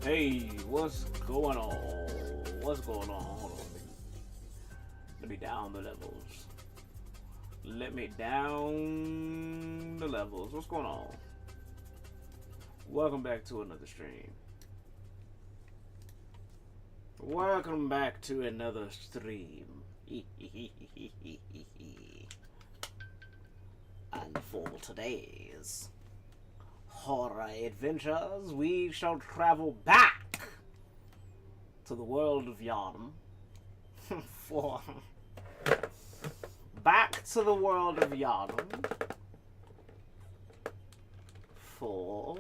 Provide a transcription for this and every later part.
Hey, what's going on? What's going on? Hold on. Let me down the levels. Let me down the levels. What's going on? Welcome back to another stream. Welcome back to another stream. And for today's horror adventures, we shall travel back to the world of Yarn. Back to the world of Yarn for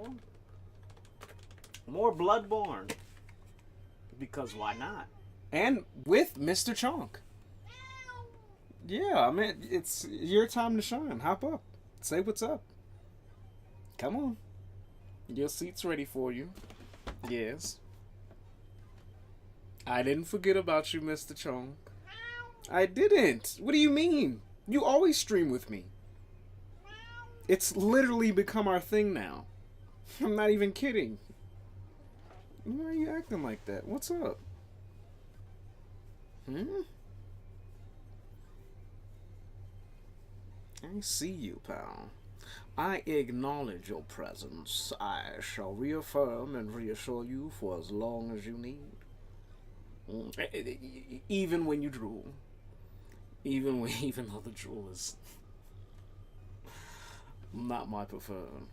more Bloodborne. Because why not? And with Mr. Chonk. Yeah, I mean, it's your time to shine. Hop up. Say what's up. Come on. Your seat's ready for you. Yes. I didn't forget about you, Mr. Chonk. I didn't. What do you mean? You always stream with me. It's literally become our thing now. I'm not even kidding. Why are you acting like that? What's up? I see you, pal. I acknowledge your presence. I shall reaffirm and reassure you for as long as you need. Even when you drool. Even though the drool is not my preferred.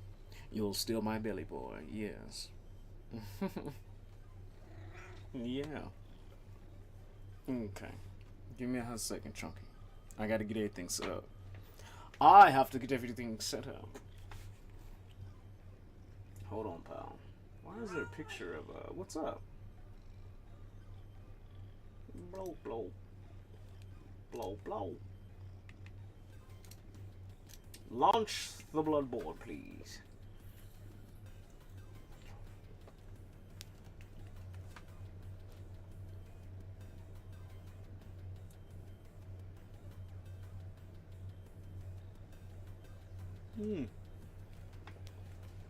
You're still my belly boy, yes. Yeah. Okay. Give me a second, Chunky. I gotta get everything set up. I have to get everything set up. Hold on, pal. Why is there a picture of, what's up? Blow, blow. Blow, blow. Launch the Bloodborne, please.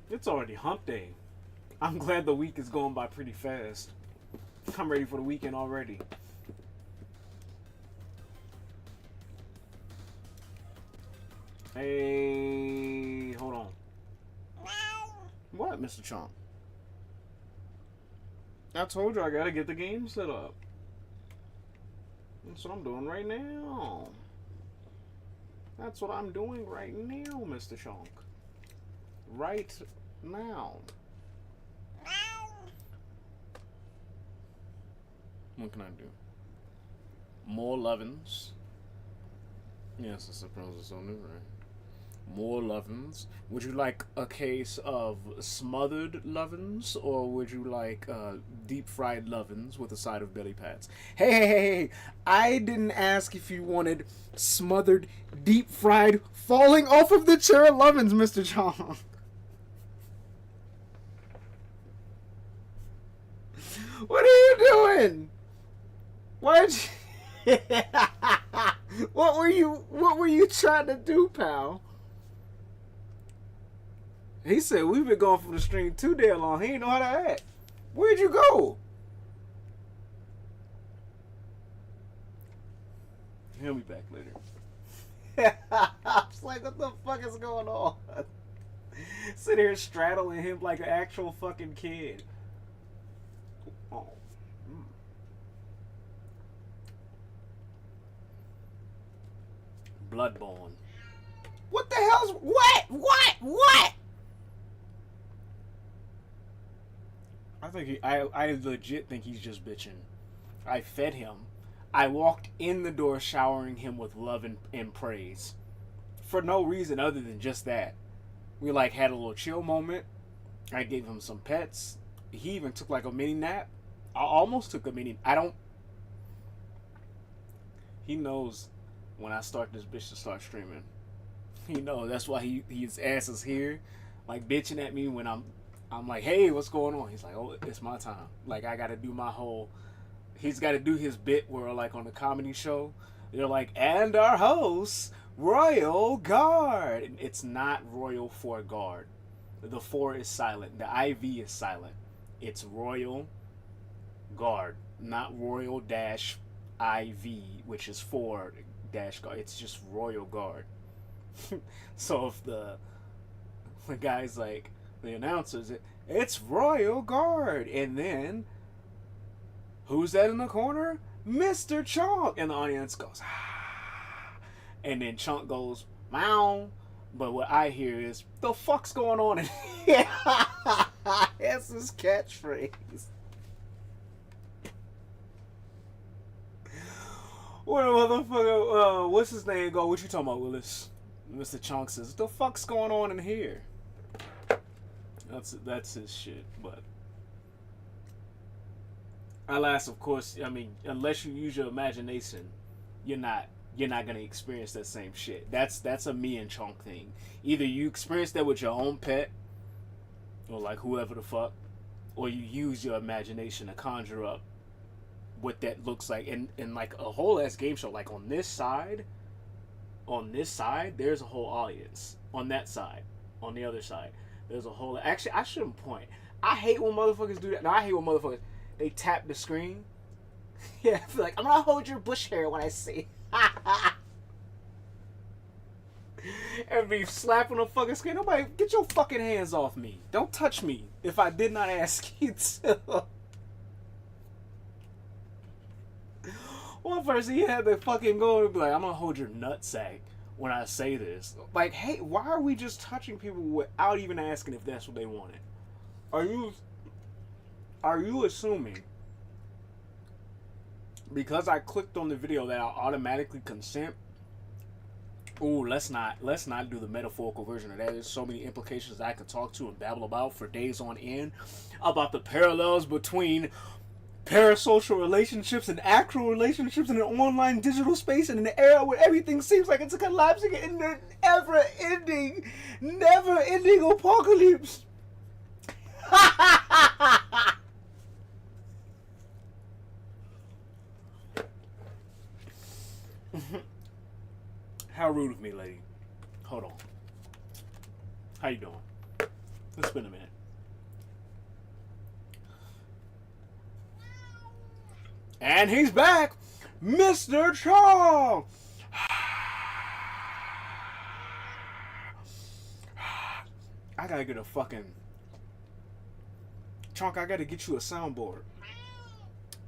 It's already hump day. I'm glad the week is going by pretty fast. I'm ready for the weekend already. Hey, hold on. What, Mr. Chomp? I told you I gotta get the game set up. That's what I'm doing right now. That's what I'm doing right now, Mr. Chonk. Right now. What can I do? More lovin's. Yes, I suppose it's on the right. More lovin's. Would you like a case of smothered lovin's, or would you like deep fried lovin's with a side of belly pats? Hey! I didn't ask if you wanted smothered, deep fried, falling off of the chair lovin's, Mr. Chong. What are you doing? What? What were you trying to do, pal? He said we've been going from the stream too damn long. He ain't know how to act. Where'd you go? He'll be back later. I was like, what the fuck is going on? Sit here straddling him like an actual fucking kid. Oh. Bloodborne. What the hell's... What? I legit think he's just bitching. I fed him. I walked in the door showering him with love and praise. For no reason other than just that. We had a little chill moment. I gave him some pets. He even took a mini nap. I almost took a mini... He knows when I start this bitch to start streaming. He knows. That's why his ass is here. Bitching at me when I'm like, hey, what's going on? He's like, oh, it's my time. I gotta do my whole... He's gotta do his bit where, on a comedy show, they're like, and our host, Royal Guard. It's not Royal for Guard. The 4 is silent. The IV is silent. It's Royal Guard, not Royal Dash IV, which is for Dash Guard. It's just Royal Guard. So if the guy's like, the announcers, it's Royal Guard, and then who's that in the corner? Mr. Chunk, and the audience goes, ah, and then Chunk goes, meow. But what I hear is, the fuck's going on in here? That's his catchphrase. What a motherfucker, what's his name go? What you talking about, Willis? Mr. Chunk says, the fuck's going on in here? That's his shit, but alas, of course, I mean, unless you use your imagination, you're not gonna experience that same shit. That's a me and Chunk thing. Either you experience that with your own pet, or like whoever the fuck, or you use your imagination to conjure up what that looks like. And like a whole ass game show, like on this side, there's a whole audience. On that side, on the other side, there's a whole. Actually, I shouldn't point. I hate when motherfuckers do that. No, I hate when motherfuckers they tap the screen. Yeah, I feel like I'm gonna hold your bush hair when I say. And be slapping the fucking screen. Nobody, get your fucking hands off me. Don't touch me if I did not ask you to. One person, he had to fucking go and be like, I'm gonna hold your nutsack when I say this. Like, hey, why are we just touching people without even asking if that's what they wanted? Are you assuming because I clicked on the video that I'll automatically consent? Ooh, let's not do the metaphorical version of that. There's so many implications I could talk to and babble about for days on end about the parallels between parasocial relationships and actual relationships in an online digital space in an era where everything seems like it's collapsing in an never-ending apocalypse. How rude of me, lady. Hold on. How you doing? Let's spend a minute. And he's back! Mr. Chong! I gotta get a fucking... Chunk, I gotta get you a soundboard.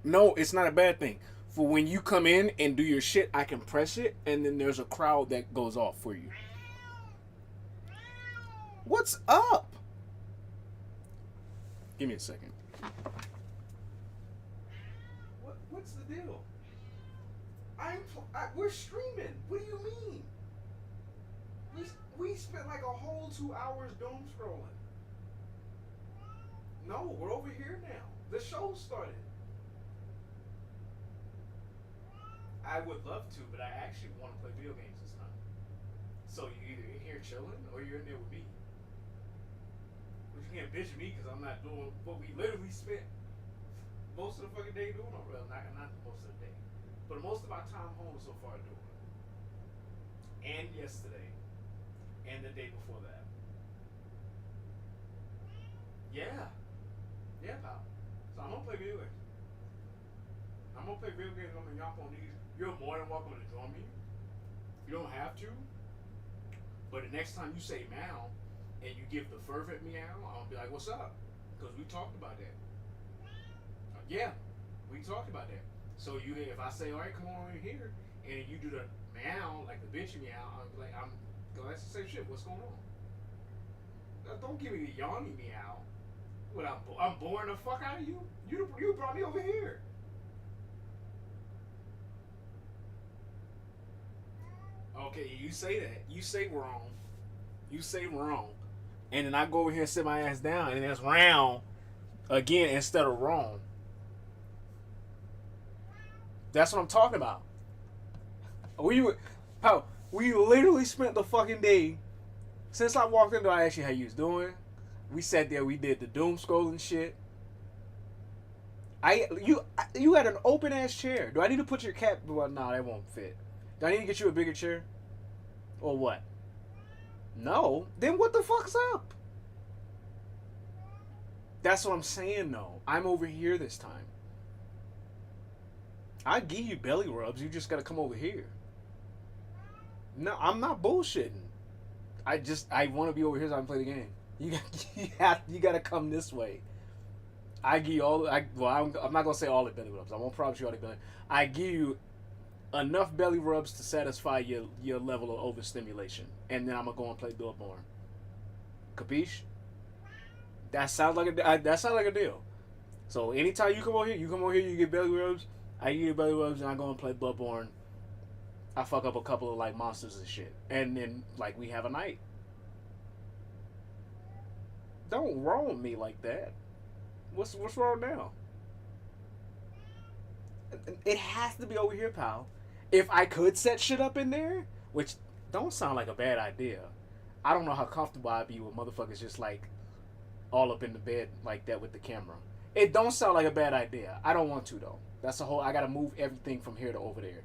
No, it's not a bad thing. For when you come in and do your shit, I can press it, and then there's a crowd that goes off for you. What's up? Give me a second. What's the deal? We're streaming. What do you mean? We spent like a whole 2 hours doom scrolling. No, we're over here now. The show started. I would love to, but I actually want to play video games this time. So you're either in here chilling or you're in there with me. But you can't bitch me because I'm not doing what we literally spent most of the fucking day doing. Well, not most of the day, but most of our time home so far doing. And yesterday, and the day before that. Yeah, pal. So I'm gonna play video games. I'm gonna play video games. I'm gonna yop on these. You're more than welcome to join me. You don't have to. But the next time you say meow and you give the fervent meow, I'm gonna be like, what's up? Because we talked about that. Yeah, we talked about that. So if I say, all right, come on over here, and you do the meow, like the bitch meow, I'm like, I'm glad to say shit, what's going on? Now, don't give me the yawny meow. What, I'm boring the fuck out of you? You brought me over here. Okay, you say that. You say wrong. You say wrong. And then I go over here and sit my ass down, and it's round again instead of wrong. That's what I'm talking about. We literally spent the fucking day since I walked in. I asked you how you was doing. We sat there. We did the doom scrolling shit. You had an open ass chair. Do I need to put your cap? Well, no, that won't fit. Do I need to get you a bigger chair? Or what? No. Then what the fuck's up? That's what I'm saying, though. I'm over here this time. I give you belly rubs. You just gotta come over here. No, I'm not bullshitting. I want to be over here so I can play the game. You gotta come this way. I give you all. I'm not gonna say all the belly rubs. I won't promise you all the belly. I give you enough belly rubs to satisfy your level of overstimulation, and then I'm gonna go and play Bloodborne. Capiche? That sounds like a deal. So anytime you come over here, you get belly rubs. I give you belly rubs, and I go and play Bloodborne. I fuck up a couple of like monsters and shit, and then like we have a night. Don't wrong me like that. What's wrong now? It has to be over here, pal. If I could set shit up in there, which don't sound like a bad idea. I don't know how comfortable I'd be with motherfuckers just like all up in the bed like that with the camera. It don't sound like a bad idea. I don't want to though. That's the whole. I gotta move everything from here to over there.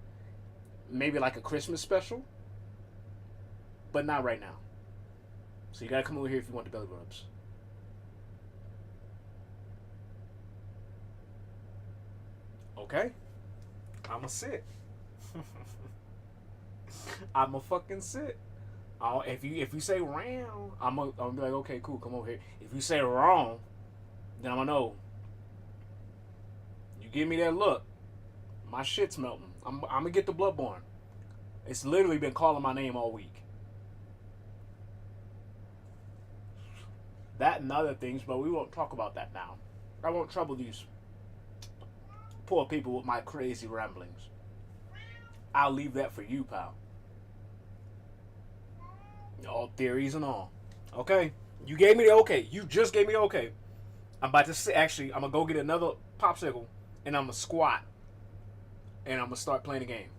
Maybe like a Christmas special, but not right now. So you gotta come over here if you want the belly rubs. Okay, I'ma sit. I'ma fucking sit. If you say round, I'm be like, okay, cool, come over here. If you say wrong, then I'ma know. You give me that look, my shit's melting. I'm gonna get the Bloodborne. It's literally been calling my name all week. That and other things, but we won't talk about that now. I won't trouble these poor people with my crazy ramblings. I'll leave that for you, pal. All theories and all. Okay, you gave me the okay. You just gave me the okay. I'm about to say, actually, I'm gonna go get another popsicle and I'm gonna squat and I'm gonna start playing the game.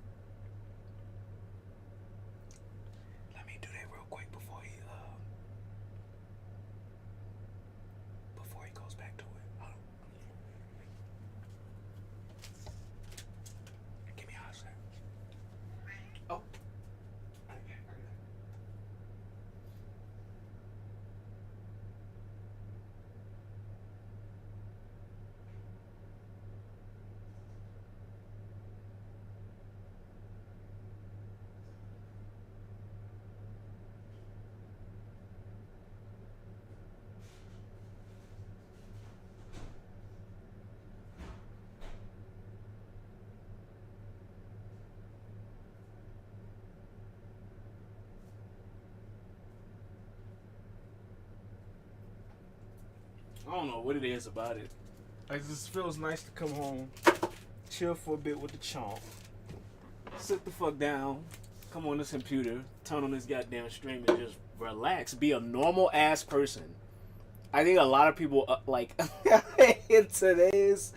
Let me do that real quick before he goes back to it. Give me a hot second. Oh. I don't know what it is about it. It just feels nice to come home, chill for a bit with the chomp, sit the fuck down, come on this computer, turn on this goddamn stream, and just relax. Be a normal ass person. I think a lot of people like in today's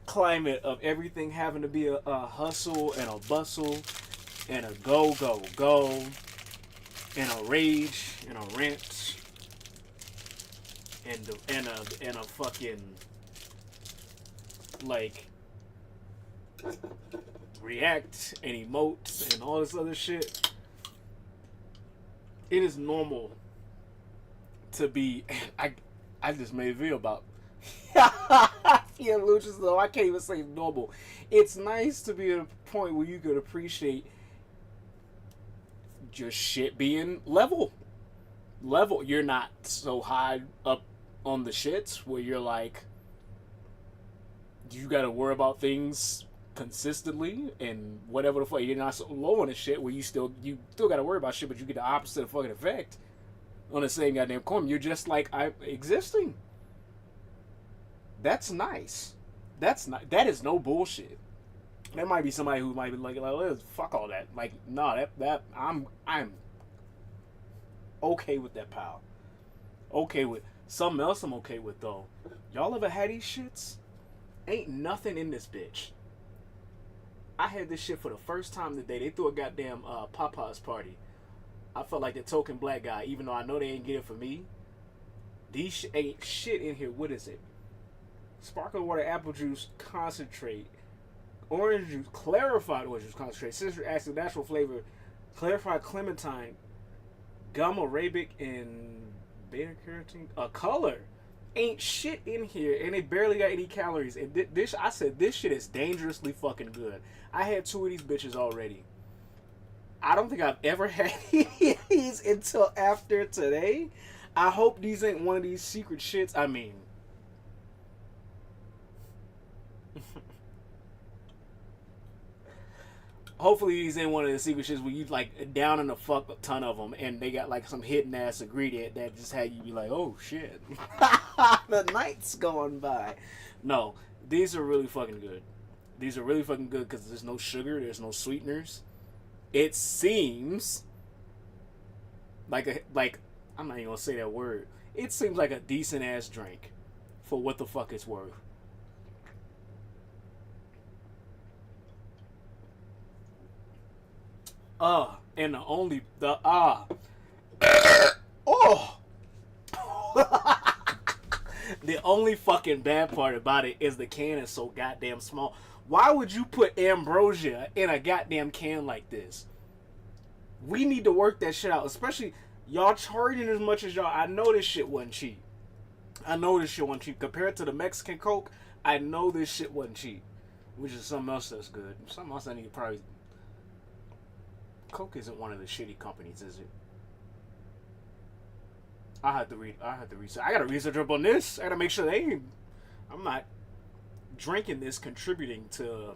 climate of everything having to be a hustle and a bustle and a go and a rage and a rant and a fucking like react and emote and all this other shit. It is normal to be. I just made a video about Luchas though. I can't even say normal. It's nice to be at a point where you could appreciate just shit being level. You're not so high up on the shits where you're like, you gotta worry about things consistently and whatever the fuck. You're not so low on the shit where you still gotta worry about shit, but you get the opposite of fucking effect on the same goddamn coin. You're just like, I'm existing. That's nice. That is no bullshit. There might be somebody who might be like fuck all that. Like, no, that I'm okay with that, pal. Okay with something else I'm okay with though. Y'all ever had these shits? Ain't nothing in this bitch. I had this shit for the first time today. They threw a goddamn Popeyes party. I felt like the token black guy, even though I know they ain't get it for me. These ain't shit in here. What is it? Sparkling water, apple juice, concentrate, orange juice, clarified orange juice concentrate, citric acid, natural flavor, clarified clementine, gum arabic, and beta carotene. A color. ain't shit in here, and it barely got any calories. And this, I said, this shit is dangerously fucking good. I had 2 of these bitches already. I don't think I've ever had any of these until after today. I hope these ain't one of these secret shits. I mean, hopefully these ain't one of the secret shits where you like down in a fuck ton of them and they got like some hidden ass ingredient that just had you be like, oh shit, the night's going by. No, these are really fucking good. These are really fucking good because there's no sugar, there's no sweeteners. It seems like I'm not even gonna say that word. It seems like a decent ass drink for what the fuck it's worth. And oh, the only fucking bad part about it is the can is so goddamn small. Why would you put ambrosia in a goddamn can like this? We need to work that shit out, especially y'all charging as much as y'all. I know this shit wasn't cheap. Compared to the Mexican Coke. I know this shit wasn't cheap, which is something else that's good. Something else I need to probably. Coke isn't one of the shitty companies, is it? I have to research. I gotta research up on this. I gotta make sure I'm not drinking this contributing to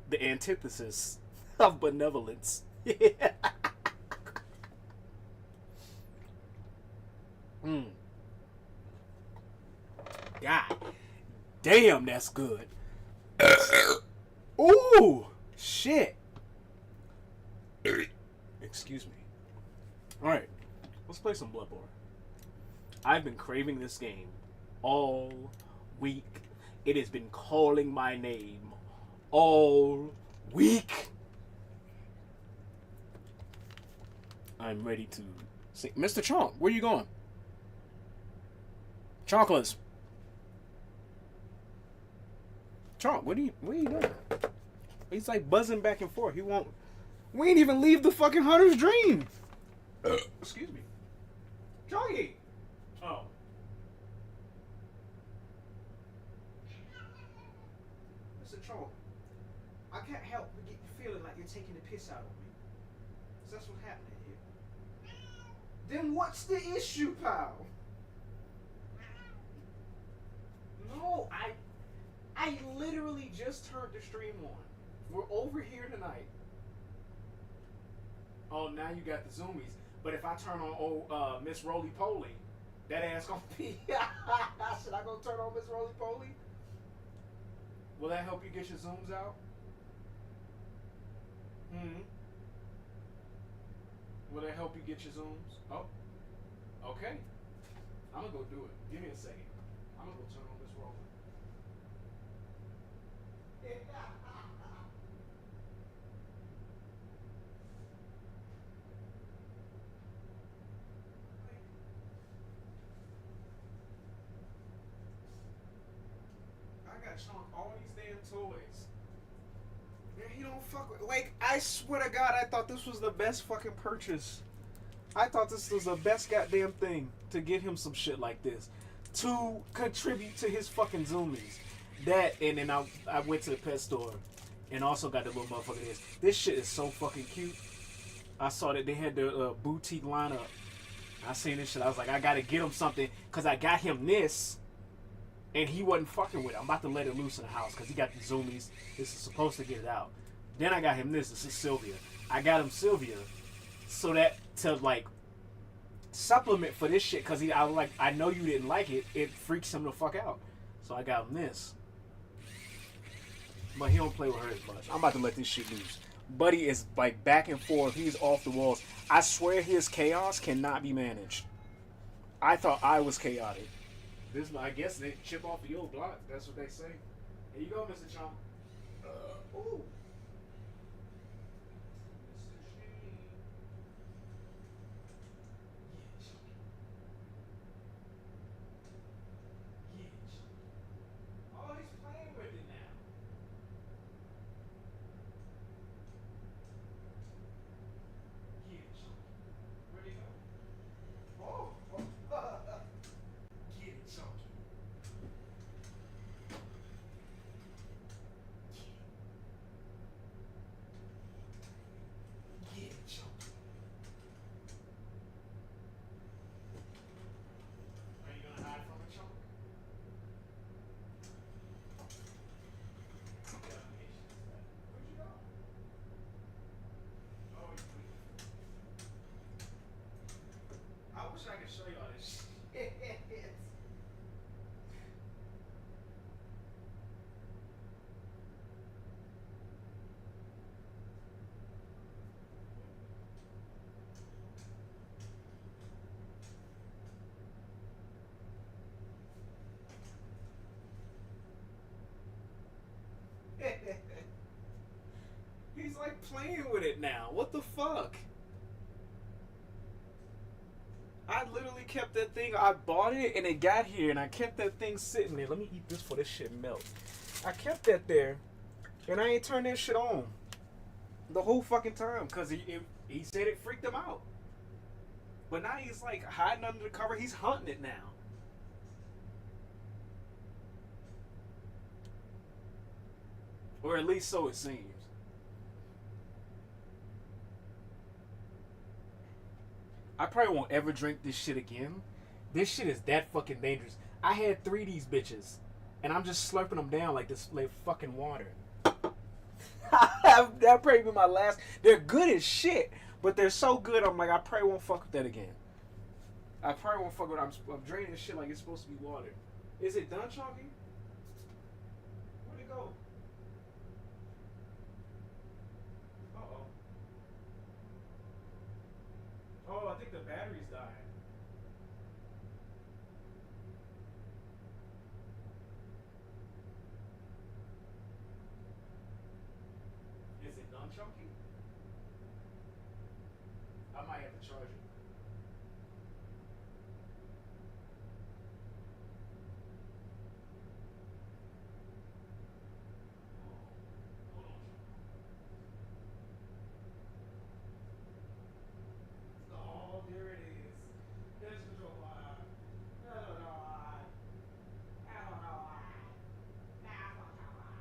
the antithesis of benevolence. God damn, that's good. Ooh, shit. Excuse me. Alright, let's play some Bloodborne. I've been craving this game all week. It has been calling my name all week. I'm ready to sing. Mr. Chonk, where you going? Chonkless. Chonk, what are you doing? He's like buzzing back and forth. He won't. We ain't even leave the fucking hunter's dream. Excuse me. Chonky. Oh. Mr. Chonk, I can't help but get the feeling like you're taking the piss out of me. So that's what's happening here. Then what's the issue, pal? No, I literally just turned the stream on. We're over here tonight. Oh, now you got the zoomies. But if I turn on Miss Roly Poly, that ass gonna be. Should I go turn on Miss Roly Poly? Will that help you get your zooms out? Will that help you get your zooms? Oh, okay. I'm gonna go do it. Give me a second. I'm gonna go turn on Miss Roly. I got Chunk all these damn toys. Man, he don't fuck with. Like, I swear to God, I thought this was the best fucking purchase. I thought this was the best goddamn thing to get him some shit like this. To contribute to his fucking zoomies. That, and then I went to the pet store and also got the little motherfucker this. This shit is so fucking cute. I saw that they had the boutique lineup. I seen this shit. I was like, I gotta get him something because I got him this. And he wasn't fucking with it. I'm about to let it loose in the house because he got the zoomies. This is supposed to get it out. Then I got him this. This is Sylvia. I got him Sylvia so that to like supplement for this shit because I know you didn't like it. It freaks him the fuck out. So I got him this. But he don't play with her as much. I'm about to let this shit loose. Buddy is like back and forth. He's off the walls. I swear his chaos cannot be managed. I thought I was chaotic. This, I guess they chip off the old block. That's what they say. Here you go, Mr. Chomp. Ooh. Oh, he's playing with it now. Where'd he go? Oh. Get it, playing with it now. What the fuck? I literally kept that thing. I bought it and it got here, and I kept that thing sitting there. Let me eat this before this shit melt. I kept that there, and I ain't turned that shit on the whole fucking time because he said it freaked him out. But now he's like hiding under the cover. He's hunting it now. Or at least so it seems. I probably won't ever drink this shit again. This shit is that fucking dangerous. I had 3 of these bitches, and I'm just slurping them down like this, like fucking water. That'll probably be my last. They're good as shit, but they're so good. I'm like, I probably won't fuck with that again. I probably won't fuck with it. I'm draining this shit like it's supposed to be water. Is it done, Chunky? Where'd it go? Uh-oh. Oh, I think the battery's dying. Is it done, Chunky? I might have to charge it. Oh, there it is. There's the control line. No, no, no, line. No, no, line. No, no, no, line.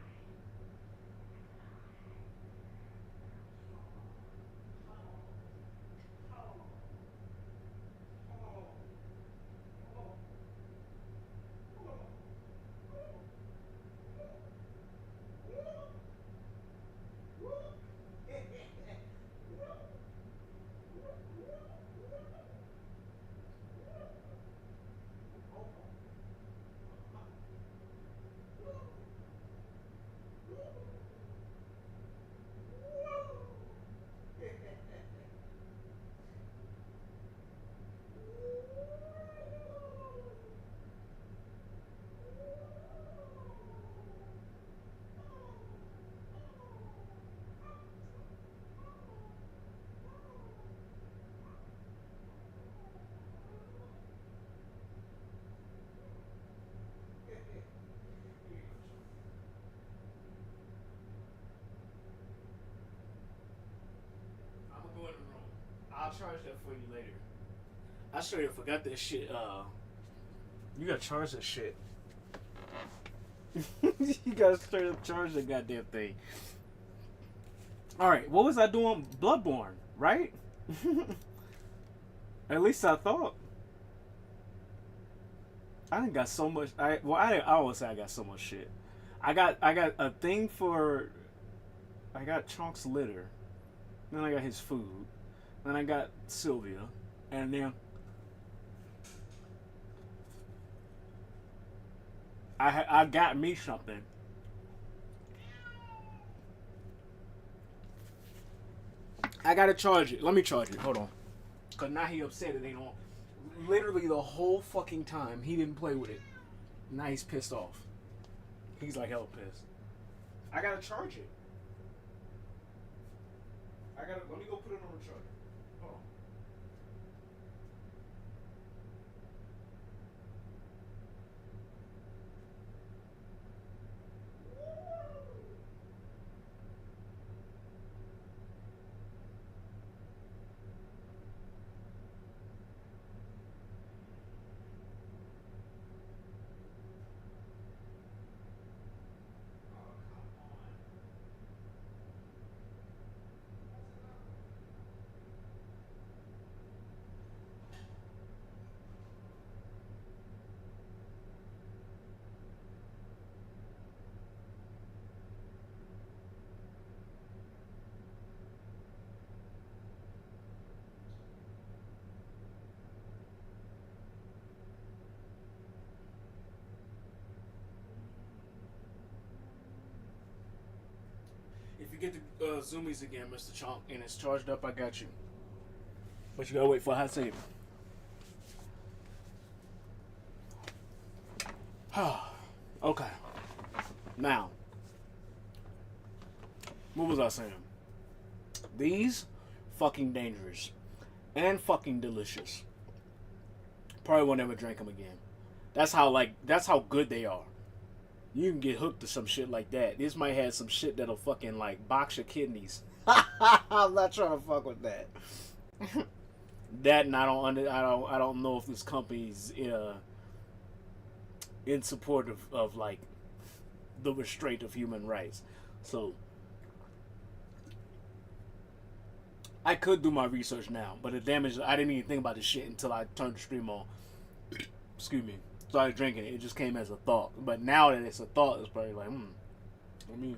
I'm gonna go in the room. I'll charge that for you later. I sure you forgot that shit. You gotta charge that shit. You gotta straight up charge that goddamn thing. Alright, what was I doing? Bloodborne, right? At least I thought. I done got so much. I always say I got so much shit. I got a thing for. I got Chunk's litter. Then I got his food. Then I got Sylvia, and then I got me something. I gotta charge it. Let me charge it. Hold on. Cause now he upset it ain't on. Literally the whole fucking time he didn't play with it. Now he's pissed off. He's like hell pissed. I gotta charge it. Let me go put it on the charger. Hold on. If you get the zoomies again, Mr. Chonk, and it's charged up, I got you. But you gotta wait for a hot save. Okay. Now, what was I saying? These, fucking dangerous. And fucking delicious. Probably won't ever drink them again. That's how good they are. You can get hooked to some shit like that. This might have some shit that'll fucking like box your kidneys. I'm not trying to fuck with that. That and I don't know if this company's in support of like the restraint of human rights. So I could do my research now, but the damage, I didn't even think about this shit until I turned the stream on. Excuse me. Started drinking it. It just came as a thought. But now that it's a thought, it's probably like, let me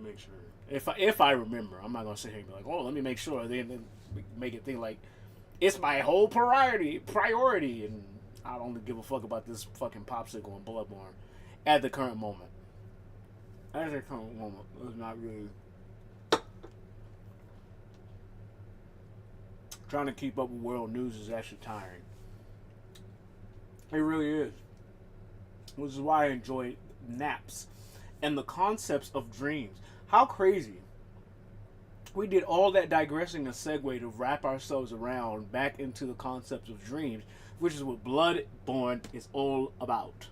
make sure. If I remember, I'm not gonna sit here and be like, oh, let me make sure. Then make it think like it's my whole priority, and I don't give a fuck about this fucking popsicle and Bloodborne at the current moment. At the current moment, it's not really trying to keep up with world news is actually tiring. It really is. Which is why I enjoy naps and the concepts of dreams. How crazy. We did all that digressing and segue to wrap ourselves around back into the concepts of dreams, which is what Bloodborne is all about.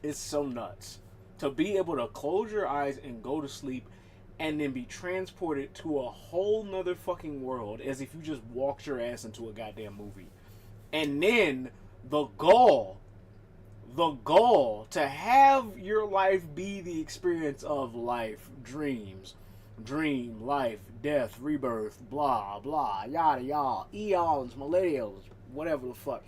It's so nuts. To be able to close your eyes and go to sleep and then be transported to a whole nother fucking world as if you just walked your ass into a goddamn movie. And then the gall to have your life be the experience of life, dreams, dream, life, death, rebirth, blah, blah, yada, yada, eons, millennials, whatever the fuck.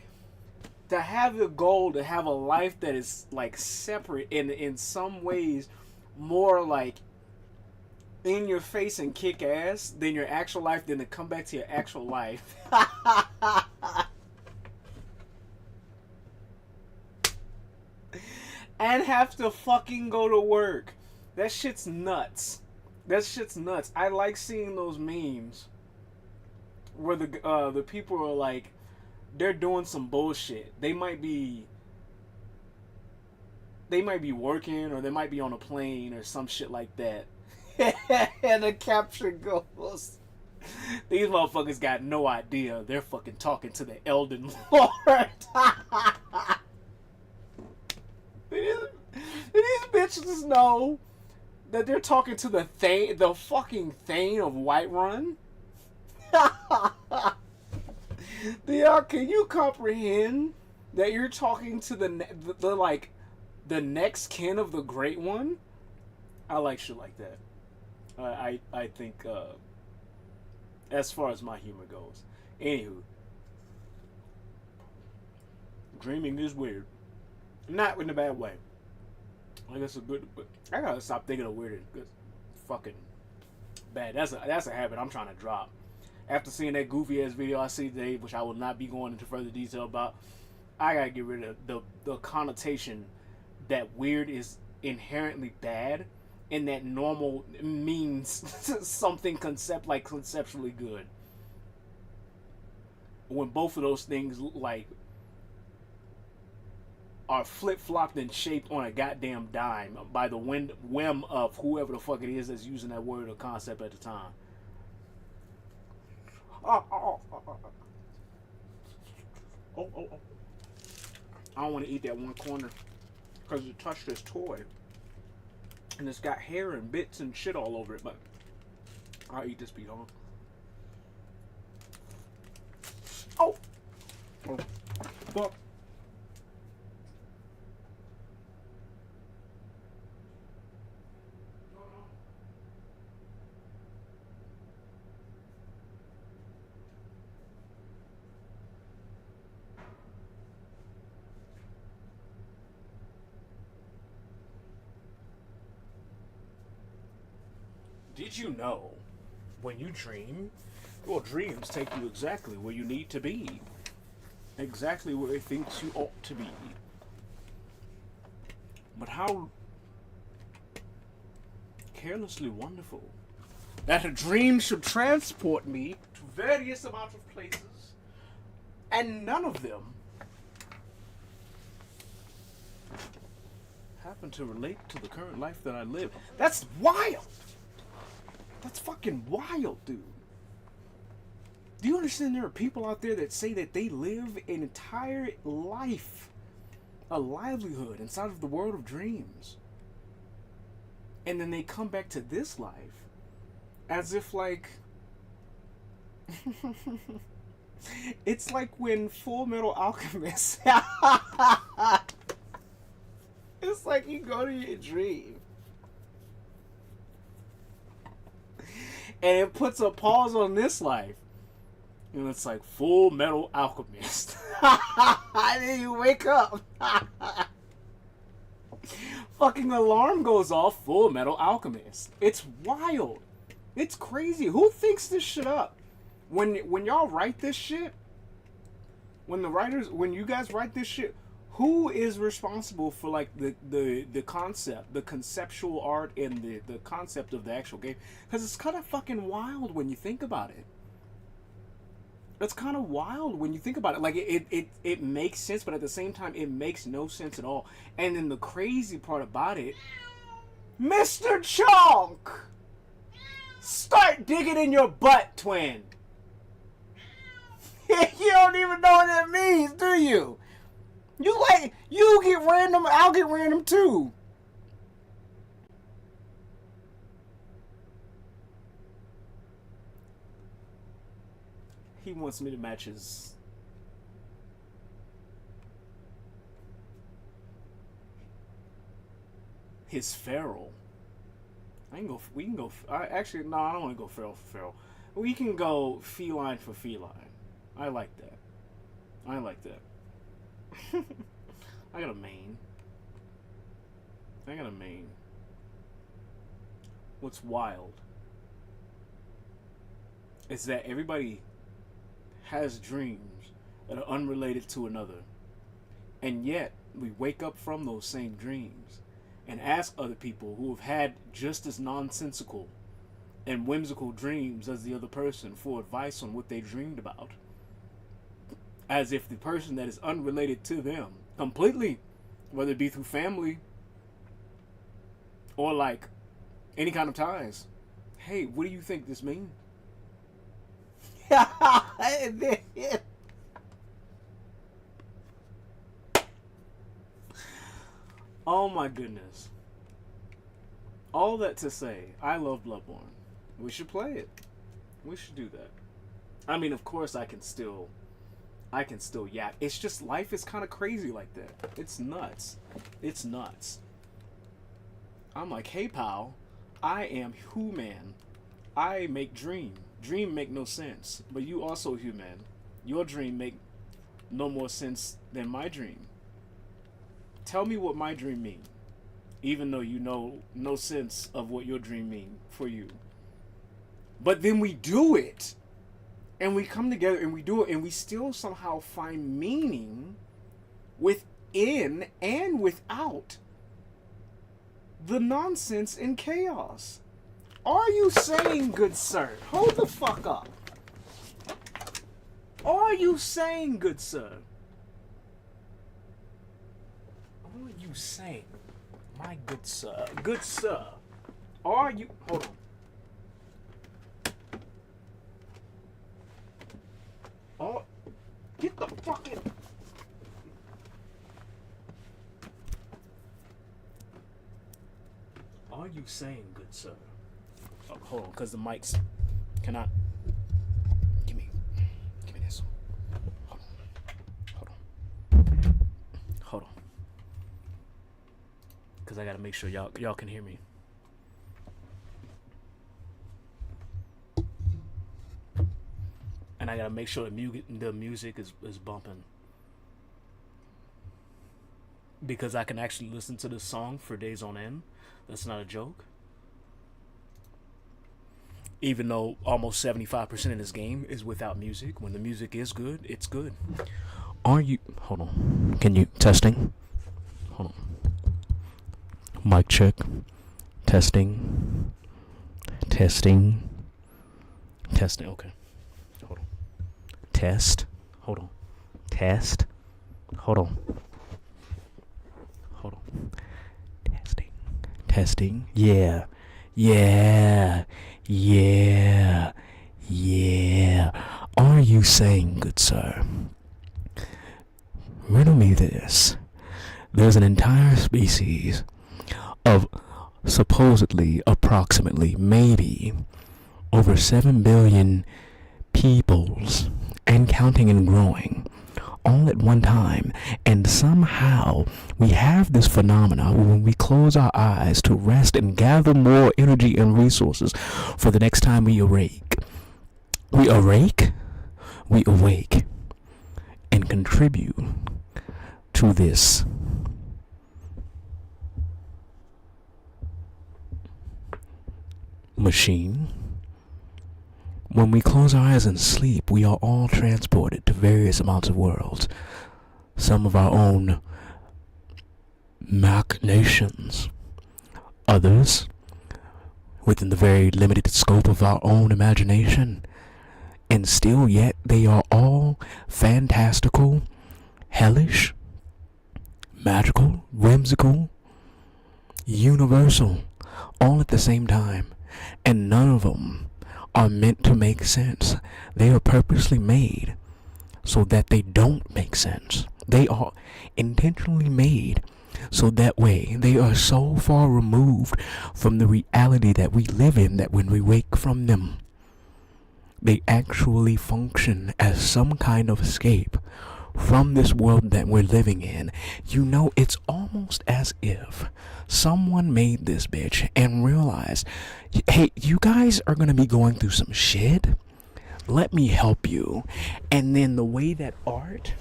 To have the goal to have a life that is like separate and in some ways more like in your face and kick ass than your actual life, then to come back to your actual life. And have to fucking go to work. That shit's nuts. I like seeing those memes where the people are like, they're doing some bullshit. They might be working, or they might be on a plane or some shit like that. And the caption goes, these motherfuckers got no idea they're fucking talking to the Elden Lord. These bitches know that they're talking to the fucking Thane of Whiterun. Can you comprehend that you're talking to the next kin of the Great One? I like shit like that. I think as far as my humor goes. Anywho, dreaming is weird. Not in a bad way. Like it's a good, but I gotta stop thinking of weird. It's fucking bad. That's a habit I'm trying to drop. After seeing that goofy ass video I see today, which I will not be going into further detail about, I gotta get rid of the connotation that weird is inherently bad, and that normal means something conceptually good. When both of those things like are flip-flopped and shaped on a goddamn dime by the whim of whoever the fuck it is that's using that word or concept at the time. Oh. I don't want to eat that one corner because it touched this toy. And it's got hair and bits and shit all over it, but I'll eat this piece on. Oh! Fuck. Did you know, when you dream, your dreams take you exactly where you need to be? Exactly where it thinks you ought to be. But how carelessly wonderful that a dream should transport me to various amounts of places, and none of them happen to relate to the current life that I live. That's wild! That's fucking wild, dude. Do you understand there are people out there that say that they live an entire life, a livelihood inside of the world of dreams, and then they come back to this life as if like it's like when Full Metal Alchemist it's like you go to your dream and it puts a pause on this life. And it's like Full Metal Alchemist. And then you wake up. Fucking alarm goes off. Full Metal Alchemist. It's wild. It's crazy. Who thinks this shit up? When y'all write this shit, when you guys write this shit, who is responsible for like the concept, the conceptual art, and the concept of the actual game? Because it's kind of fucking wild when you think about it. It's kind of wild when you think about it. Like, it makes sense, but at the same time, it makes no sense at all. And then the crazy part about it, Mr. Chonk! Start digging in your butt, twin! You don't even know what that means, do you? You get random, I'll get random too. He wants me to match his feral. We can go. Actually, no, I don't want to go feral for feral. We can go feline for feline. I like that. I got a main. What's wild is that everybody has dreams that are unrelated to another, and yet we wake up from those same dreams and ask other people who have had just as nonsensical and whimsical dreams as the other person for advice on what they dreamed about, as if the person that is unrelated to them completely, whether it be through family or like any kind of ties, hey, what do you think this means? Oh my goodness. All that to say, I love Bloodborne. We should play it. We should do that. I mean, of course I can still yap. It's just life is kind of crazy like that. It's nuts. I'm like, hey pal, I am human. I make dream. Dream make no sense, but you also human. Your dream make no more sense than my dream. Tell me what my dream mean, even though you know no sense of what your dream mean for you. But then we do it, and we come together and we do it, and we still somehow find meaning within and without the nonsense and chaos. Are you saying, good sir? Hold the fuck up. Are you saying, good sir? Are you saying, my good sir? Good sir. Are you... Hold on. Oh, get the fucking... Are you saying, good sir? Oh, hold on, because the mics cannot... Give me this. Hold on. Because I got to make sure y'all can hear me. And I got to make sure the music is bumping. Because I can actually listen to this song for days on end. That's not a joke. Even though almost 75% of this game is without music. When the music is good, it's good. Are you... Hold on. Can you... Testing? Hold on. Mic check. Testing. Okay. Hold on. Test. Hold on. Test. Hold on. Testing. Yeah. Yeah, yeah, yeah. Are you saying, good sir? Riddle me this. There's an entire species of supposedly, approximately, maybe over 7 billion peoples and counting and growing all at one time, and somehow we have this phenomena when we close our eyes to rest and gather more energy and resources for the next time we awake. We awake and contribute to this machine. When we close our eyes and sleep, we are all transported to various amounts of worlds, some of our own machinations, others within the very limited scope of our own imagination, and still yet they are all fantastical, hellish, magical, whimsical, universal, all at the same time, and none of them are meant to make sense. They are purposely made so that they don't make sense. They are intentionally made so that way they are so far removed from the reality that we live in that when we wake from them, they actually function as some kind of escape from this world that we're living in. You know, it's almost as if someone made this bitch and realized, hey, you guys are gonna be going through some shit. Let me help you. And then the way that art,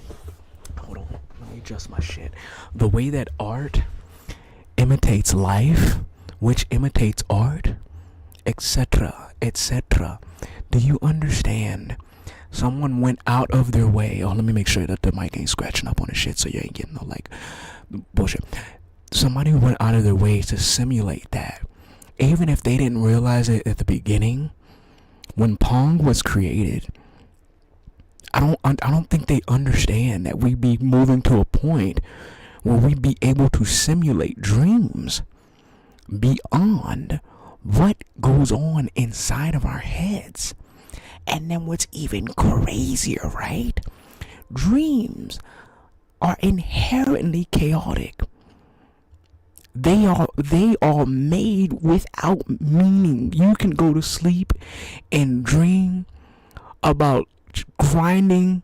hold on, let me adjust my shit. The way that art imitates life, which imitates art, etc., etc. Do you understand? Someone went out of their way. Oh, let me make sure that the mic ain't scratching up on the shit so you ain't getting no, like, bullshit. Somebody went out of their way to simulate that. Even if they didn't realize it at the beginning, when Pong was created, I don't think they understand that we be moving to a point where we be able to simulate dreams beyond what goes on inside of our heads. And then what's even crazier, right? Dreams are inherently chaotic. They are made without meaning. You can go to sleep and dream about grinding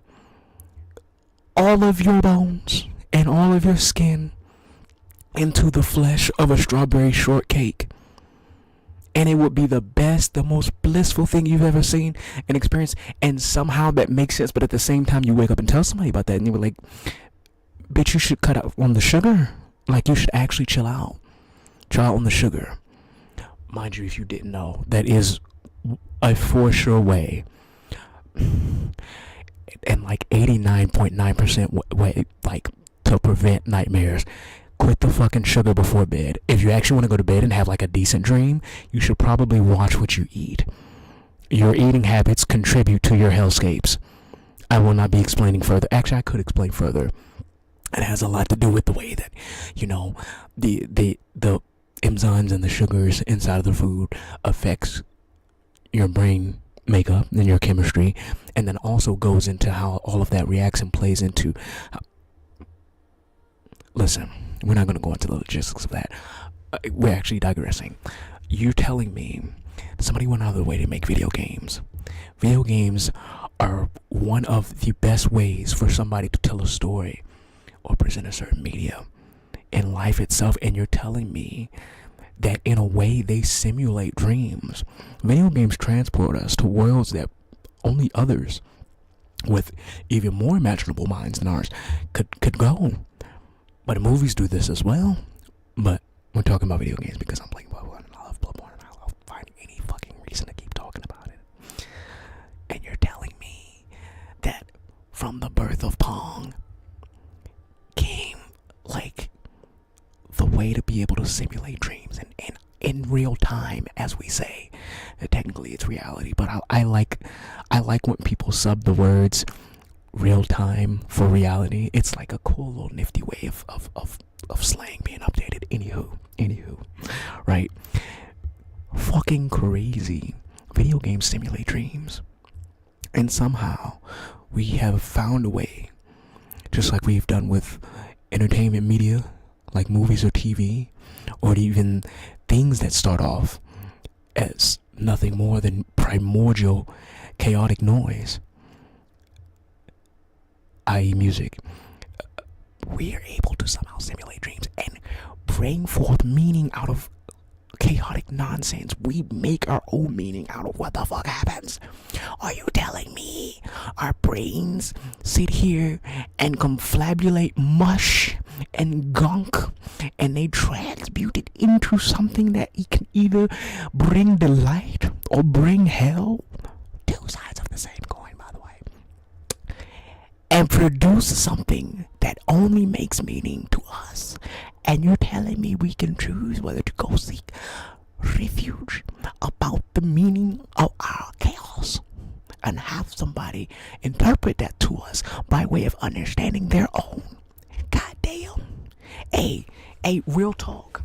all of your bones and all of your skin into the flesh of a strawberry shortcake. And it would be the best, the most blissful thing you've ever seen and experienced. And somehow that makes sense. But at the same time, you wake up and tell somebody about that. And you were like, bitch, you should cut out on the sugar. Like, you should actually chill out. Chill out on the sugar. Mind you, if you didn't know, that is a for sure way. And like 89.9% way, like, to prevent nightmares. Quit the fucking sugar before bed. If you actually want to go to bed and have like a decent dream, you should probably watch what you eat. Your eating habits contribute to your hellscapes. I will not be explaining further. Actually, I could explain further. It has a lot to do with the way that, you know, the enzymes and the sugars inside of the food affects your brain makeup and your chemistry, and then also goes into how all of that reacts and plays into listen, we're not going to go into the logistics of that. We're actually digressing. You're telling me somebody went out of their way to make video games. Video games are one of the best ways for somebody to tell a story or present a certain media in life itself, and you're telling me that in a way they simulate dreams. Video games transport us to worlds that only others with even more imaginable minds than ours could go. But movies do this as well. But we're talking about video games because I'm playing Bloodborne and I love Bloodborne and I love finding any fucking reason to keep talking about it. And you're telling me that from the birth of Pong came like the way to be able to simulate dreams and in real time, as we say. Technically it's reality, but I like when people sub the words real time for reality. It's like a cool little nifty way of slang being updated. Anywho, right? fucking crazy. Video games simulate dreams. And somehow we have found a way, just like we've done with entertainment media, like movies or TV, or even things that start off as nothing more than primordial chaotic noise, i.e. music. We are able to somehow simulate dreams and bring forth meaning out of chaotic nonsense. We make our own meaning out of what the fuck happens. Are you telling me our brains sit here and confabulate mush and gunk and they transmute it into something that it can either bring delight or bring hell? Two sides of the same coin, by the way. And produce something that only makes meaning to us. And you're telling me we can choose whether to go seek refuge about the meaning of our chaos and have somebody interpret that to us by way of understanding their own. God damn. Hey, real talk.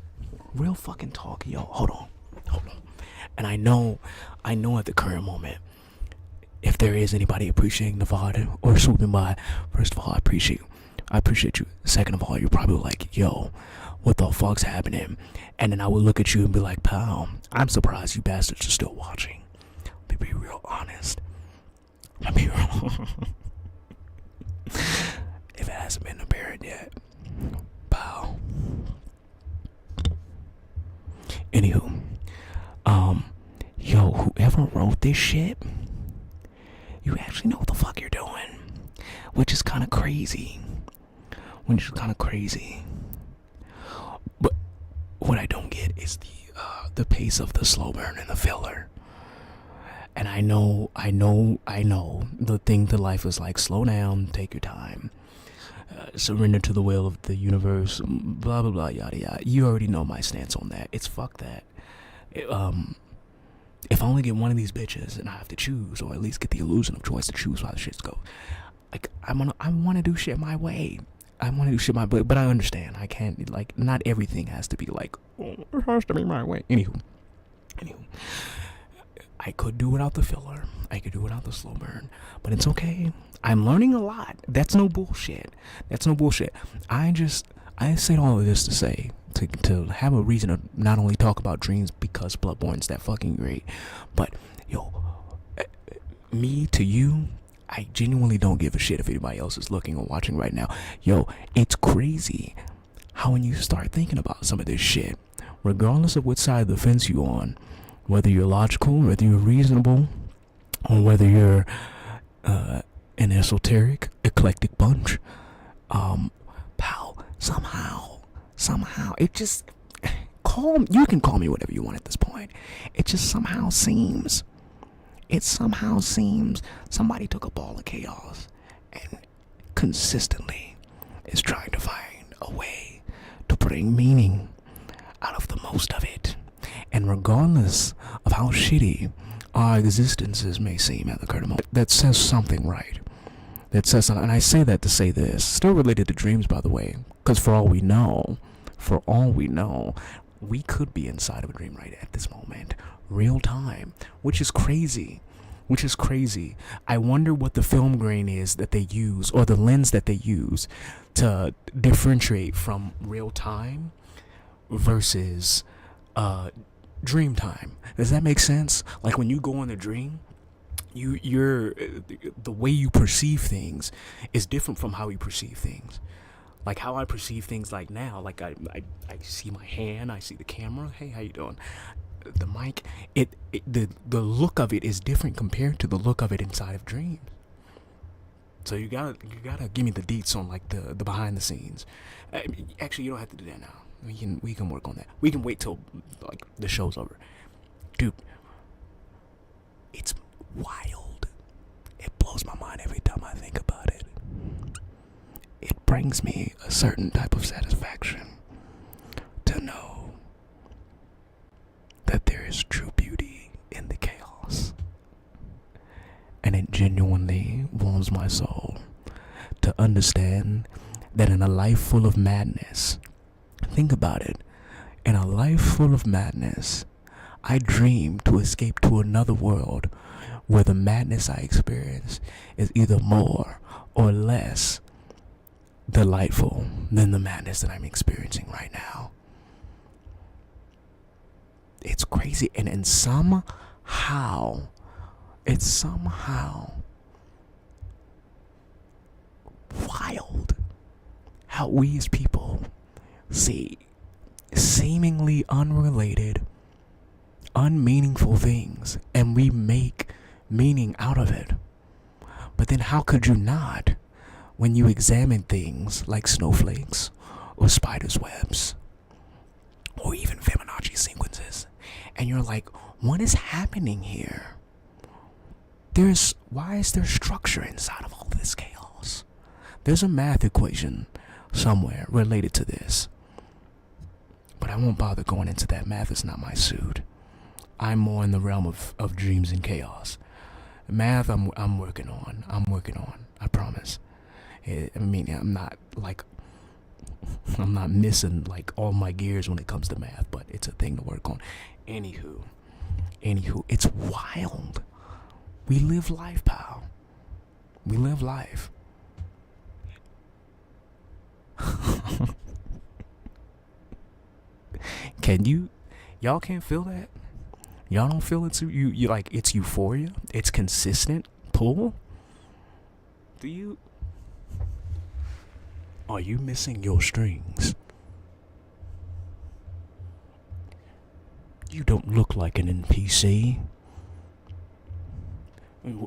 Real fucking talk, yo. Hold on. And I know at the current moment, if there is anybody appreciating the VOD or swooping by, first of all, I appreciate you. Second of all, you're probably like, yo, what the fuck's happening? And then I would look at you and be like, pal, I'm surprised you bastards are still watching. Let me be real honest. If it hasn't been apparent yet, pal. Anywho, yo, whoever wrote this shit, you actually know what the fuck you're doing, which is kind of crazy. But what I don't get is the pace of the slow burn and the filler. And I know. The thing to life is like, slow down, take your time, surrender to the will of the universe, blah blah blah, yada yada. You already know my stance on that. It's fuck that. If I only get one of these bitches and I have to choose, or at least get the illusion of choice to choose how the shit goes, like I want to do shit my way. But I understand. I can't, like, not everything has to be like, oh, it has to be my way. Anywho, I could do without the filler. I could do without the slow burn, but it's okay. I'm learning a lot. That's no bullshit. I said all of this to say, to have a reason to not only talk about dreams because Bloodborne's that fucking great, but yo, me to you, I genuinely don't give a shit if anybody else is looking or watching right now. Yo, it's crazy how when you start thinking about some of this shit, regardless of which side of the fence you're on, whether you're logical, whether you're reasonable, or whether you're an esoteric, eclectic bunch, pal, somehow, it just, you can call me whatever you want at this point. It just somehow seems somebody took a ball of chaos and consistently is trying to find a way to bring meaning out of the most of it. And regardless of how shitty our existences may seem at the current moment, that says something right. And I say that to say this, still related to dreams, by the way, because for all we know, we could be inside of a dream right at this moment, real time, which is crazy. I wonder what the film grain is that they use, or the lens that they use, to differentiate from real time versus dream time. Does that make sense? Like when you go in a dream, you're the way you perceive things is different from how you perceive things. Like how I perceive things, like now, like I see my hand, I see the camera. Hey, how you doing? The mic, the look of it is different compared to the look of it inside of dreams. So you gotta give me the deets on like the behind the scenes. Actually, you don't have to do that now. We can work on that. We can wait till like the show's over, dude. It's wild. It blows my mind every time I think about it. It brings me a certain type of satisfaction to know that there is true beauty in the chaos. And it genuinely warms my soul to understand that in a life full of madness, think about it, in a life full of madness, I dream to escape to another world where the madness I experience is either more or less delightful than the madness that I'm experiencing right now. It's crazy, and somehow, it's somehow wild how we as people see seemingly unrelated, unmeaningful things and we make meaning out of it. But then how could you not when you examine things like snowflakes or spiders' webs or even Fibonacci sequences, and you're like, what is happening here? Why is there structure inside of all this chaos? There's a math equation somewhere related to this, but I won't bother going into that. Math is not my suit. I'm more in the realm of dreams and chaos. Math, I'm working on. I promise. I mean, I'm not missing like all my gears when it comes to math, but it's a thing to work on. Anywho, it's wild. We live life, pal. We live life. Y'all can't feel that? Y'all don't feel it too? You like, it's euphoria? It's consistent pull? Are you missing your strings? You don't look like an NPC.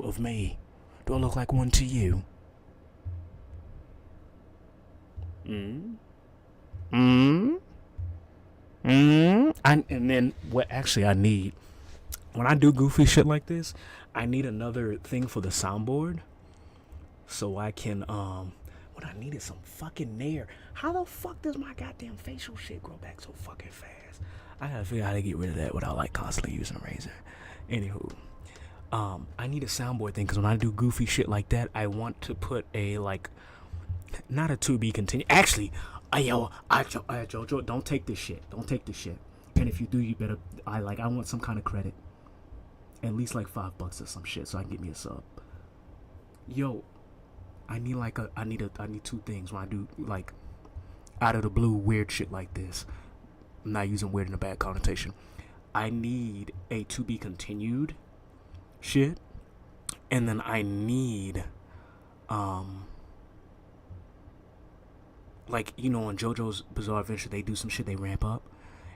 Of me. Do I look like one to you? And then what actually I need, when I do goofy shit like this, I need another thing for the soundboard. So I can, what I need is some fucking nair. How the fuck does my goddamn facial shit grow back so fucking fast? I gotta figure out how to get rid of that without like constantly using a razor. Anywho, I need a soundboard thing, because when I do goofy shit like that, I want to put a, like, not a to be continued. Actually, Jojo, don't take this shit. And if you do, you better, I want some kind of credit. At least like $5 or some shit, so I can get me a sub. Yo, I need two things when I do, like, out of the blue weird shit like this. I'm not using weird in a bad connotation. I need a to be continued shit, and then I need like, you know, on JoJo's Bizarre Adventure, they do some shit, they ramp up,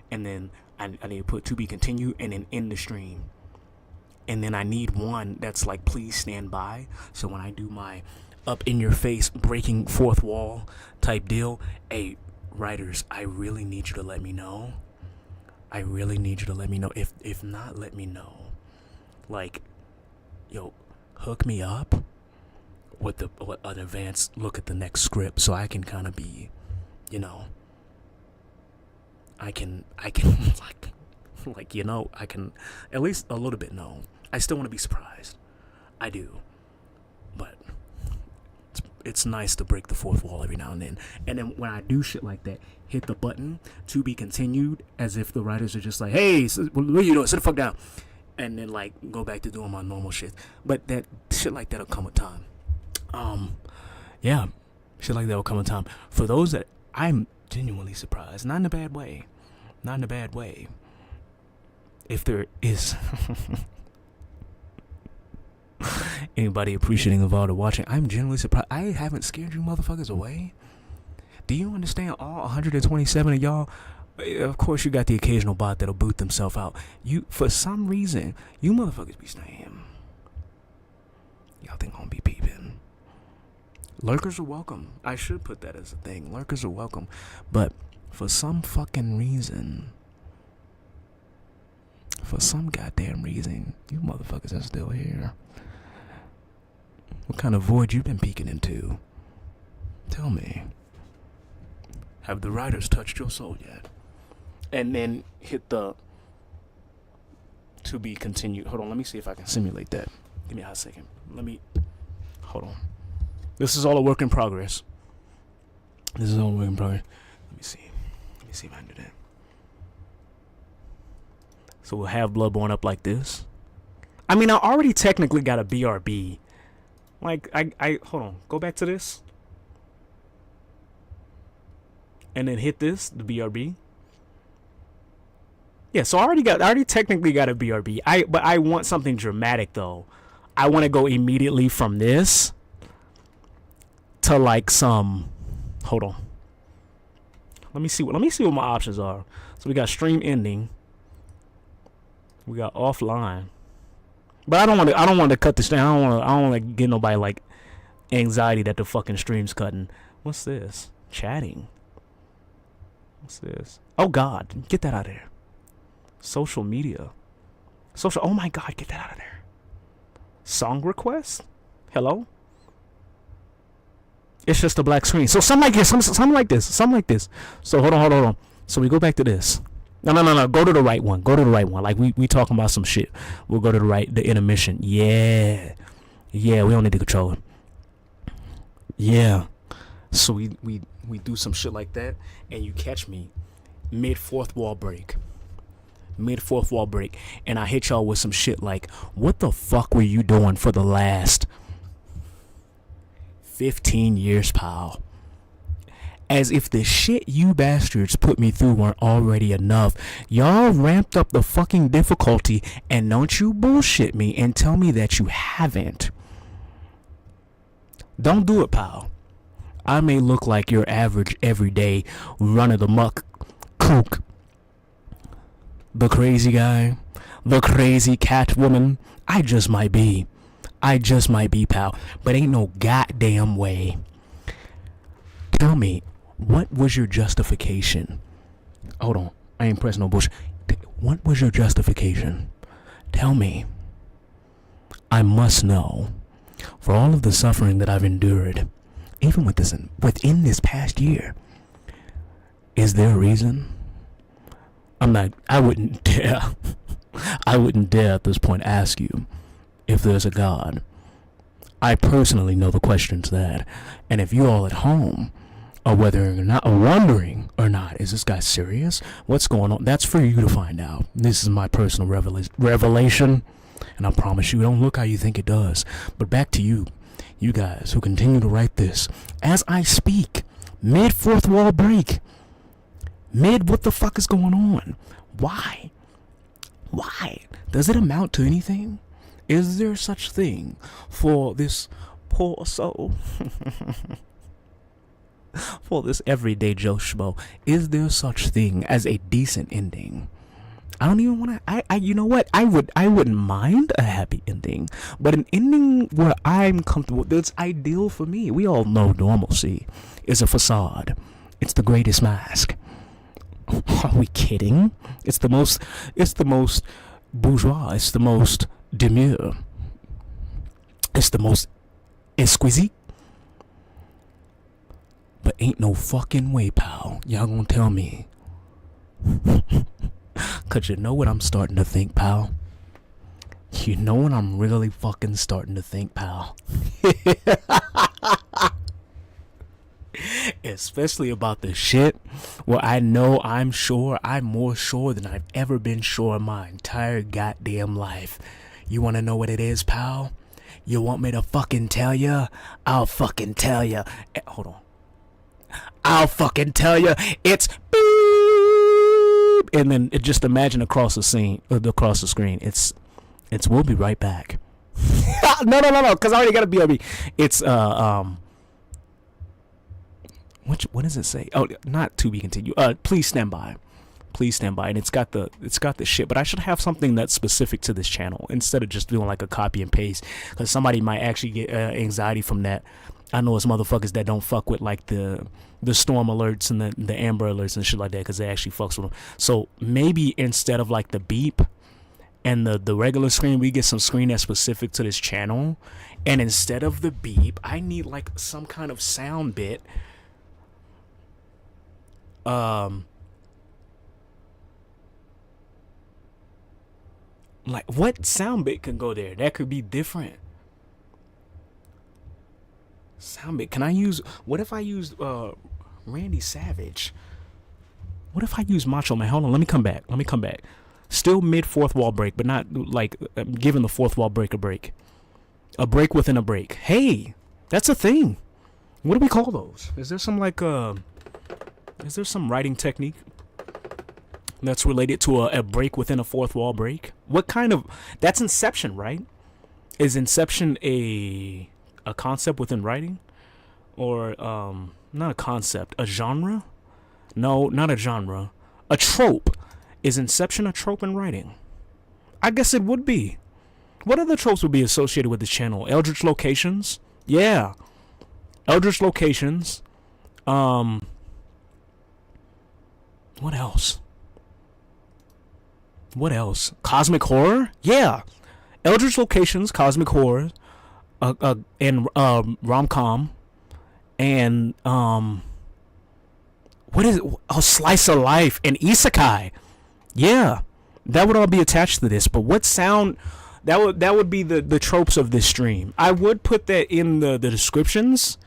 and then I need to put to be continued and then end the stream. And then I need one that's like, please stand by, so when I do my up in your face breaking fourth wall type deal, hey writers, I really need you to let me know. If not, let me know. Like, yo, hook me up with an advanced look at the next script, so I can kind of be, you know, I can like, you know, I can at least a little bit know. I still want to be surprised. I do. But it's nice to break the fourth wall every now and then. And then when I do shit like that, hit the button to be continued, as if the writers are just like, hey, what are you doing? Sit the fuck down. And then, like, go back to doing my normal shit. But that shit like that'll come with time. Yeah, shit like that will come with time. For those that, I'm genuinely surprised, not in a bad way. If there is anybody appreciating the VOD or watching, I'm genuinely surprised. I haven't scared you motherfuckers away. Do you understand? All 127 of y'all, of course you got the occasional bot that'll boot themselves out. You, for some reason, you motherfuckers be staying. Y'all think I'm gonna be peeping. Lurkers are welcome. I should put that as a thing. Lurkers are welcome. But for some fucking reason, for some goddamn reason, you motherfuckers are still here. What kind of void you been peeking into? Tell me. Have the writers touched your soul yet? And then hit the to be continued. Hold on, let me see if I can simulate that. Give me a hot second. Hold on. This is all a work in progress. Let me see. Let me see if I can do that. So we'll have Bloodborne up like this. I mean, I already technically got a BRB. Like, I hold on. Go back to this. And then hit this, the BRB. Yeah, so I already technically got a BRB. But I want something dramatic though. I want to go immediately from this to like some. Hold on. Let me see what my options are. So we got stream ending. We got offline. But I don't want to cut this down. I don't want to get nobody like anxiety that the fucking stream's cutting. What's this? Chatting. What's this? Oh God, get that out of there. Social media. Oh my God, get that out of there. Song request? Hello? It's just a black screen. So something like this. Something like this. So hold on. So we go back to this. No. Go to the right one. Like we talking about some shit. We'll go to the intermission. Yeah. We don't need the controller. Yeah. So we do some shit like that, and you catch me mid fourth wall break, and I hit y'all with some shit like, what the fuck were you doing for the last 15 years, pal? As if the shit you bastards put me through weren't already enough, y'all ramped up the fucking difficulty, and don't you bullshit me and tell me that you haven't. Don't do it, pal. I may look like your average everyday run-of-the-muck kook, the crazy guy, the crazy cat woman. I just might be, pal. But ain't no goddamn way. Tell me, what was your justification? Hold on, I ain't pressing no bullshit. What was your justification? Tell me. I must know. For all of the suffering that I've endured, even within this past year, is there a reason? I wouldn't dare at this point ask you if there's a God. I personally know the question to that. And if you all at home are wondering or not, is this guy serious? What's going on? That's for you to find out. This is my personal revelation. And I promise you, it don't look how you think it does. But back to you guys who continue to write this as I speak, mid fourth wall break, mid what the fuck is going on? Why does it amount to anything? Is there such thing for this poor soul? For this everyday Joe Schmo, is there such thing as a decent ending? I don't even want to. You know what? I wouldn't mind a happy ending, but an ending where I'm comfortable, that's ideal for me. We all know normalcy is a facade. It's the greatest mask. Are we kidding? It's the most bourgeois. It's the most demure. It's the most exquisite. But ain't no fucking way, pal. Y'all gonna tell me. Cause you know what I'm starting to think, pal? You know what I'm really fucking starting to think, pal? Especially about the shit where I know I'm more sure than I've ever been sure in my entire goddamn life. You wanna know what it is, pal? You want me to fucking tell ya? I'll fucking tell ya. Hold on. I'll fucking tell ya. It's beep, and then just imagine across the screen. It's we'll be right back. No, because I already got a BRB. It's what does it say? Oh, not to be continued. Please stand by. And it's got the shit, but I should have something that's specific to this channel instead of just doing like a copy and paste, because somebody might actually get anxiety from that. I know it's motherfuckers that don't fuck with like the storm alerts and the amber alerts and shit like that, because they actually fucks with them. So maybe instead of like the beep and the regular screen, we get some screen that's specific to this channel, and instead of the beep, I need like some kind of sound bit. Like what sound bit can go there? That could be different. Sound bit. Can I use? What if I used Randy Savage? What if I use Macho Man? Hold on, let me come back. Still mid fourth wall break, but not like giving the fourth wall break a break. A break within a break. Hey, that's a thing. What do we call those? Is there some like is there some writing technique that's related to a break within a fourth wall break? What kind of, that's Inception, right? Is Inception a concept within writing? Or not a concept, a genre? No, not a genre. A trope. Is Inception a trope in writing? I guess it would be. What other tropes would be associated with this channel? Eldritch locations? Yeah. Eldritch locations. What else? What else? Cosmic horror? Yeah. Eldritch locations, cosmic horror, and rom-com, and what is it? Oh, slice of life and isekai. Yeah, that would all be attached to this. But what sound? That would be the tropes of this stream. I would put that in the descriptions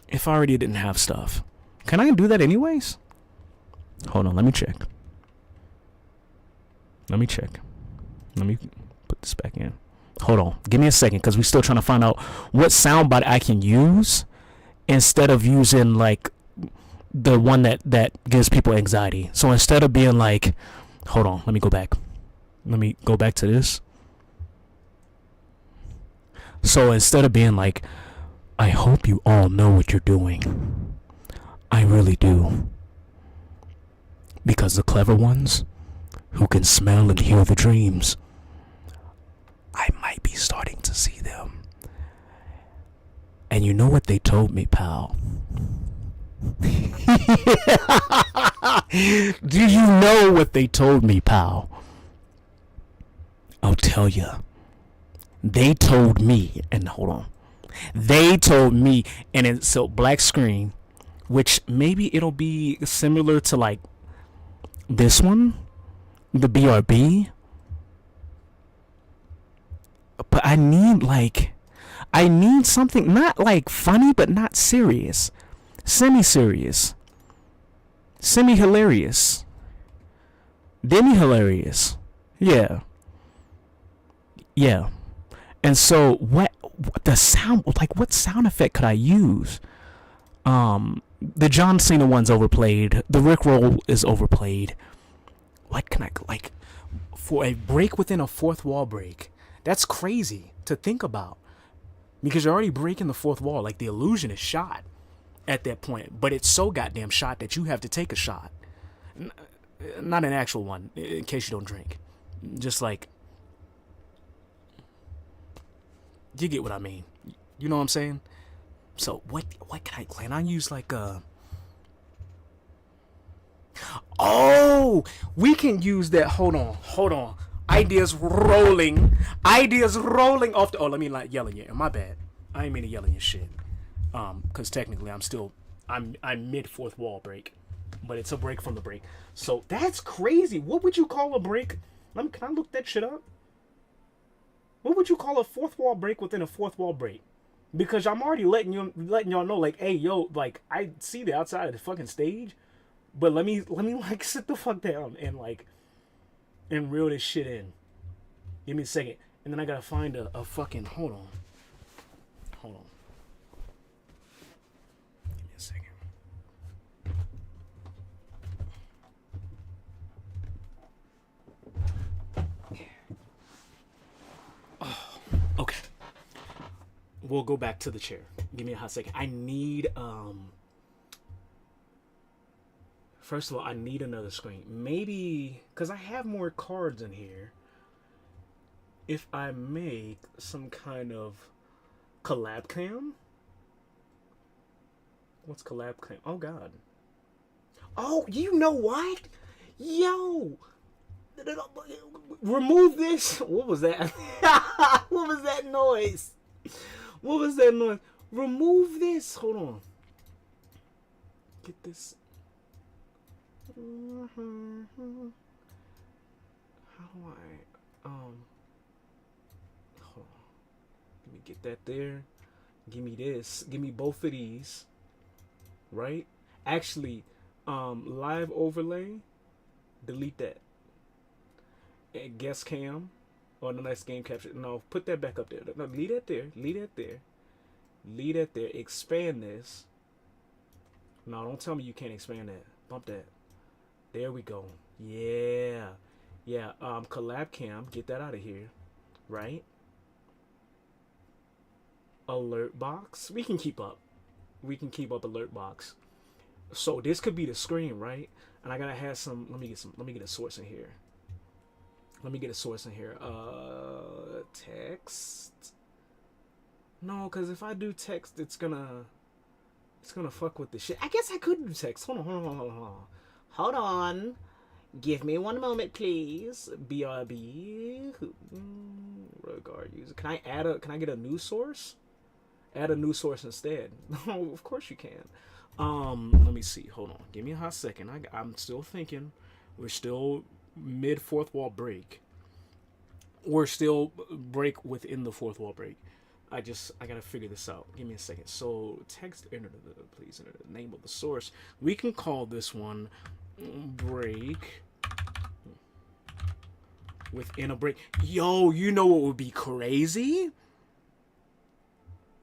if I already didn't have stuff. Can I do that anyways? Hold on, let me check. Let me put this back in. Hold on, give me a second, because we're still trying to find out what soundbite I can use instead of using like the one that gives people anxiety. So instead of being like, hold on, let me go back. Let me go back to this. So instead of being like, I hope you all know what you're doing, I really do. Because the clever ones who can smell and hear the dreams, I might be starting to see them. And you know what they told me, pal? Do you know what they told me, pal? I'll tell you. They told me, and hold on. They told me, and it's so black screen, which maybe it'll be similar to like this one, the BRB. But I need something not like funny, but not serious. Semi-serious. Semi-hilarious. Demi-hilarious. Yeah. Yeah. And so what the sound, like what sound effect could I use? The John Cena one's overplayed. The Rickroll is overplayed. What can I, like, for a break within a fourth wall break? That's crazy to think about, because you're already breaking the fourth wall. Like, the illusion is shot at that point, but it's so goddamn shot that you have to take a shot. Not an actual one, in case you don't drink. Just like, you get what I mean. You know what I'm saying? So what can I plan on? Use like a... Oh, we can use that. Hold on. Ideas rolling off the... Oh, let me not yell at you. My bad. I ain't mean to yell at your shit. Because technically I'm mid fourth wall break, but it's a break from the break. So that's crazy. What would you call a break? Can I look that shit up? What would you call a fourth wall break within a fourth wall break? Because I'm already letting y'all know, like, hey, yo, like, I see the outside of the fucking stage, but let me like sit the fuck down and like, and reel this shit in. Give me a second, and then I gotta find a fucking, hold on. Give me a second. Oh, okay. We'll go back to the chair. Give me a hot second. I need, first of all, I need another screen. Maybe, because I have more cards in here. If I make some kind of collab cam? What's collab cam? Oh, God. Oh, you know what? Yo! Remove this. What was that? What was that noise? What was that noise? Remove this. Hold on. Get this. How do I hold on. Let me get that there. Give me this. Give me both of these. Right? Actually, live overlay. Delete that. guest cam or the next game capture. No, put that back up there. No, leave that there. Leave that there. Leave that there. Expand this. No, don't tell me you can't expand that. Bump that. There we go. Yeah. Yeah. Collab cam. Get that out of here. Right? Alert box. We can keep up. We can keep up alert box. So this could be the screen, right? And I gotta have some. Let me get a source in here. Let me get a source in here. Text. No, because if I do text, it's gonna fuck with the shit. I guess I could do text. Hold on. Hold on. Give me one moment, please. BRB. Regard user. Can I get a new source? Add a new source instead. No, of course you can. Let me see. Hold on. Give me a hot second. I'm still thinking. We're still mid fourth wall break. We're still break within the fourth wall break. I gotta figure this out. Give me a second. So text please enter the name of the source. We can call this one break within a break. Yo, you know what would be crazy?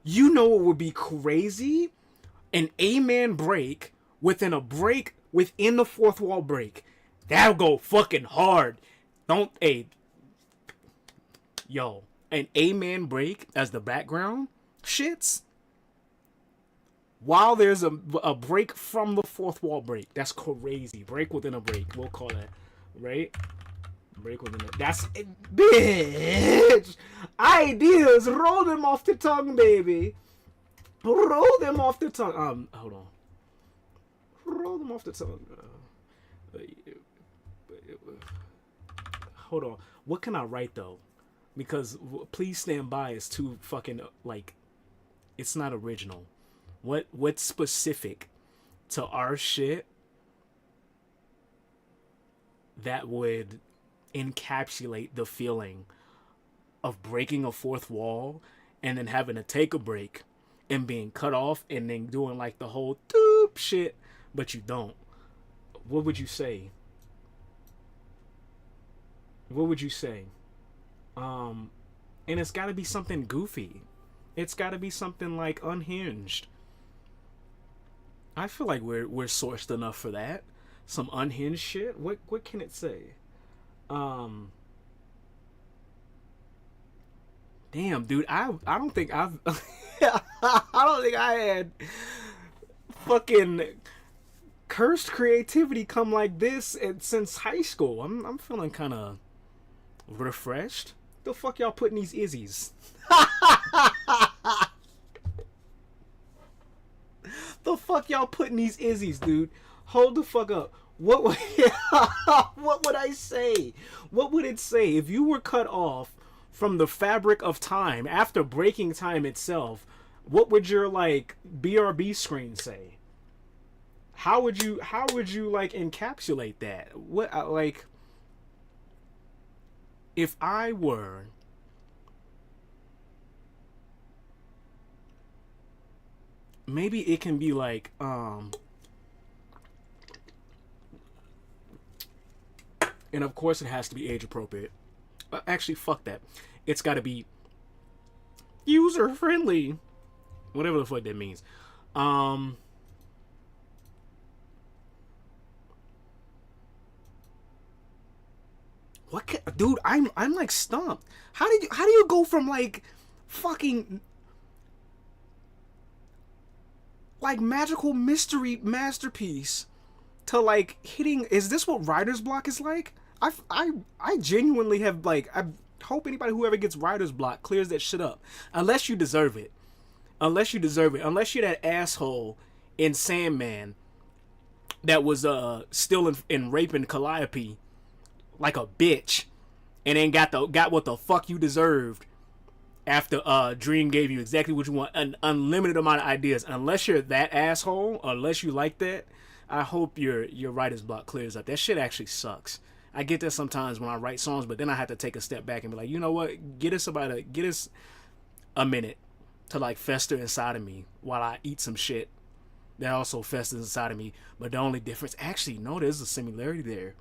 You know what would be crazy? An A-man break within a break within the fourth wall break. That'll go fucking hard. Yo, an A-man break as the background shits while there's a break from the fourth wall break. That's crazy. Break within a break. We'll call that, right? Break within it. That's it, bitch. Ideas, roll them off the tongue, baby. Roll them off the tongue. Hold on. Roll them off the tongue. Hold on. What can I write though? Because please stand by is too fucking like. It's not original. What's specific to our shit that would encapsulate the feeling of breaking a fourth wall and then having to take a break and being cut off and then doing like the whole doop shit, but you don't. What would you say? What would you say? And it's got to be something goofy. It's got to be something like unhinged. I feel like we're sourced enough for that. Some unhinged shit. What can it say? Damn, dude, I don't think I've I don't think I had fucking cursed creativity come like this since high school. I'm feeling kind of refreshed. The fuck y'all putting these izzies? The fuck y'all putting these izzies, dude? Hold the fuck up. What would I say? What would it say if you were cut off from the fabric of time after breaking time itself? What would your like BRB screen say? How would you like encapsulate that? What like if I were maybe it can be like and of course it has to be age appropriate. Actually, fuck that. It's got to be user friendly. Whatever the fuck that means. Dude, I'm like stumped. How do you go from like fucking like magical mystery masterpiece to like hitting? Is this what writer's block is like? I genuinely have like, I hope anybody who ever gets writer's block clears that shit up. Unless you deserve it. Unless you're that asshole in Sandman that was still in raping Calliope like a bitch and then got what the fuck you deserved after Dream gave you exactly what you want, an unlimited amount of ideas. Unless you're that asshole, unless you like that, I hope your writer's block clears up. That shit actually sucks. I get that sometimes when I write songs, but then I have to take a step back and be like, you know what? Get us a minute to like fester inside of me while I eat some shit that also festers inside of me. But the only difference, actually, no, there's a similarity there.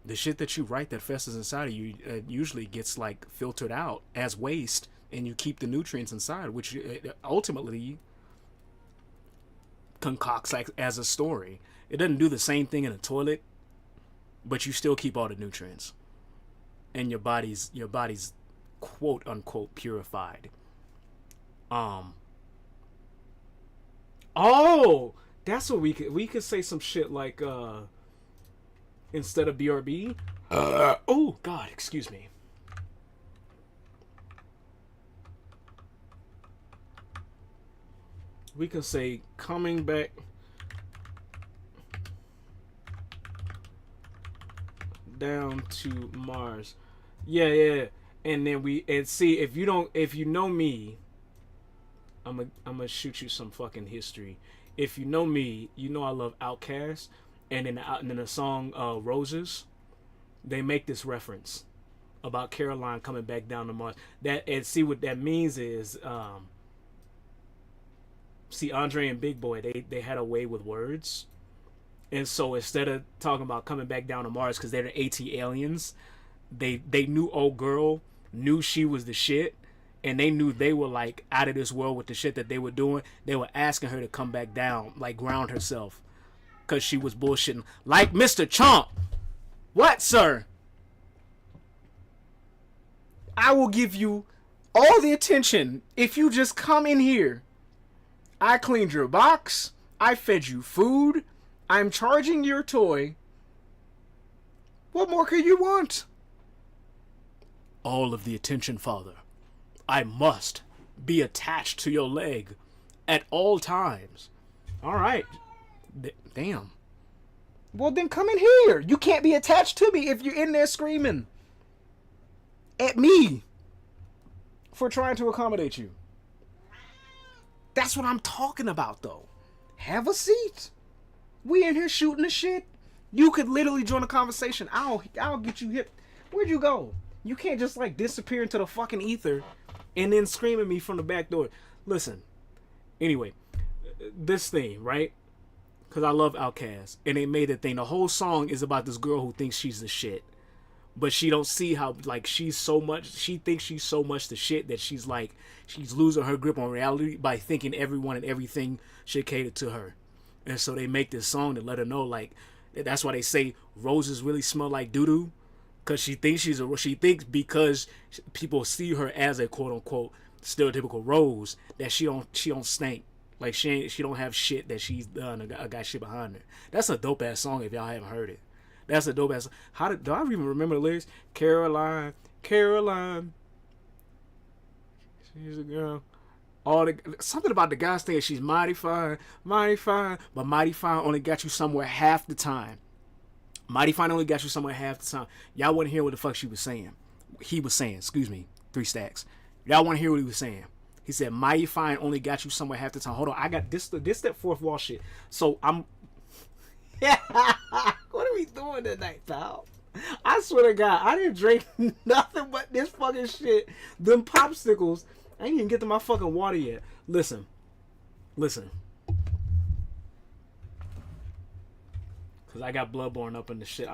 The shit that you write that festers inside of you usually gets like filtered out as waste, and you keep the nutrients inside, which ultimately concocts like as a story. It doesn't do the same thing in a toilet, but you still keep all the nutrients, and your body's quote unquote purified. Oh, that's what we could say some shit like instead of BRB. Oh God, excuse me. We can say coming back down to Mars. Yeah. And then see if you know me, I'm gonna shoot you some fucking history. If you know me, you know I love Outkast, and in the song Roses, they make this reference about Caroline coming back down to Mars. And see what that means is see, Andre and Big Boy, they had a way with words. And so instead of talking about coming back down to Mars because they're the AT aliens, they knew old girl knew she was the shit, and they knew they were like out of this world with the shit that they were doing. They were asking her to come back down, like ground herself, because she was bullshitting. Like Mr. Chomp. What, sir? I will give you all the attention if you just come in here. I cleaned your box. I fed you food. I'm charging your toy. What more could you want? All of the attention, father. I must be attached to your leg at all times. All right. Damn. Well, then come in here. You can't be attached to me if you're in there screaming at me for trying to accommodate you. That's what I'm talking about, though. Have a seat. We in here shooting the shit. You could literally join a conversation. I'll get you hip. Where'd you go? You can't just like disappear into the fucking ether and then scream at me from the back door. Listen. Anyway, this thing, right? Because I love Outkast, and they made a thing. The whole song is about this girl who thinks she's the shit, but she don't see how like she thinks she's so much the shit that she's losing her grip on reality by thinking everyone and everything should cater to her. And so they make this song to let her know, like, that's why they say roses really smell like doo-doo, because she thinks because people see her as a quote unquote stereotypical rose that she don't stink. Like she don't have shit that she's done or got shit behind her. That's a dope ass song if y'all haven't heard it. That's a dope ass. Do I even remember the lyrics? Caroline, she's a girl. Something about the guys saying she's mighty fine, but mighty fine only got you somewhere half the time. Mighty fine only got you somewhere half the time. Y'all want to hear what the fuck she was saying? He was saying, excuse me, 3 stacks. Y'all want to hear what he was saying? He said, mighty fine only got you somewhere half the time. Hold on, I got this that fourth wall shit. So I'm. Yeah, what are we doing tonight, pal? I swear to God, I didn't drink nothing but this fucking shit. Them popsicles. I ain't even get to my fucking water yet. Listen. Because I got Bloodborne up in the shit.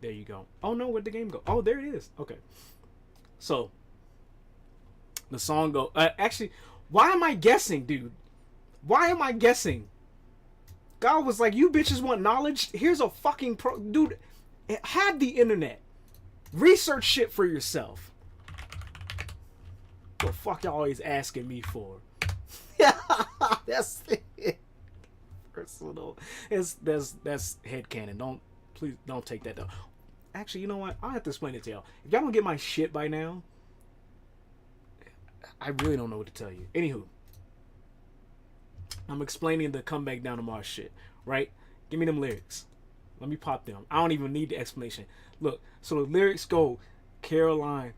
There you go. Oh no, where'd the game go? Oh, there it is. Okay. So, the song go. Actually, why am I guessing, dude? Why am I guessing? God was like, you bitches want knowledge? Here's a fucking dude, have the internet. Research shit for yourself. What the fuck y'all always asking me for? That's it. Personal. That's headcanon. Please don't take that though. Actually, you know what? I'll have to explain it to y'all. If y'all don't get my shit by now, I really don't know what to tell you. Anywho, I'm explaining the come back down to Mars shit, right? Give me them lyrics. Let me pop them. I don't even need the explanation. Look, so the lyrics go, Caroline.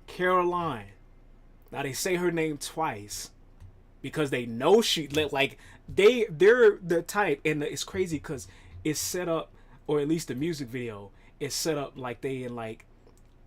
Now they say her name twice because they know she like they're the type, and it's crazy because it's set up, or at least the music video is set up like they in like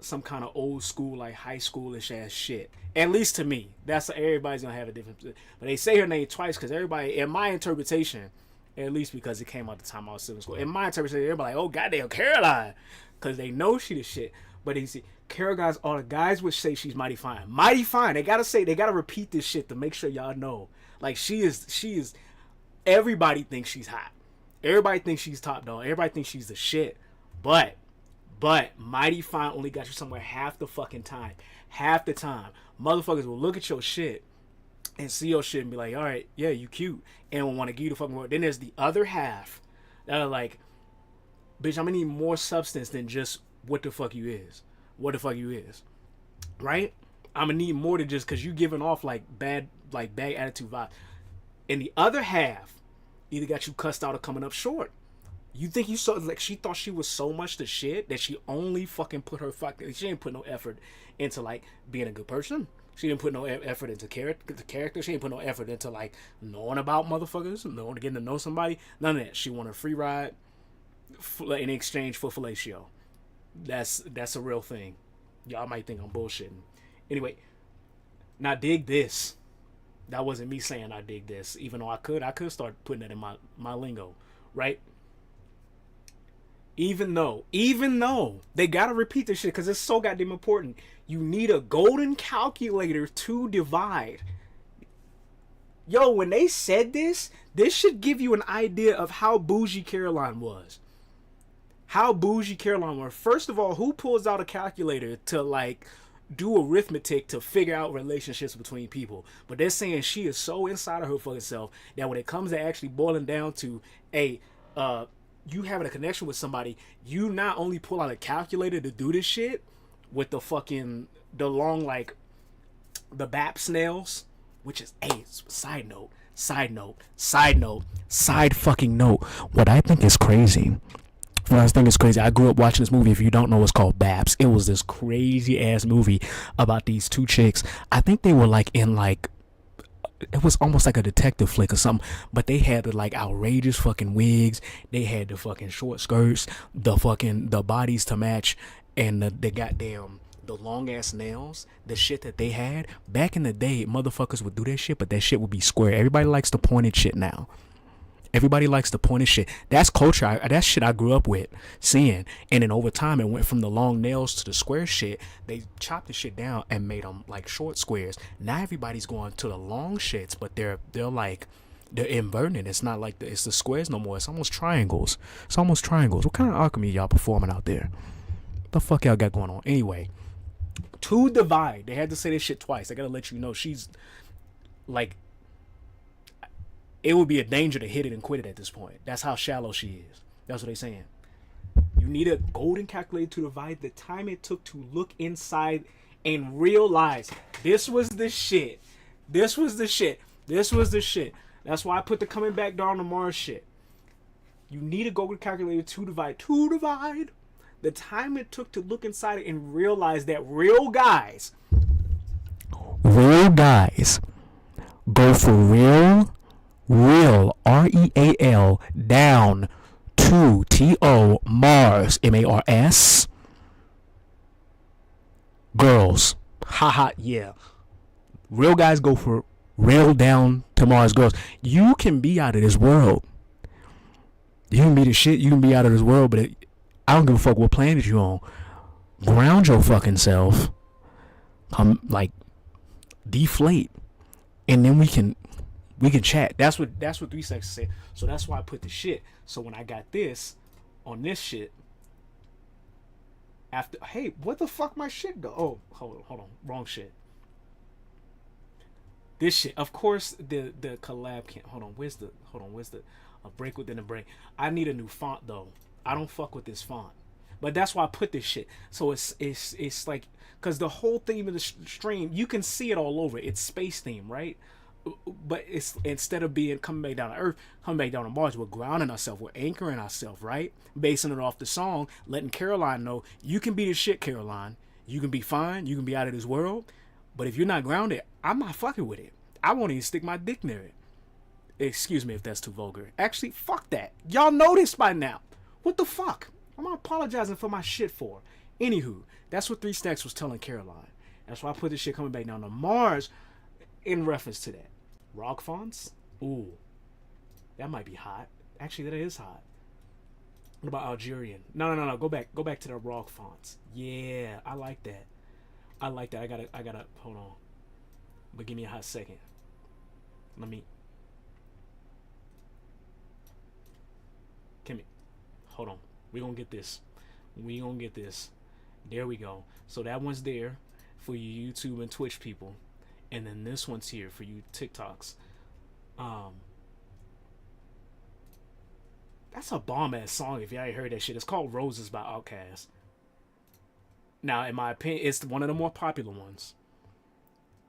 some kind of old school, like high schoolish ass shit. At least to me, that's everybody's gonna have a different. But they say her name twice because everybody, in my interpretation, at least because it came out the time I was still in school. In my interpretation, everybody like, oh goddamn, Caroline. because they know she the shit. But they see Carol guys, all the guys would say she's mighty fine. Mighty fine. They gotta repeat this shit to make sure y'all know. Like she is. Everybody thinks she's hot. Everybody thinks she's top dog. Everybody thinks she's the shit. But mighty fine only got you somewhere half the fucking time. Half the time, motherfuckers will look at your shit and see your shit and be like, all right, yeah, you cute, and will want to give you the fucking word. Then there's the other half that are like, bitch, I'm gonna need more substance than just what the fuck you is. What the fuck you is, right? I'm gonna need more than just because you giving off like bad attitude vibe. And the other half either got you cussed out or coming up short. You think you saw like she thought she was so much the shit that she only fucking put her she didn't put no effort into like being a good person. She didn't put no effort into character. She didn't put no effort into like knowing about motherfuckers, getting to know somebody. None of that. She wanted a free ride in exchange for fellatio. That's a real thing. Y'all might think I'm bullshitting. Anyway, now dig this. That wasn't me saying I dig this, even though I could start putting that in my lingo, right? Even though they gotta repeat this shit because it's so goddamn important. You need a golden calculator to divide. Yo, when they said this should give you an idea of how bougie Caroline was. How bougie Caroline was. First of all, who pulls out a calculator to like do arithmetic to figure out relationships between people? But they're saying she is so inside of her fucking self that when it comes to actually boiling down to you having a connection with somebody, you not only pull out a calculator to do this shit with the long like the BAP snails, which is side fucking note. What I think is crazy. I grew up watching this movie. If you don't know, it's called Babs. It was this crazy ass movie about these two chicks. I think they were like in like, it was almost like a detective flick or something, but they had the like outrageous fucking wigs. They had the fucking short skirts, the bodies to match, and the goddamn the long ass nails. The shit that they had back in the day, motherfuckers would do that shit, but that shit would be square. Everybody likes the pointed shit now. Everybody likes the pointed shit. That's culture. That's shit I grew up with seeing. And then over time, it went from the long nails to the square shit. They chopped the shit down and made them like short squares. Now everybody's going to the long shits, but they're inverted. It's not like it's the squares no more. It's almost triangles. What kind of alchemy y'all performing out there? What the fuck y'all got going on? Anyway, to divide. They had to say this shit twice. I gotta let you know she's like. It would be a danger to hit it and quit it at this point. That's how shallow she is. That's what they're saying. You need a golden calculator to divide the time it took to look inside and realize this was the shit. That's why I put the coming back down to Mars shit. You need a golden calculator to divide. The time it took to look inside it and realize that real guys go for real, REAL, down to TO, Mars, MARS, girls. Haha, yeah. Real guys go for real down to Mars girls. You can be out of this world. You can be the shit, you can be out of this world, but I don't give a fuck what planet you on. Ground your fucking self. Like, deflate. And then we can chat. That's what 3 Seconds said. So that's why I put the shit. So when I got this on this shit, after hey, what the fuck my shit go? Oh, hold on, wrong shit. This shit, of course, the collab can't. Hold on, where's the a break within a break? I need a new font though. I don't fuck with this font, but that's why I put this shit. So it's like, cause the whole theme of the stream, you can see it all over. It's space theme, right? But it's instead of being coming back down to Earth, coming back down to Mars, we're grounding ourselves, we're anchoring ourselves, right? Basing it off the song, letting Caroline know you can be the shit, Caroline. You can be fine, you can be out of this world, but if you're not grounded, I'm not fucking with it. I won't even stick my dick near it. Excuse me if that's too vulgar. Actually, fuck that. Y'all know this by now. What the fuck? I'm not apologizing for my shit for. Anywho, that's what 3 Stacks was telling Caroline. That's why I put this shit coming back down to Mars in reference to that. Rock fonts? Ooh. That might be hot. Actually, that is hot. What about Algerian? No. Go back to the rock fonts. Yeah, I like that. I like that. I gotta. Hold on. But give me a hot second. Let me. Give me. Hold on. We gonna get this. We gonna get this. There we go. So that one's there for you YouTube and Twitch people, and then this one's here for you TikToks. That's a bomb ass song if y'all ain't heard that shit. It's called Roses by Outkast. Now, in my opinion, it's one of the more popular ones.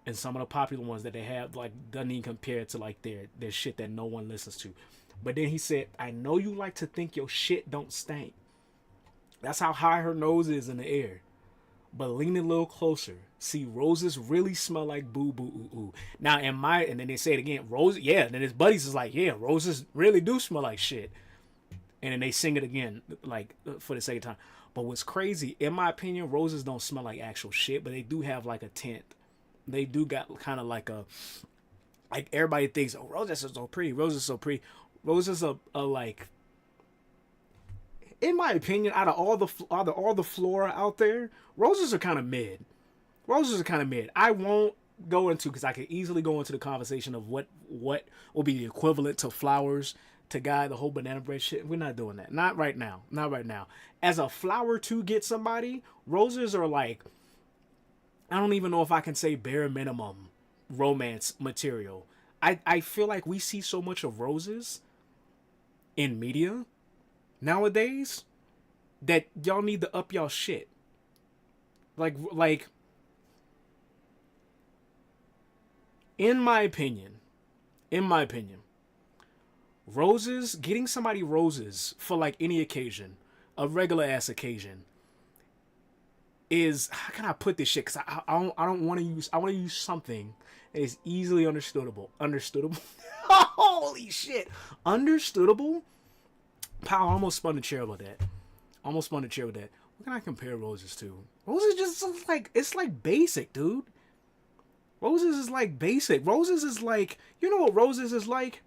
And some of the popular ones that they have, like, doesn't even compare to, like, their shit that no one listens to. But then he said, I know you like to think your shit don't stink. That's how high her nose is in the air. But lean a little closer. See, roses really smell like boo boo ooh ooh. Now, and then they say it again, roses, yeah. And then his buddies is like, yeah, roses really do smell like shit. And then they sing it again, like, for the second time. But what's crazy, in my opinion, roses don't smell like actual shit, but they do have, like, a tint. They do got kind of like a, like, everybody thinks, oh, roses are so pretty. Roses are so pretty. Roses are like, in my opinion, out of all the flora out there, roses are kind of mid. Roses are kind of mid. I won't go into, because I could easily go into the conversation of what will be the equivalent to flowers to guy the whole banana bread shit. We're not doing that. Not right now. Not right now. As a flower to get somebody, roses are like, I don't even know if I can say bare minimum romance material. I feel like we see so much of roses in media nowadays that y'all need to up y'all shit. Like in my opinion, roses, getting somebody roses for like any occasion, a regular ass occasion, is, how can I put this shit? Because I don't want to use, I want to use something that is easily understandable. Holy shit. Understandable? Pow, I almost spun the chair with that. What can I compare roses to? Roses just like, it's like basic, dude. Roses is like basic. Roses is like, you know what roses is like?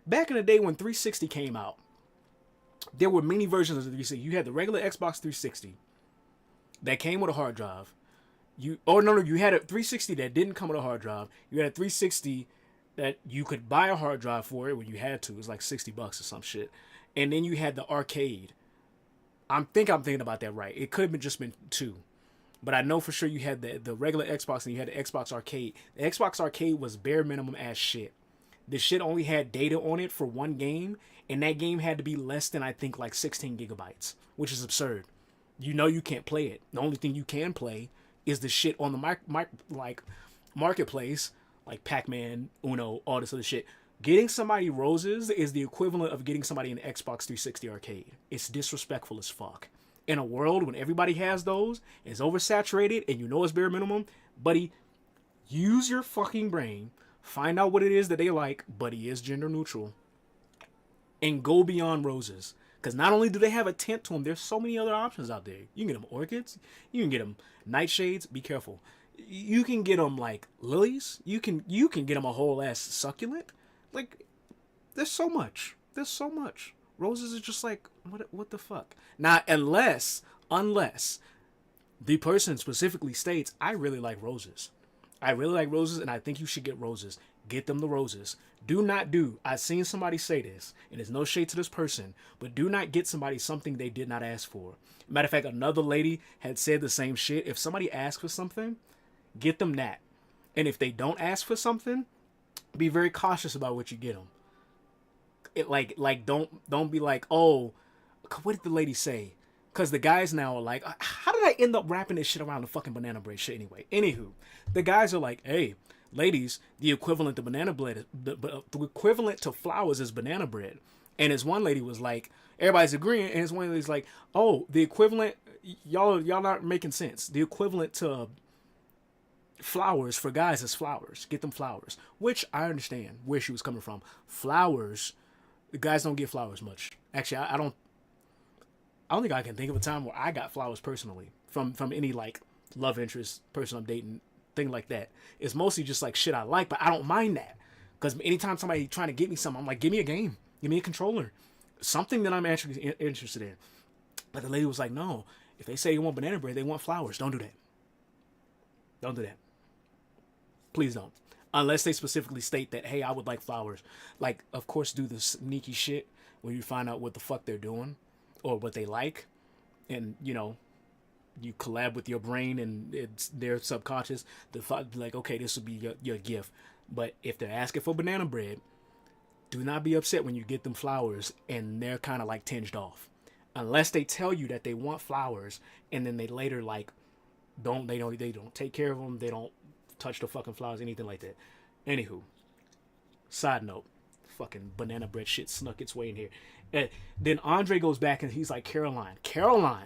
Back in the day when 360 came out, there were many versions of the 360. You had the regular Xbox 360 that came with a hard drive. You had a 360 that didn't come with a hard drive. You had a 360 that you could buy a hard drive for it when you had to. It was like $60 or some shit. And then you had the arcade. I'm thinking about that right. It could have just been two. But I know for sure you had the regular Xbox and you had the Xbox Arcade. The Xbox Arcade was bare minimum ass shit. The shit only had data on it for one game, and that game had to be less than, I think, like 16 gigabytes, which is absurd. You know you can't play it. The only thing you can play is the shit on the marketplace, like Pac-Man, Uno, all this other shit. Getting somebody roses is the equivalent of getting somebody an Xbox 360 arcade. It's disrespectful as fuck. In a world when everybody has those, it's oversaturated, and you know it's bare minimum, buddy, use your fucking brain, find out what it is that they like, buddy is gender neutral, and go beyond roses. Because not only do they have a tint to them, there's so many other options out there. You can get them orchids. You can get them nightshades. Be careful. You can get them like lilies. You can get them a whole ass succulent. Like, there's so much. Roses is just like, what the fuck? Now, unless the person specifically states, I really like roses. And I think you should get roses. Get them the roses. I've seen somebody say this, and there's no shade to this person, but do not get somebody something they did not ask for. Matter of fact, another lady had said the same shit. If somebody asks for something, get them that. And if they don't ask for something, be very cautious about what you get them. Don't be like, oh, what did the lady say? Because the guys now are like, how did I end up wrapping this shit around the fucking banana bread shit anyway? Anywho, the guys are like, hey, ladies, the equivalent to banana bread, the equivalent to flowers is banana bread. And as one lady was like, everybody's agreeing, and as one lady's like, oh, the equivalent, y'all not making sense. The equivalent to flowers for guys is flowers. Get them flowers. Which I understand where she was coming from. Flowers, the guys don't get flowers much. Actually, I don't think I can think of a time where I got flowers personally from any like love interest, person I'm dating, thing like that. It's mostly just like shit I like, but I don't mind that. Because anytime somebody trying to get me something, I'm like, give me a game. Give me a controller. something that I'm actually interested in. But the lady was like, no, if they say you want banana bread, they want flowers. Don't do that. Don't do that. Please don't. Unless they specifically state that, hey, I would like flowers. Like, of course, do the sneaky shit when you find out what the fuck they're doing or what they like. And, you know, you collab with your brain and it's their subconscious. The thought, like, okay, this will be your gift. But if they're asking for banana bread, do not be upset when you get them flowers and they're kind of like tinged off. Unless they tell you that they want flowers and then they later like they don't take care of them, they don't touch the fucking flowers, anything like that. Anywho, side note, fucking banana bread shit snuck its way in here. And then Andre goes back and he's like, Caroline.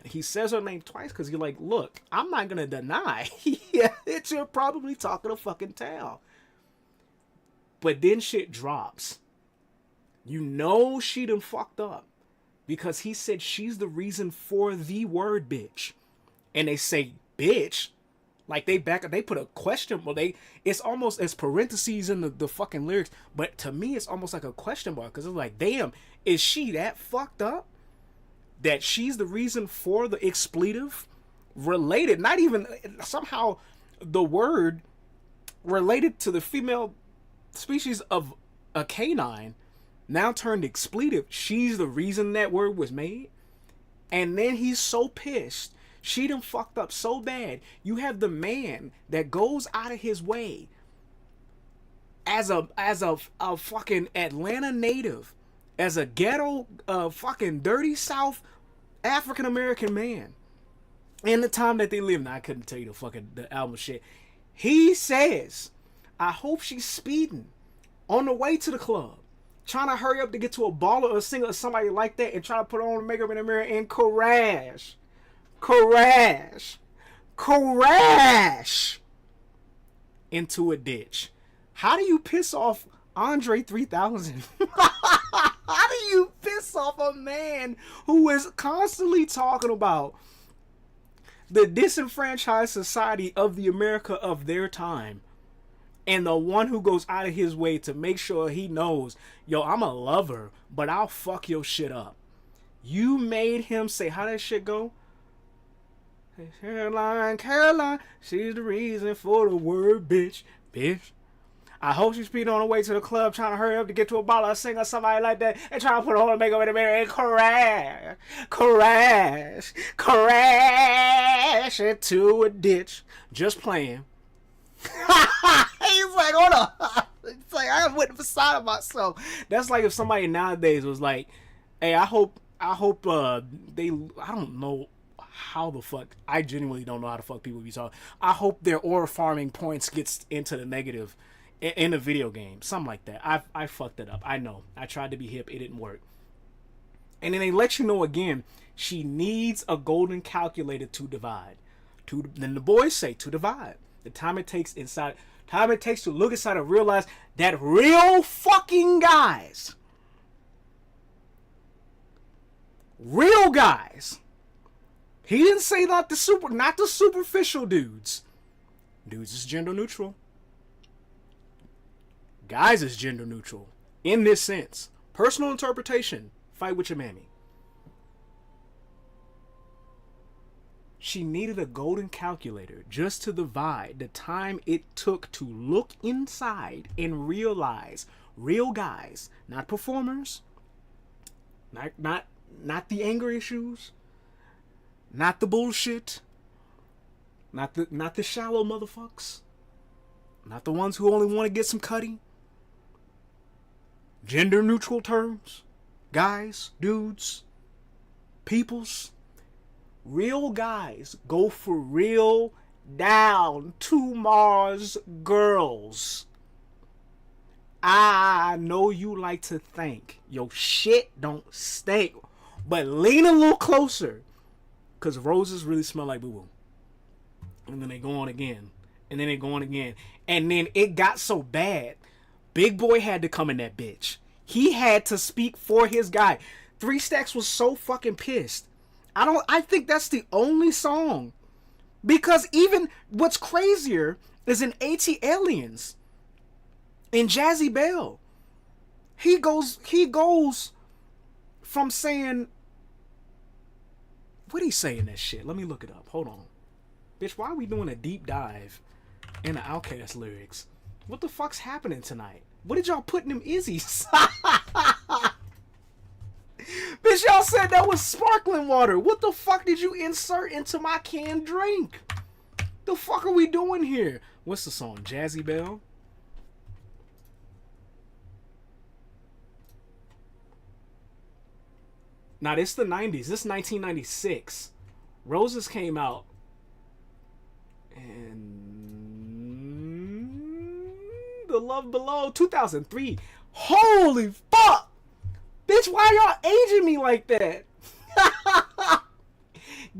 He says her name twice because you're like, look, I'm not gonna deny that you're probably talking a fucking town. But then shit drops. You know she done fucked up. Because he said she's the reason for the word bitch. And they say bitch. Like they put a question. Well, it's almost as parentheses in the fucking lyrics. But to me, it's almost like a question mark. Because it's like, damn, is she that fucked up? That she's the reason for the expletive? Related, not even somehow the word related to the female species of a canine now turned expletive. She's the reason that word was made. And then he's so pissed. She done fucked up so bad. You have the man that goes out of his way as a fucking Atlanta native, as a ghetto fucking dirty South African American man. In the time that they live, now I couldn't tell you the album shit. He says, I hope she's speeding on the way to the club, trying to hurry up to get to a baller or a singer or somebody like that and try to put on the makeup in the mirror and crash into a ditch. How do you piss off Andre 3000? How do you piss off a man who is constantly talking about the disenfranchised society of the America of their time? And the one who goes out of his way to make sure he knows, yo, I'm a lover, but I'll fuck your shit up. You made him say, how that shit go? Caroline, she's the reason for the word bitch. I hope she's speeding on the way to the club, trying to hurry up to get to a baller, a singer, somebody like that, and trying to put on makeup in the mirror and crash into a ditch. Just playing. He's like, hold on. It's like, I went beside of myself. That's like if somebody nowadays was like, hey, I hope I don't know how the fuck, I genuinely don't know how the fuck people be talking. I hope their aura farming points gets into the negative in a video game. Something like that. I fucked it up. I know. I tried to be hip. It didn't work. And then they let you know again, she needs a golden calculator to divide. Then the boys say to divide. The time it takes to look inside and realize that real fucking guys, he didn't say not the superficial dudes. Dudes is gender neutral. Guys is gender neutral in this sense. Personal interpretation. Fight with your mammy. She needed a golden calculator just to divide the time it took to look inside and realize real guys, not performers, not the anger issues, not the bullshit, not the shallow motherfucks, not the ones who only want to get some cutty. Gender neutral terms, guys, dudes, peoples. Real guys go for real down to Mars girls. I know you like to think your shit don't stink, but lean a little closer, cause roses really smell like boo-boo. And then they go on again, and then they go on again, and then it got so bad, Big Boy had to come in that bitch. He had to speak for his guy. 3 Stacks was so fucking pissed. I think that's the only song. Because even what's crazier is in AT Aliens, in Jazzy Bell, he goes from saying, what he say in that shit? Let me look it up. Hold on. Bitch, why are we doing a deep dive in the Outkast lyrics? What the fuck's happening tonight? What did y'all put in them Izzies? Bitch, y'all said that was sparkling water. What the fuck did you insert into my canned drink? The fuck are we doing here? What's the song? Jazzy Belle? Now, this is the 90s. This is 1996. Roses came out. And The Love Below, 2003. Holy fuck! Bitch, why y'all aging me like that?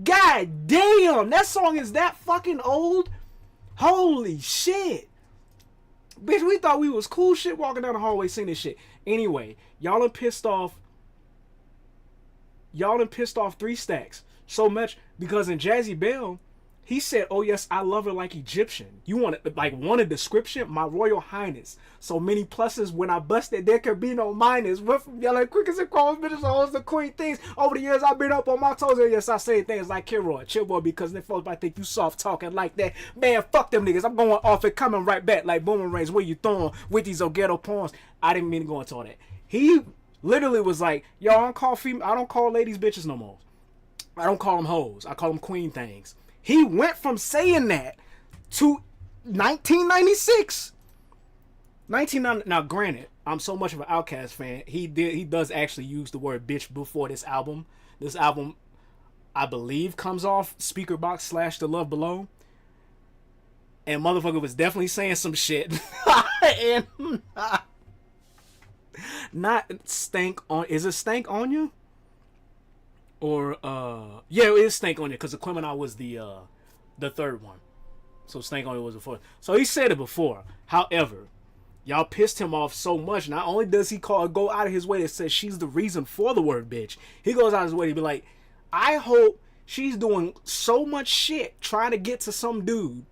God damn, that song is that fucking old? Holy shit. Bitch, we thought we was cool shit walking down the hallway singing this shit. Anyway, y'all done pissed off 3 Stacks so much because in Jazzy Belle, he said, oh yes, I love her like Egyptian. You want it, like, want a description? My Royal Highness. So many pluses when I busted, there could be no minus. Went from yelling quick as it crawls, bitches, hoes, the queen things. Over the years, I've been up on my toes. And yes, I say things like Kilroy, chill boy, because they folks might think you soft talking like that. Man, fuck them niggas. I'm going off and coming right back like boomerangs. Where you throwing with these ghetto pawns? I didn't mean to go into all that. He literally was like, yo, I don't call ladies bitches no more. I don't call them hoes. I call them queen things. He went from saying that to 1996. Now, granted, I'm so much of an Outkast fan. He does actually use the word bitch before this album. This album, I believe, comes off Speakerbox / The Love Below. And motherfucker was definitely saying some shit. And not stank on. Is it stank on you? Or yeah, it is Stank on You because the Criminal was the third one. So Stank on You was the fourth. So he said it before. However, y'all pissed him off so much. Not only does he go out of his way to say she's the reason for the word bitch, he goes out of his way to be like, I hope she's doing so much shit trying to get to some dude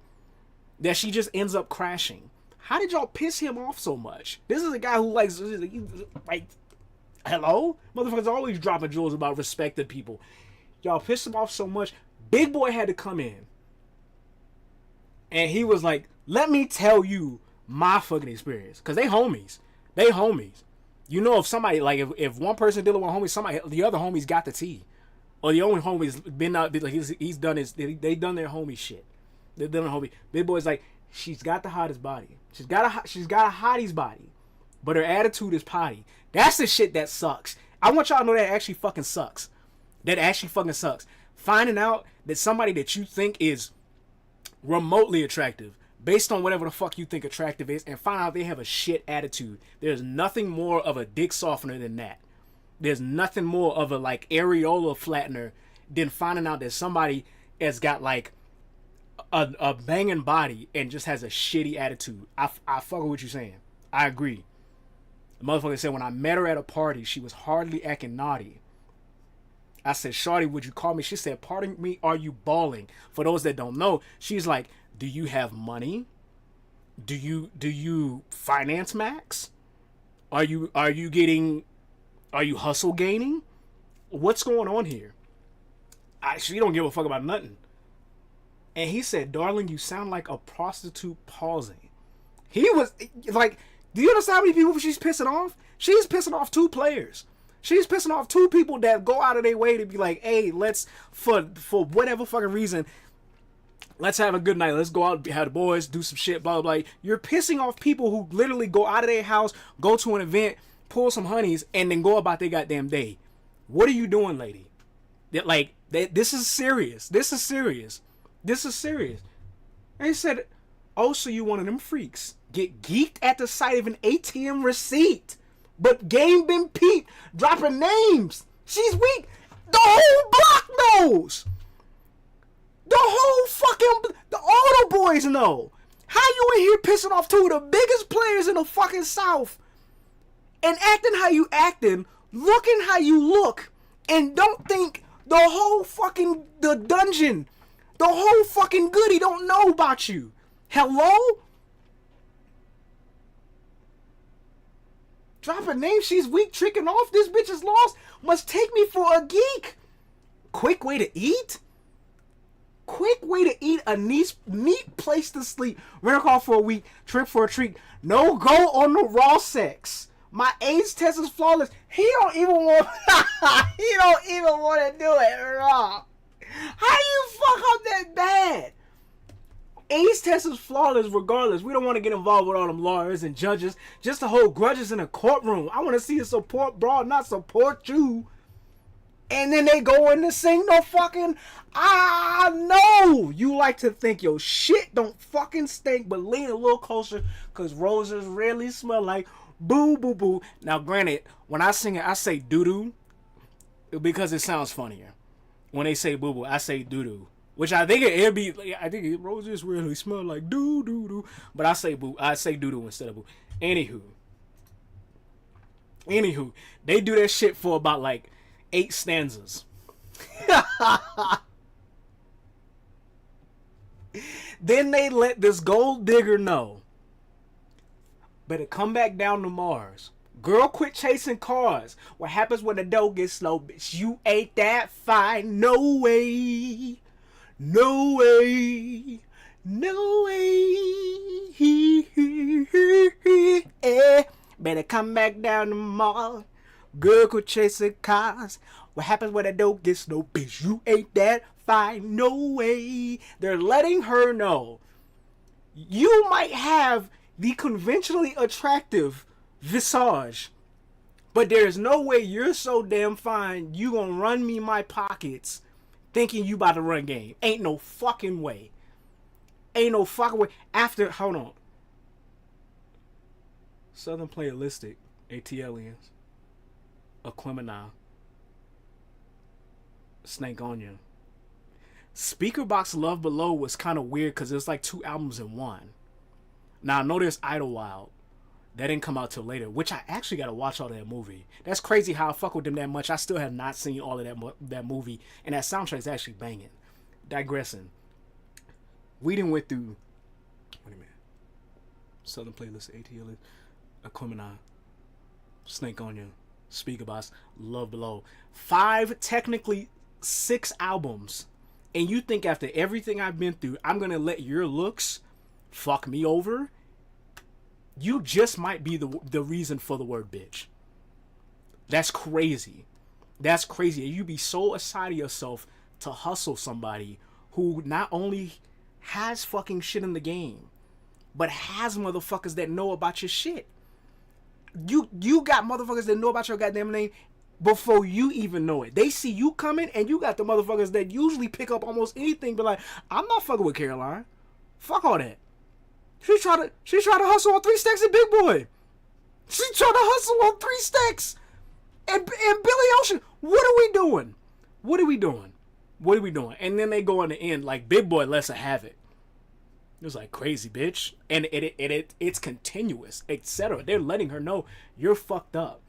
that she just ends up crashing. How did y'all piss him off so much? This is a guy who like hello? Motherfuckers always dropping jewels about respected people. Y'all pissed him off so much. Big Boy had to come in. And he was like, let me tell you my fucking experience. Because they homies. You know, if somebody, like, if one person dealing with a homie, the other homies got the tea. Or the only homie's been out, like, he's done his, they done their homie shit. They done their homie. Big Boy's like, she's got the hottest body. She's got a hottie's body. But her attitude is potty. That's the shit that sucks. I want y'all to know that actually fucking sucks. That actually fucking sucks. Finding out that somebody that you think is remotely attractive, based on whatever the fuck you think attractive is, and find out they have a shit attitude. There's nothing more of a dick softener than that. There's nothing more of a, like, areola flattener than finding out that somebody has got, like, a banging body and just has a shitty attitude. I fuck with what you're saying. I agree. The motherfucker said, when I met her at a party, she was hardly acting naughty. I said, shawty, would you call me? She said, pardon me, are you balling? For those that don't know, she's like, do you have money? Do you finance max? Are you hustle gaining? What's going on here? She don't give a fuck about nothing. And he said, darling, you sound like a prostitute pausing. He was like, do you understand how many people she's pissing off? She's pissing off 2 players. She's pissing off 2 people that go out of their way to be like, hey, let's, for whatever fucking reason, let's have a good night. Let's go out, have the boys, do some shit, blah, blah, blah. You're pissing off people who literally go out of their house, go to an event, pull some honeys, and then go about their goddamn day. What are you doing, lady? This is serious. This is serious. And he said, oh, so you one of them freaks. Get geeked at the sight of an ATM receipt. But game been peeped, dropping names. She's weak. The whole block knows. All the boys know. How you in here pissing off 2 of the biggest players in the fucking South and acting how you acting, looking how you look, and don't think the whole fucking, the dungeon, the whole fucking goody don't know about you. Hello? Drop a name. She's weak, tricking off. This bitch is lost. Must take me for a geek. Quick way to eat? Quick way to eat. A neat place to sleep. Rent a car for a week. Trip for a treat. No go on the raw sex. My AIDS test is flawless. He don't even want to do it raw. How you fuck up that bad? AIDS test is flawless regardless. We don't want to get involved with all them lawyers and judges just to hold grudges in a courtroom. I want to see you support broad, not support you. And then they go in to sing no fucking... no! You like to think your shit don't fucking stink, but lean a little closer because roses really smell like boo boo boo. Now granted, when I sing it, I say doo doo because it sounds funnier. When they say boo boo, I say doo doo. Which I think it'd be, I think roses really smell like doo doo doo. But I say boo, I say doo doo instead of boo. Anywho, they do that shit for about like 8 stanzas. Then they let this gold digger know. Better come back down to Mars. Girl, quit chasing cars. What happens when the dough gets slow, bitch? You ain't that fine. No way. No way. No way. Better come back down to Mars. Girl, quit chasing cars. What happens when the dough gets slow, bitch? You ain't that fine. No way. They're letting her know. You might have the conventionally attractive visage, but there's no way you're so damn fine you gonna run me my pockets thinking you about to run game. Ain't no fucking way. Ain't no fucking way. After, hold on. Southern Playalistic, ATLians, Aquemini, Snake Onion. Speakerbox Love Below was kind of weird because it's like 2 albums in one. Now I know there's Idlewild. That didn't come out till later, which I actually got to watch all that movie. That's crazy how I fuck with them that much. I still have not seen all of that movie, and that soundtrack is actually banging. Digressing. We done went through. Wait a minute. Southern Playlist, ATL, Aquemini, Snake Onion, Speakerbox, Love Below. 5, technically 6 albums, and you think after everything I've been through, I'm gonna let your looks fuck me over? You just might be the reason for the word bitch. That's crazy. That's crazy. You be so aside of yourself to hustle somebody who not only has fucking shit in the game, but has motherfuckers that know about your shit. You got motherfuckers that know about your goddamn name before you even know it. They see you coming, and you got the motherfuckers that usually pick up almost anything, but like, I'm not fucking with Caroline. Fuck all that. She tried to hustle on 3 Stacks and Big Boy. She tried to hustle on 3 Stacks and Billy Ocean. What are we doing? What are we doing? What are we doing? And then they go in the end like Big Boy lets her have it. It was like crazy, bitch. And it's continuous, etc. They're letting her know you're fucked up.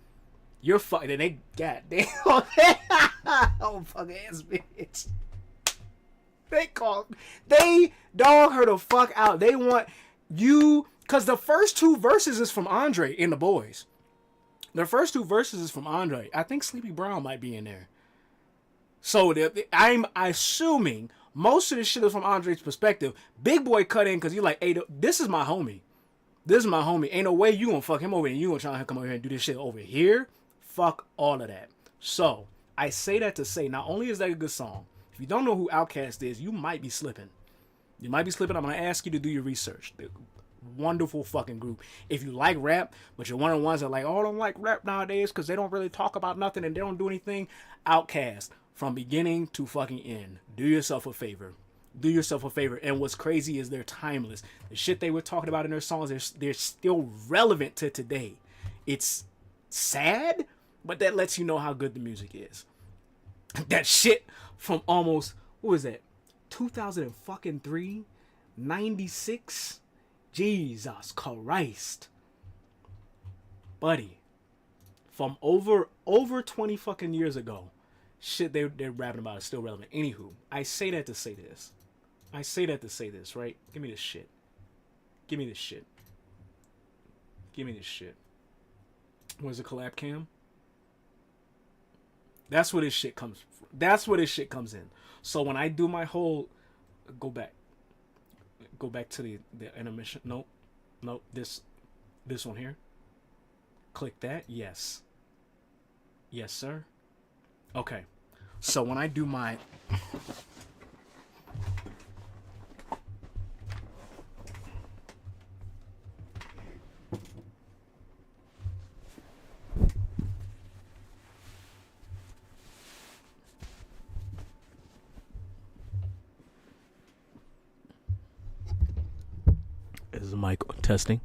You're fucked. And they goddamn oh fucking ass bitch. They dog her the fuck out. They want you, because the first 2 verses is from Andre in The Boys. The first 2 verses is from Andre. I think Sleepy Brown might be in there. So I'm assuming most of this shit is from Andre's perspective. Big Boy cut in because he's like, hey, this is my homie. This is my homie. Ain't no way you gonna fuck him over and you gonna try to come over here and do this shit over here. Fuck all of that. So I say that to say, not only is that a good song, if you don't know who Outkast is, you might be slipping. You might be slipping. I'm going to ask you to do your research. Wonderful fucking group. If you like rap, but you're one of the ones that like, oh, I don't like rap nowadays because they don't really talk about nothing and they don't do anything. Outkast, from beginning to fucking end. Do yourself a favor. Do yourself a favor. And what's crazy is they're timeless. The shit they were talking about in their songs, they're still relevant to today. It's sad, but that lets you know how good the music is. That shit from almost, what was that, 2003, 96? Jesus Christ. Buddy, from over 20 fucking years ago, shit they're rapping about is still relevant. Anywho, I say that to say this. Right? Give me this shit. Where's the collab cam? That's where this shit comes from. That's where this shit comes in. So when I do my whole go back to the intermission. Nope, this one here. Click that. Yes, sir. Okay, so when I do my is the mic testing?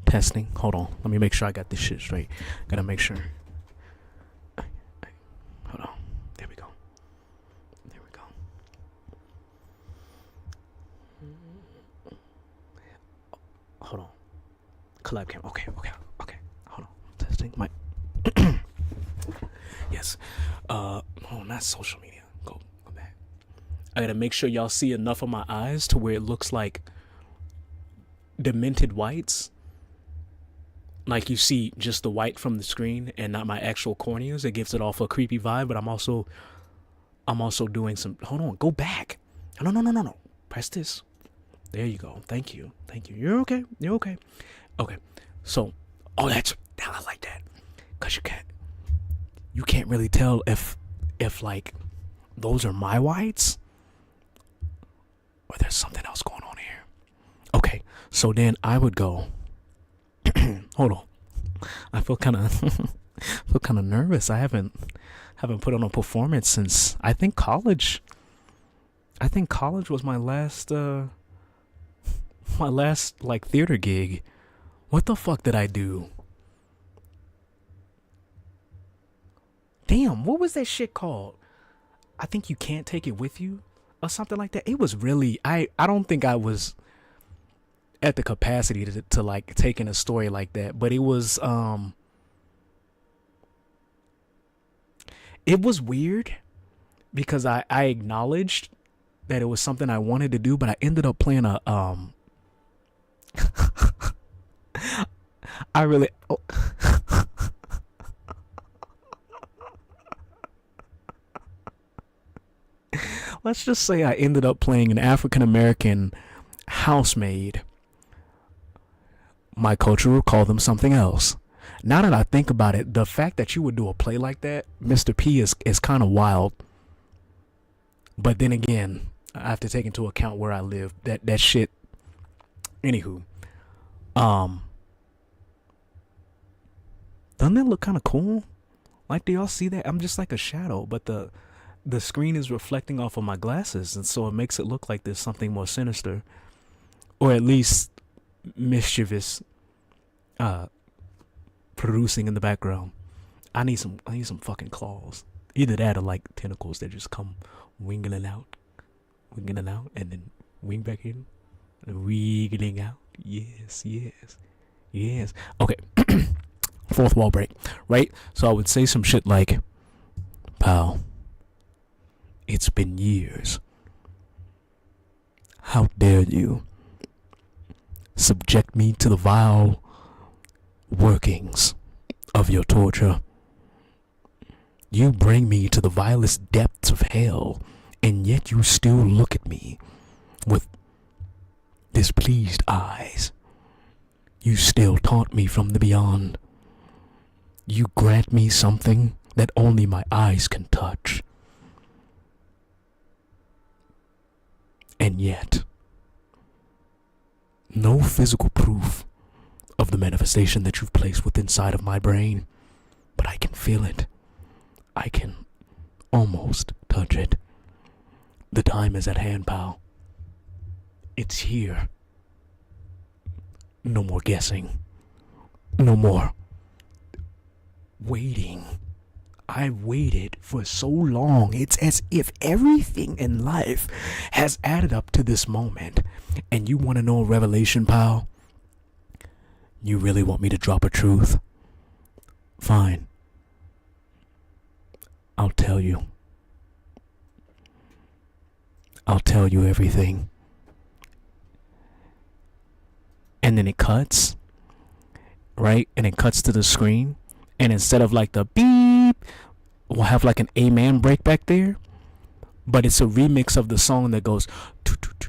Testing. Hold on. Let me make sure I got this shit straight. Gotta make sure. Hold on. There we go. Hold on. Collab cam. Okay. Hold on. Testing. Mic. Yes. Oh, not social media. Go back. I gotta make sure y'all see enough of my eyes to where it looks like demented whites. Like you see just the white from the screen and not my actual corneas. It gives it off a creepy vibe, but I'm also doing some. Hold on, go back. No. Press this. There you go. Thank you. You're okay. Okay. So, I like that. Cause you can't really tell if like those are my whites or there's something else going on here. Okay. So then I would go. Hold on. I feel kind of nervous. I haven't put on a performance since I think college. I think college was my last like theater gig. What the fuck did I do? Damn, what was that shit called? I think You Can't Take It With You or something like that. It was really I don't think I was at the capacity to like take in a story like that, but it was weird because I acknowledged that it was something I wanted to do, but I ended up playing a I really let's just say I ended up playing an African American housemaid. My culture will call them something else. Now that I think about it, the fact that you would do a play like that, Mr. P, is kind of wild. But then again, I have to take into account where I live. That shit. Anywho, doesn't that look kind of cool? Like, do y'all see that? I'm just like a shadow, but the screen is reflecting off of my glasses, and so it makes it look like there's something more sinister, or at least mischievous producing in the background. I need some fucking claws. Either that or like tentacles that just come winging out, and then wing back in, and wiggling out. Yes. Okay. Fourth wall break, right? So I would say some shit like, pal, it's been years. How dare you subject me to the vile workings of your torture. You bring me to the vilest depths of hell, and yet you still look at me with displeased eyes. You still taunt me from the beyond. You grant me something that only my eyes can touch. And yet, no physical proof of the manifestation that you've placed within inside of my brain, but I can feel it. I can almost touch it. The time is at hand, pal. It's here. No more guessing. No more waiting. I've waited for so long. It's as if everything in life has added up to this moment. And you want to know a revelation, pal? You really want me to drop a truth? Fine. I'll tell you. I'll tell you everything. And then it cuts, right? And it cuts to the screen. and instead of like the beep, we'll have like an amen break back there, but it's a remix of the song that goes. Do do do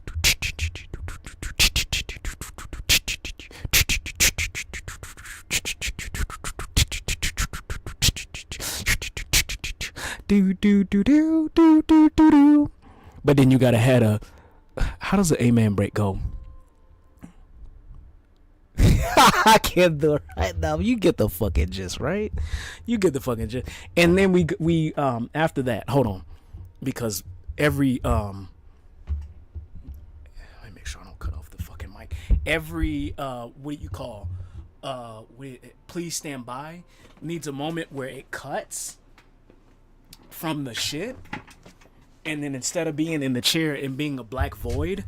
do do do do do. But then you gotta have a. How does the amen break go? I can't do it right now. You get the fucking gist, right? You get the fucking gist. And then we after that, hold on, because every let me make sure I don't cut off the fucking mic. Every what do you call please stand by needs a moment where it cuts from the shit, and then instead of being in the chair and being a black void,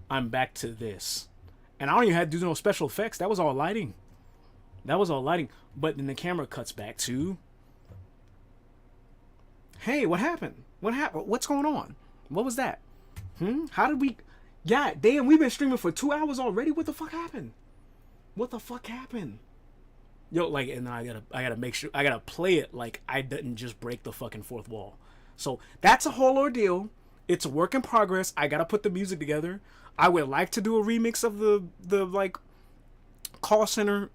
I'm back to this. And I don't even have to do no special effects. That was all lighting. But then the camera cuts back to, hey, what happened? What's going on? What was that? How did we? Yeah, damn, we've been streaming for 2 hours already. What the fuck happened? Yo, like, and I gotta make sure, I gotta play it like I didn't just break the fucking fourth wall. So that's a whole ordeal. It's a work in progress. I gotta put the music together. I would like to do a remix of the like call center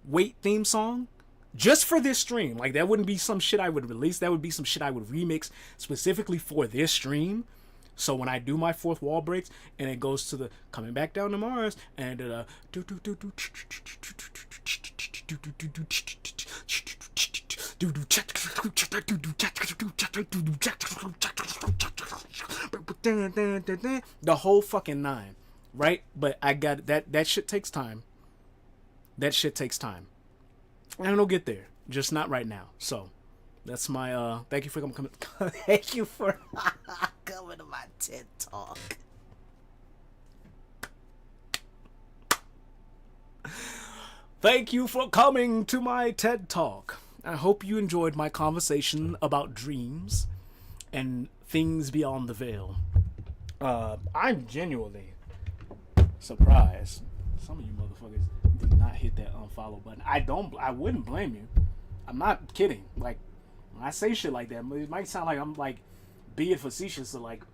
wait theme song just for this stream. Like, that wouldn't be some shit I would release. That would be some shit I would remix specifically for this stream. So when I do my fourth wall breaks and it goes to the coming back down to Mars and the whole fucking nine, right? But I got that shit takes time. And it'll get there, just not right now. So that's my thank you for coming. Thank you for coming to my TED Talk. Thank you for coming to my TED Talk. I hope you enjoyed my conversation about dreams and things beyond the veil. I'm genuinely surprised some of you motherfuckers did not hit that unfollow button. I wouldn't blame you. I'm not kidding. Like, when I say shit like that, it might sound like I'm like being facetious, or like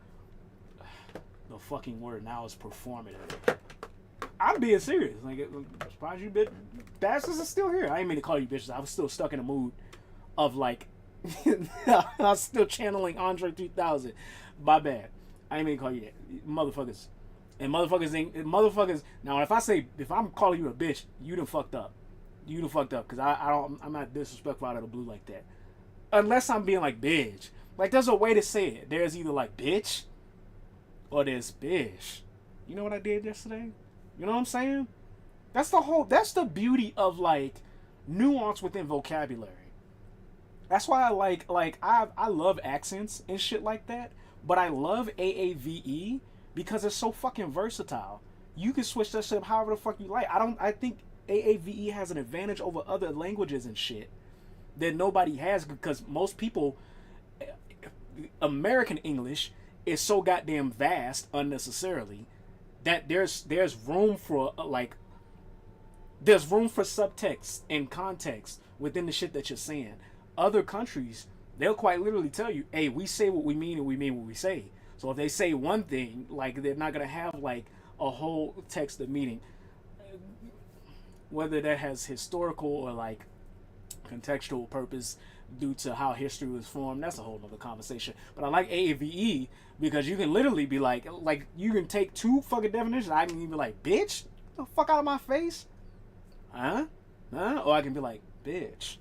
the fucking word now is performative. I'm being serious. Like, I'm surprised you bastards are still here. I didn't mean to call you bitches. I was still stuck in a mood of like I was still channeling Andre 3000. My bad. I didn't mean to call you that. Motherfuckers. And motherfuckers. Now, if I'm calling you a bitch, you done fucked up. Because I'm not disrespectful out of the blue like that. Unless I'm being like bitch. Like, there's a way to say it. There's either like bitch or there's bitch. You know what I did yesterday? You know what I'm saying? That's the beauty of like nuance within vocabulary. That's why I love accents and shit like that. But I love AAVE because it's so fucking versatile. You can switch that shit up however the fuck you like. I think AAVE has an advantage over other languages and shit that nobody has, because most people, American English is so goddamn vast unnecessarily that there's room for there's room for subtext and context within the shit that you're saying. Other countries, they'll quite literally tell you, hey, we say what we mean and we mean what we say. So if they say one thing, like, they're not gonna have like a whole text of meaning. Whether that has historical or like contextual purpose due to how history was formed, that's a whole other conversation. But I like AAVE because you can literally be like you can take two fucking definitions. I can even be like, bitch, get the fuck out of my face, huh? Or I can be like, bitch,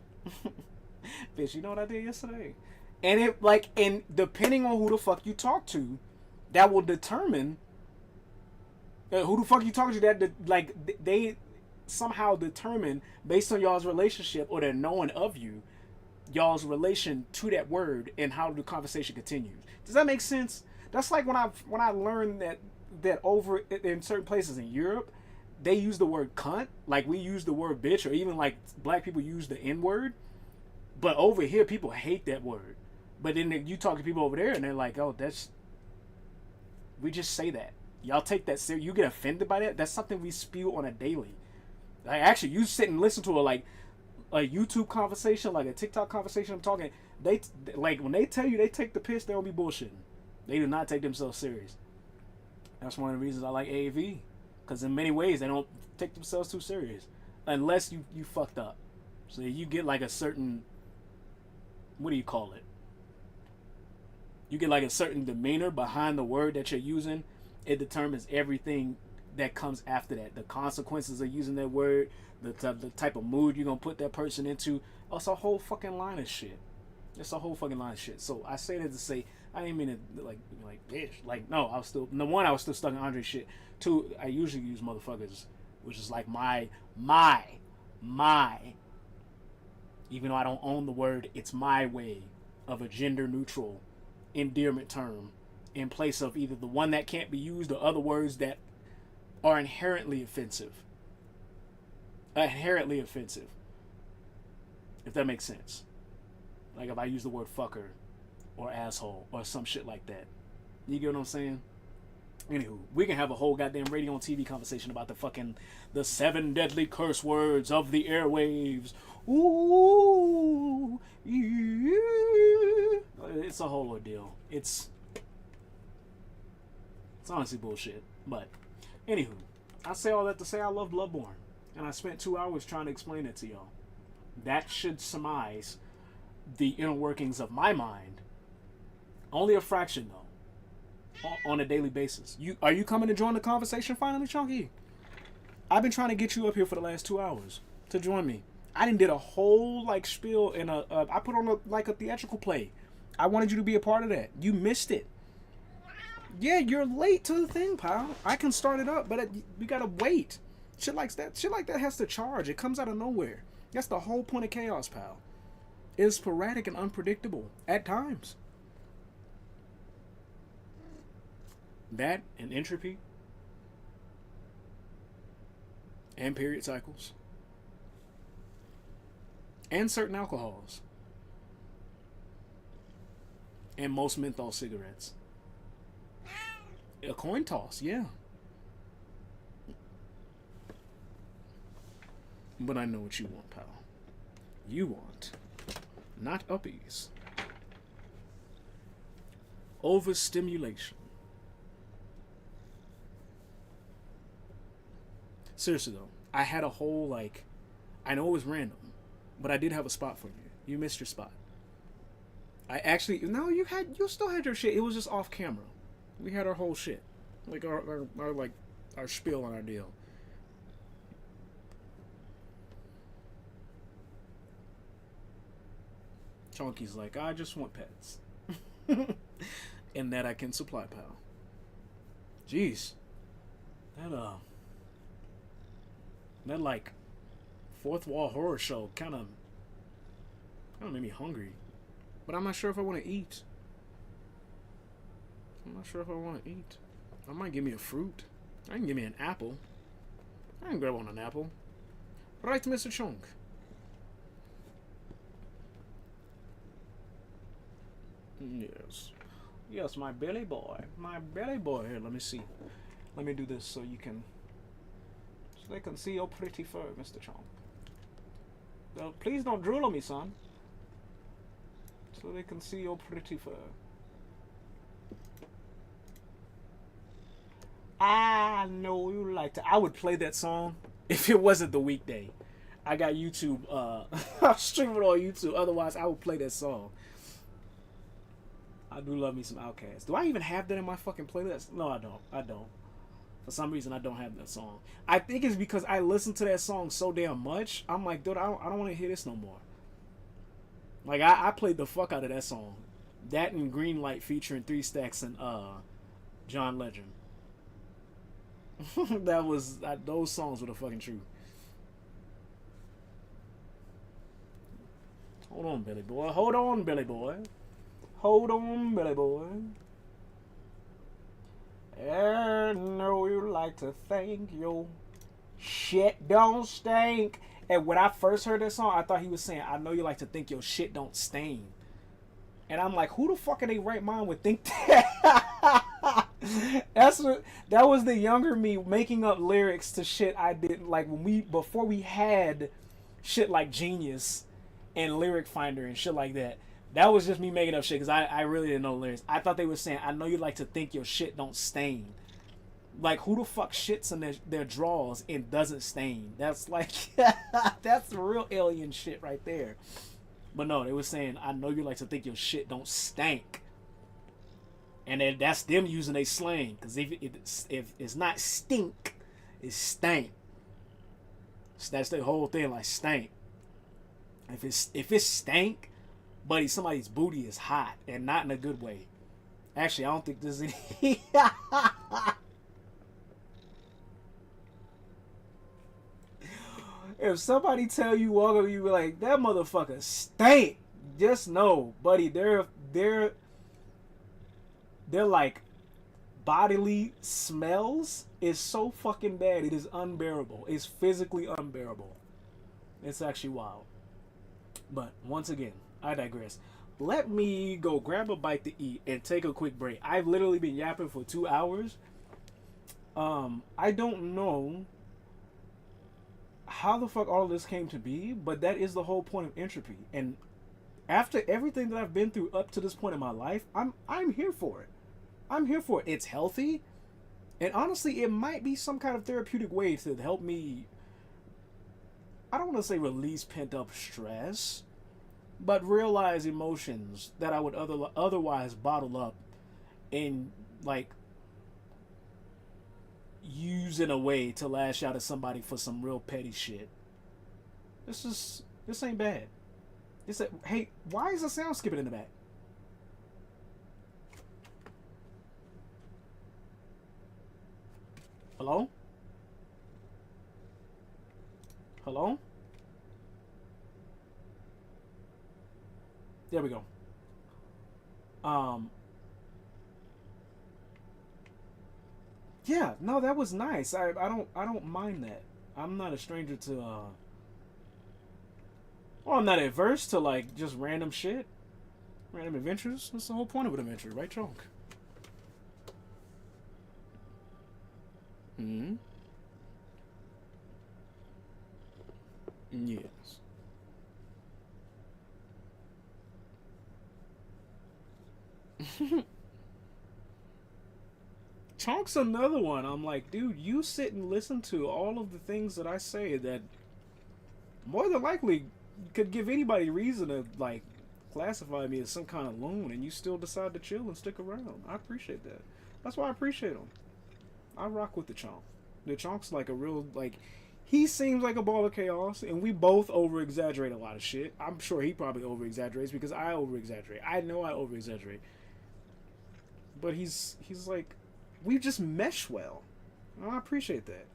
bitch, you know what I did yesterday? And it and depending on who the fuck you talk to, that will determine who the fuck you talk to. That they somehow determine, based on y'all's relationship or their knowing of you, y'all's relation to that word and how the conversation continues. Does that make sense? That's like when I learned that over in certain places in Europe, they use the word cunt like we use the word bitch, or even like black people use the N word. But over here, people hate that word. But then you talk to people over there and they're like, oh, we just say that. Y'all take that serious. You get offended by that? That's something we spew on a daily. Like, actually, you sit and listen to it like a YouTube conversation, like a TikTok conversation, I'm talking, they like when they tell you they take the piss, they don't be bullshitting. They do not take themselves serious. That's one of the reasons I like AAV, because in many ways they don't take themselves too serious, unless you fucked up. So you get like a certain, what do you call it? You get like a certain demeanor behind the word that you're using. It determines everything that comes after that. The consequences of using that word, the type of mood you're gonna put that person into. Oh, it's a whole fucking line of shit. It's a whole fucking line of shit. So I say that to say, I didn't mean to like bitch. Like no, I was still I was still stuck in Andre shit. Two, I usually use motherfuckers, which is like my. Even though I don't own the word, it's my way of a gender neutral endearment term in place of either the one that can't be used or other words that are inherently offensive. If that makes sense. Like if I use the word fucker or asshole or some shit like that. You get what I'm saying? Anywho, we can have a whole goddamn radio and TV conversation about the 7 deadly curse words of the airwaves. Ooh, yeah. It's a whole ordeal. It's honestly bullshit. But anywho, I say all that to say I love Bloodborne, and I spent 2 hours trying to explain it to y'all. That should surmise the inner workings of my mind. Only a fraction though. On a daily basis. Are you coming to join the conversation finally, Chunky? I've been trying to get you up here for the last 2 hours to join me. I did a whole like spiel in I put on a theatrical play. I wanted you to be a part of that. You missed it. Yeah, you're late to the thing, pal. I can start it up, but we gotta wait. Shit like that has to charge. It comes out of nowhere. That's the whole point of chaos, pal. It's sporadic and unpredictable at times. That and entropy and period cycles and certain alcohols and most menthol cigarettes. A coin toss, yeah. But I know what you want, pal. You want not uppies. Overstimulation. Seriously though, I had a whole I know it was random, but I did have a spot for you. You missed your spot. You still had your shit. It was just off camera. We had our whole shit, like our spiel on our deal. Chunky's like, I just want pets, and that I can supply, pal. Jeez, that like fourth wall horror show kind of made me hungry, but I'm not sure if I want to eat. I might give me a fruit. I can give me an apple. I can grab on an apple. Right, Mr. Chunk. Yes, my belly boy. Here, let me see. Let me do this so they can see your pretty fur, Mr. Chunk. Please don't drool on me, son. So they can see your pretty fur. I know you like to. I would play that song if it wasn't the weekday. I got YouTube. I'll stream it on YouTube. Otherwise, I would play that song. I do love me some Outkast. Do I even have that in my fucking playlist? No, I don't. For some reason, I don't have that song. I think it's because I listen to that song so damn much. I'm like, dude, I don't want to hear this no more. Like, I played the fuck out of that song. That and Green Light featuring 3 Stacks and John Legend. Those songs were the fucking truth. Hold on, Billy boy. I know you like to think your shit don't stink. And when I first heard that song, I thought he was saying, I know you like to think your shit don't stain. And I'm like, who the fuck in their right mind would think that? That was the younger me making up lyrics to shit I didn't like before we had shit like Genius and Lyric Finder and shit like that. That was just me making up shit because I really didn't know lyrics. I thought they were saying, I know you like to think your shit don't stain. Like, who the fuck shits in their drawers and doesn't stain? That's like, that's real alien shit right there. But no, they were saying, I know you like to think your shit don't stank. And then that's them using a slang. Because if it's not stink, it's stank. So that's the whole thing, like stank. If it's stank, buddy, somebody's booty is hot and not in a good way. Actually, I don't think there's any. If somebody tell you walk up, you be like, that motherfucker stank. Just know, buddy, they're like bodily smells is so fucking bad. It is unbearable. It's physically unbearable. It's actually wild. But once again, I digress. Let me go grab a bite to eat and take a quick break. I've literally been yapping for 2 hours. I don't know how the fuck all of this came to be, but that is the whole point of entropy. And after everything that I've been through up to this point in my life, I'm here for it. I'm here for it. It's healthy. And honestly, it might be some kind of therapeutic way to help me, I don't want to say release pent-up stress, but realize emotions that I would otherwise bottle up and, like, use in a way to lash out at somebody for some real petty shit. This ain't bad. Hey, why is the sound skipping in the back? Hello? Hello? There we go. Yeah, no, that was nice. I don't mind that. I'm not a stranger to well, I'm not adverse to like just random shit. Random adventures. That's the whole point of an adventure, right, Chonk? Hmm. Yes. Chonk's another one. I'm like, dude, you sit and listen to all of the things that I say that more than likely could give anybody reason to like classify me as some kind of loon, and you still decide to chill and stick around. I appreciate that. That's why I appreciate him. I rock with the Chonk. The Chonk's like a real, like, he seems like a ball of chaos, and we both over-exaggerate a lot of shit. I'm sure he probably over-exaggerates because I over-exaggerate. I know I over-exaggerate. But he's like, we just mesh well. And I appreciate that.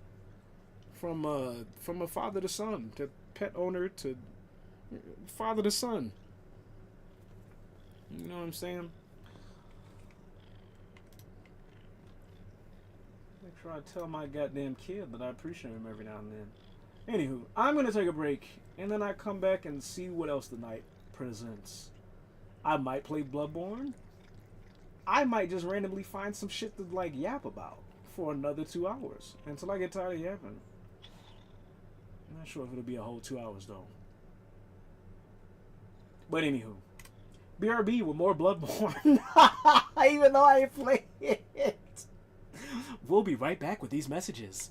From a father to son, to pet owner to father to son. You know what I'm saying? Make sure I tell my goddamn kid that I appreciate him every now and then. Anywho, I'm gonna take a break, and then I come back and see what else the night presents. I might play Bloodborne. I might just randomly find some shit to like yap about for another 2 hours until I get tired of yapping. I'm not sure if it'll be a whole 2 hours though. But anywho, BRB with more Bloodborne. Even though I ain't played it. We'll be right back with these messages.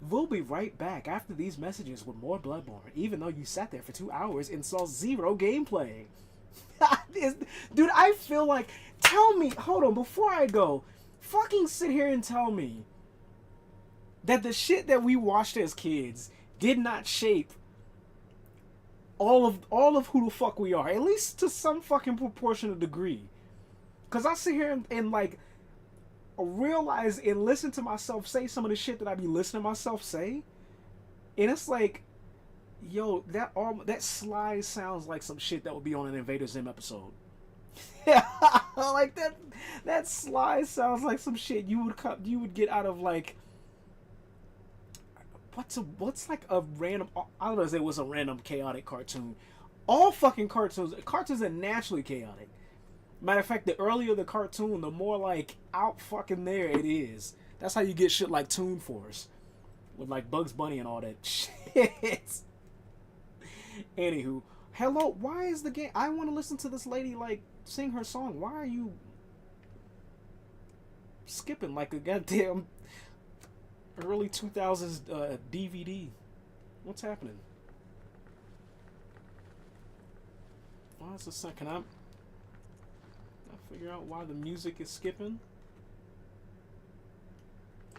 We'll be right back after these messages with more Bloodborne, even though you sat there for 2 hours and saw zero gameplay. Dude, I feel like, tell me, hold on, before I go, fucking sit here and tell me that the shit that we watched as kids did not shape all of who the fuck we are, at least to some fucking proportional degree. Cause I sit here and like realize and listen to myself say some of the shit that I be listening to myself say, and it's like, yo, that slide sounds like some shit that would be on an Invader Zim episode. Yeah, like that slide sounds like some shit you would get out of like what's like a random, I don't know if it was a random chaotic cartoon. All fucking cartoons are naturally chaotic. Matter of fact, the earlier the cartoon, the more like out fucking there it is. That's how you get shit like Toon Force. With like Bugs Bunny and all that shit. Anywho, hello, why is the game... I want to listen to this lady, like, sing her song. Why are you skipping like a goddamn early 2000s DVD? What's happening? Why is the second? I figure out why the music is skipping.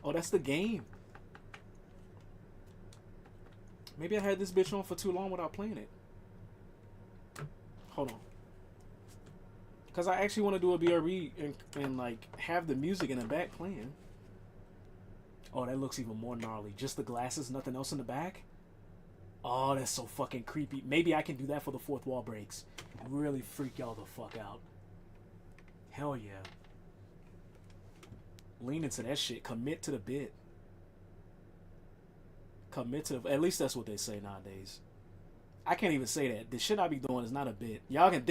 Oh, that's the game. Maybe I had this bitch on for too long without playing it. Hold on. Because I actually want to do a BRB and like have the music in the back playing. Oh, that looks even more gnarly. Just the glasses, nothing else in the back? Oh, that's so fucking creepy. Maybe I can do that for the fourth wall breaks. Really freak y'all the fuck out. Hell yeah. Lean into that shit. Commit to the bit. Commit to the... At least that's what they say nowadays. I can't even say that. The shit I be doing is not a bit. Y'all can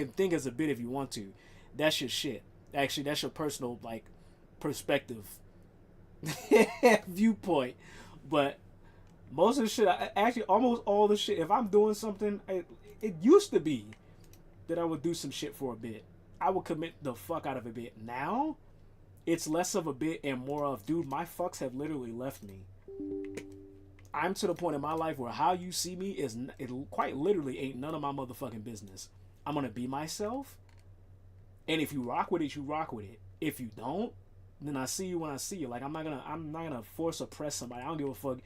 think it's a bit if you want to. That's your shit. Actually, that's your personal, like, perspective. Viewpoint. But most of the shit, actually almost all the shit, if I'm doing something, it used to be that I would do some shit for a bit. I would commit the fuck out of a bit. Now, it's less of a bit and more of, dude, my fucks have literally left me. I'm to the point in my life where how you see me is, it quite literally ain't none of my motherfucking business. I'm gonna be myself, and if you rock with it, you rock with it. If you don't, then I see you when I see you. Like I'm not gonna force oppress somebody. I don't give a fuck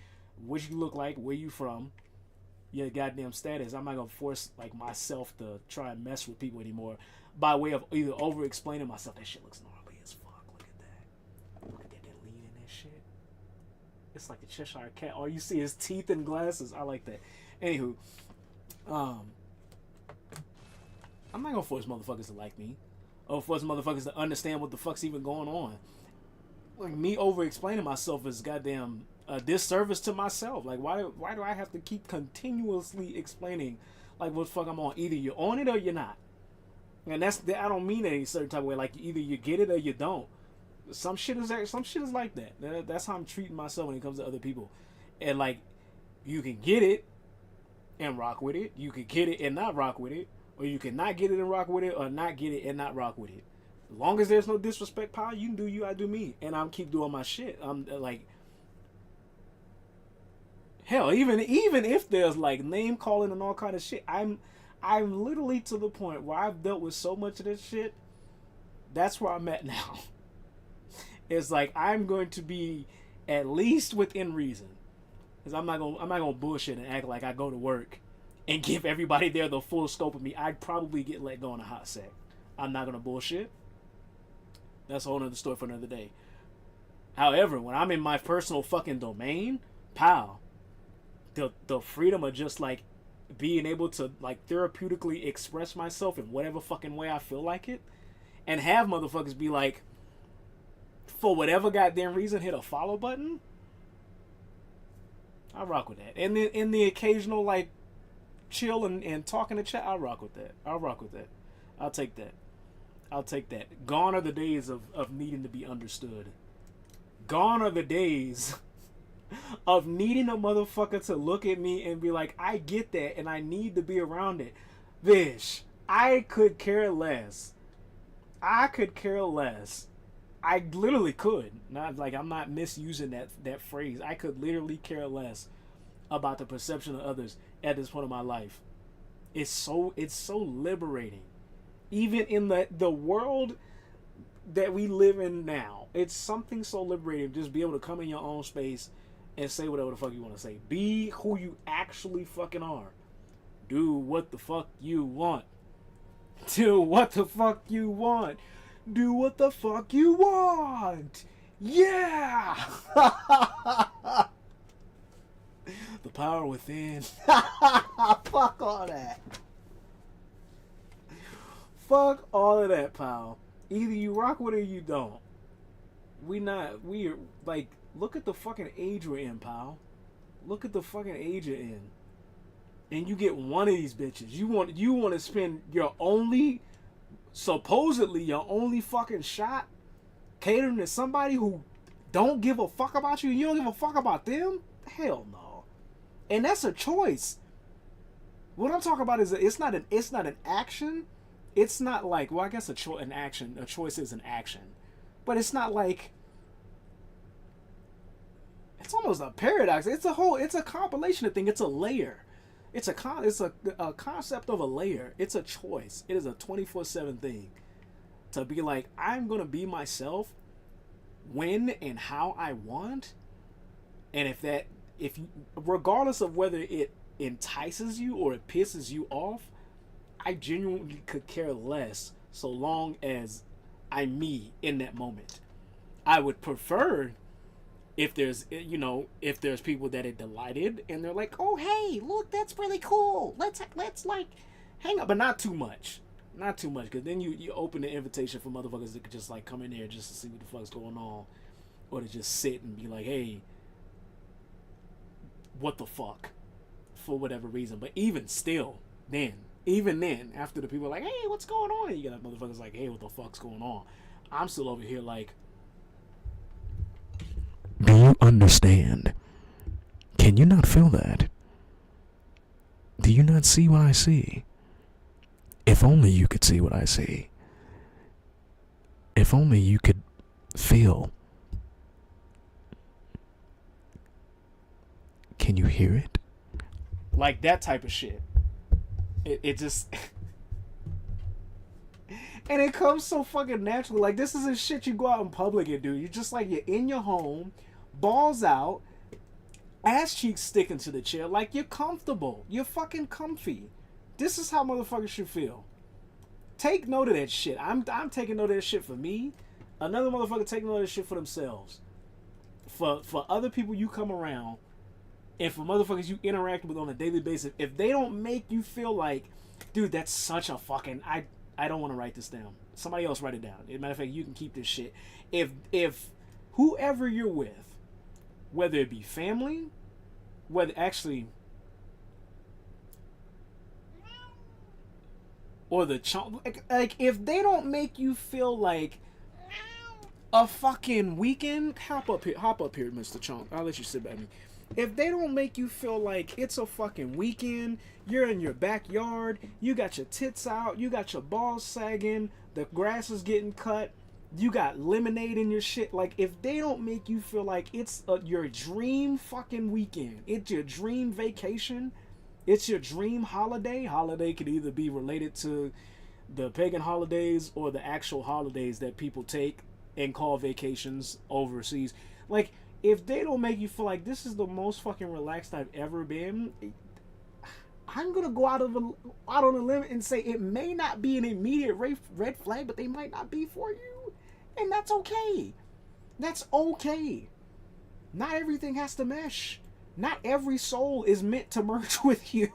what you look like, where you from, your goddamn status. I'm not gonna force like myself to try and mess with people anymore by way of either over explaining myself. That shit looks gnarly as fuck. Look at that. Look at that lean in that shit. It's like the Cheshire Cat. All you see is teeth and glasses. I like that. Anywho, I'm not gonna force motherfuckers to like me, or force motherfuckers to understand what the fuck's even going on. Like me over explaining myself is goddamn a disservice to myself. Like why do I have to keep continuously explaining like what the fuck I'm on? Either you're on it or you're not. And I don't mean it any certain type of way. Like either you get it or you don't. Some shit is like that. That's how I'm treating myself when it comes to other people. And like, you can get it and rock with it. You can get it and not rock with it, or you can not get it and rock with it, or not get it and not rock with it. As long as there's no disrespect, pal, you can do you, I do me, and I'm keep doing my shit. I'm like, hell, even if there's like name calling and all kind of shit, I'm literally to the point where I've dealt with so much of this shit. That's where I'm at now. It's like I'm going to be at least within reason, because I'm not gonna bullshit and act like I go to work and give everybody there the full scope of me. I'd probably get let go in a hot sec. I'm not gonna bullshit. That's a whole nother story for another day. However, when I'm in my personal fucking domain, pal, the freedom of just like being able to like therapeutically express myself in whatever fucking way I feel like it, and have motherfuckers be like, for whatever goddamn reason, hit a follow button. I rock with that. And then in the occasional like chill and talking to chat, I rock with that. I'll take that. Gone are the days of needing to be understood. Gone are the days of needing a motherfucker to look at me and be like, I get that and I need to be around it. Bish, I could care less. I literally could. Not like I'm not misusing that phrase. I could literally care less about the perception of others at this point of my life. It's so liberating. Even in the world that we live in now, it's something so liberating. Just be able to come in your own space and say whatever the fuck you want to say. Be who you actually fucking are. Do what the fuck you want. Do what the fuck you want. Do what the fuck you want. Yeah. The power within. Fuck all that. Fuck all of that, pal. Either you rock with it or you don't. We're like, look at the fucking age we're in, pal. Look at the fucking age you're in. And you get one of these bitches. You want to spend supposedly your only fucking shot catering to somebody who don't give a fuck about you, you don't give a fuck about them? Hell no. And that's a choice. What I'm talking about is it's not an action. It's not like, well, I guess an action. A choice is an action, but it's not like. It's almost a paradox. It's a compilation of things. It's a layer. It's a concept of a layer. It's a choice. It is a 24/7 thing. To be like, I'm gonna be myself when and how I want, and if regardless of whether it entices you or it pisses you off, I genuinely could care less so long as I'm me in that moment. I would prefer if there's people that are delighted and they're like, oh hey, look, that's really cool. Let's like hang up, but not too much. Not too much, because then you open the invitation for motherfuckers that could just like come in there just to see what the fuck's going on, or to just sit and be like, hey, what the fuck, for whatever reason. But even then, after the people are like, hey, what's going on? And you got motherfuckers like, hey, what the fuck's going on? I'm still over here like, do you understand? Can you not feel that? Do you not see what I see? If only you could see what I see. If only you could feel. Can you hear it? like that type of shit. It just and it comes so fucking naturally. Like, this isn't shit you go out in public and do. You're just like, you're in your home, balls out, ass cheeks sticking to the chair, like you're comfortable. You're fucking comfy. This is how motherfuckers should feel. Take note of that shit. I'm taking note of that shit for me. Another motherfucker taking note of that shit for themselves. For other people you come around, and for motherfuckers you interact with on a daily basis, if they don't make you feel like, dude, that's such a fucking, I don't want to write this down. Somebody else write it down. As a matter of fact, you can keep this shit. If whoever you're with, whether it be family, whether actually, or the like if they don't make you feel like a fucking weekend, hop up here, Mr. Chunk. I'll let you sit by me. If they don't make you feel like it's a fucking weekend, you're in your backyard, you got your tits out, you got your balls sagging, the grass is getting cut, you got lemonade in your shit. Like, if they don't make you feel like it's your dream fucking weekend, it's your dream vacation, it's your dream holiday. Holiday could either be related to the pagan holidays or the actual holidays that people take and call vacations overseas. Like, if they don't make you feel like this is the most fucking relaxed I've ever been, I'm gonna go out on a limb and say it may not be an immediate red flag, but they might not be for you, and that's okay. That's okay. Not everything has to mesh. Not every soul is meant to merge with you.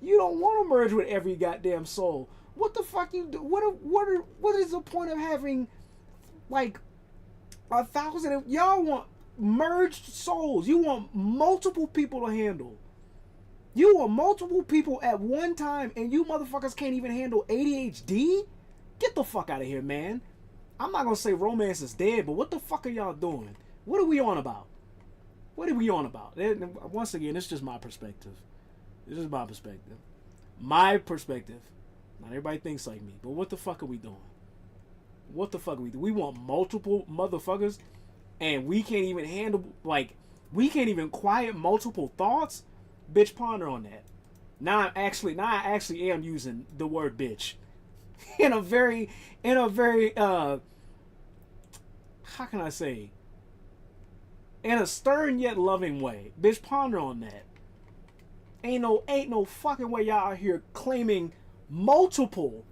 You don't want to merge with every goddamn soul. What the fuck you do? What is the point of having like 1,000 of y'all? Want merged souls. You want multiple people to handle. You want multiple people at one time, and you motherfuckers can't even handle ADHD? Get the fuck out of here, man. I'm not gonna say romance is dead, but what the fuck are y'all doing? What are we on about? What are we on about? Once again, it's just my perspective. This is my perspective. My perspective. Not everybody thinks like me, but what the fuck are we doing? What the fuck are we doing? We want multiple motherfuckers, and we can't even handle, like, we can't even quiet multiple thoughts? Bitch, ponder on that. Now I actually am using the word bitch in a very how can I say, in a stern yet loving way. Bitch, ponder on that. Ain't no fucking way y'all out here claiming multiple,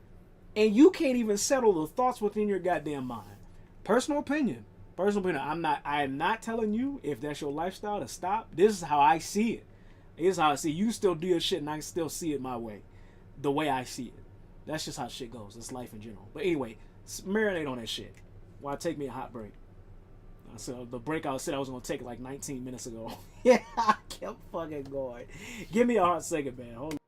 and you can't even settle the thoughts within your goddamn mind. Personal opinion. I am not telling you, if that's your lifestyle, to stop. This is how I see it. This is how I see it. You still do your shit, and I still see it my way. The way I see it. That's just how shit goes. It's life in general. But anyway, marinate on that shit while I take me a hot break. So the break I said I was going to take like 19 minutes ago. Yeah, I kept fucking going. Give me a hot second, man. Hold on.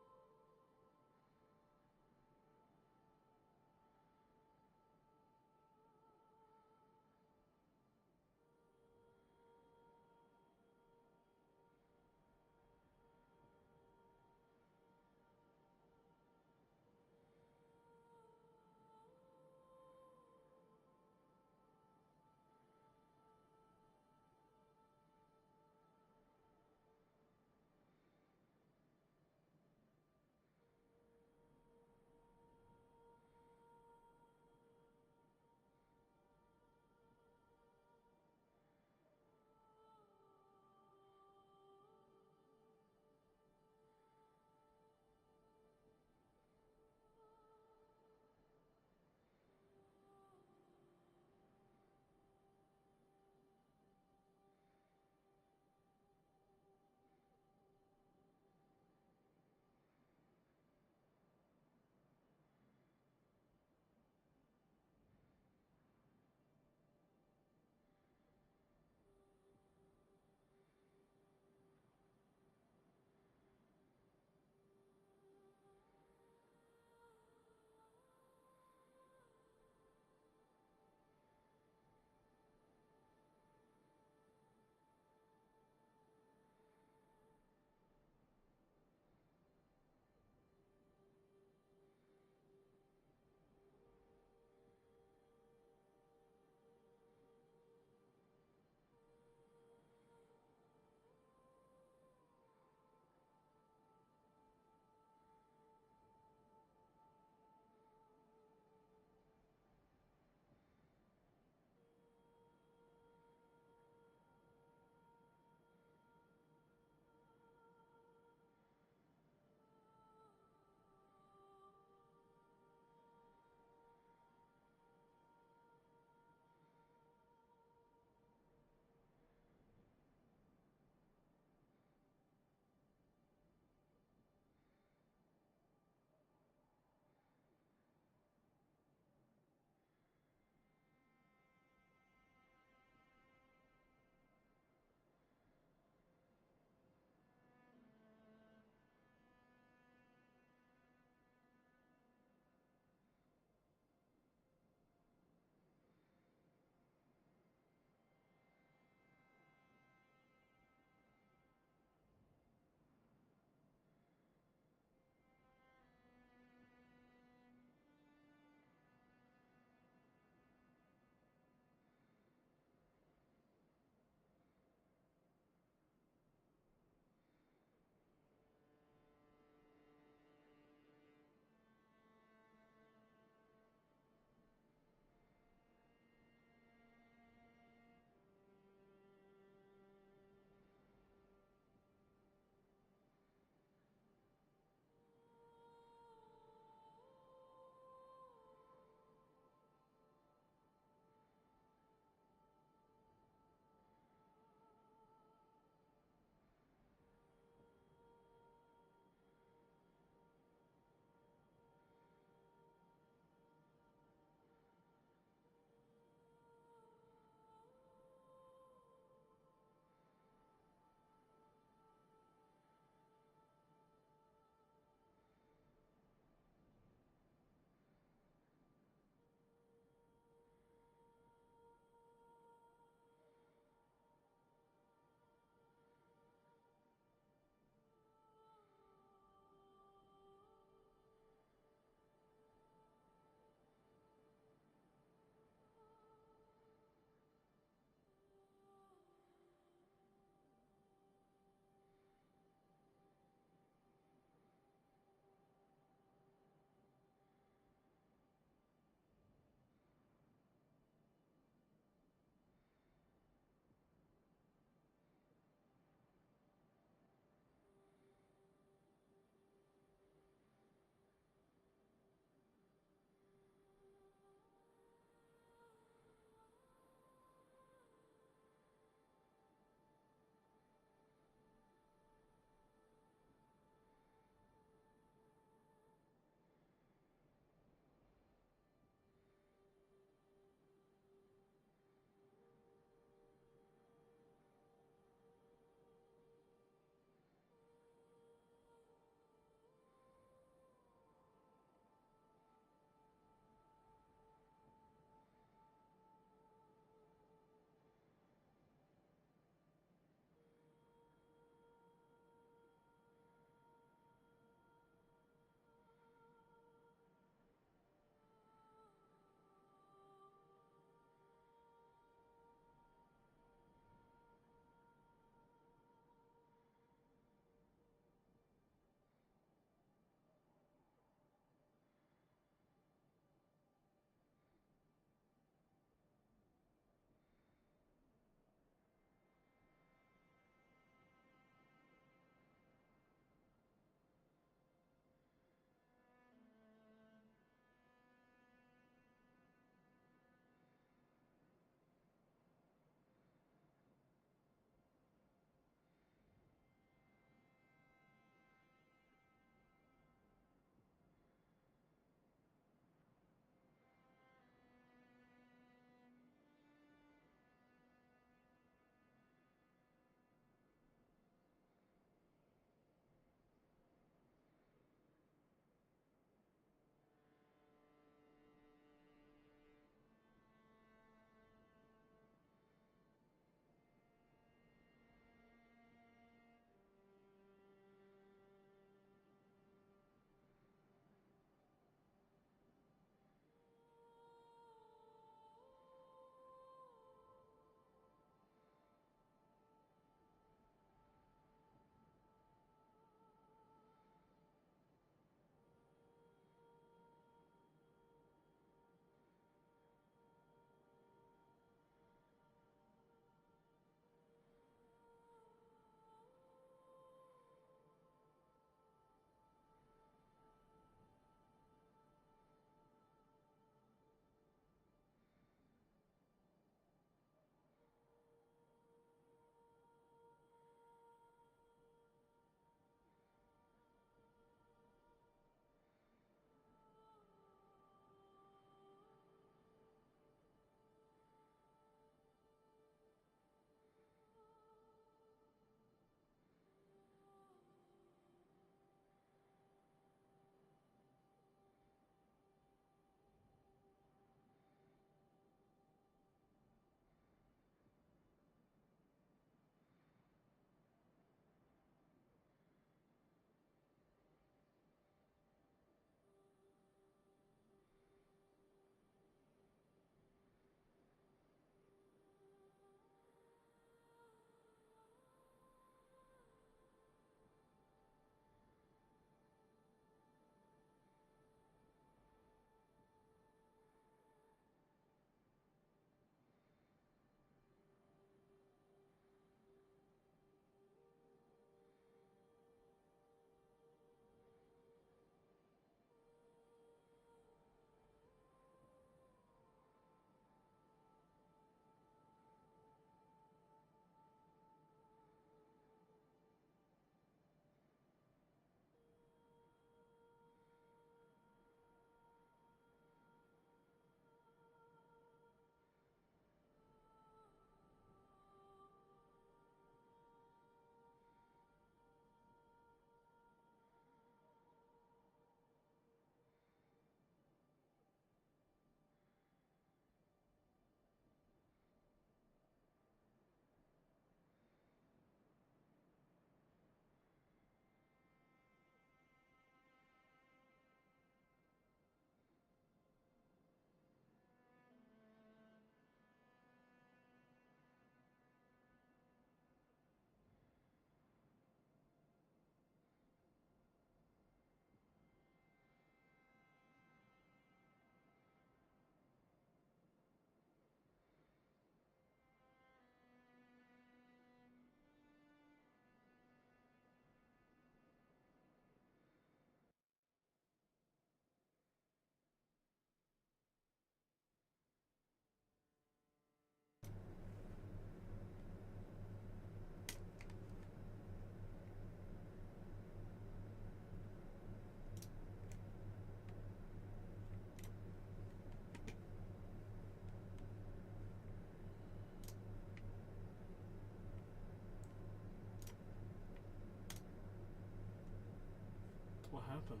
What happened?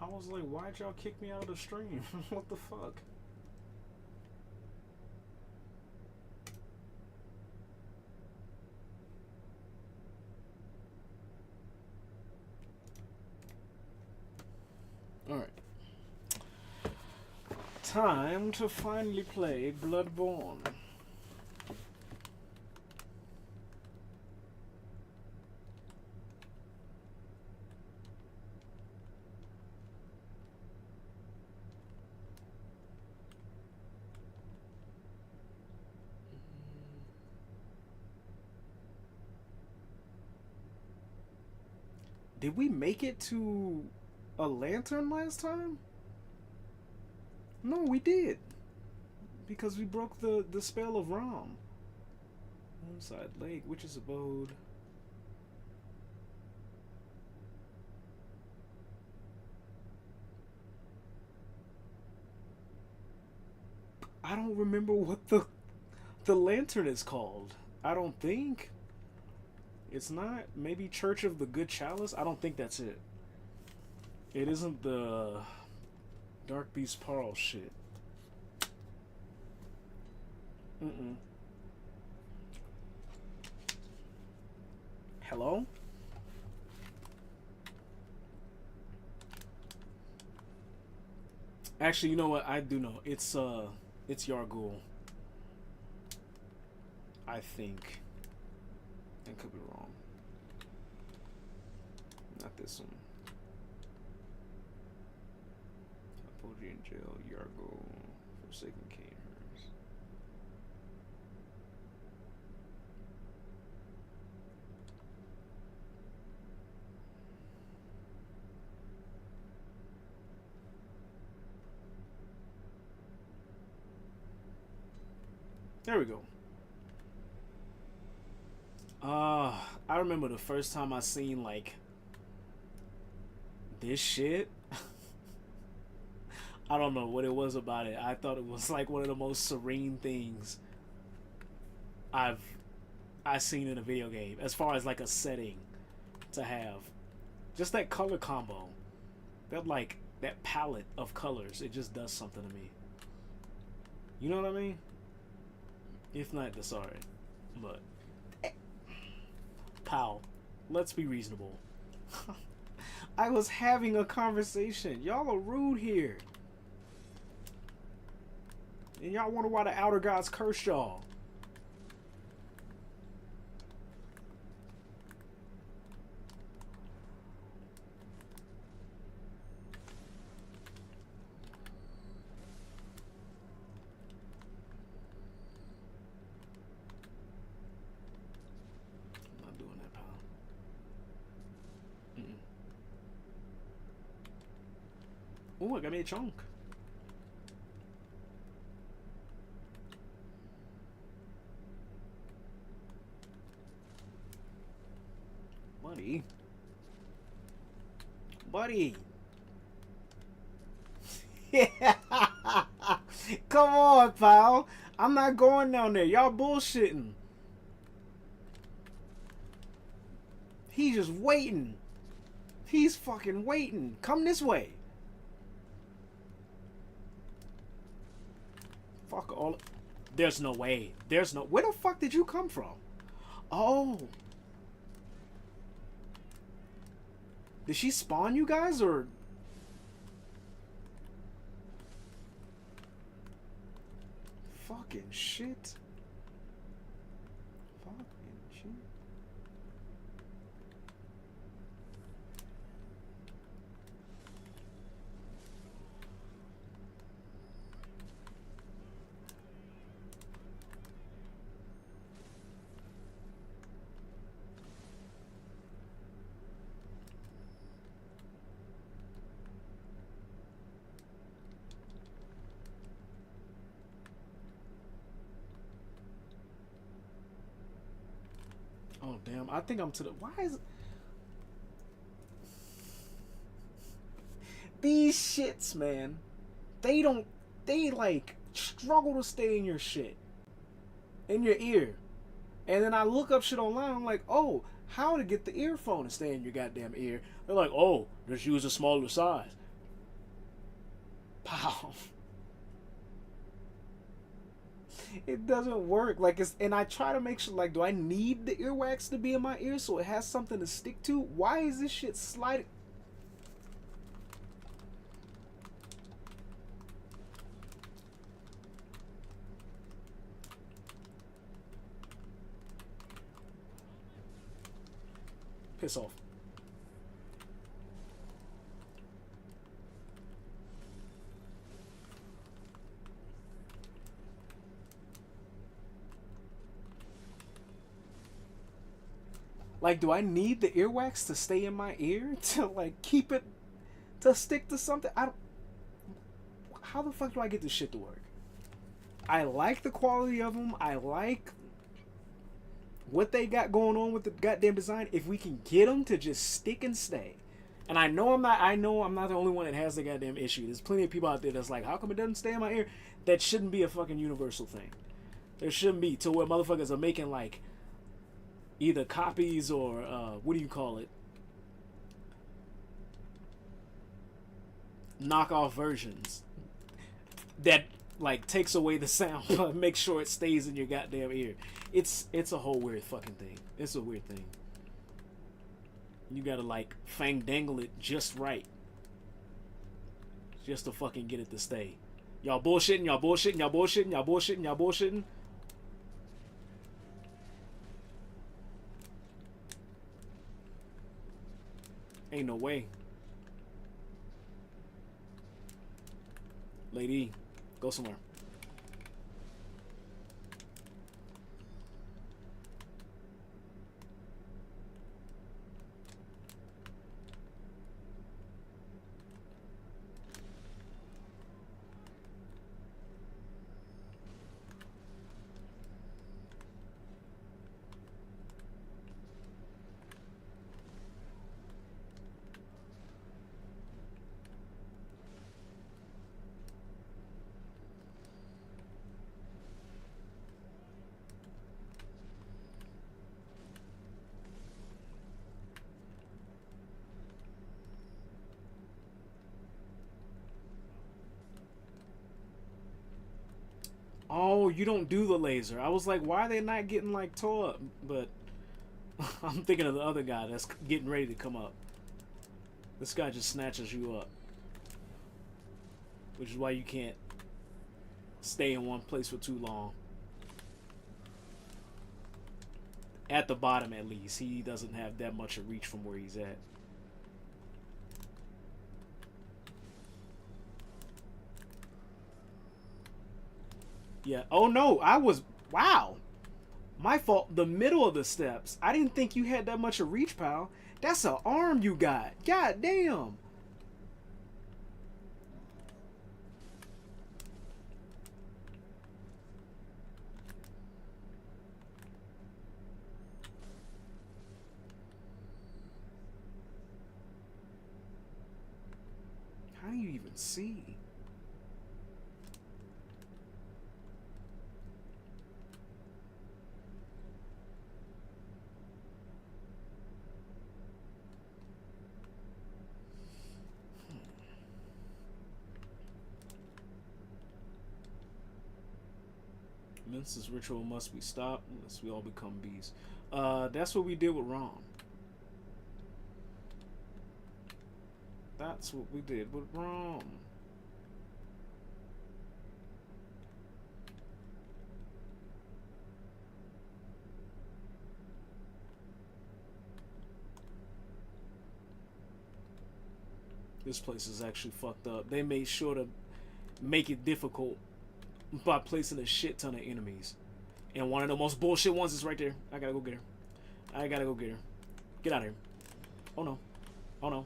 I was like, why'd y'all kick me out of the stream? What the fuck? Alright. Time to finally play Bloodborne. Did we make it to a lantern last time? No, we did. Because we broke the spell of Ram. Inside Lake, Witch's Abode. I don't remember what the lantern is called. I don't think. It's not. Maybe Church of the Good Chalice? I don't think that's it. It isn't the Dark Beast Pearl shit. Mm-mm. Hello? Actually, you know what? I do know. It's Yargul. I think. I could be wrong. Not this one. Apology in jail, Yargul, Forsaken Caners. There we go. I remember the first time I seen like this shit. I don't know what it was about it. I thought it was like one of the most serene things I seen in a video game, as far as like a setting to have. Just that color combo, that palette of colors, it just does something to me. You know what I mean? If not, that's alright. But pal, let's be reasonable. I was having a conversation. Y'all are rude here. And y'all wonder why the outer gods cursed y'all. I'm not doing that, pal. Ooh, I got me a chunk. Buddy. Buddy. Yeah. Come on, pal. I'm not going down there. Y'all bullshitting. He's just waiting. He's fucking waiting. Come this way. Fuck all. There's no way. There's no. Where the fuck did you come from? Oh. Did she spawn you guys or? Fucking shit. Fucking shit. Oh damn, I think I'm to the. Why is these shits, man? They don't. They like struggle to stay in your shit, in your ear, And then I look up shit online. I'm like, oh, how to get the earphone to stay in your goddamn ear? They're like, oh, just use a smaller size. Pow. It doesn't work. Like, it's, and I try to make sure, like, do I need the earwax to be in my ear so it has something to stick to? Why is this shit sliding? Piss off. Like, do I need the earwax to stay in my ear to, like, keep it to stick to something? I don't. How the fuck do I get this shit to work? I like the quality of them. I like what they got going on with the goddamn design. If we can get them to just stick and stay. And I know I'm not the only one that has the goddamn issue. There's plenty of people out there that's like, how come it doesn't stay in my ear? That shouldn't be a fucking universal thing. There shouldn't be, to where motherfuckers are making, like, either copies or what do you call it, knockoff versions that, like, takes away the sound but make sure it stays in your goddamn ear. It's a whole weird fucking thing. It's a weird thing. You gotta, like, fang dangle it just right just to fucking get it to stay. Y'all bullshitting, y'all bullshitting, y'all bullshitting, y'all bullshitting, y'all bullshitting. Ain't no way. Lady, go somewhere. Oh, you don't do the laser. I was like, why are they not getting, like, tore up? But I'm thinking of the other guy that's getting ready to come up. This guy just snatches you up. Which is why you can't stay in one place for too long. At the bottom, at least. He doesn't have that much of reach from where he's at. Yeah. Oh, no. I was... Wow. My fault. The middle of the steps. I didn't think you had that much of reach, pal. That's an arm you got. God damn. How do you even see? This ritual must be stopped unless we all become bees. That's what we did with Rom. That's what we did with Rom. This place is actually fucked up. They made sure to make it difficult by placing a shit ton of enemies. And one of the most bullshit ones is right there. I gotta go get her. I gotta go get her. Get out of here. Oh no. Oh no.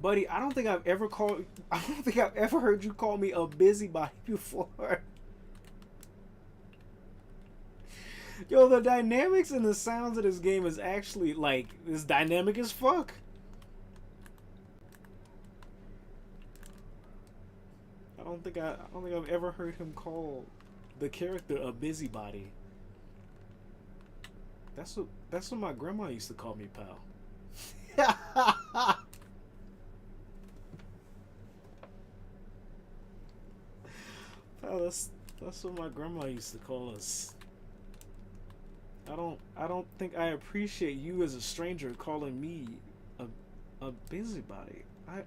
Buddy, I don't think I've ever heard you call me a busybody before. Yo, the dynamics and the sounds of this game is actually like it's dynamic as fuck. I don't think I've ever heard him call the character a busybody. That's what my grandma used to call me, pal. Pal, that's what my grandma used to call us. I don't think I appreciate you as a stranger calling me a busybody. I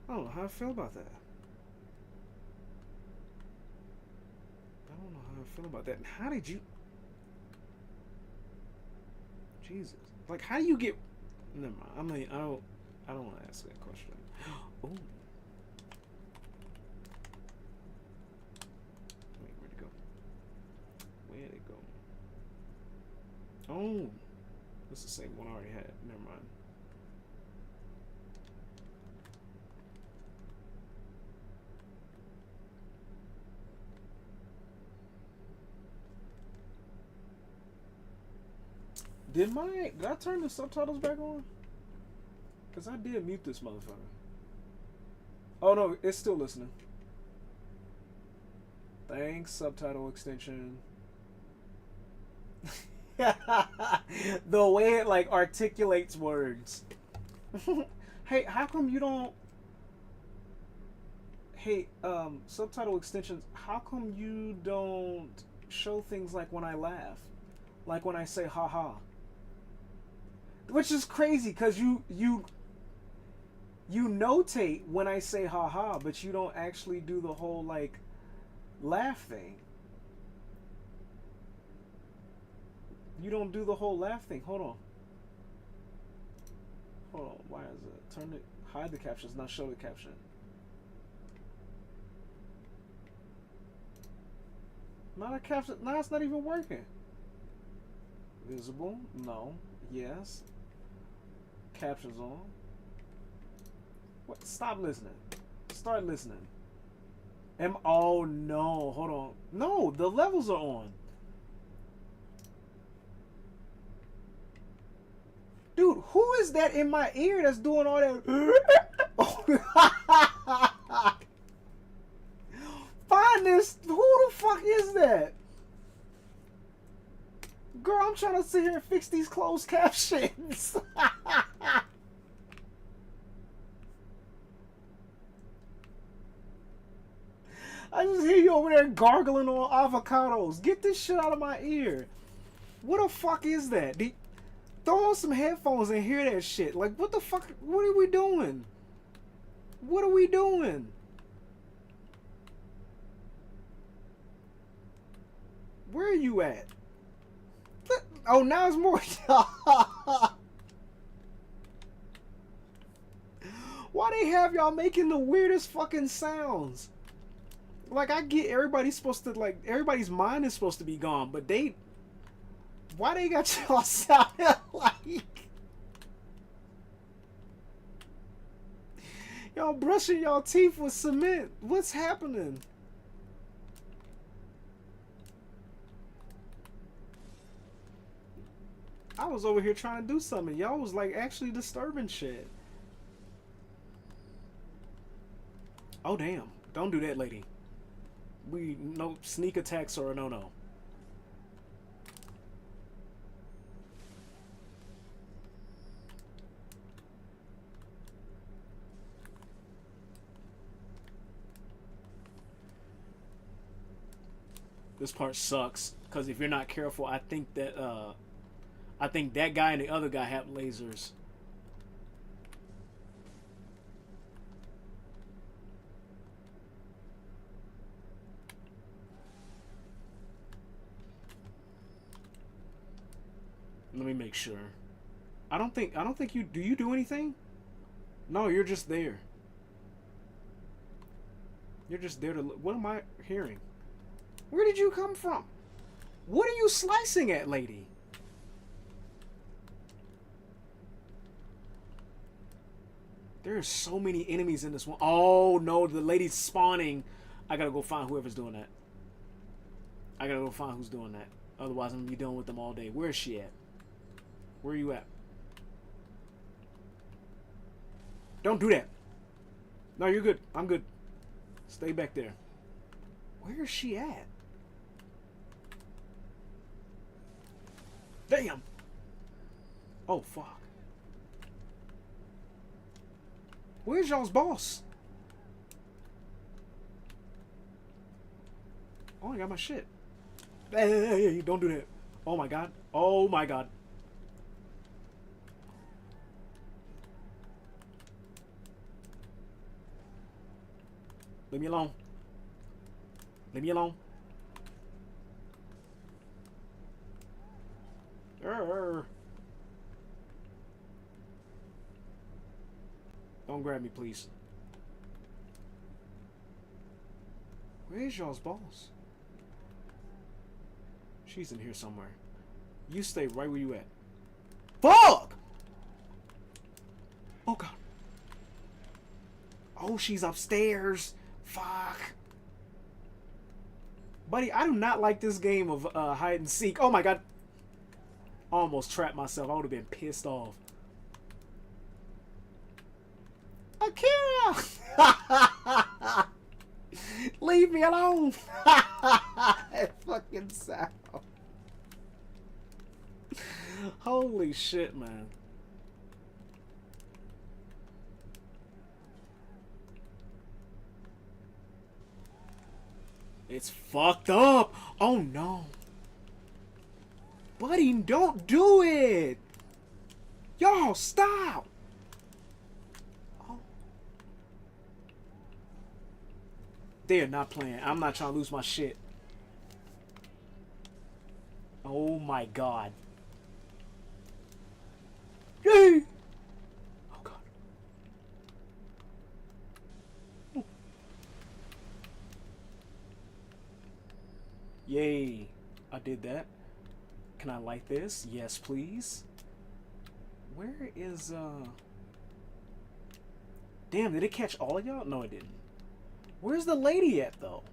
don't know how I feel about that. I don't know how I feel about that. And how did you? Jesus, like how do you get? Never mind. I don't want to ask that question. Oh. Wait, where'd it go? Where'd it go? Oh, that's the same one I already had. Never mind. Did I turn the subtitles back on? Cause I did mute this motherfucker. Oh no, it's still listening. Thanks, subtitle extension. The way it like articulates words. Hey, how come you don't? Hey, subtitle extensions. How come you don't show things like when I laugh, like when I say "ha ha"? Which is crazy, cause you notate when I say "ha ha," but you don't actually do the whole like laugh thing. You don't do the whole laugh thing. Hold on. Why is it? Turn it. Hide the captions, not show the caption. Not a caption. No, it's not even working. Visible? No. Yes. Captions on. What? Stop listening. Start listening. Oh no. Hold on. No, the levels are on. Dude, who is that in my ear that's doing all that? Find this. Who the fuck is that? Girl, I'm trying to sit here and fix these closed captions. I just hear you over there gargling on avocados. Get this shit out of my ear. What the fuck is that? Throw on some headphones and hear that shit. Like, what the fuck? What are we doing? What are we doing? Where are you at? Oh, now it's more. Why they have y'all making the weirdest fucking sounds? Like, I get everybody's supposed to, like, everybody's mind is supposed to be gone, but why they got y'all sounding like y'all brushing y'all teeth with cement? What's happening? I was over here trying to do something. Y'all was like actually disturbing shit. Oh damn. Don't do that, lady. No sneak attacks are a no-no. This part sucks because if you're not careful, I think that guy and the other guy have lasers. Let me make sure. I don't think you do anything? No, you're just there. You're just there to what am I hearing? Where did you come from? What are you slicing at, lady? There's so many enemies in this one. Oh no, the lady's spawning. I gotta go find whoever's doing that. I gotta go find who's doing that. Otherwise, I'm gonna be dealing with them all day. Where is she at? Where are you at? Don't do that. No, you're good. I'm good. Stay back there. Where is she at? Damn. Oh, fuck. Where's y'all's boss? Oh, I got my shit. Hey, don't do that. Oh my god. Oh my god. Leave me alone. Leave me alone. Don't grab me, please. Where's y'all's boss? She's in here somewhere. You stay right where you at. Fuck! Oh god. Oh, she's upstairs. Fuck. Buddy, I do not like this game of hide and seek. Oh my god. I almost trapped myself. I would have been pissed off. Akira! Leave me alone! That fucking sound. Holy shit, man. It's fucked up. Oh no. Buddy, don't do it. Y'all, stop. Oh. They are not playing. I'm not trying to lose my shit. Oh my god. Yay! Oh god. Ooh. Yay. I did that. Can I light this? Yes, please. Where is, Damn, did it catch all of y'all? No, it didn't. Where's the lady at, though?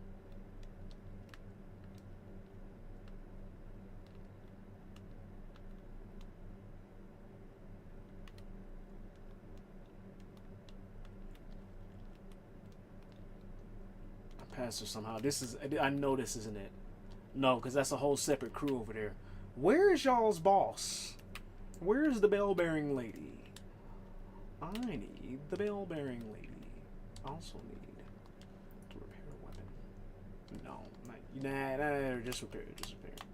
I passed her somehow. This is... I know this isn't it. No, because that's a whole separate crew over there. Where is y'all's boss? Where is the bell-bearing lady? I need the bell-bearing lady. Also need to repair a weapon. No, nah, just repair it, just repair it.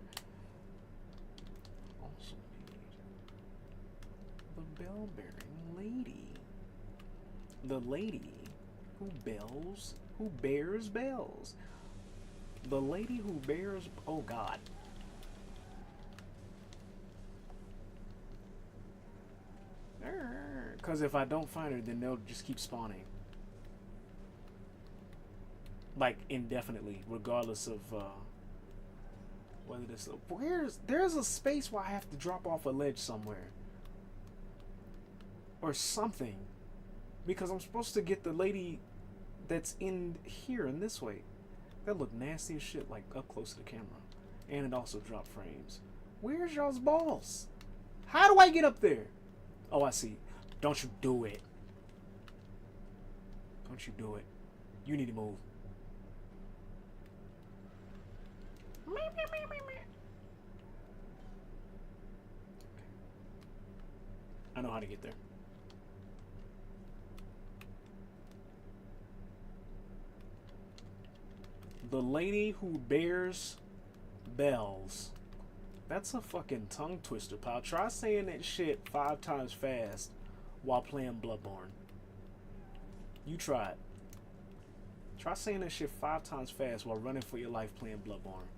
Also need the bell-bearing lady. The lady who bears bells. The lady who bears... Oh, God. Because if I don't find her, then they'll just keep spawning. Like, indefinitely, regardless of whether this... There's a space where I have to drop off a ledge somewhere. Or something. Because I'm supposed to get the lady that's in here in this way. That looked nasty as shit, like, up close to the camera. And it also dropped frames. Where's y'all's balls? How do I get up there? Oh, I see. Don't you do it. Don't you do it. You need to move. I know how to get there. The lady who bears bells. That's a fucking tongue twister, pal. Try saying that shit 5 times fast while playing Bloodborne. You try it. Try saying that shit 5 times fast while running for your life playing Bloodborne.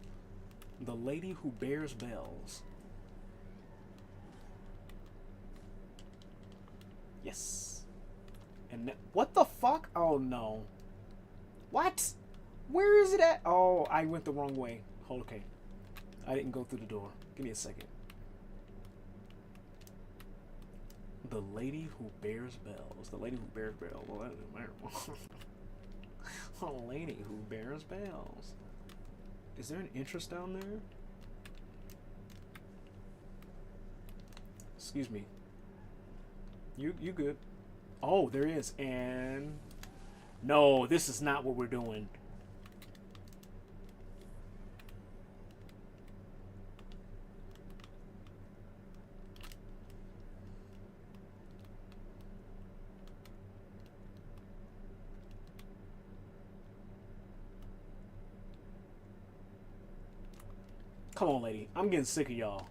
The lady who bears bells. Yes. And what the fuck? Oh no. What? Where is it at? Oh, I went the wrong way. Hold, okay. I didn't go through the door. Give me a second. The The lady who bears bells. The lady who bears bells. Well, that doesn't matter. A lady who bears bells. Is there an interest down there? Excuse me. You good? Oh, there is. And no, this is not what we're doing. Come on, lady. I'm getting sick of y'all.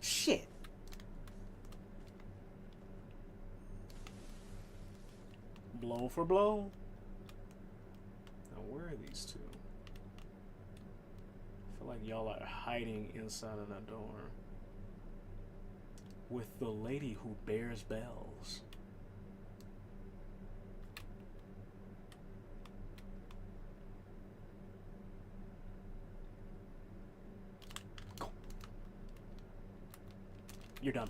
Shit. Blow for blow. Now, where are these two? I feel like y'all are hiding inside of that door. With the lady who bears bells. Go. You're done.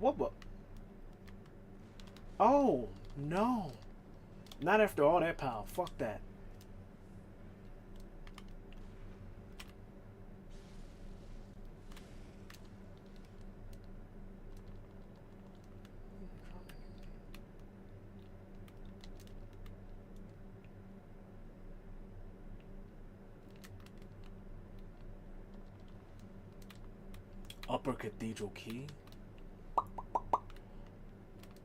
What? Oh, no. Not after all that power. Fuck that. Upper Cathedral Key.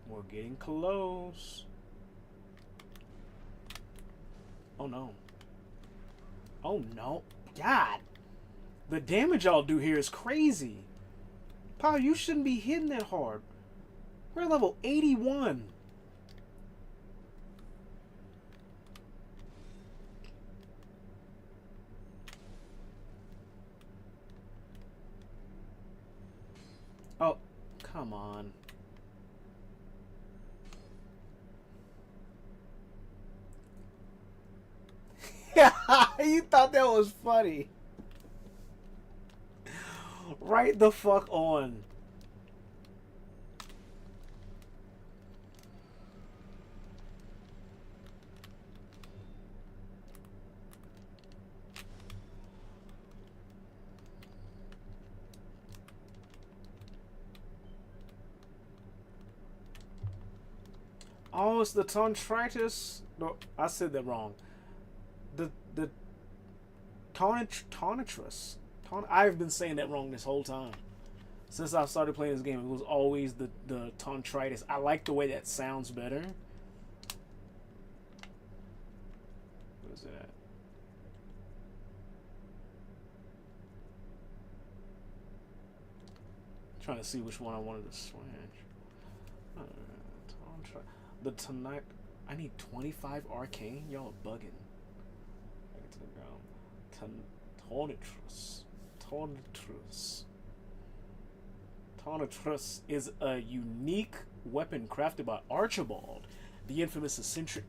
We're getting close. Oh no. Oh no. God. The damage y'all do here is crazy. Power, you shouldn't be hitting that hard. We're level 81. Oh, come on. You thought that was funny. Right the fuck on. Oh, it's the tontritis. No, I said that wrong. The tonitrus. I've been saying that wrong this whole time. Since I started playing this game, it was always the tontritis. I like the way that sounds better. What is that? Trying to see which one I wanted to switch. The tonight. I need 25 arcane. Y'all are bugging. Back to the ground. Tonitrus. Tonitrus is a unique weapon crafted by Archibald, the infamous eccentric.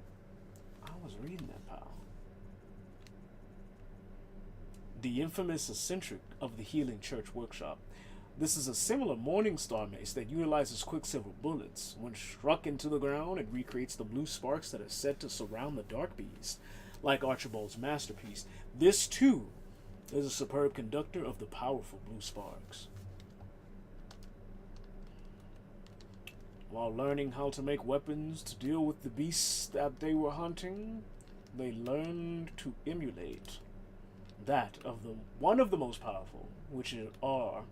I was reading that, pal. The infamous eccentric of the Healing Church Workshop. This is a similar Morningstar mace that utilizes Quicksilver bullets. When struck into the ground, it recreates the blue sparks that are said to surround the Dark Beast, like Archibald's masterpiece. This, too, is a superb conductor of the powerful blue sparks. While learning how to make weapons to deal with the beasts that they were hunting, they learned to emulate that of one of the most powerful, which are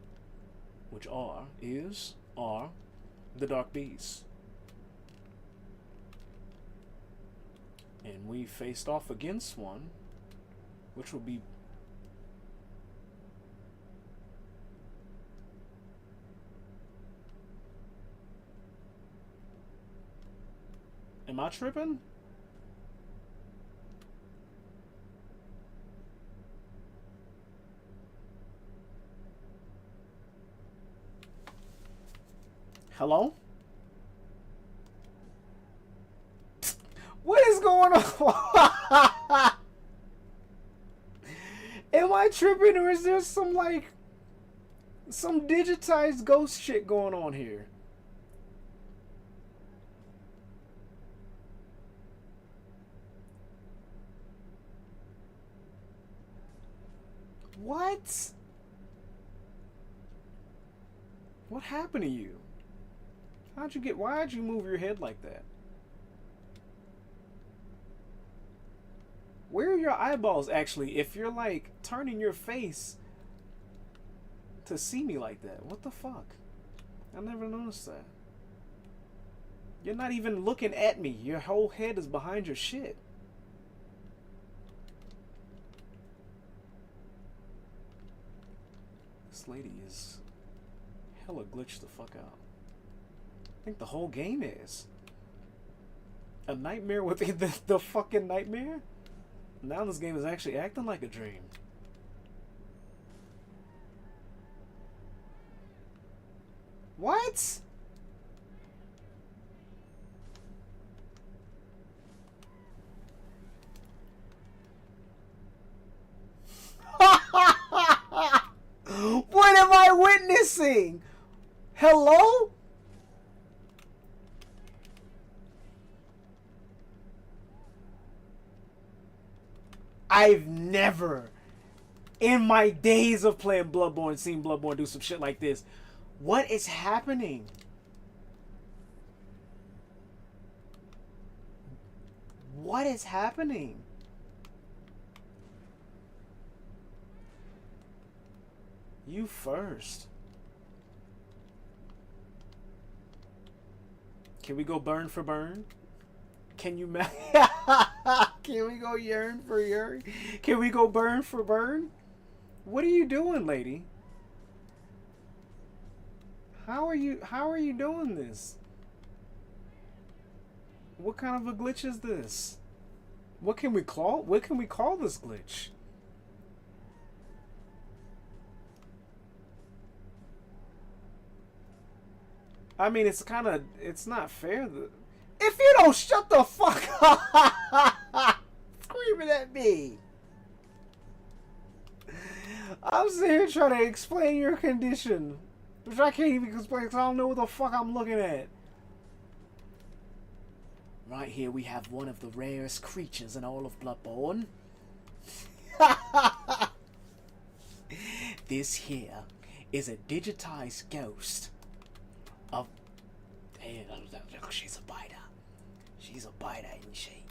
the Dark Beasts. And we faced off against one, which will be Am I tripping? Hello? What is going on? Am I tripping, or is there some like some digitized ghost shit going on here? What? What happened to you? Why'd you move your head like that? Where are your eyeballs actually if you're like turning your face to see me like that? What the fuck? I never noticed that. You're not even looking at me. Your whole head is behind your shit. This lady is hella glitched the fuck out. I think the whole game is. A nightmare within the fucking nightmare? Now this game is actually acting like a dream. What? What am I witnessing? Hello? I've never, in my days of playing Bloodborne, seen Bloodborne do some shit like this. What is happening? What is happening? You first. Can we go burn for burn? Can you Can we go yearn for yearn? Can we go burn for burn? What are you doing, lady? How are you doing this? What kind of a glitch is this? What can we call this glitch? I mean, it's not fair. If you don't shut the fuck up, screaming at me. I'm sitting here trying to explain your condition, which I can't even explain because I don't know what the fuck I'm looking at. Right here we have one of the rarest creatures in all of Bloodborne. This here is a digitized ghost of... Hey, she's a biter. She's a biter, isn't she?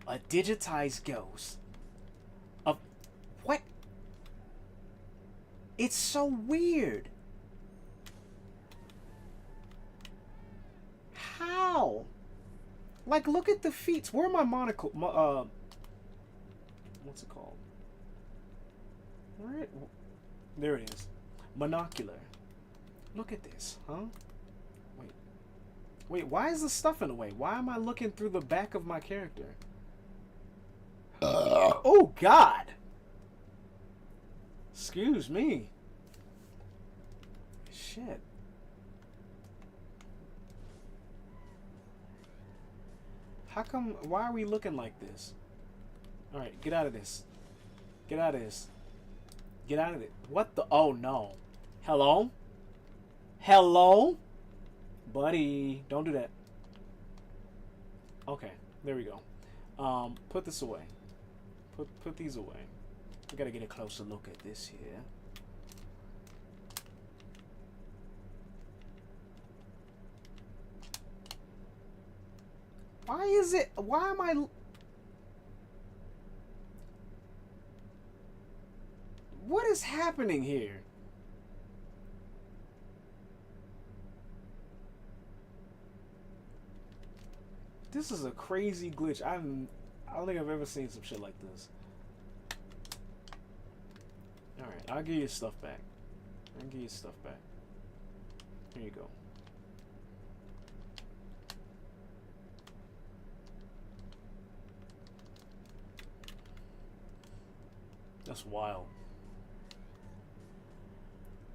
A digitized ghost of... What? It's so weird. How? Like, look at the feet. Where are my monocle? What's it called? Where? There it is. Monocular. Look at this, huh? Wait, why is the stuff in the way? Why am I looking through the back of my character? Oh, God! Excuse me. Shit. How come, why are we looking like this? Alright, get out of this. Get out of this. Get out of it. What the, oh no. Hello? Hello? Buddy, don't do that. Okay, there we go. Put this away. Put these away. We gotta get a closer look at this here. Why is it? Why am I? What is happening here? This is a crazy glitch. I don't think I've ever seen some shit like this. Alright, I'll give you stuff back. I'll give you stuff back. Here you go. That's wild.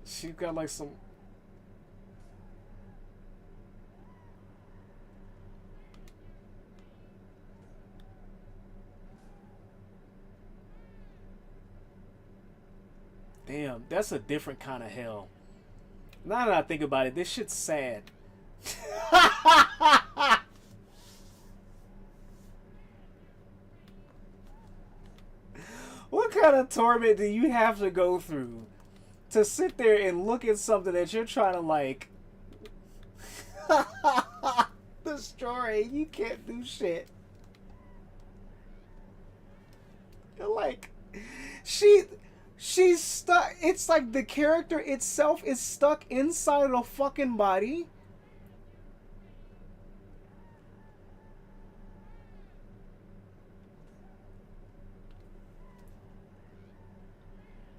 She's got like some... Damn, that's a different kind of hell. Now that I think about it, this shit's sad. What kind of torment do you have to go through to sit there and look at something that you're trying to like destroy? You can't do shit. You're like, she's stuck. It's like the character itself is stuck inside a fucking body.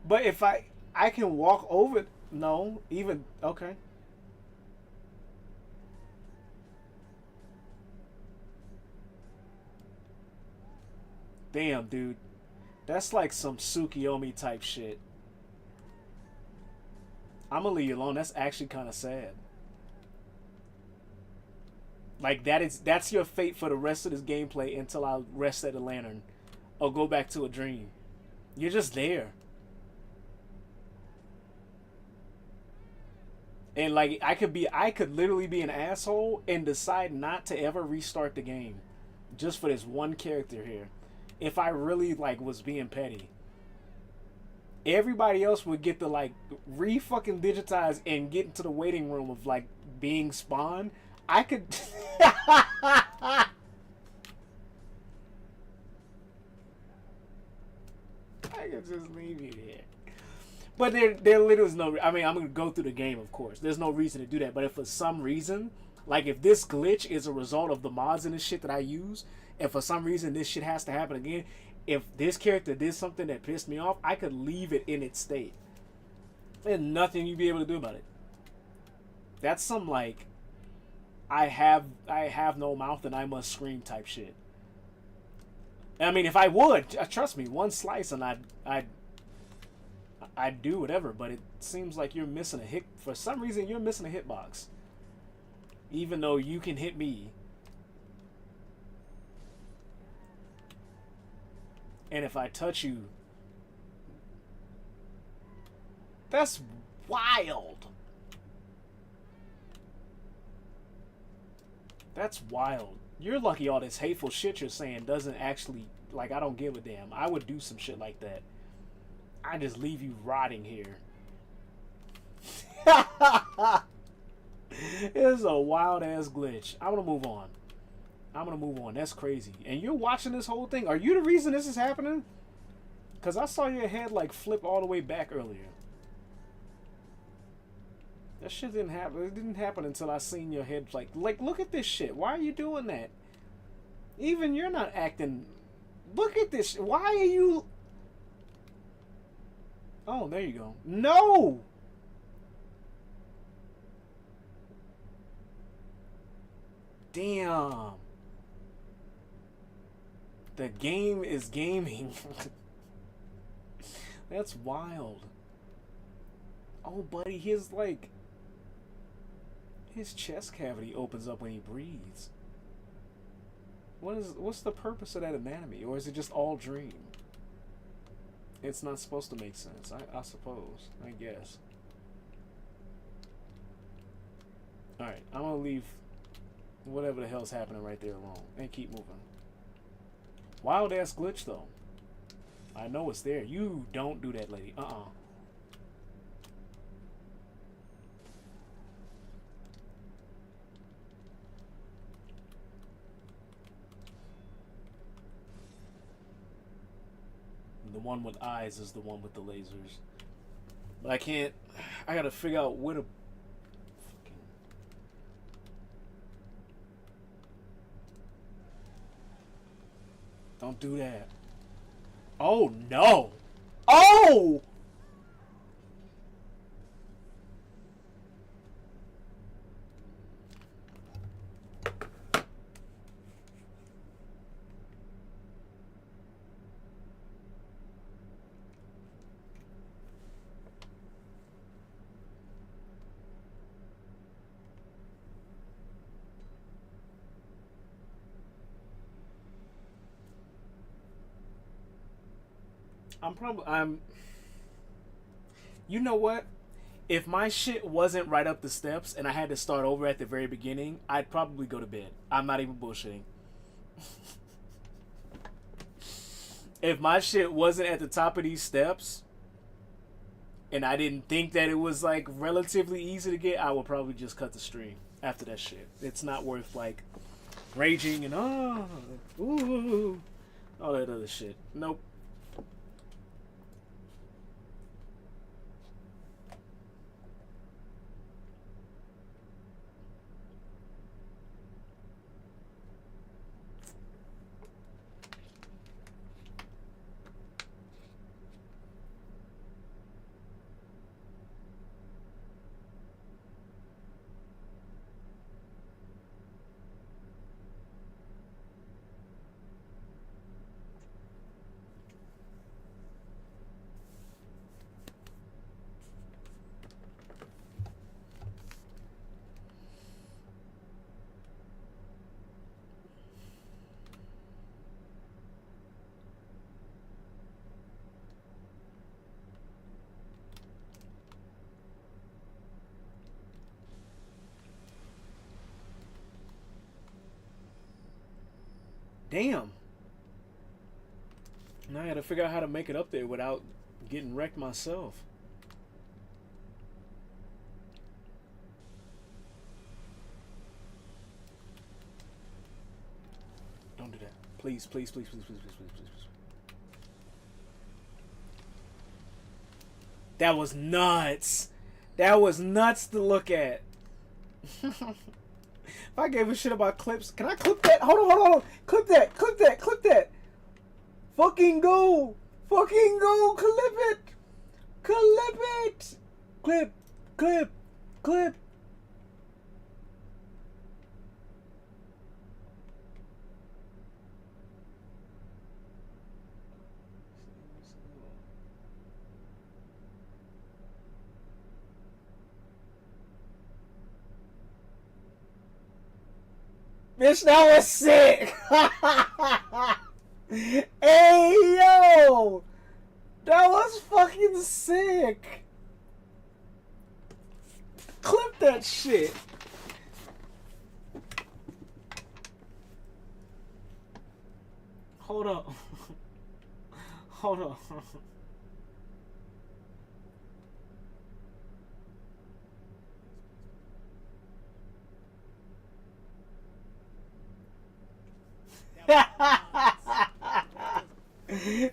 But if I can walk over, no, even okay. Damn, dude. That's like some Tsukiyomi type shit. I'm gonna leave you alone. That's actually kind of sad. Like that's your fate for the rest of this gameplay until I rest at the lantern or go back to a dream. You're just there. And like I could literally be an asshole and decide not to ever restart the game just for this one character here. If I really like was being petty. Everybody else would get to like re-fucking digitize and get into the waiting room of like being spawned. I could I could just leave you there. But there literally is no. I mean, I'm gonna go through the game, of course. There's no reason to do that. But if for some reason, like if this glitch is a result of the mods and this shit that I use, and for some reason this shit has to happen again, if this character did something that pissed me off, I could leave it in its state. There's nothing you'd be able to do about it. That's some like, I have no mouth and I must scream type shit. I mean, if I would, trust me, one slice and I'd do whatever, but it seems like you're missing a hit. For some reason, you're missing a hitbox. Even though you can hit me. And if I touch you... That's wild. That's wild. You're lucky all this hateful shit you're saying doesn't actually... Like, I don't give a damn. I would do some shit like that. I just leave you rotting here. It's a wild ass glitch. I'm gonna move on. That's crazy. And you're watching this whole thing. Are you the reason this is happening? Because I saw your head like flip all the way back earlier. That shit didn't happen. It didn't happen until I seen your head like look at this shit. Why are you doing that? Even you're not acting. Look at this. Why are you... Oh, there you go. No! Damn. The game is gaming. That's wild. Oh, buddy, his chest cavity opens up when he breathes. What's the purpose of that anatomy? Or is it just all dream? It's not supposed to make sense, I suppose. I guess. Alright, I'm gonna leave whatever the hell's happening right there alone and keep moving. Wild ass glitch though. I know it's there. You don't do that, lady. The one with eyes is the one with the lasers. But I can't... I gotta figure out where to... Fucking... Don't do that. Oh, no! Oh! I'm You know what? If my shit wasn't right up the steps and I had to start over at the very beginning, I'd probably go to bed. I'm not even bullshitting. If my shit wasn't at the top of these steps and I didn't think that it was like relatively easy to get, I would probably just cut the stream after that shit. It's not worth like raging and ooh, all that other shit. Nope. Damn. Now I gotta figure out how to make it up there without getting wrecked myself. Don't do that. Please, please, please, please, please, please, please, please, please. That was nuts. That was nuts to look at. If I gave a shit about clips, can I clip that? Hold on, hold on, hold on. Clip that, clip that, clip that. Fucking go. Fucking go. Clip it. Clip it. Clip, clip, clip. Bitch, that was sick! Hey, yo! That was fucking sick! Clip that shit! Hold up. Hold on.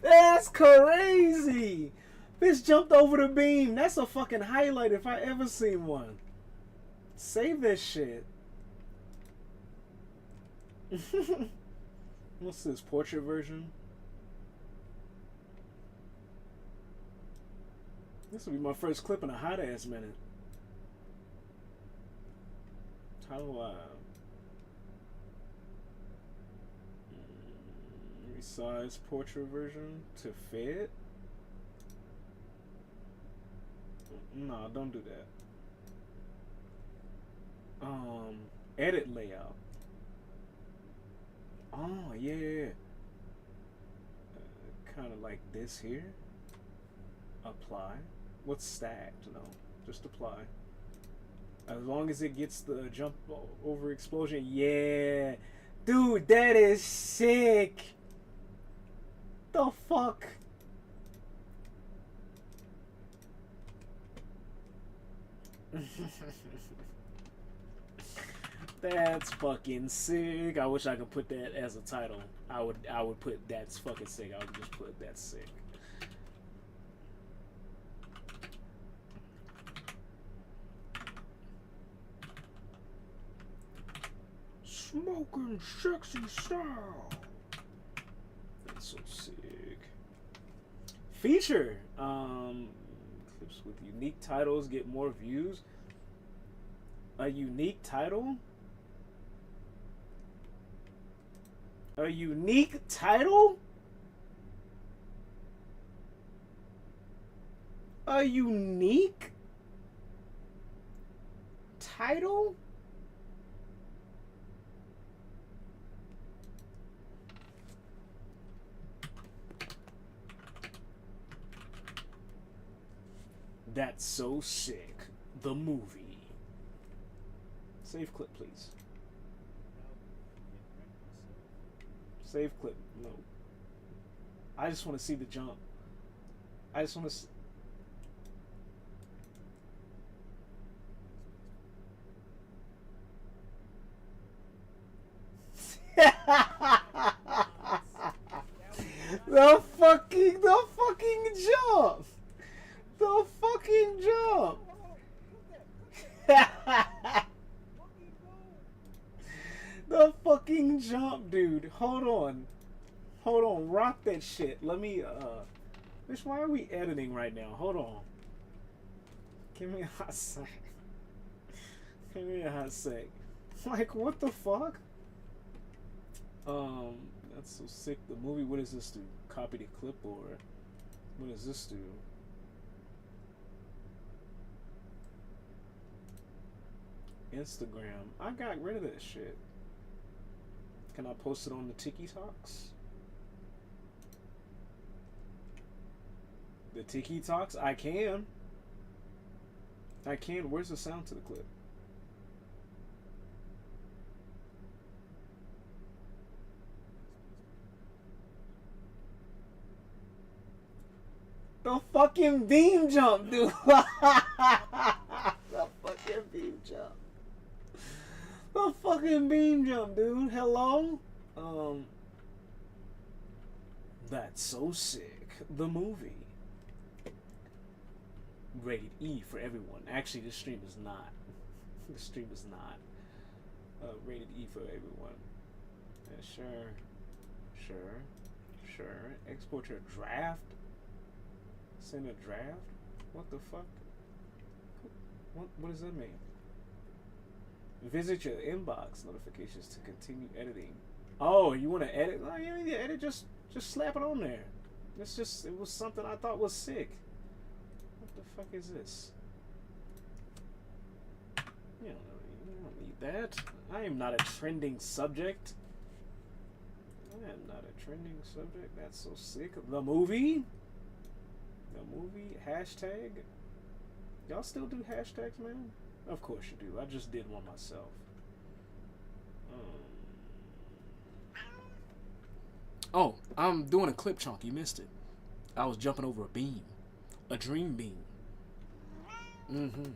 That's crazy. Bitch jumped over the beam. That's a fucking highlight if I ever seen one. Save that shit. What's this, portrait version? This will be my first clip in a hot ass minute. How do I resize portrait version to fit? No, don't do that. Edit layout. Oh yeah. Kind of like this here. Apply. What's stacked? No, just apply. As long as it gets the jump over explosion. Yeah. Dude, that is sick. The fuck? That's fucking sick. I wish I could put that as a title. I would put that's fucking sick. I would just put that's sick. Smoking sexy style. That's so sick. Feature. Clips with unique titles get more views. A unique title? A unique title? A unique title? That's So Sick, the movie. Save clip, please. Save clip. No. I just want to see the jump. I just want to. The fucking jump. The fucking jump. The fucking jump, dude. Hold on. Hold on. Rock that shit. Let me, Bitch, why are we editing right now? Hold on. Give me a hot sec. Give me a hot sec. Like, what the fuck? That's So Sick. The movie, what does this do? Copy the clipboard. What does this do? Instagram. I got rid of that shit. Can I post it on the Tiki Talks? The Tiki Talks? I can. I can. Where's the sound to the clip? The fucking beam jump, dude. The fucking beam jump. The fucking beam jump, dude. Hello? That's So Sick, the movie. Rated E for everyone. Actually, this stream is not. This stream is not. Rated E for everyone. Yeah, sure. Sure. Sure. Export your draft. Send a draft? What the fuck? What does that mean? Visit your inbox notifications to continue editing. Oh, you want to edit? No, you need to edit. Just slap it on there. It was something I thought was sick. What the fuck is this? You don't need that. I am not a trending subject. I am not a trending subject. That's So Sick. The movie? The movie? Hashtag? Y'all still do hashtags, man? Of course you do. I just did one myself. Oh, I'm doing a clip chunk. You missed it. I was jumping over a beam. A dream beam. Mm-hmm.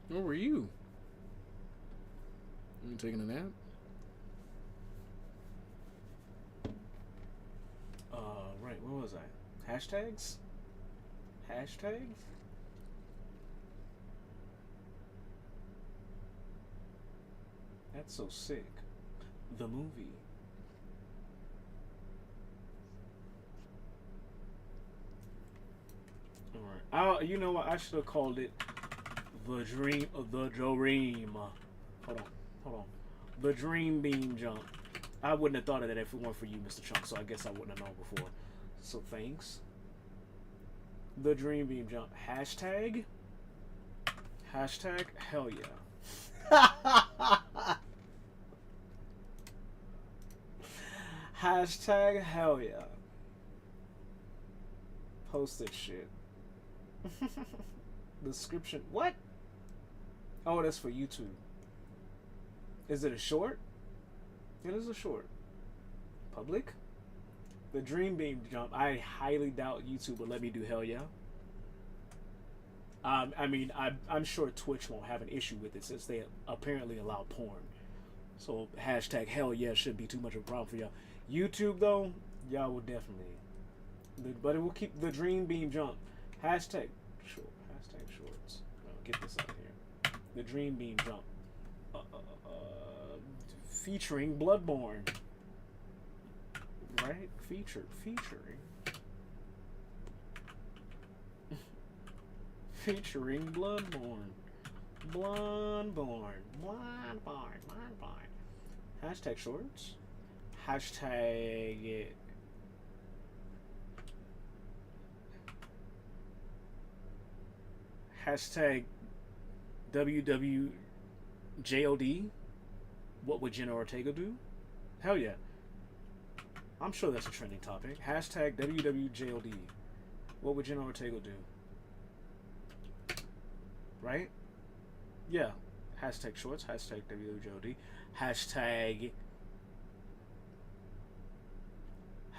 Where were you? You taking a nap? Right, where was I? Hashtags? Hashtags? That's So Sick. The movie. Alright. You know what? I should have called it The Dream. Hold on. The Dream Beam Jump. I wouldn't have thought of that if it weren't for you, Mr. Chunk, so I guess I wouldn't have known before. So thanks. The Dream Beam Jump. Hashtag hell yeah. Hashtag hell yeah. Post this shit. Description. What? Oh, that's for YouTube. Is it a short? It is a short. Public? The Dream Beam Jump. I highly doubt YouTube will let me do hell yeah. I mean, I'm sure Twitch won't have an issue with it since they apparently allow porn. So hashtag hell yeah shouldn't be too much of a problem for y'all. YouTube though, y'all will definitely. But it will keep the Dream Beam Jump. Hashtag short. Hashtag shorts. Get this out of here. The Dream Beam Jump. Featuring Bloodborne. Right? Featuring. Featuring Bloodborne. Bloodborne. Hashtag shorts. Hashtag. Hashtag WWJOD. What would Jenna Ortega do? Hell yeah. I'm sure that's a trending topic. Hashtag WWJOD. What would Jenna Ortega do? Right? Yeah. Hashtag shorts. Hashtag WWJOD. Hashtag.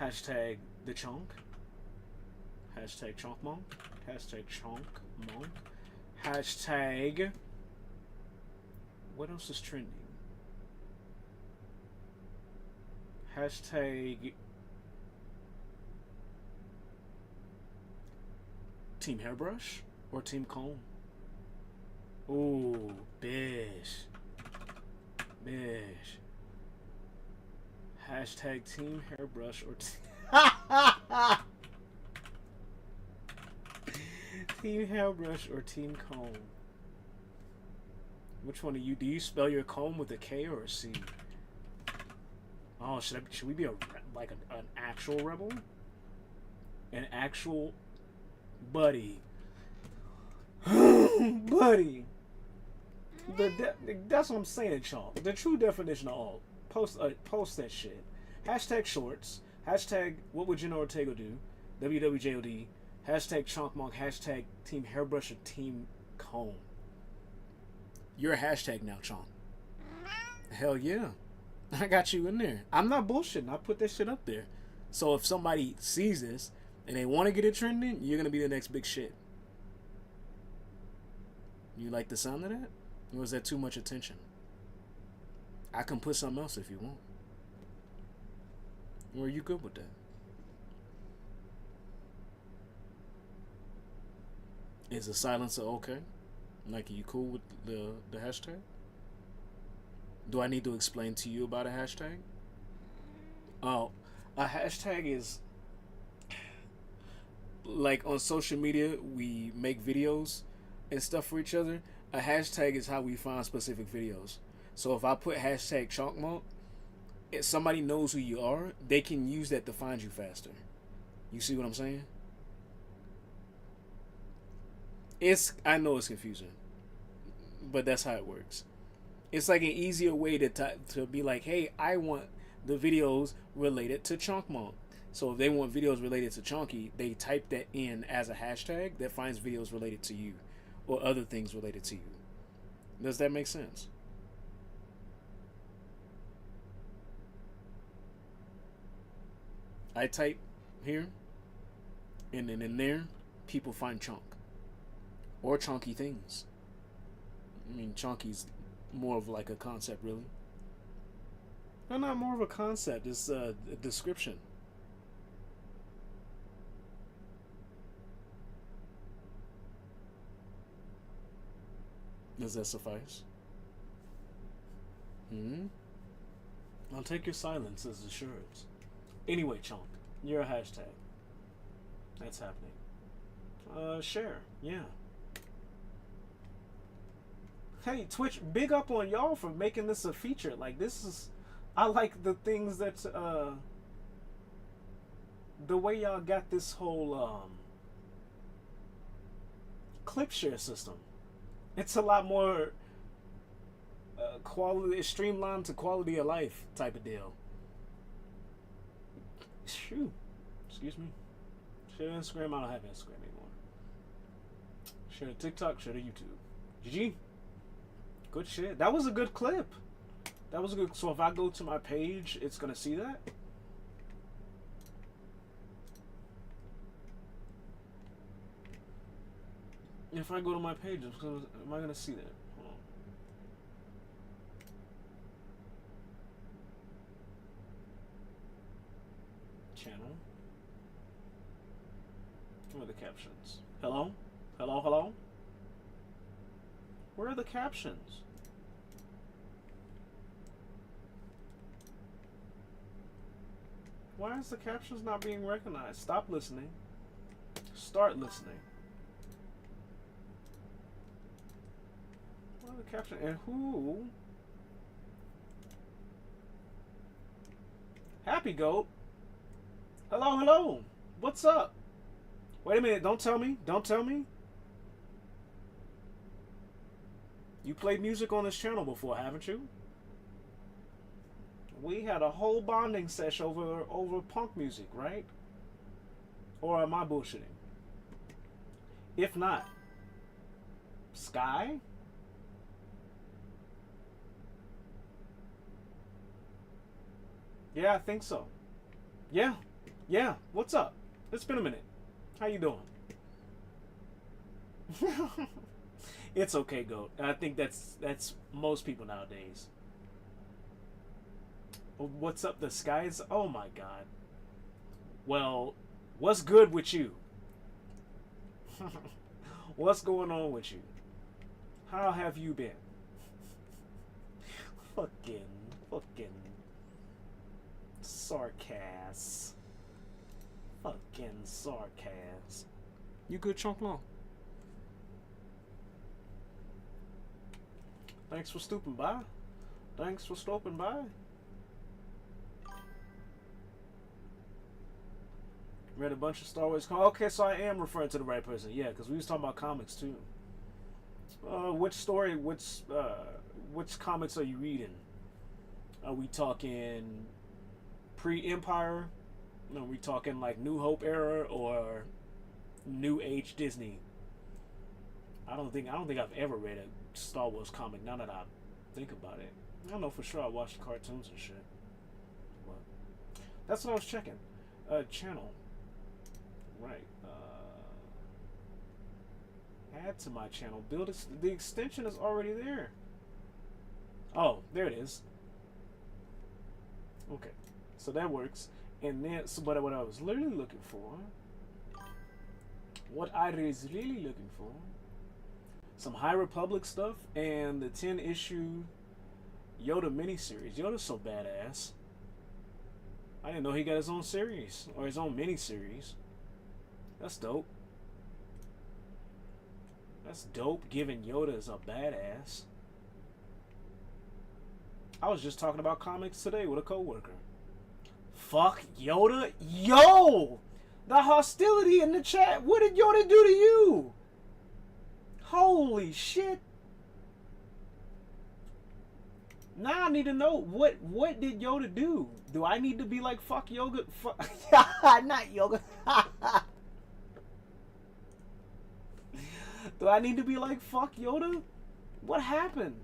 Hashtag the chunk. Hashtag chunk monk. Hashtag chunk monk. Hashtag. What else is trending? Hashtag Team Hairbrush or Team Comb? Ooh, bish. Bish. Hashtag Team Hairbrush or Team Hairbrush or Team Comb? Which one do you spell your comb with a K or a C? Oh, should we be an actual rebel? An actual buddy. Buddy. That's what I'm saying, Chomp. The true definition of alt. Post that shit. Hashtag shorts. Hashtag what would Jenna Ortega do? WWJOD. Hashtag chunk monk. Hashtag team hairbrush or team comb. You're a hashtag now, Chomp. Hell yeah. I got you in there. I'm not bullshitting. I put that shit up there. So if somebody sees this and they want to get it trending, you're going to be the next big shit. You like the sound of that? Or is that too much attention? I can put something else if you want. Or are you good with that? Is the silencer okay? Like, are you cool with the hashtag? Do I need to explain to you about a hashtag? Oh, a hashtag is like on social media, we make videos and stuff for each other. A hashtag is how we find specific videos. So if I put hashtag chalkmark, if somebody knows who you are, they can use that to find you faster. You see what I'm saying? I know it's confusing, but that's how it works. It's like an easier way to be like, hey, I want the videos related to Chunkmonk. So if they want videos related to Chunky, they type that in as a hashtag that finds videos related to you or other things related to you. Does that make sense? I type here, and then in there, people find Chunk or chunky things. I mean, chunky's more of like a concept, really. No, not more of a concept. It's a description. Does that suffice? I'll take your silence as assurance. Anyway, Chunk, you're a hashtag. That's happening. Share. Yeah. Hey, Twitch, big up on y'all for making this a feature. Like, this is... I like the things that, the way y'all got this whole, clip share system. It's a lot more, quality, streamlined to quality of life type of deal. Shoo. Excuse me. Share Instagram. I don't have Instagram anymore. Share TikTok. Share to YouTube. GG. Good shit. That was a good clip. That was a good. So if I go to my page, it's gonna see that. If I go to my page, am I gonna see that? Hold on. Channel. Where are the captions? Hello? Hello? Hello? Where are the captions? Why is the captions not being recognized? Stop listening. Start listening. What are the captions? And who? Happy Goat. Hello, hello. What's up? Wait a minute. Don't tell me. Don't tell me. You played music on this channel before, haven't you? We had a whole bonding sesh over punk music, right? Or am I bullshitting? If not, Sky? Yeah, I think so. Yeah. Yeah. What's up? It's been a minute. How you doing? It's okay, Goat. I think that's most people nowadays. What's up, the skies? Oh my god. Well, what's good with you? What's going on with you? How have you been? fucking sarcasm. Fucking sarcasm. You good, Chunk Long? Thanks for stooping by. Thanks for stopping by. Read a bunch of Star Wars. Okay, so I am referring to the right person. Yeah, because we was talking about comics too. Which comics are you reading? Are we talking pre-Empire? Are we talking like New Hope era or New Age Disney? I don't think I've ever read a Star Wars comic. Now that I think about it, I don't know for sure. I watched cartoons and shit. But that's what I was checking. Channel. Right. Add to my channel. Build the extension is already there. Oh, there it is. Okay, so that works. And then, but what I was literally looking for, some High Republic stuff and the 10-issue Yoda miniseries. Yoda's so badass. I didn't know he got his own series or his own miniseries. That's dope. That's dope, given Yoda is a badass. I was just talking about comics today with a coworker. Fuck Yoda. Yo! The hostility in the chat. What did Yoda do to you? Holy shit. Now I need to know what did Yoda do? Do I need to be like fuck yoga? Fuck not yoga. Do I need to be like fuck Yoda? What happened?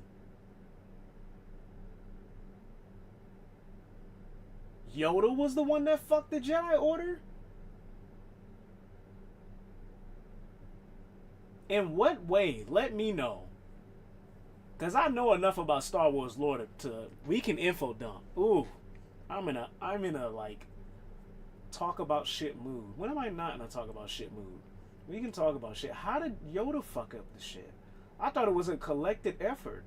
Yoda was the one that fucked the Jedi Order? In what way? Let me know. Cause I know enough about Star Wars lore to we can info dump. Ooh. I'm in a like talk about shit mood. When am I not in a talk about shit mood? We can talk about shit. How did Yoda fuck up the shit? I thought it was a collected effort.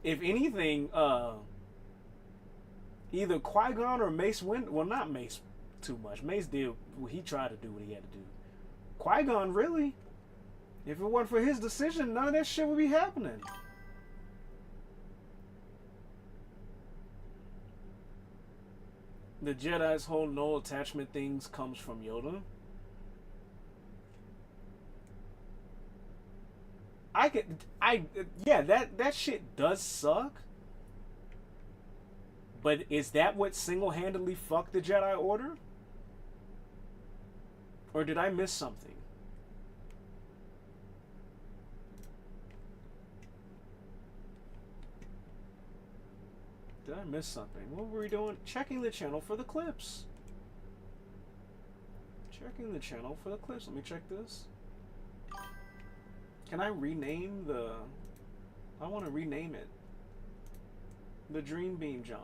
If anything, either Qui-Gon or Mace well, not Mace too much. Mace did, well, he tried to do what he had to do. Qui-Gon, really? If it weren't for his decision, none of that shit would be happening. The Jedi's whole no attachment things comes from Yoda. Yeah, that shit does suck. But is that what single-handedly fucked the Jedi Order? Or did I miss something? Did I miss something? What were we doing? Checking the channel for the clips. Checking the channel for the clips. Let me check this. Can I rename the... I want to rename it. The Dream Beam Jump.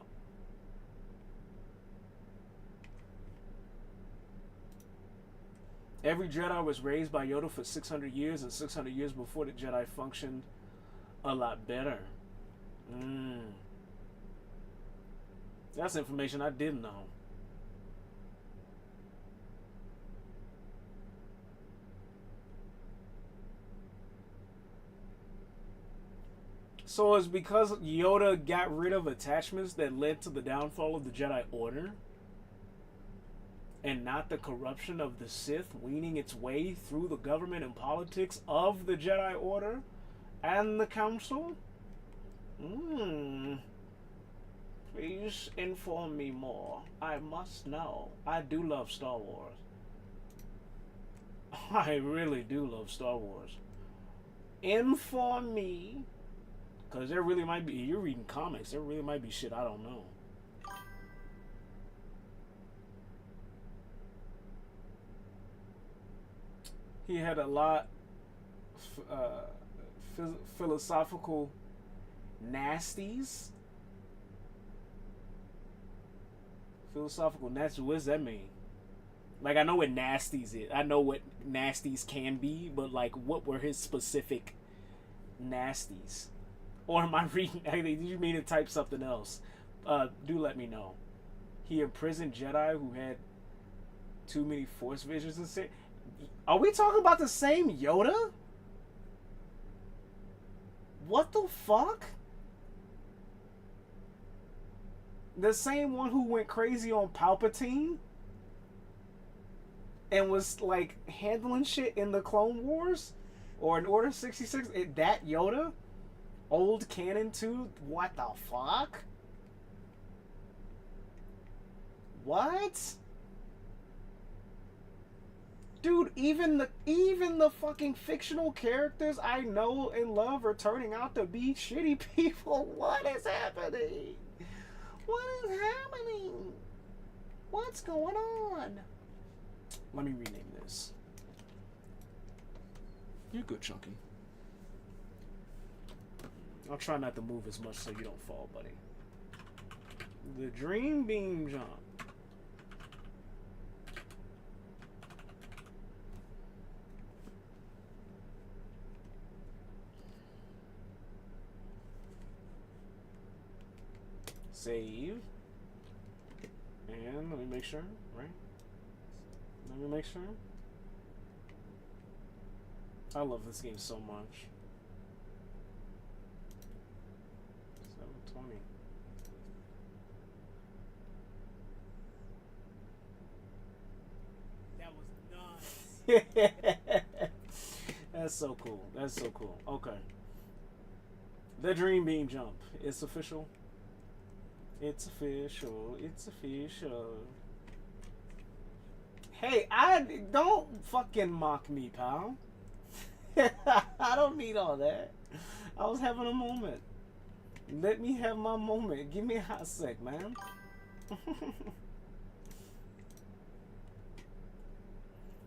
Every Jedi was raised by Yoda for 600 years, and 600 years before the Jedi functioned a lot better. That's information I didn't know. So it's because Yoda got rid of attachments that led to the downfall of the Jedi Order? And not the corruption of the Sith weaning its way through the government and politics of the Jedi Order and the Council? Please inform me more. I must know. I do love Star Wars. I really do love Star Wars. Inform me. Because there really might be, you're reading comics, there really might be shit I don't know. He had a lot philosophical nasties. Philosophical nasties, what does that mean? Like, I know what nasties is. I know what nasties can be, but like, what were his specific nasties? Or am I reading? Did you mean to type something else? Do let me know. He imprisoned Jedi who had too many Force visions and shit. Are we talking about the same Yoda? What the fuck? The same one who went crazy on Palpatine and was like handling shit in the Clone Wars or in Order 66? That Yoda? Old canon too? What the fuck? What? Dude, even the fucking fictional characters I know and love are turning out to be shitty people. What is happening? What is happening? What's going on? Let me rename this. You're good, Chunky. I'll try not to move as much so you don't fall, buddy. The Dream Beam Jump. Save. And let me make sure, right? Let me make sure. I love this game so much. 720. That was nuts. That's so cool. That's so cool. Okay. The Dream Beam Jump. It's official. It's official. It's official. Hey, I don't fucking mock me, pal. I don't need all that. I was having a moment. Let me have my moment. Give me a hot sec, man.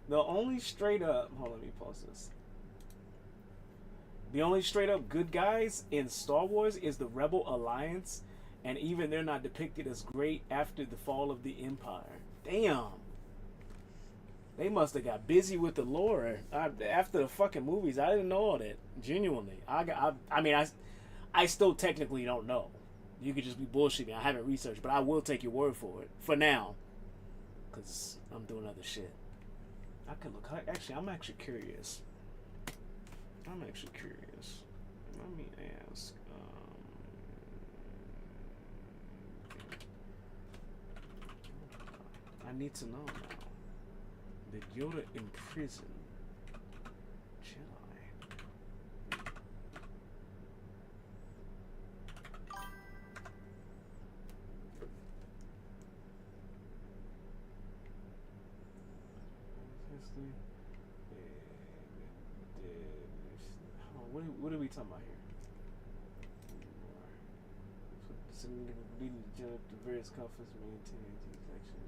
The only straight up... Hold on, let me pause this. The only straight up good guys in Star Wars is the Rebel Alliance, and even they're not depicted as great after the fall of the Empire. Damn. They must have got busy with the lore after the fucking movies. I didn't know all that. Genuinely. I still technically don't know. You could just be bullshitting. I haven't researched, but I will take your word for it. For now. Because I'm doing other shit. I could look. Actually, I'm actually curious. Let me ask. I need to know now. Did Yoda imprison Jedi? What are we talking about here? Leading the judge to various conflicts, maintaining these actions.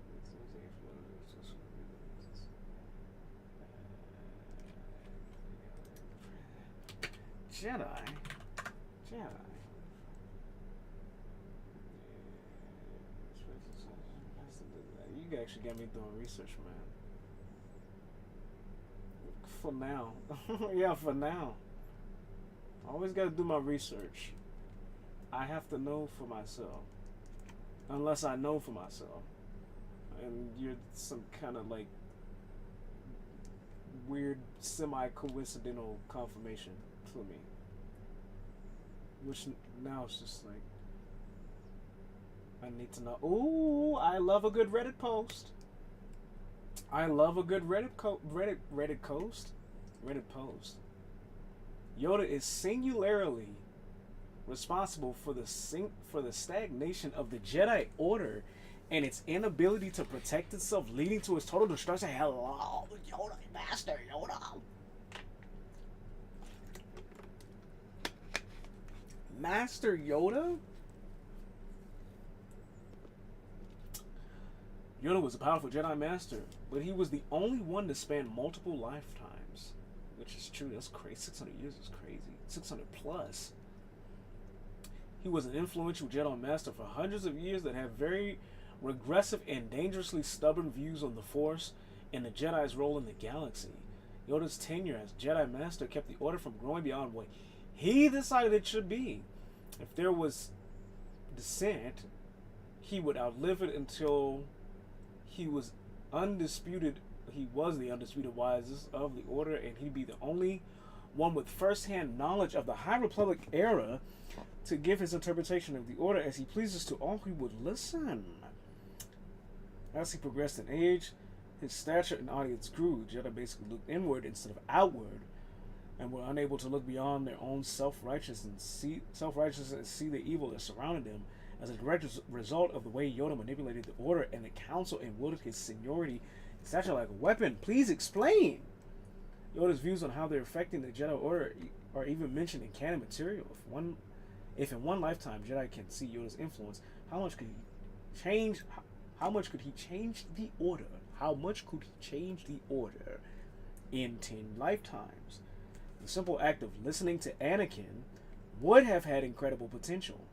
Jedi. You actually got me doing research, man. For now. Yeah, for now. I always got to do my research. I have to know for myself. Unless I know for myself. And you're some kind of like weird semi-coincidental confirmation for me. Which now it's just like, I need to know. Ooh, I love a good Reddit post. Reddit post. Yoda is singularly responsible for the stagnation of the Jedi Order and its inability to protect itself, leading to its total destruction. Hello, Yoda, Master Yoda. Master Yoda? Yoda was a powerful Jedi Master, but he was the only one to span multiple lifetimes. Which is true, that's crazy. 600 years is crazy. 600 plus. He was an influential Jedi Master for hundreds of years that had very regressive and dangerously stubborn views on the Force and the Jedi's role in the galaxy. Yoda's tenure as Jedi Master kept the Order from growing beyond what he decided it should be. If there was dissent, he would outlive it until he was undisputed. He was the undisputed wisest of the Order, and he'd be the only one with first-hand knowledge of the High Republic era to give his interpretation of the Order as he pleases to all who would listen. As he progressed in age, his stature and audience grew. Jedi basically looked inward instead of outward, and were unable to look beyond their own self-righteousness and see the evil that surrounded them. As a direct result of the way Yoda manipulated the Order and the Council and wielded his seniority and stature like a weapon. Please explain! Yoda's views on how they're affecting the Jedi Order are even mentioned in canon material. If in one lifetime Jedi can see Yoda's influence, how much could he change? How much could he change the Order? How much could he change the Order in 10 lifetimes? The simple act of listening to Anakin would have had incredible potential,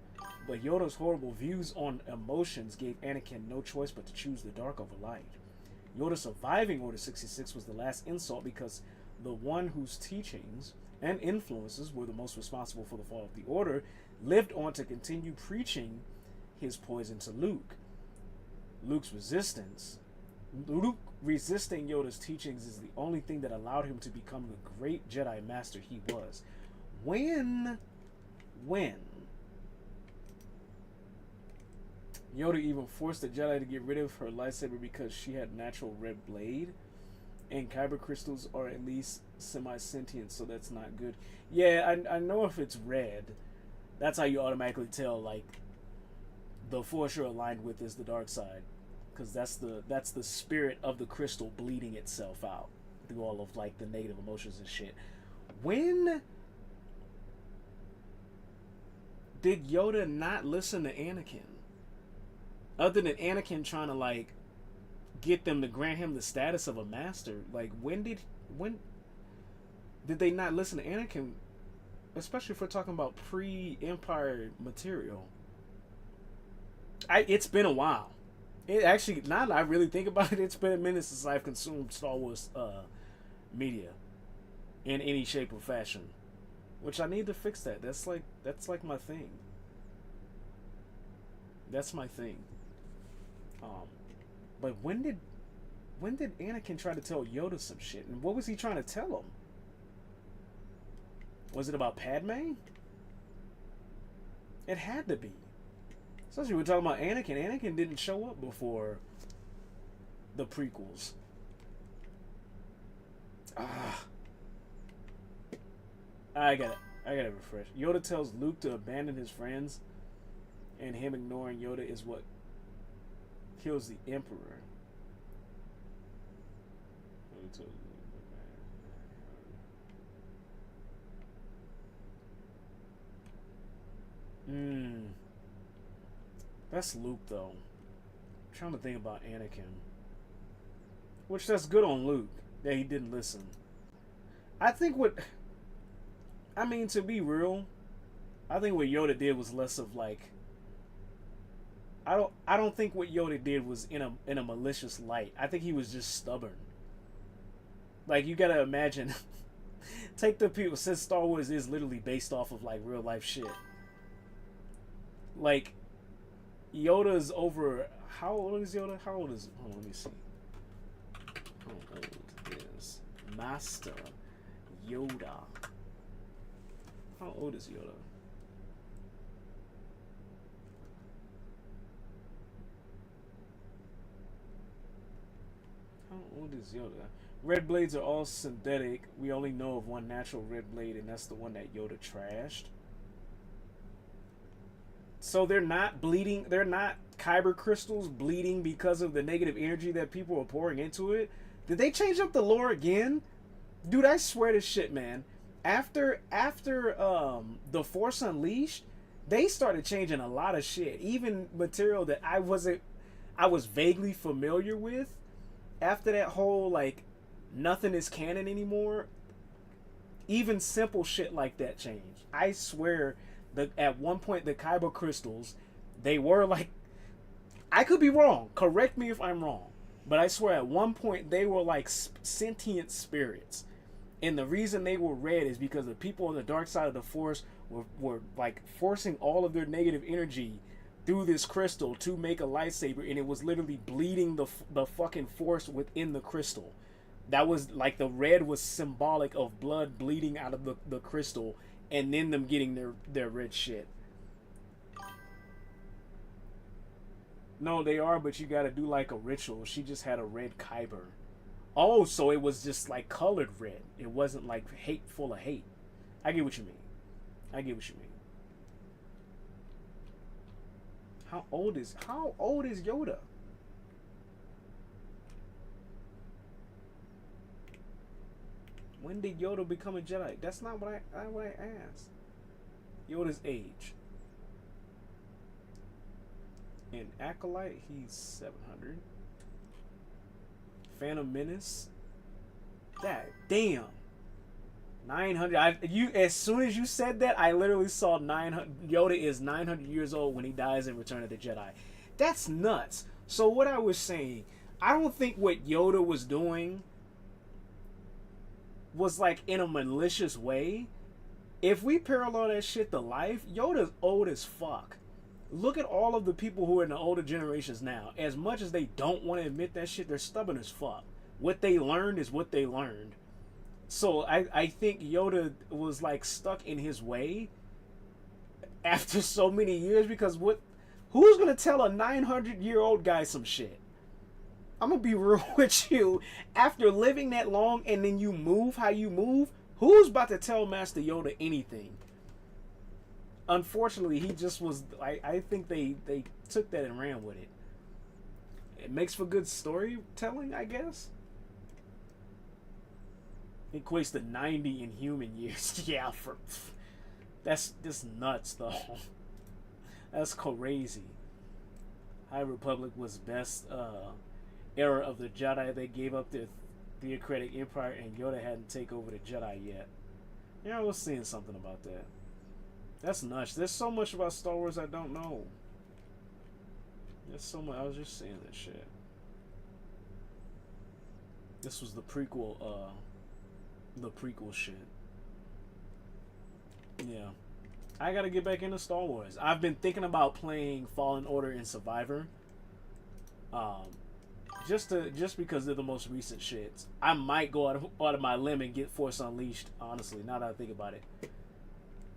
but Yoda's horrible views on emotions gave Anakin no choice but to choose the dark over light. Yoda surviving Order 66 was the last insult because the one whose teachings and influences were the most responsible for the fall of the Order lived on to continue preaching his poison to Luke. Luke resisting Yoda's teachings is the only thing that allowed him to become the great Jedi Master he was. When Yoda even forced the Jedi to get rid of her lightsaber because she had natural red blade, and kyber crystals are at least semi-sentient, so that's not good. Yeah, I know if it's red, that's how you automatically tell, like, the force you're aligned with is the dark side, because that's the spirit of the crystal bleeding itself out through all of, like, the negative emotions and shit. When did Yoda not listen to Anakin? Other than Anakin trying to, like, get them to grant him the status of a master, like, when did they not listen to Anakin? Especially if we're talking about pre-Empire material. It's been a while. It actually, now that I really think about it, it's been a minute since I've consumed Star Wars media in any shape or fashion, which I need to fix that. That's like my thing. That's my thing. But when did Anakin try to tell Yoda some shit, and what was he trying to tell him? Was it about Padme? It had to be. Especially when we're talking about Anakin. Anakin didn't show up before the prequels. I gotta refresh. Yoda tells Luke to abandon his friends, and him ignoring Yoda is what kills the Emperor. That's Luke, though. I'm trying to think about Anakin. Which, that's good on Luke that he didn't listen. I think to be real, I think what Yoda did was less of, like, I don't think what Yoda did was in a malicious light. I think he was just stubborn. Like, you gotta imagine, take the people, since Star Wars is literally based off of, like, real life shit. Like, Yoda's over, how old is Yoda? How old is, hold on, let me see. How old is Master Yoda? How old is Yoda? How old is Yoda? Red blades are all synthetic. We only know of one natural red blade, and that's the one that Yoda trashed. So they're not bleeding. They're not kyber crystals bleeding because of the negative energy that people are pouring into it. Did they change up the lore again? Dude, I swear to shit, man. After the Force Unleashed, they started changing a lot of shit. Even material that I was vaguely familiar with. After that whole like nothing is canon anymore, even simple shit like that changed. I swear that at one point the kyber crystals, they were like, I could be wrong. Correct me if I'm wrong. But I swear at one point they were like sentient spirits. And the reason they were red is because the people on the dark side of the Force were like forcing all of their negative energy through this crystal to make a lightsaber, and it was literally bleeding the fucking Force within the crystal. That was like the red was symbolic of blood bleeding out of the crystal, and then them getting their red shit. No, they are, but you gotta do like a ritual. She just had a red kyber. Oh, so it was just like colored red. It wasn't like hate full of hate. I get what you mean. I get what you mean. How old is Yoda? When did Yoda become a Jedi? That's not what I asked. Yoda's age. In Acolyte, he's 700. Phantom Menace. That damn. 900. As soon as you said that, I literally saw 900. Yoda is 900 years old when he dies in Return of the Jedi. That's nuts. So what I was saying, I don't think what Yoda was doing was like in a malicious way. If we parallel that shit to life, Yoda's old as fuck. Look at all of the people who are in the older generations now. As much as they don't want to admit that shit, they're stubborn as fuck. What they learned is what they learned. So I think Yoda was like stuck in his way after so many years, because who's gonna tell a 900-year-old guy some shit? I'm gonna be real with you. After living that long and then you move how you move, who's about to tell Master Yoda anything? Unfortunately, he just was. I think they took that and ran with it. It makes for good storytelling, I guess. Equates to 90 in human years. Yeah, that's just nuts though. That's crazy. High Republic was best era of the Jedi. They gave up their theocratic empire, and Yoda hadn't taken over the Jedi yet. Yeah, I was seeing something about that. That's nuts. There's so much about Star Wars I don't know. There's so much. I was just saying that shit. This was the prequel. The prequel shit. Yeah, I gotta get back into Star Wars. I've been thinking about playing Fallen Order and Survivor. Just because they're the most recent shits. I might go out of my limb and get Force Unleashed. Honestly, now that I think about it.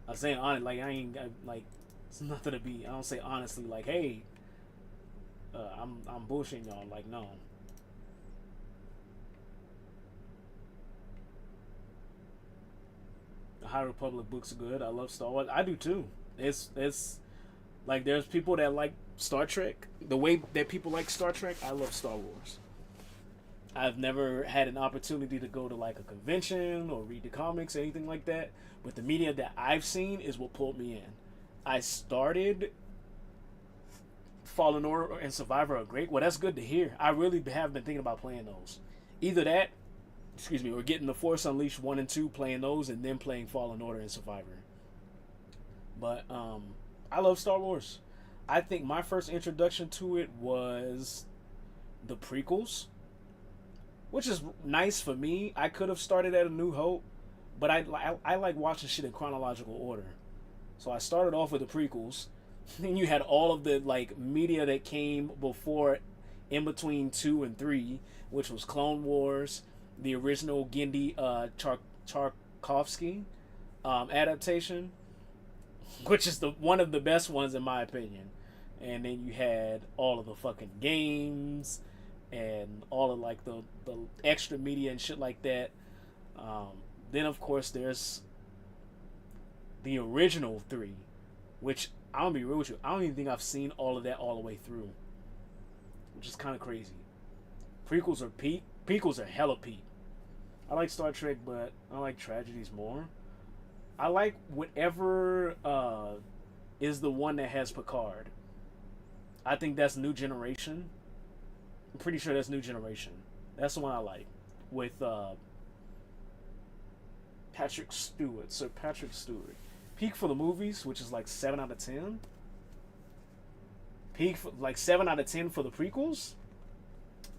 I'm saying honest, like like it's nothing to be. I don't say honestly like, hey, I'm bullshitting y'all. Like, no. The High Republic books are good. I love Star Wars. I do too. It's like there's people that like Star Trek. The way that people like Star Trek, I love Star Wars. I've never had an opportunity to go to like a convention or read the comics or anything like that. But the media that I've seen is what pulled me in. I started Fallen Order and Survivor are great. Well, that's good to hear. I really have been thinking about playing those. Either that, or getting the Force Unleashed 1 and 2, playing those, and then playing Fallen Order and Survivor. But I love Star Wars. I think my first introduction to it was the prequels, which is nice for me. I could have started at A New Hope, but I like watching shit in chronological order. So I started off with the prequels. Then you had all of the like media that came before, in between 2 and 3, which was Clone Wars, the original Genndy Tartakovsky adaptation, which is one of the best ones in my opinion. And then you had all of the fucking games and all of like the extra media and shit like that. Then of course there's the original 3, which I'm gonna be real with you. I don't even think I've seen all of that all the way through, which is kind of crazy. Prequels are peak. Prequels are hella peak. I like Star Trek, but I like tragedies more. I like whatever is the one that has Picard. I think that's New Generation. I'm pretty sure that's New Generation. That's the one I like with Patrick Stewart, Sir Patrick Stewart. Peak for the movies, which is like 7 out of 10. Peak for, like 7 out of 10 for the prequels,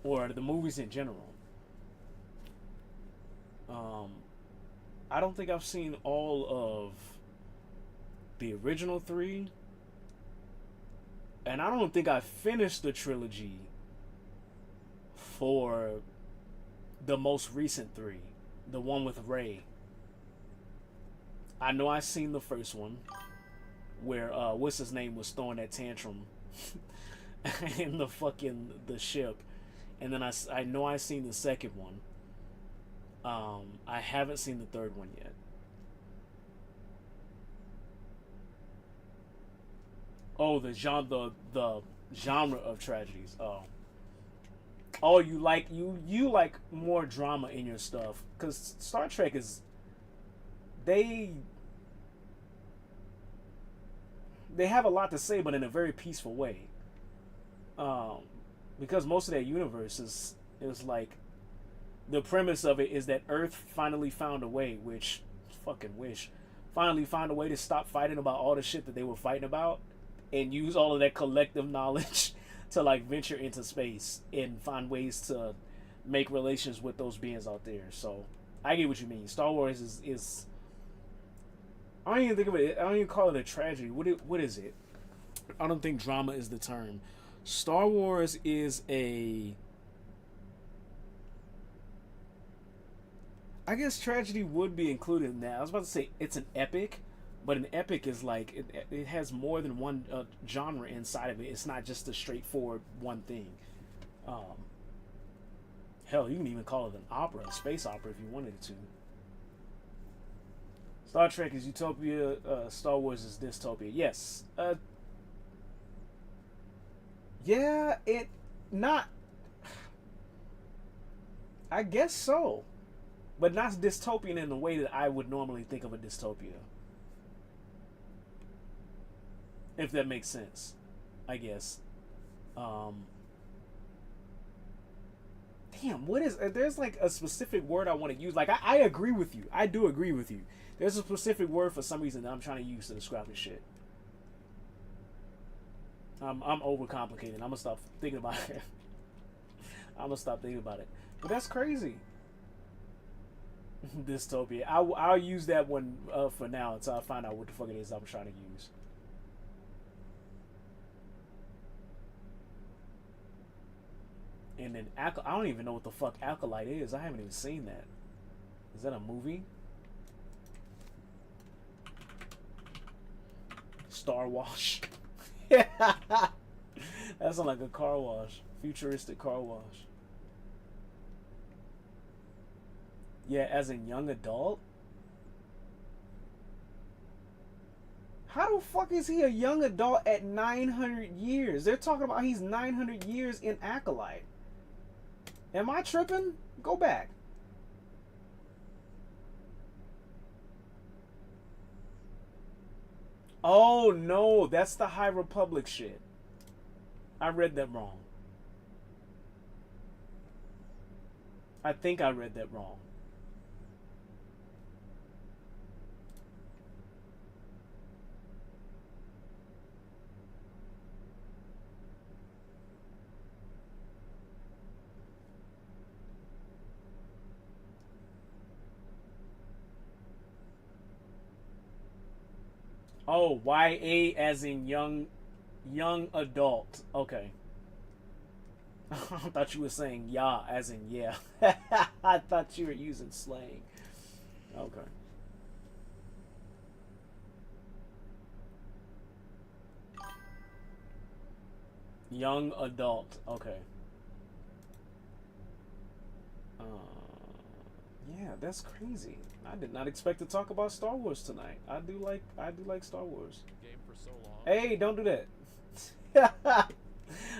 or the movies in general. I don't think I've seen all of the original 3, and I don't think I finished the trilogy for the most recent 3, the one with Rey. I know I seen the first one where what's his name was throwing that tantrum in the ship, and then I know I seen the second one. I haven't seen the third one yet. Oh, the genre of tragedies. Oh, you like more drama in your stuff, because Star Trek is they have a lot to say, but in a very peaceful way. Because most of that universe is like, the premise of it is that Earth finally found a way, which fucking wish, finally found a way to stop fighting about all the shit that they were fighting about, and use all of that collective knowledge to like venture into space and find ways to make relations with those beings out there. So I get what you mean. Star Wars is I don't even think of it. I don't even call it a tragedy. What is it? I don't think drama is the term. Star Wars is a, I guess tragedy would be included in that. I was about to say it's an epic, but an epic is like it has more than one genre inside of it. It's not just a straightforward one thing. Hell, you can even call it an opera, a space opera, if you wanted to. Star Trek is utopia. Star Wars is dystopia. Yes. Yeah, it not. I guess so, but not dystopian in the way that I would normally think of a dystopia. If that makes sense, I guess. Damn, what is? There's like a specific word I want to use. Like I agree with you. I do agree with you. There's a specific word for some reason that I'm trying to use to describe this shit. I'm overcomplicating. I'm gonna stop thinking about it. I'm gonna stop thinking about it. But that's crazy. Dystopia. I'll use that one for now until I find out what the fuck it is I'm trying to use. And then I don't even know what the fuck Acolyte is. I haven't even seen that. Is that a movie? Star Wash. That sounds like a car wash. Futuristic car wash. Yeah, as in young adult? How the fuck is he a young adult at 900 years? They're talking about he's 900 years in Acolyte. Am I tripping? Go back. Oh no, that's the High Republic shit. I read that wrong. I think I read that wrong. Oh, YA as in young adult. Okay. I thought you were saying yeah as in yeah. I thought you were using slang. Okay. Young adult. Okay. Yeah, that's crazy. I did not expect to talk about Star Wars tonight. I do like Star Wars. Game for so long. Hey, don't do that.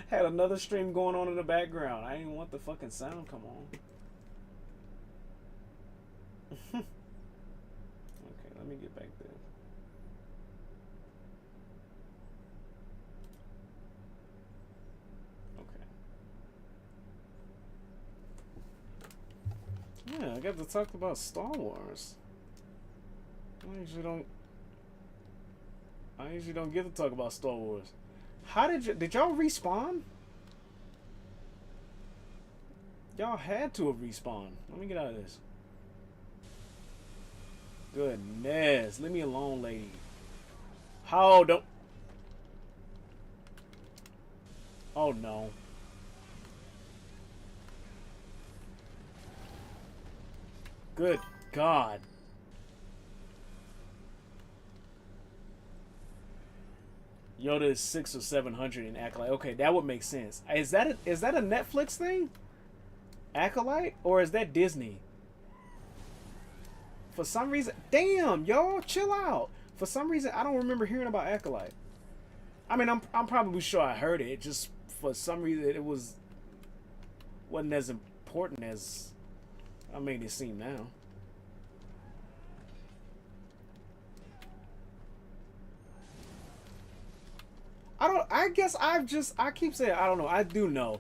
Had another stream going on in the background. I didn't want the fucking sound come on. Okay, let me get back there. Okay. Yeah, I got to talk about Star Wars. I usually don't get to talk about Star Wars. How did y'all respawn? Y'all had to have respawned. Let me get out of this. Goodness, leave me alone, lady. How don't? Oh no. Good God. Yoda is 600 or 700 in Acolyte. Okay, that would make sense. Is that a Netflix thing? Acolyte? Or is that Disney? For some reason... Damn, y'all, chill out. For some reason, I don't remember hearing about Acolyte. I mean, I'm probably sure I heard it. Just for some reason, it wasn't as important as I made it seem now. I guess I keep saying I don't know. I do know.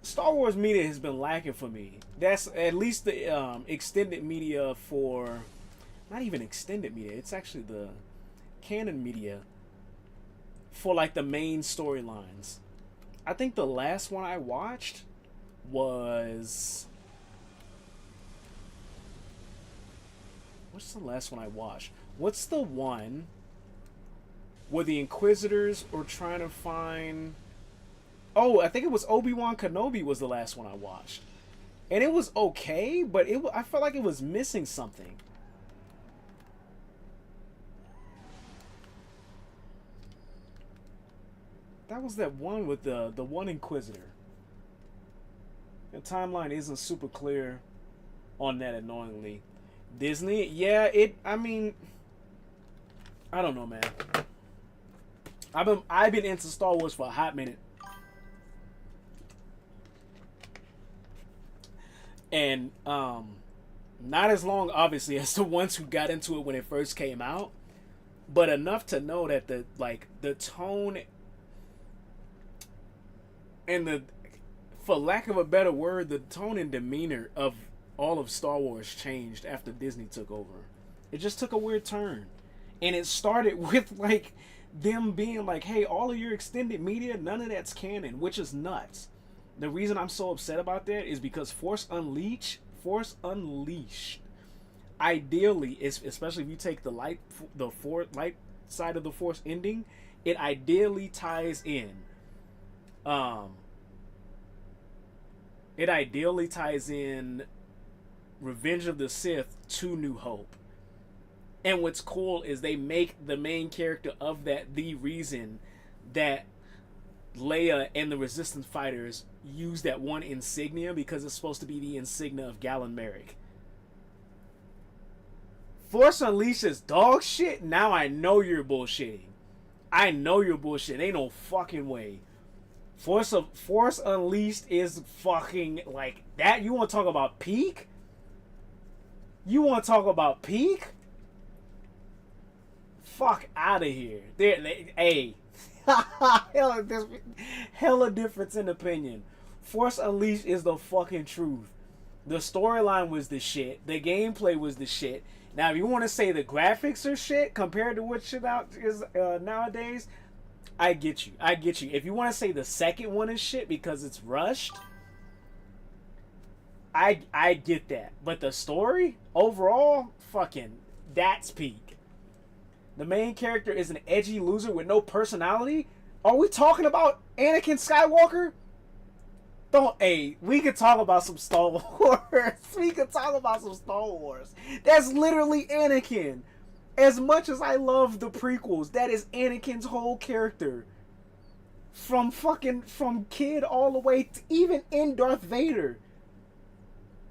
Star Wars media has been lacking for me. That's at least the extended media for, not even extended media. It's actually the canon media for like the main storylines. I think the last one I watched was, what's the last one I watched? What's the one where the Inquisitors were trying to find... Oh, I think it was Obi-Wan Kenobi was the last one I watched. And it was okay, but I felt like it was missing something. That was that one with the one Inquisitor. The timeline isn't super clear on that, annoyingly. Disney, yeah, I mean... I don't know, man. I've been into Star Wars for a hot minute. And not as long, obviously, as the ones who got into it when it first came out, but enough to know that the tone and for lack of a better word, the tone and demeanor of all of Star Wars changed after Disney took over. It just took a weird turn. And it started with like them being like, hey, all of your extended media, none of that's canon, which is nuts. The reason I'm so upset about that is because Force Unleashed, ideally, especially if you take the light side of the Force ending, it ideally ties in. Revenge of the Sith to New Hope. And what's cool is they make the main character of that the reason that Leia and the Resistance fighters use that one insignia, because it's supposed to be the insignia of Galen Merrick. Force Unleashed is dog shit. Now I know you're bullshitting. Ain't no fucking way. Force Unleashed is fucking like that. You want to talk about peak? Fuck out of here. Hey. hella difference in opinion. Force Unleashed is the fucking truth. The storyline was the shit. The gameplay was the shit. Now, if you want to say the graphics are shit compared to what shit out is nowadays, I get you. If you want to say the second one is shit because it's rushed, I get that. But the story overall, fucking, that's peak. The main character is an edgy loser with no personality. Are we talking about Anakin Skywalker? We could talk about some Star Wars. That's literally Anakin. As much as I love the prequels, that is Anakin's whole character. from kid all the way to even in Darth Vader.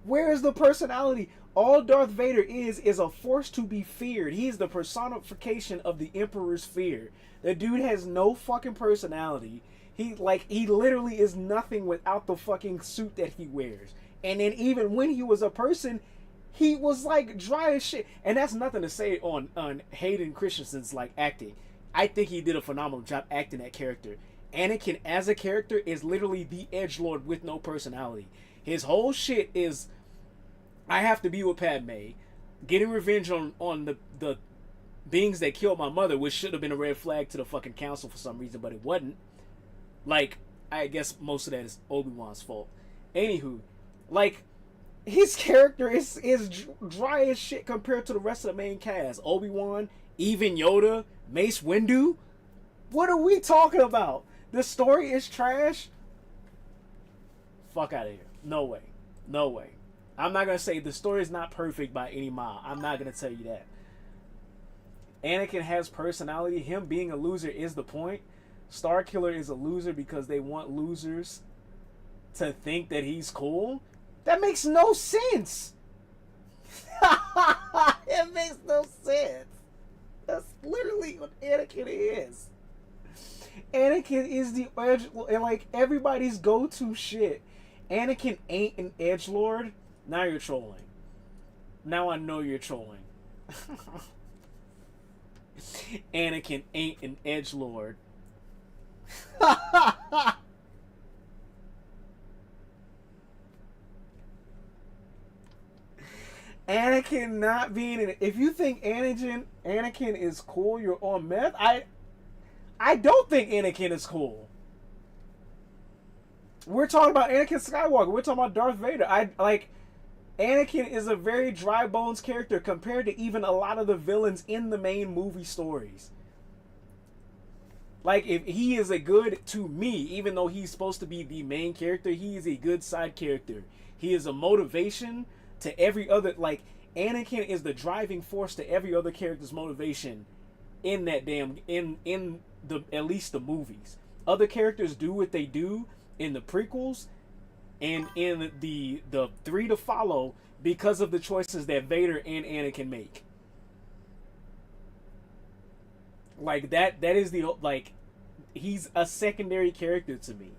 Where is the personality? All Darth Vader is a force to be feared. He is the personification of the Emperor's fear. The dude has no fucking personality. He literally is nothing without the fucking suit that he wears. And then even when he was a person, he was like dry as shit. And that's nothing to say on Hayden Christensen's like acting. I think he did a phenomenal job acting that character. Anakin as a character is literally the edgelord with no personality. His whole shit is, I have to be with Padme, getting revenge on the beings that killed my mother, which should have been a red flag to the fucking council for some reason, but it wasn't. Like, I guess most of that is Obi-Wan's fault. Anywho, like, his character is dry as shit compared to the rest of the main cast. Obi-Wan, even Yoda, Mace Windu. What are we talking about? The story is trash? Fuck out of here. No way. No way. I'm not going to say the story is not perfect by any mile. I'm not going to tell you that. Anakin has personality. Him being a loser is the point. Starkiller is a loser because they want losers to think that he's cool. That makes no sense. It makes no sense. That's literally what Anakin is. Anakin is the edge, like everybody's go-to shit. Anakin ain't an edgelord. Now you're trolling. Now I know you're trolling. Anakin ain't an edgelord. Anakin not being in it. If you think Anakin is cool, you're on meth. I don't think Anakin is cool. We're talking about Anakin Skywalker. We're talking about Darth Vader. Anakin is a very dry bones character compared to even a lot of the villains in the main movie stories. Like, if he is a good, to me, even though he's supposed to be the main character, he is a good side character. He is a motivation to every other, like, Anakin is the driving force to every other character's motivation in that damn, in the, at least the movies. Other characters do what they do in the prequels and in the three to follow because of the choices that Vader and Anakin make. Like, that is the, like, he's a secondary character to me.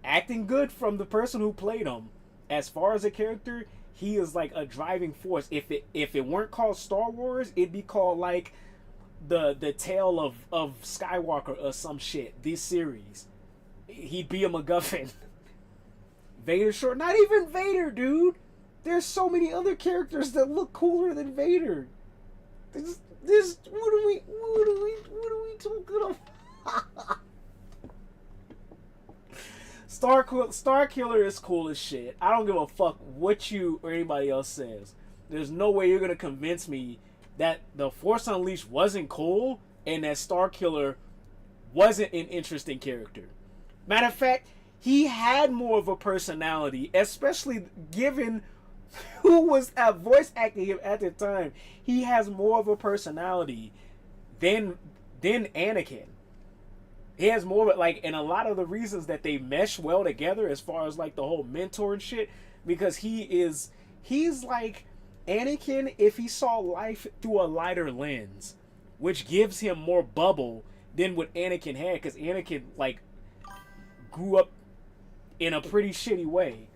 Acting good from the person who played him. As far as a character, he is like a driving force. If it weren't called Star Wars, it'd be called like the Tale of Skywalker or some shit. This series, he'd be a MacGuffin. Vader, short. Not even Vader, dude. There's so many other characters that look cooler than Vader. This what are we talking about? Starkiller is cool as shit. I don't give a fuck what you or anybody else says. There's no way you're gonna convince me that the Force Unleashed wasn't cool and that Starkiller wasn't an interesting character. Matter of fact, he had more of a personality, especially given who was voice acting him at the time. He has more of a personality than Anakin. He has more of it, like, and a lot of the reasons that they mesh well together as far as like the whole mentor and shit, because he's like Anakin if he saw life through a lighter lens, which gives him more bubble than what Anakin had, because Anakin like grew up in a pretty shitty way.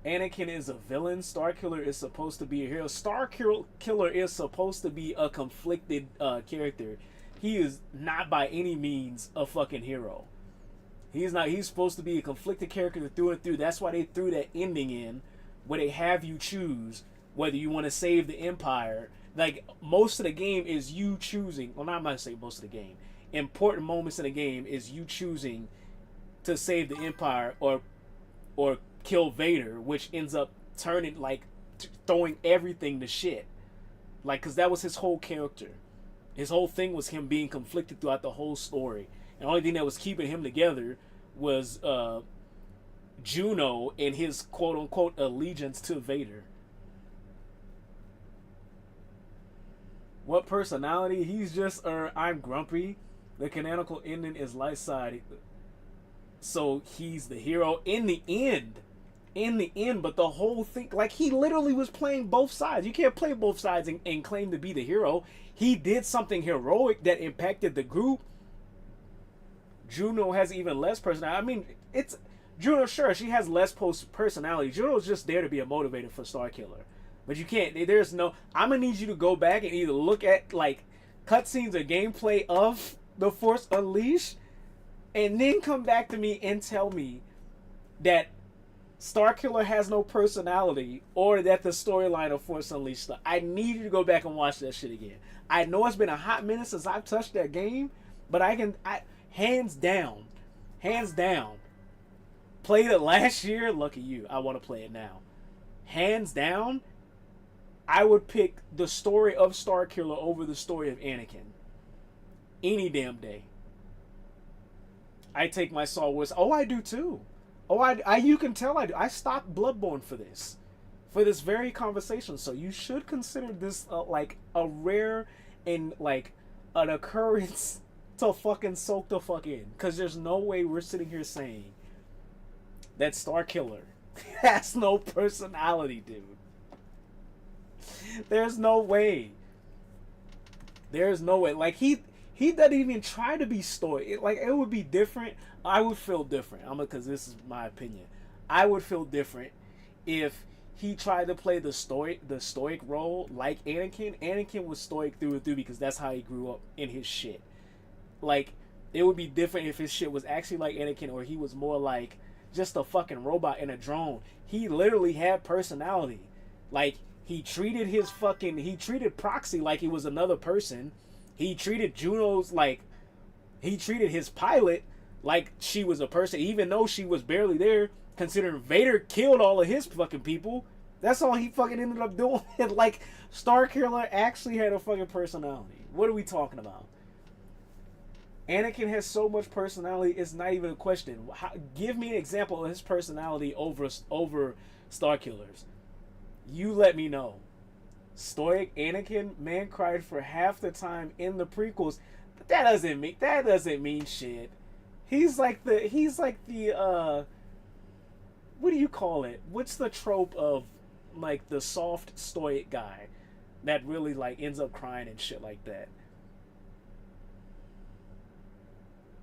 Anakin is a villain. Starkiller is supposed to be a hero. Starkiller is supposed to be a conflicted character. He is not by any means a fucking hero. He's not. He's supposed to be a conflicted character through and through. That's why they threw that ending in, where they have you choose whether you want to save the Empire. Like, most of the game is you choosing. Well, I'm not going to say most of the game. Important moments in the game is you choosing to save the Empire or kill Vader, which ends up turning, like, throwing everything to shit. Like, because that was his whole character. His whole thing was him being conflicted throughout the whole story. And the only thing that was keeping him together was Juno and his quote-unquote allegiance to Vader. What personality? He's just, I'm grumpy. The canonical ending is light side. So he's the hero in the end. In the end, but the whole thing, like, he literally was playing both sides. You can't play both sides and claim to be the hero. He did something heroic that impacted the group. Juno has even less personality. I mean, it's Juno, sure, she has less personality. Juno's just there to be a motivator for Starkiller. But you can't, there's no, I'm gonna need you to go back and either look at, like, cutscenes or gameplay of The Force Unleashed, and then come back to me and tell me that Starkiller has no personality, or that the storyline of Force Unleashed. I need you to go back and watch that shit again. I know it's been a hot minute since I've touched that game, but hands down, played it last year. Lucky you. I want to play it now. Hands down, I would pick the story of Starkiller over the story of Anakin. Any damn day. I take my Star Wars. Oh, I do too. Oh, I you can tell I do. I stopped Bloodborne for this very conversation. So you should consider this like a rare and like an occurrence to fucking soak the fuck in. Because there's no way we're sitting here saying that Starkiller has no personality, dude. There's no way. There's no way. Like, he doesn't even try to be stoic. Like, it would be different. I would feel different. Because this is my opinion. I would feel different if he tried to play the stoic role like Anakin. Anakin was stoic through and through because that's how he grew up in his shit. Like, it would be different if his shit was actually like Anakin, or he was more like just a fucking robot and a drone. He literally had personality. Like, he treated Proxy like he was another person. He treated he treated his pilot like she was a person, even though she was barely there, considering Vader killed all of his fucking people. That's all he fucking ended up doing. Like, Starkiller actually had a fucking personality. What are we talking about? Anakin has so much personality, it's not even a question. Give me an example of his personality over Starkiller's. You let me know. Stoic Anakin, man cried for half the time in the prequels, but that doesn't mean shit. He's like the what do you call it? What's the trope of like the soft stoic guy that really like ends up crying and shit like that?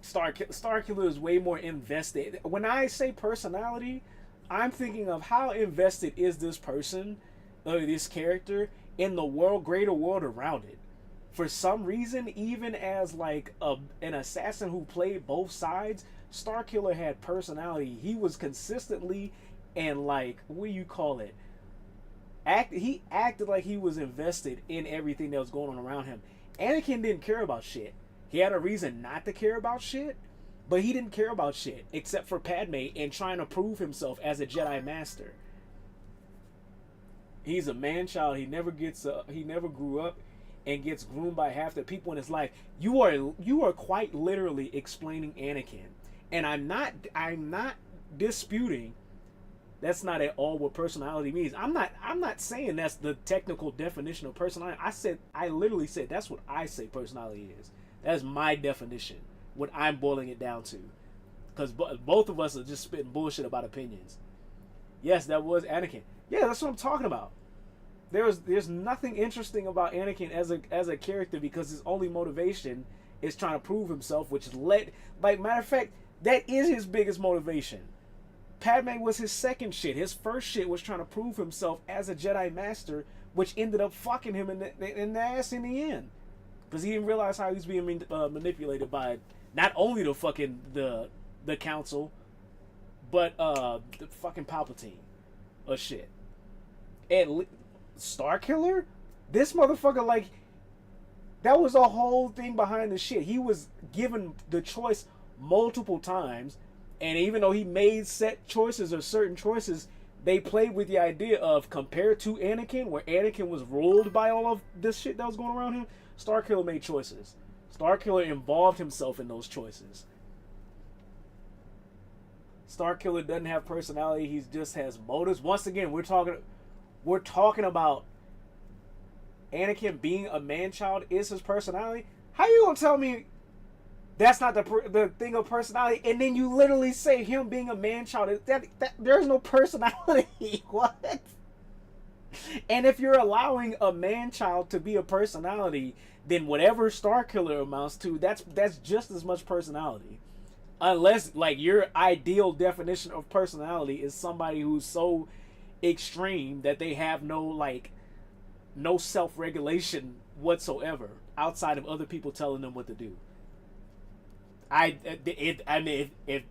Starkiller is way more invested. When I say personality, I'm thinking of how invested is this person, or this character, in the world, greater world around it. For some reason, even as like an assassin who played both sides, Starkiller had personality. He was consistently and like, what do you call it? He acted like he was invested in everything that was going on around him. Anakin didn't care about shit. He had a reason not to care about shit, but he didn't care about shit except for Padme and trying to prove himself as a Jedi Master. He's a man-child. He never grew up and gets groomed by half the people in his life. You are quite literally explaining Anakin, and I'm not disputing. That's not at all what personality means. I'm not saying that's the technical definition of personality. I literally said that's what I say personality is. That's my definition. What I'm boiling it down to, because both of us are just spitting bullshit about opinions. Yes, that was Anakin. Yeah, that's what I'm talking about. There's nothing interesting about Anakin as a character, because his only motivation is trying to prove himself, which matter of fact, that is his biggest motivation. Padme was his second shit. His first shit was trying to prove himself as a Jedi Master, which ended up fucking him in the ass in the end, because he didn't realize how he was being manipulated by not only the council, but the fucking Palpatine or shit. And Starkiller, this motherfucker, like, that was a whole thing behind the shit. He was given the choice multiple times, and even though he made set choices or certain choices, they played with the idea of, compared to Anakin, where Anakin was ruled by all of this shit that was going around him, Starkiller made choices. Starkiller involved himself in those choices. Starkiller doesn't have personality. He just has motives. Once again, we're talking about Anakin being a man child is his personality, how you gonna tell me that's not the thing of personality? And then you literally say him being a man child, that there's no personality. What? And if you're allowing a man child to be a personality, then whatever Starkiller amounts to, that's just as much personality. Unless, like, your ideal definition of personality is somebody who's so extreme that they have no self-regulation whatsoever outside of other people telling them what to do. I mean, if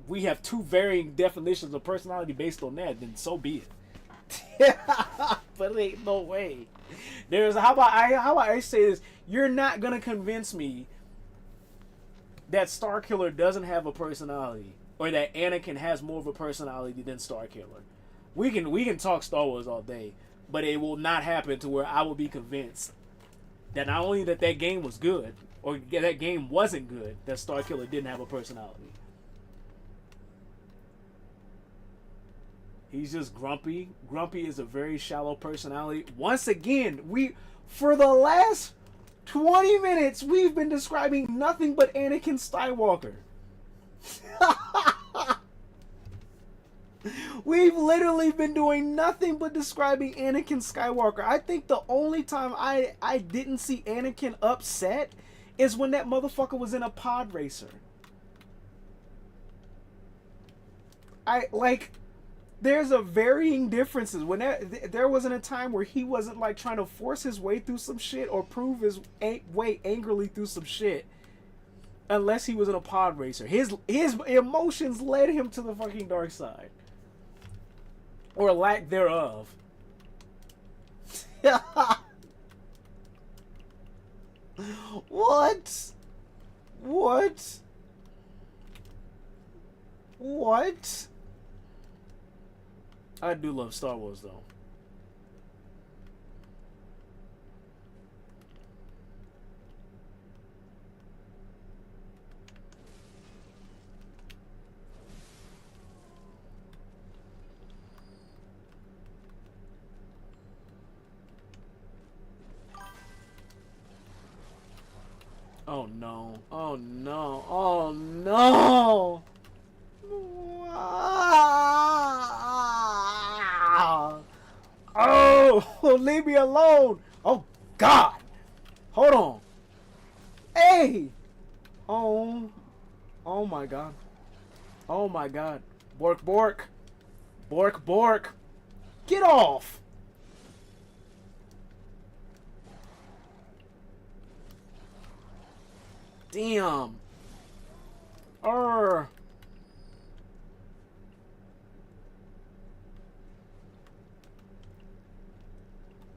we have two varying definitions of personality based on that, then so be it. But it ain't no way. How about I say this? You're not gonna convince me that Starkiller doesn't have a personality, or that Anakin has more of a personality than Starkiller. We can talk Star Wars all day, but it will not happen to where I will be convinced that not only that game was good, or that game wasn't good, that Starkiller didn't have a personality. He's just grumpy. Grumpy is a very shallow personality. Once again, for the last 20 minutes, we've been describing nothing but Anakin Skywalker. We've literally been doing nothing but describing Anakin Skywalker. I think the only time I didn't see Anakin upset is when that motherfucker was in a pod racer. There's a varying differences. When there wasn't a time where he wasn't like trying to force his way through some shit or prove his way angrily through some shit, unless he was in a pod racer. His emotions led him to the fucking dark side, or lack thereof. What? I do love Star Wars, though. Oh no. Oh no. Oh no. Oh, leave me alone. Oh God. Hold on. Hey. Oh my God. Oh my God. Bork bork. Bork bork. Get off. Damn.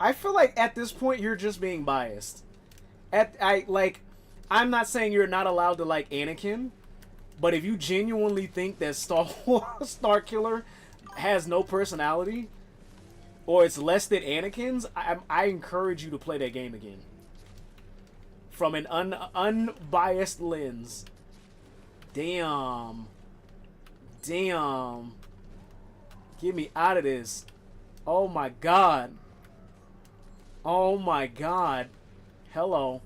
I feel like at this point you're just being biased. I'm not saying you're not allowed to like Anakin, but if you genuinely think that Starkiller has no personality, or it's less than Anakin's, I encourage you to play that game again. From an unbiased lens. Damn. Get me out of this. Oh my God. Oh my God. Hello.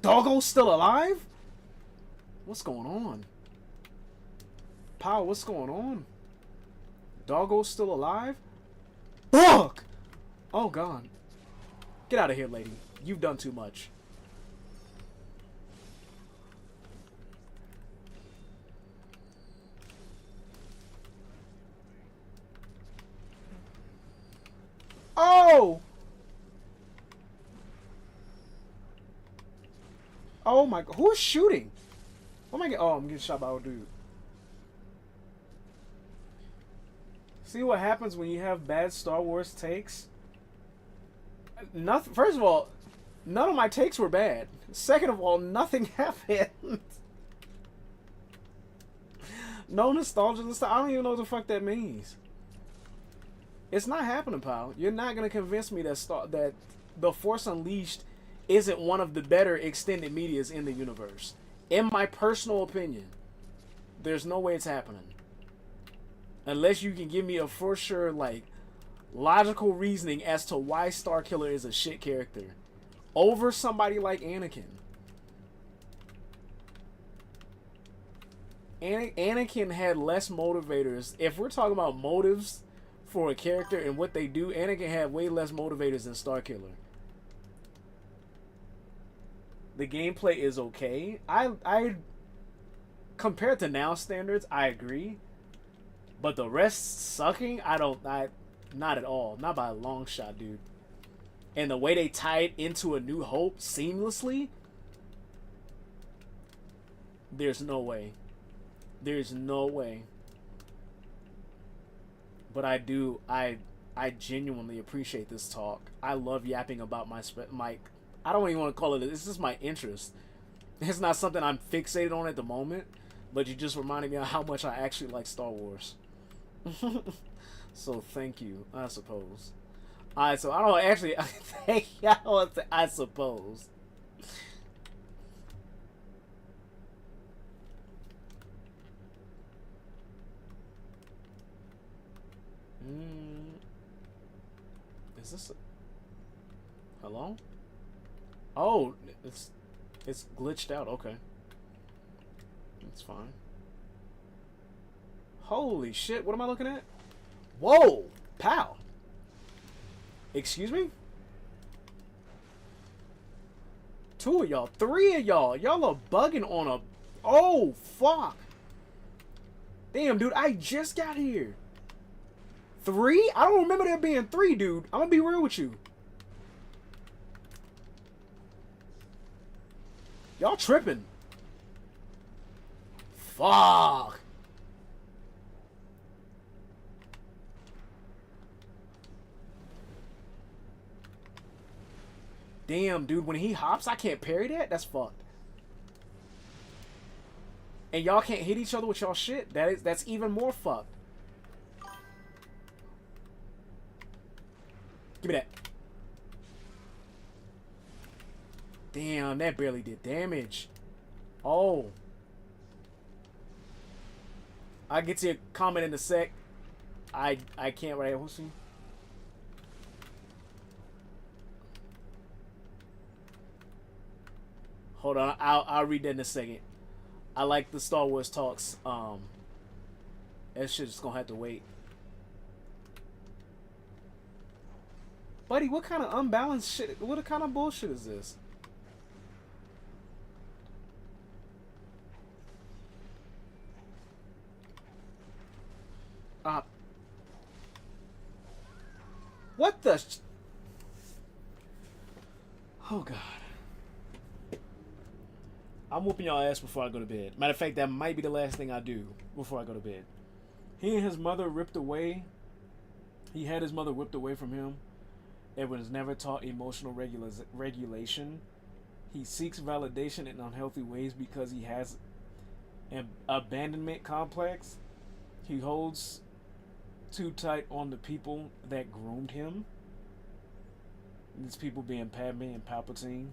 Doggo's still alive? What's going on? Pow, what's going on? Doggo's still alive? Fuck! Oh God. Get out of here, lady. You've done too much. Oh! Oh my God. Who's shooting? Oh my God. Oh, I'm getting shot by a dude. See what happens when you have bad Star Wars takes? Nothing. First of all, none of my takes were bad. Second of all, nothing happened. No nostalgia. I don't even know what the fuck that means. It's not happening, pal. You're not gonna convince me that The Force Unleashed isn't one of the better extended medias in the universe. In my personal opinion, there's no way it's happening. Unless you can give me a for sure, like, logical reasoning as to why Starkiller is a shit character over somebody like Anakin. Anakin had less motivators. If we're talking about motives for a character and what they do, Anakin had way less motivators than Starkiller. The gameplay is okay. I compared to now standards, I agree. But the rest sucking, not at all. Not by a long shot, dude. And the way they tie it into A New Hope seamlessly, there's no way. There's no way. But I genuinely appreciate this talk. I love yapping about my I don't even want to call it, it's just my interest. It's not something I'm fixated on at the moment, but you just reminded me of how much I actually like Star Wars. So thank you, I suppose. Alright, so I don't actually thank y'all. I suppose. Is this hello? Oh, it's glitched out. Okay, that's fine. Holy shit! What am I looking at? Whoa, pal. Excuse me? 2 of y'all, 3 of y'all. Y'all are bugging on a... Oh, fuck. Damn, dude, I just got here. 3? I don't remember there being 3, dude. I'm gonna be real with you. Y'all tripping. Fuck. Damn, dude, when he hops, I can't parry that? That's fucked. And y'all can't hit each other with y'all shit? That's even more fucked. Give me that. Damn, that barely did damage. Oh. I'll get to your comment in a sec. I can't right here. See? Hold on, I'll read that in a second. I like the Star Wars talks. That shit's gonna have to wait. Buddy, what kind of unbalanced shit? What kind of bullshit is this? What the? Oh God. I'm whooping y'all ass before I go to bed. Matter of fact, that might be the last thing I do before I go to bed. He and his mother ripped away. He had his mother whipped away from him. Edward was never taught emotional regulation. He seeks validation in unhealthy ways because he has an abandonment complex. He holds too tight on the people that groomed him. These people being Padme and Palpatine.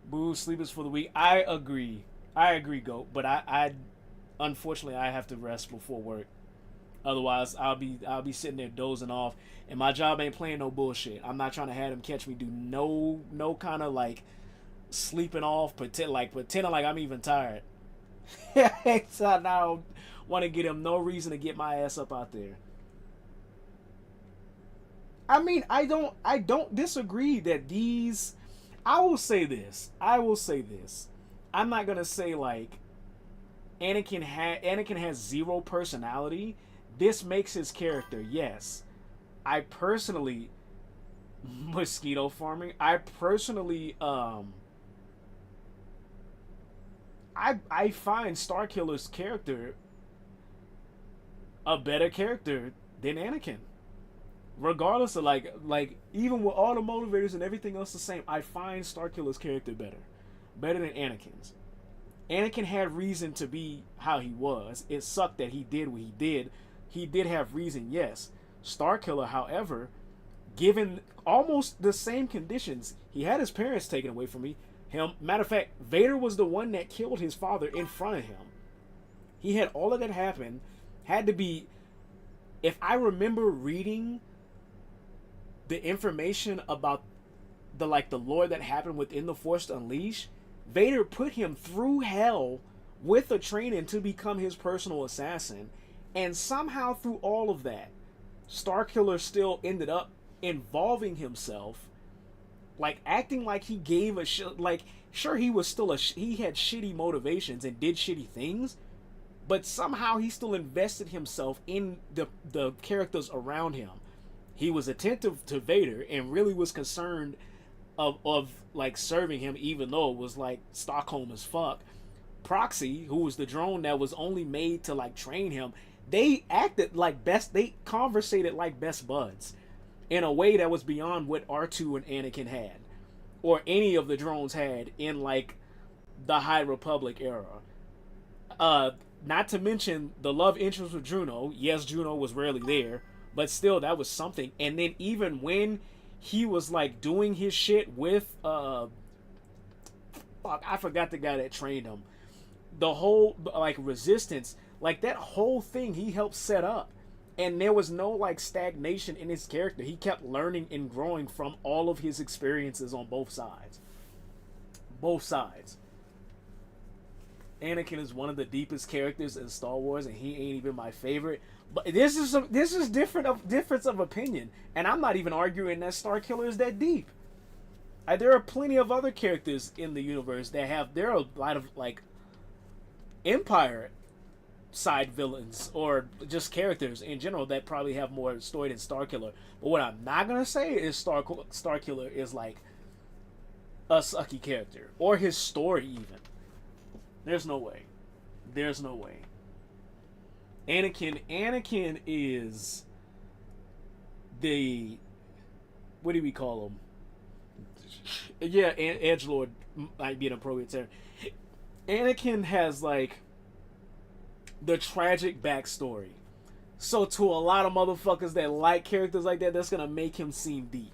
Boo, sleep is for the weak. I agree, Goat. But I unfortunately I have to rest before work. Otherwise, I'll be sitting there dozing off, and my job ain't playing no bullshit. I'm not trying to have him catch me do no kind of like sleeping off, pretending like I'm even tired. So I now want to get him no reason to get my ass up out there. I mean, I don't disagree that these. I will say this. I'm not gonna say like Anakin has zero personality. This makes his character, yes. I personally mosquito farming. I personally I find Starkiller's character a better character than Anakin. Regardless of like even with all the motivators and everything else the same, I find Starkiller's character better than Anakin's. Anakin had reason to be how he was. It sucked that he did what he did. He did have reason, yes. Starkiller, however, given almost the same conditions, he had his parents taken away from me. him. Matter of fact, Vader was the one that killed his father in front of him. He had all of that happen. Had to be, if I remember reading the information about the lore that happened within the Force Unleashed, Vader put him through hell with a training to become his personal assassin, and somehow through all of that, Starkiller still ended up involving himself, like acting like he gave a shit. Like, sure, he was still he had shitty motivations and did shitty things, but somehow he still invested himself in the characters around him. He was attentive to Vader and really was concerned of like serving him, even though it was like Stockholm as fuck. Proxy, who was the drone that was only made to like train him, they acted like they conversated like best buds in a way that was beyond what R2 and Anakin had, or any of the drones had in like the High Republic era. Not to mention the love interest with Juno. Yes, Juno was rarely there, but still, that was something. And then even when he was like doing his shit with I forgot the guy that trained him. The whole like resistance, like that whole thing he helped set up. And there was no like stagnation in his character. He kept learning and growing from all of his experiences on both sides. Both sides. Anakin is one of the deepest characters in Star Wars, and he ain't even my favorite. But this is difference of opinion, and I'm not even arguing that Starkiller is that deep. There are plenty of other characters in the universe that have. There are a lot of like Empire side villains or just characters in general that probably have more story than Starkiller. But what I'm not gonna say is Starkiller is like a sucky character, or his story even. There's no way. There's no way. Anakin is the, what do we call him? Yeah, edgelord might be an appropriate term. Anakin has like the tragic backstory. So to a lot of motherfuckers that like characters like that, that's gonna make him seem deep.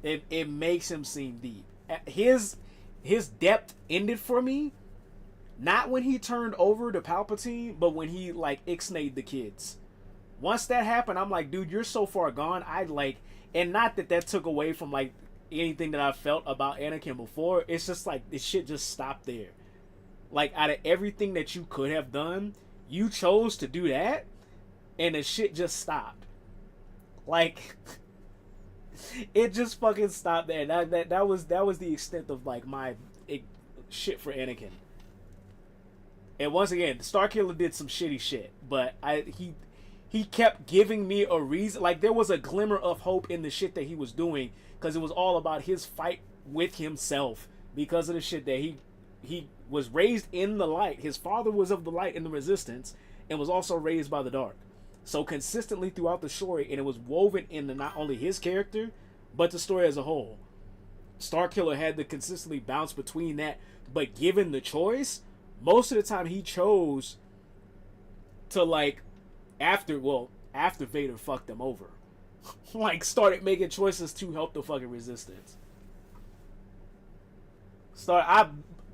It makes him seem deep. His depth ended for me, not when he turned over to Palpatine, but when he like ixnayed the kids. Once that happened, I'm like, dude, you're so far gone. And not that took away from like anything that I felt about Anakin before. It's just like this shit just stopped there. Like, out of everything that you could have done, you chose to do that, and the shit just stopped. Like, it just fucking stopped there. That was the extent of like my shit for Anakin. And once again, Starkiller did some shitty shit, but he kept giving me a reason. Like, there was a glimmer of hope in the shit that he was doing, because it was all about his fight with himself because of the shit that he was raised in the light. His father was of the light in the Resistance, and was also raised by the dark. So consistently throughout the story, and it was woven into not only his character, but the story as a whole. Starkiller had to consistently bounce between that, but given the choice, most of the time he chose to like, after Vader fucked him over, like started making choices to help the fucking Resistance.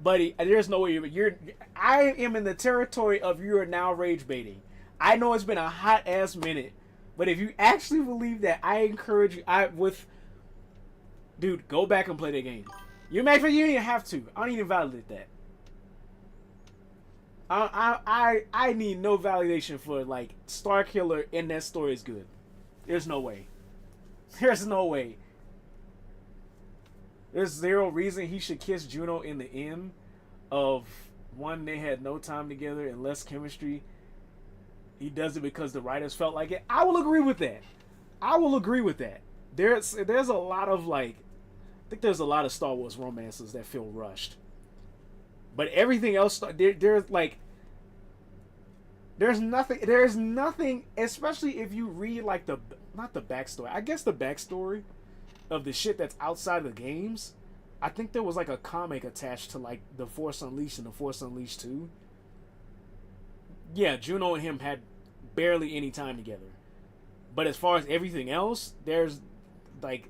Buddy, there's no way I am in the territory of you're now rage baiting. I know it's been a hot ass minute, but if you actually believe that, I encourage you. Dude, go back and play that game. You don't even have to. I don't even validate that. I need no validation for like Starkiller in that story is good. There's no way. There's no way. There's zero reason he should kiss Juno in the end of one, they had no time together and less chemistry. He does it because the writers felt like it. I will agree with that. There's a lot of like, I think there's a lot of Star Wars romances that feel rushed. But everything else, there's nothing, especially if you read like not the backstory, I guess the backstory of the shit that's outside of the games. I think there was like a comic attached to like The Force Unleashed and The Force Unleashed 2. Yeah, Juno and him had barely any time together. But as far as everything else, there's like,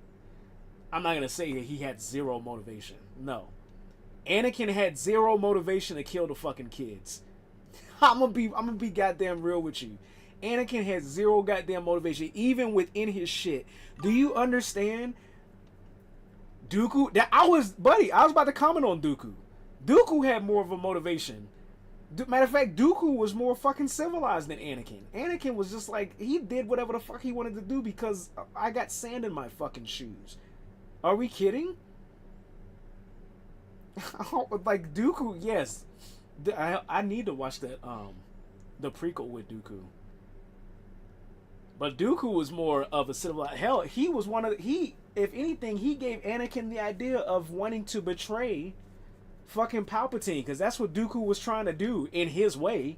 I'm not gonna say that he had zero motivation. No. Anakin had zero motivation to kill the fucking kids. I'm gonna be goddamn real with you. Anakin had zero goddamn motivation, even within his shit. Do you understand? Dooku, that I was about to comment on Dooku. Dooku had more of a motivation. Matter of fact, Dooku was more fucking civilized than Anakin. Anakin was just like, he did whatever the fuck he wanted to do because I got sand in my fucking shoes. Are we kidding? Like Dooku, yes. I need to watch that the prequel with Dooku. But Dooku was more of a civilized. Hell, he was one of if anything, he gave Anakin the idea of wanting to betray fucking Palpatine, because that's what Dooku was trying to do in his way.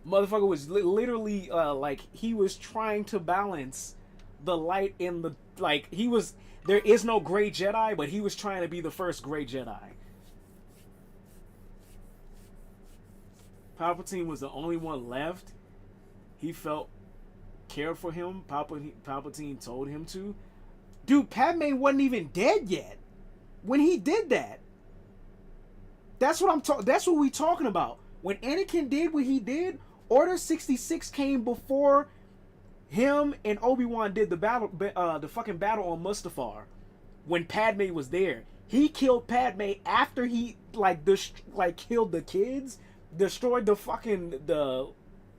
Motherfucker was literally like, he was trying to balance the light in the, like, he was, there is no gray Jedi, but he was trying to be the first gray Jedi. Palpatine was the only one left. He felt cared for him. Palpatine told him to. Dude, Padme wasn't even dead yet when he did that. That's what we talking about. When Anakin did what he did, Order 66 came before him and Obi-Wan did the battle, the fucking battle on Mustafar. When Padme was there, he killed Padme after he killed the kids, destroyed the fucking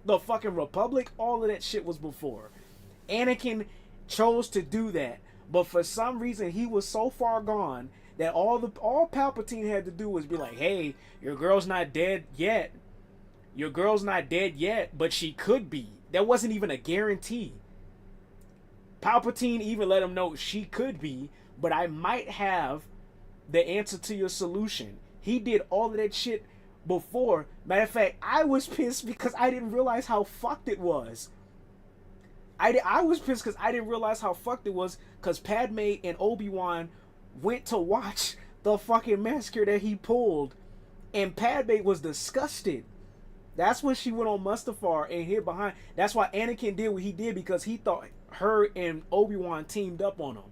Republic. All of that shit was before. Anakin chose to do that, but for some reason he was so far gone that all Palpatine had to do was be like, "Hey, your girl's not dead yet. Your girl's not dead yet, but she could be." That wasn't even a guarantee. Palpatine even let him know she could be, but I might have the answer to your solution. He did all of that shit before. Matter of fact, I was pissed because I didn't realize how fucked it was. I was pissed because I didn't realize how fucked it was, because Padme and Obi-Wan went to watch the fucking massacre that he pulled, and Padme was disgusted. That's when she went on Mustafar and hid behind. That's why Anakin did what he did, because he thought her and Obi-Wan teamed up on him.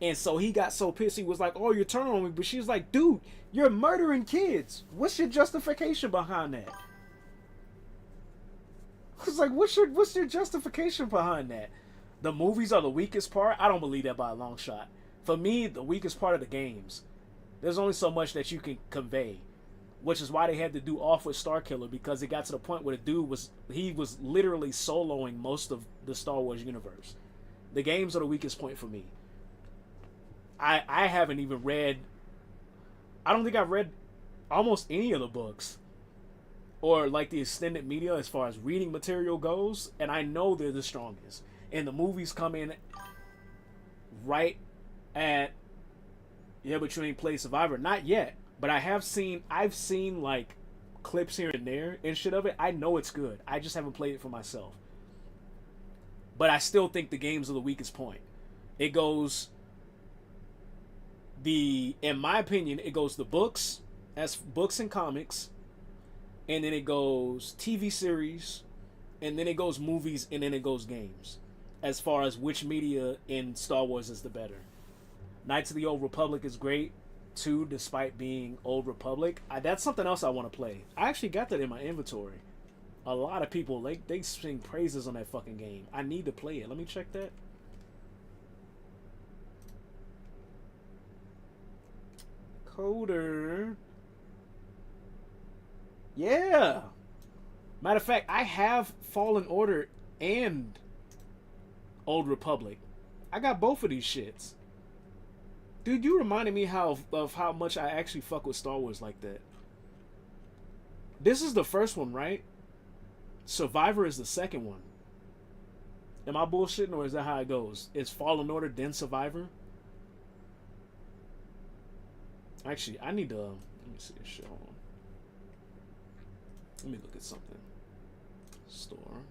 And so he got so pissed, he was like, "Oh, you're turning on me." But she was like, "Dude, you're murdering kids. What's your justification behind that?" It's like, what's your justification behind that? The movies are the weakest part? I don't believe that by a long shot. For me, the weakest part of the games. There's only so much that you can convey. Which is why they had to do off with Starkiller, because it got to the point where the dude was literally soloing most of the Star Wars universe. The games are the weakest point for me. I haven't even read, I don't think I've read almost any of the books, or like the extended media as far as reading material goes, and I know they're the strongest. And the movies come in right at, yeah, but you ain't played Survivor. Not yet. But I've seen like clips here and there and shit of it. I know it's good. I just haven't played it for myself. But I still think the games are the weakest point. It goes in my opinion, it goes the books, as books and comics, and then it goes TV series, and then it goes movies, and then it goes games. As far as which media in Star Wars is the better. Knights of the Old Republic is great. 2, despite being Old Republic. That's something else I want to play. I actually got that in my inventory. A lot of people, they sing praises on that fucking game. I need to play it. Let me check that. Coder. Yeah. Matter of fact, I have Fallen Order and Old Republic. I got both of these shits. Dude, you reminded me of how much I actually fuck with Star Wars like that. This is the first one, right? Survivor is the second one. Am I bullshitting, or is that how it goes? It's Fallen Order, then Survivor? Actually, I need to... let me see this shit. Hold on. Let me look at something. Store.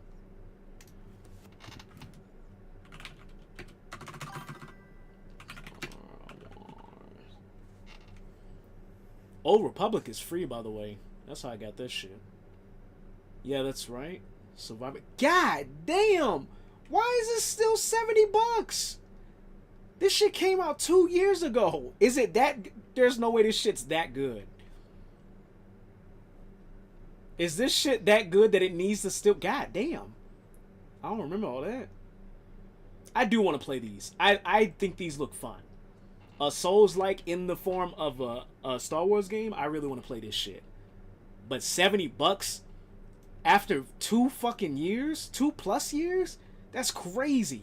Old Republic is free, by the way. That's how I got this shit. Yeah, that's right. Survivor. God damn! Why is it still $70? This shit came out 2 years ago. Is it that? There's no way this shit's that good. Is this shit that good that it needs to still? God damn. I don't remember all that. I do want to play these. I think these look fun. A Souls-like in the form of a Star Wars game. I really want to play this shit. But $70 after 2 fucking years, 2+ years? That's crazy.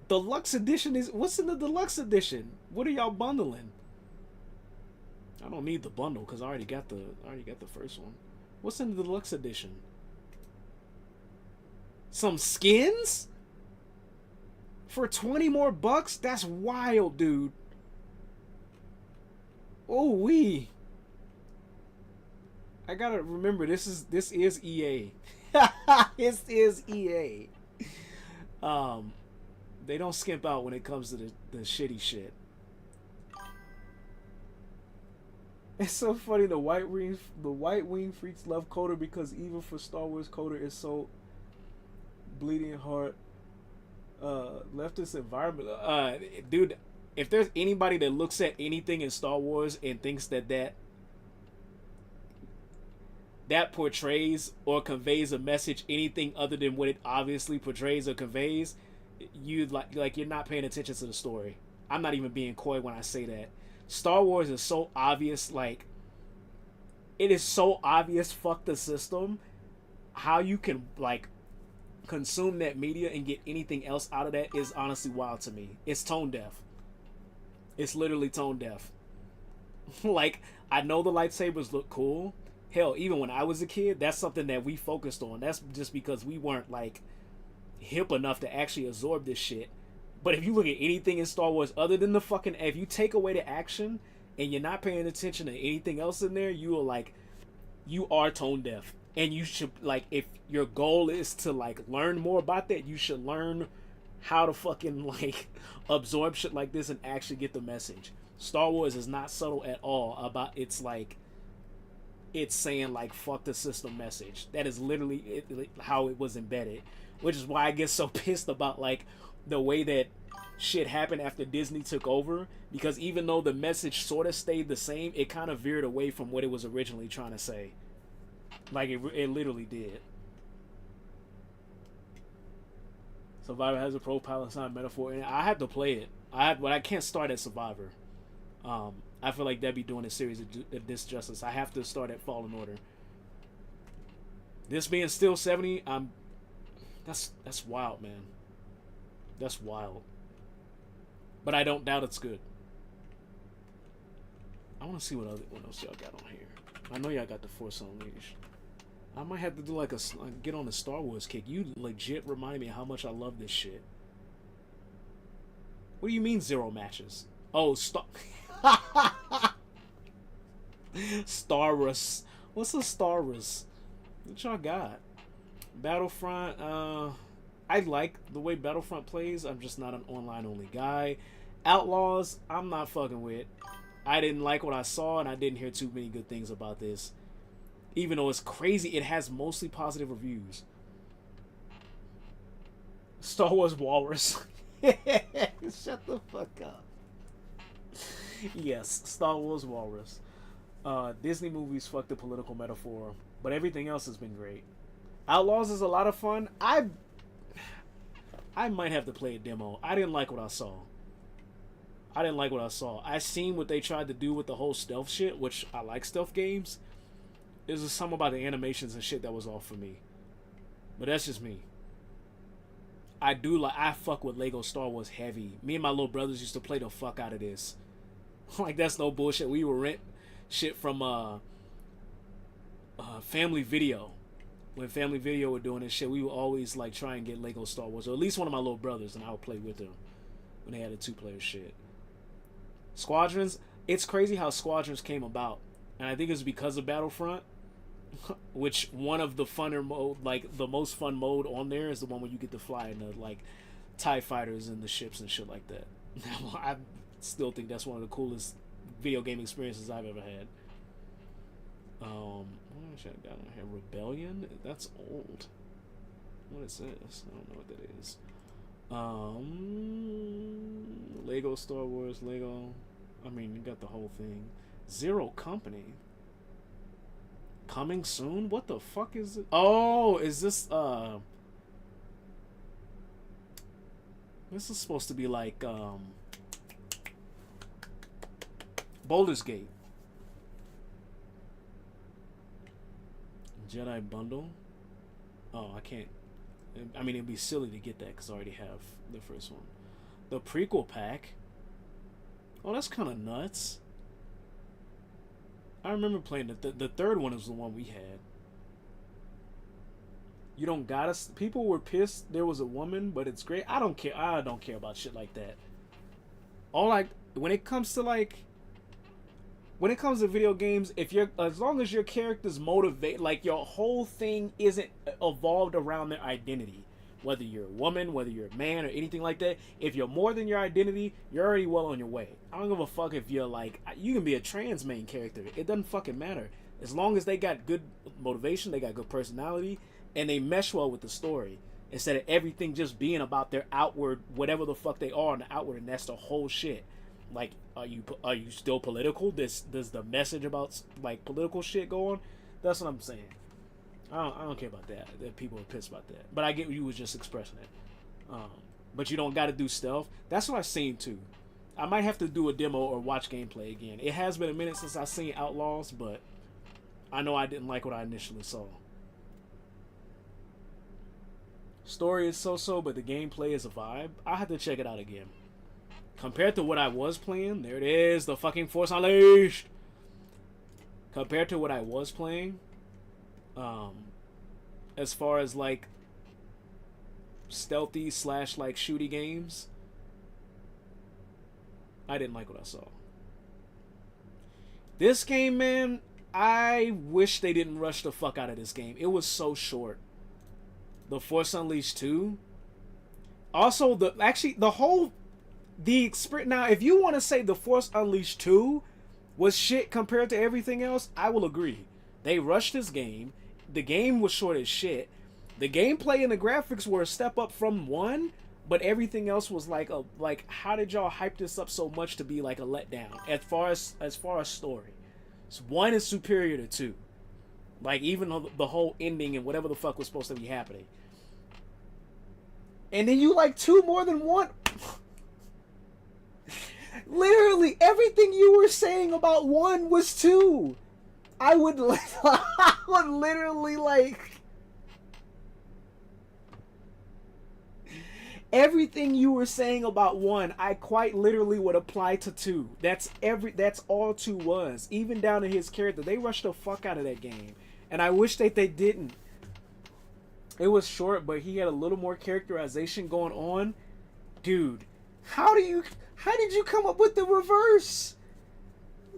Deluxe edition is... What's in the deluxe edition? What are y'all bundling? I don't need the bundle because I already got the first one. What's in the deluxe edition? Some skins? For 20 more bucks? That's wild, dude. Oh wee. I gotta remember this is EA. This is EA. They don't skimp out when it comes to the shitty shit. It's so funny the white wing freaks love Coder because even for Star Wars Coder is so bleeding heart leftist environment. Dude, if there's anybody that looks at anything in Star Wars and thinks that portrays or conveys a message anything other than what it obviously portrays or conveys, you like you're not paying attention to the story. I'm not even being coy when I say that. Star Wars is so obvious, like it is so obvious, fuck the system. How you can like consume that media and get anything else out of that is honestly wild to me. It's tone deaf. It's literally tone deaf. Like, I know the lightsabers look cool. Hell, even when I was a kid, that's something that we focused on. That's just because we weren't like hip enough to actually absorb this shit. But if you look at anything in Star Wars other than the fucking, if you take away the action and you're not paying attention to anything else in there, you are tone deaf. And you should, like, if your goal is to like learn more about that, you should learn how to fucking like absorb shit like this and actually get the message. Star Wars is not subtle at all about it's saying like fuck the system message. That is literally how it was embedded, which is why I get so pissed about like the way that shit happened after Disney took over, because even though the message sort of stayed the same, it kind of veered away from what it was originally trying to say. Like it literally did. Survivor has a pro-Palestine metaphor, and I have to play it. But I can't start at Survivor. I feel like that'd be doing a series a disjustice. I have to start at Fallen Order. This being still 70, that's wild, man. That's wild. But I don't doubt it's good. I want to see what else y'all got on here. I know y'all got the Force Unleashed. I might have to do like get on the Star Wars kick. You legit remind me how much I love this shit. What do you mean 0 matches? Oh, Star Wars. What's a Star Wars? What y'all got? Battlefront. I like the way Battlefront plays. I'm just not an online only guy. Outlaws. I'm not fucking with. I didn't like what I saw, and I didn't hear too many good things about this. Even though it's crazy, it has mostly positive reviews. Star Wars Walrus. Shut the fuck up. Yes, Star Wars Walrus. Disney movies fuck the political metaphor, but everything else has been great. Outlaws is a lot of fun. I might have to play a demo. I didn't like what I saw. I seen what they tried to do with the whole stealth shit, which I like stealth games. There's just something about the animations and shit that was off for me. But that's just me. I fuck with Lego Star Wars heavy. Me and my little brothers used to play the fuck out of this. Like, that's no bullshit. We would rent shit from Family Video. When Family Video were doing this shit, we would always like try and get Lego Star Wars, or at least one of my little brothers, and I would play with them when they had a 2-player shit. Squadrons, it's crazy how Squadrons came about, and I think it's because of Battlefront, which one of the funner mode, like the most fun mode on there is the one where you get to fly in the like TIE fighters and the ships and shit like that. I still think that's one of the coolest video game experiences I've ever had. What should I got on here? Rebellion? That's old. what is this? I don't know what that is. Lego Star Wars, Lego. I mean, you got the whole thing. Zero Company. Coming soon? What the fuck is it? Oh, is this this is supposed to be like Baldur's Gate. Jedi Bundle. Oh, I can't. I mean, it'd be silly to get that because I already have the first one. The prequel pack. Oh, that's kind of nuts. I remember playing the third one was the one we had. You don't gotta. People were pissed there was a woman, but it's great. I don't care. I don't care about shit like that. When it comes to video games, as long as your character's motivate, like your whole thing isn't evolved around their identity, whether you're a woman, whether you're a man, or anything like that. If you're more than your identity, you're already well on your way. I don't give a fuck if you're like, you can be a trans main character. It doesn't fucking matter. As long as they got good motivation, they got good personality, and they mesh well with the story. Instead of everything just being about their outward, whatever the fuck they are on the outward, and that's the whole shit. Like, are you still political? Does the message about like political shit go on? That's what I'm saying. I don't care about that. That people are pissed about that. But I get you was just expressing it. But you don't got to do stealth. That's what I've seen too. I might have to do a demo or watch gameplay again. It has been a minute since I've seen Outlaws, but I know I didn't like what I initially saw. Story is so-so, but the gameplay is a vibe. I have to check it out again. Compared to what I was playing, there it is, the fucking Force Unleashed. Compared to what I was playing, as far as like stealthy / like shooty games, I didn't like what I saw. This game, man, I wish they didn't rush the fuck out of this game. It was so short. The Force Unleashed 2. Also, the experience. Now, if you want to say the Force Unleashed 2 was shit compared to everything else, I will agree. They rushed this game. The game was short as shit. The gameplay and the graphics were a step up from 1, but everything else was like how did y'all hype this up so much to be like a letdown as far as story? So 1 is superior to 2. Like, even the whole ending and whatever the fuck was supposed to be happening. And then you like 2 more than 1. Literally, everything you were saying about 1 was 2. I would literally like... Everything you were saying about 1, I quite literally would apply to 2. That's all 2 was. Even down to his character. They rushed the fuck out of that game. And I wish that they didn't. It was short, but he had a little more characterization going on. Dude, how did you come up with the reverse?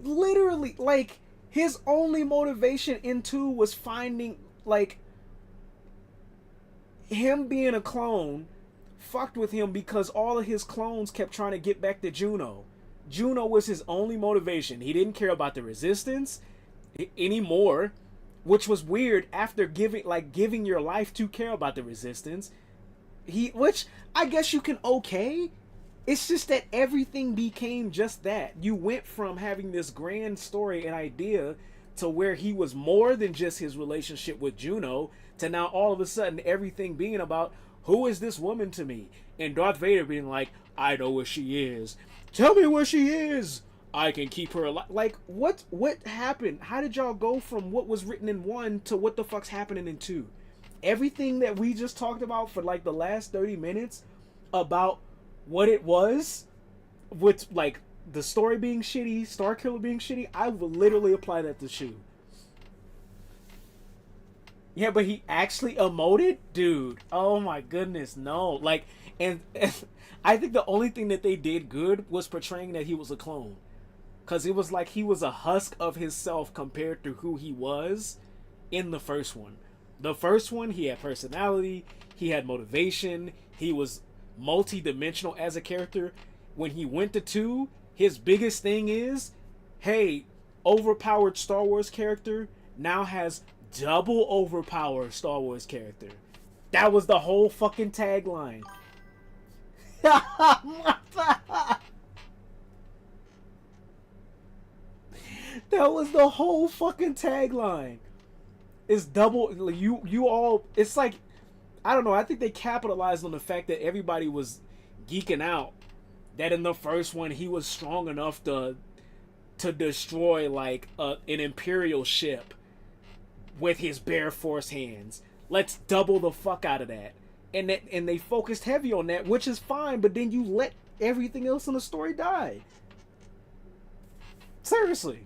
Literally, like, his only motivation in 2 was finding, like, him being a clone fucked with him because all of his clones kept trying to get back to Juno. Juno was his only motivation. He didn't care about the Resistance anymore, which was weird after giving your life to care about the Resistance. Which I guess you can okay. It's just that everything became just that. You went from having this grand story and idea to where he was more than just his relationship with Juno to now all of a sudden everything being about who is this woman to me? And Darth Vader being like, I know where she is. Tell me where she is. I can keep her alive. Like, what happened? How did y'all go from what was written in 1 to what the fuck's happening in 2? Everything that we just talked about for like the last 30 minutes about what it was, with like the story being shitty, Starkiller being shitty, I would literally apply that to Shu. Yeah, but he actually emoted? Dude, oh my goodness, no. Like, and I think the only thing that they did good was portraying that he was a clone. Because it was like he was a husk of himself compared to who he was in the first one. The first one, he had personality, he had motivation, he was multi-dimensional as a character. When he went to 2, his biggest thing is, hey, overpowered Star Wars character now has double overpowered Star Wars character. That was the whole fucking tagline. That was the whole fucking tagline. It's double. You all. It's like, I don't know. I think they capitalized on the fact that everybody was geeking out that in the first one he was strong enough to destroy like an Imperial ship with his bare force hands. Let's double the fuck out of that. And they focused heavy on that, which is fine, but then you let everything else in the story die. Seriously.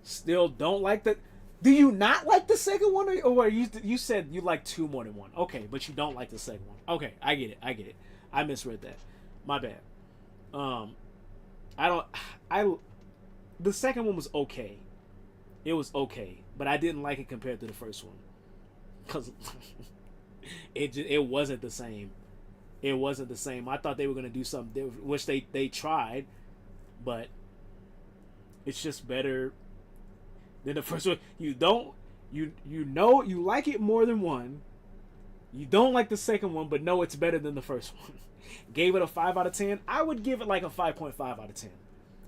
Still don't like the... Do you not like the second one? Or you said you like two more than one. Okay, but you don't like the second one. Okay, I get it. I misread that. My bad. The second one was okay. It was okay, but I didn't like it compared to the first one. Because it wasn't the same. It wasn't the same. I thought they were going to do something, which they tried, but it's just better than the first one. You know you like it more than one. You don't like the second one, but know it's better than the first one. Gave it a 5 out of 10. I would give it like a 5.5 out of 10.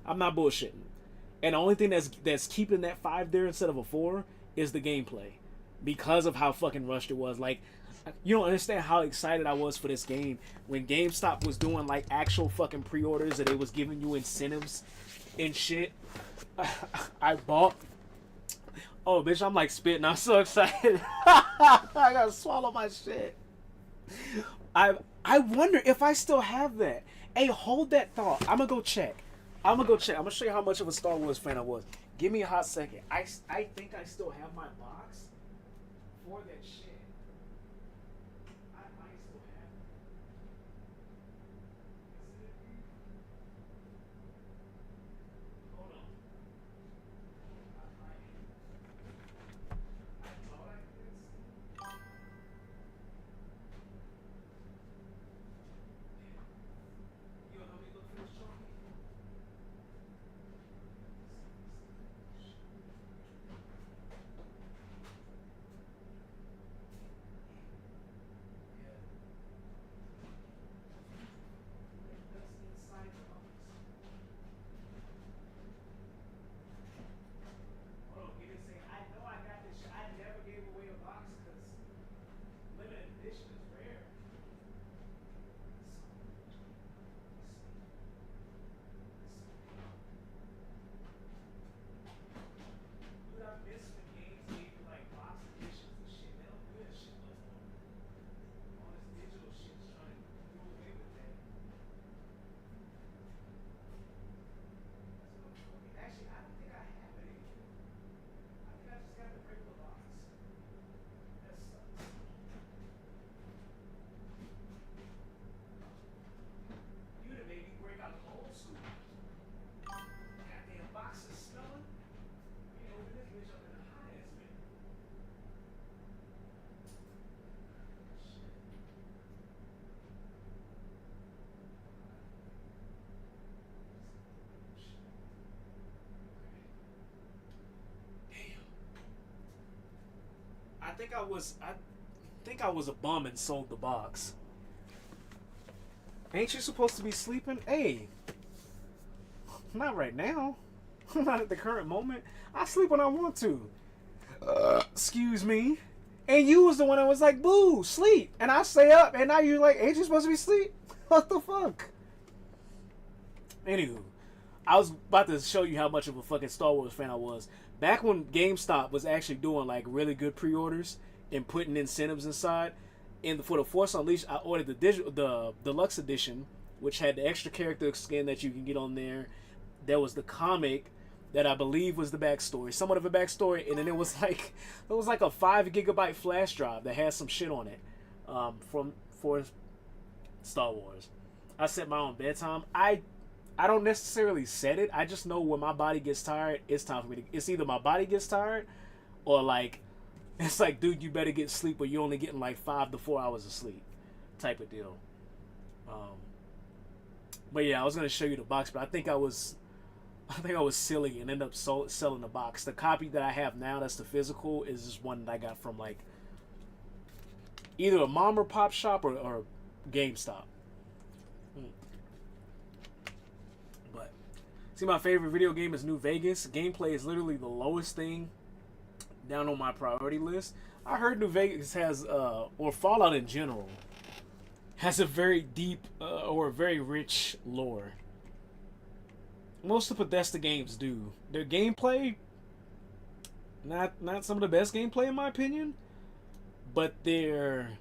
I'm not bullshitting. And the only thing that's keeping that 5 there instead of a 4 is the gameplay. Because of how fucking rushed it was. Like, you don't understand how excited I was for this game when GameStop was doing like actual fucking pre-orders and they was giving you incentives and shit. I bought. Oh, bitch, I'm like spitting. I'm so excited. I gotta swallow my shit. I wonder if I still have that. Hey, hold that thought. I'm gonna go check. I'm gonna show you how much of a Star Wars fan I was. Give me a hot second. I think I still have my box for that shit. I might still have it. Hold on. I thought I did. You want me to look for this trophy? I think I was a bum and sold the box. Ain't you supposed to be sleeping? Hey, not right now. Not at the current moment. I sleep when I want to. Excuse me. And you was the one that was like, boo, sleep. And I stay up, and now you're like, ain't you supposed to be asleep? What the fuck? Anywho, I was about to show you how much of a fucking Star Wars fan I was. Back when GameStop was actually doing like really good pre-orders and putting incentives inside, and for the Force Unleashed, I ordered the deluxe edition, which had the extra character skin that you can get on there. There was the comic that I believe was the backstory, somewhat of a backstory, and then it was like a 5 gigabyte flash drive that had some shit on it for Star Wars. I set my own bedtime. I don't necessarily set it. I just know when my body gets tired, it's time for me to... It's either my body gets tired or like... It's like, dude, you better get sleep or you're only getting like 5 to 4 hours of sleep type of deal. But yeah, I was going to show you the box, but I think I was I think I was silly and ended up selling the box. The copy that I have now, that's the physical, is just one that I got from like either a mom or pop shop or GameStop. But see, my favorite video game is New Vegas. Gameplay is literally the lowest thing down on my priority list. I heard New Vegas has, or Fallout in general, has a very deep or very rich lore. Most of Bethesda games do. Their gameplay, not some of the best gameplay in my opinion, but their,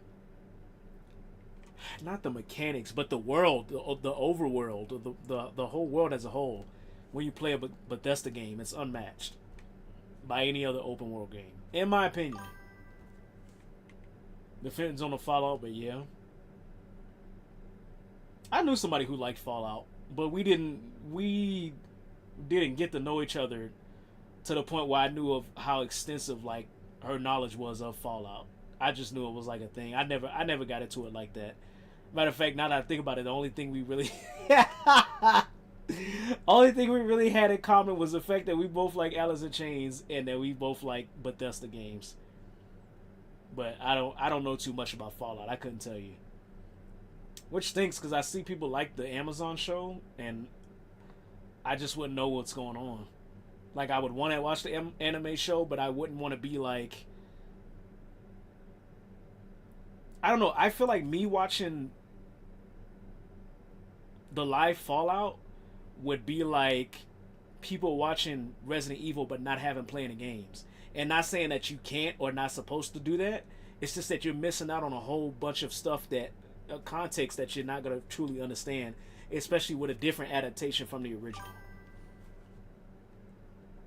not the mechanics, but the world, the overworld, the whole world as a whole. When you play a Bethesda game, it's unmatched by any other open world game, in my opinion. Depends on the Fallout, but yeah. I knew somebody who liked Fallout, but we didn't get to know each other to the point where I knew of how extensive like her knowledge was of Fallout. I just knew it was like a thing. I never got into it like that. Matter of fact, now that I think about it, the only thing we really had in common was the fact that we both like Alice in Chains and that we both like Bethesda games. But I don't know too much about Fallout. I couldn't tell you. Which stinks because I see people like the Amazon show and I just wouldn't know what's going on. Like I would want to watch the anime show, but I wouldn't want to be like, I don't know. I feel like me watching the live Fallout would be like people watching Resident Evil but not having playing the games. And not saying that you can't or not supposed to do that. It's just that you're missing out on a whole bunch of stuff that context that you're not going to truly understand, especially with a different adaptation from the original.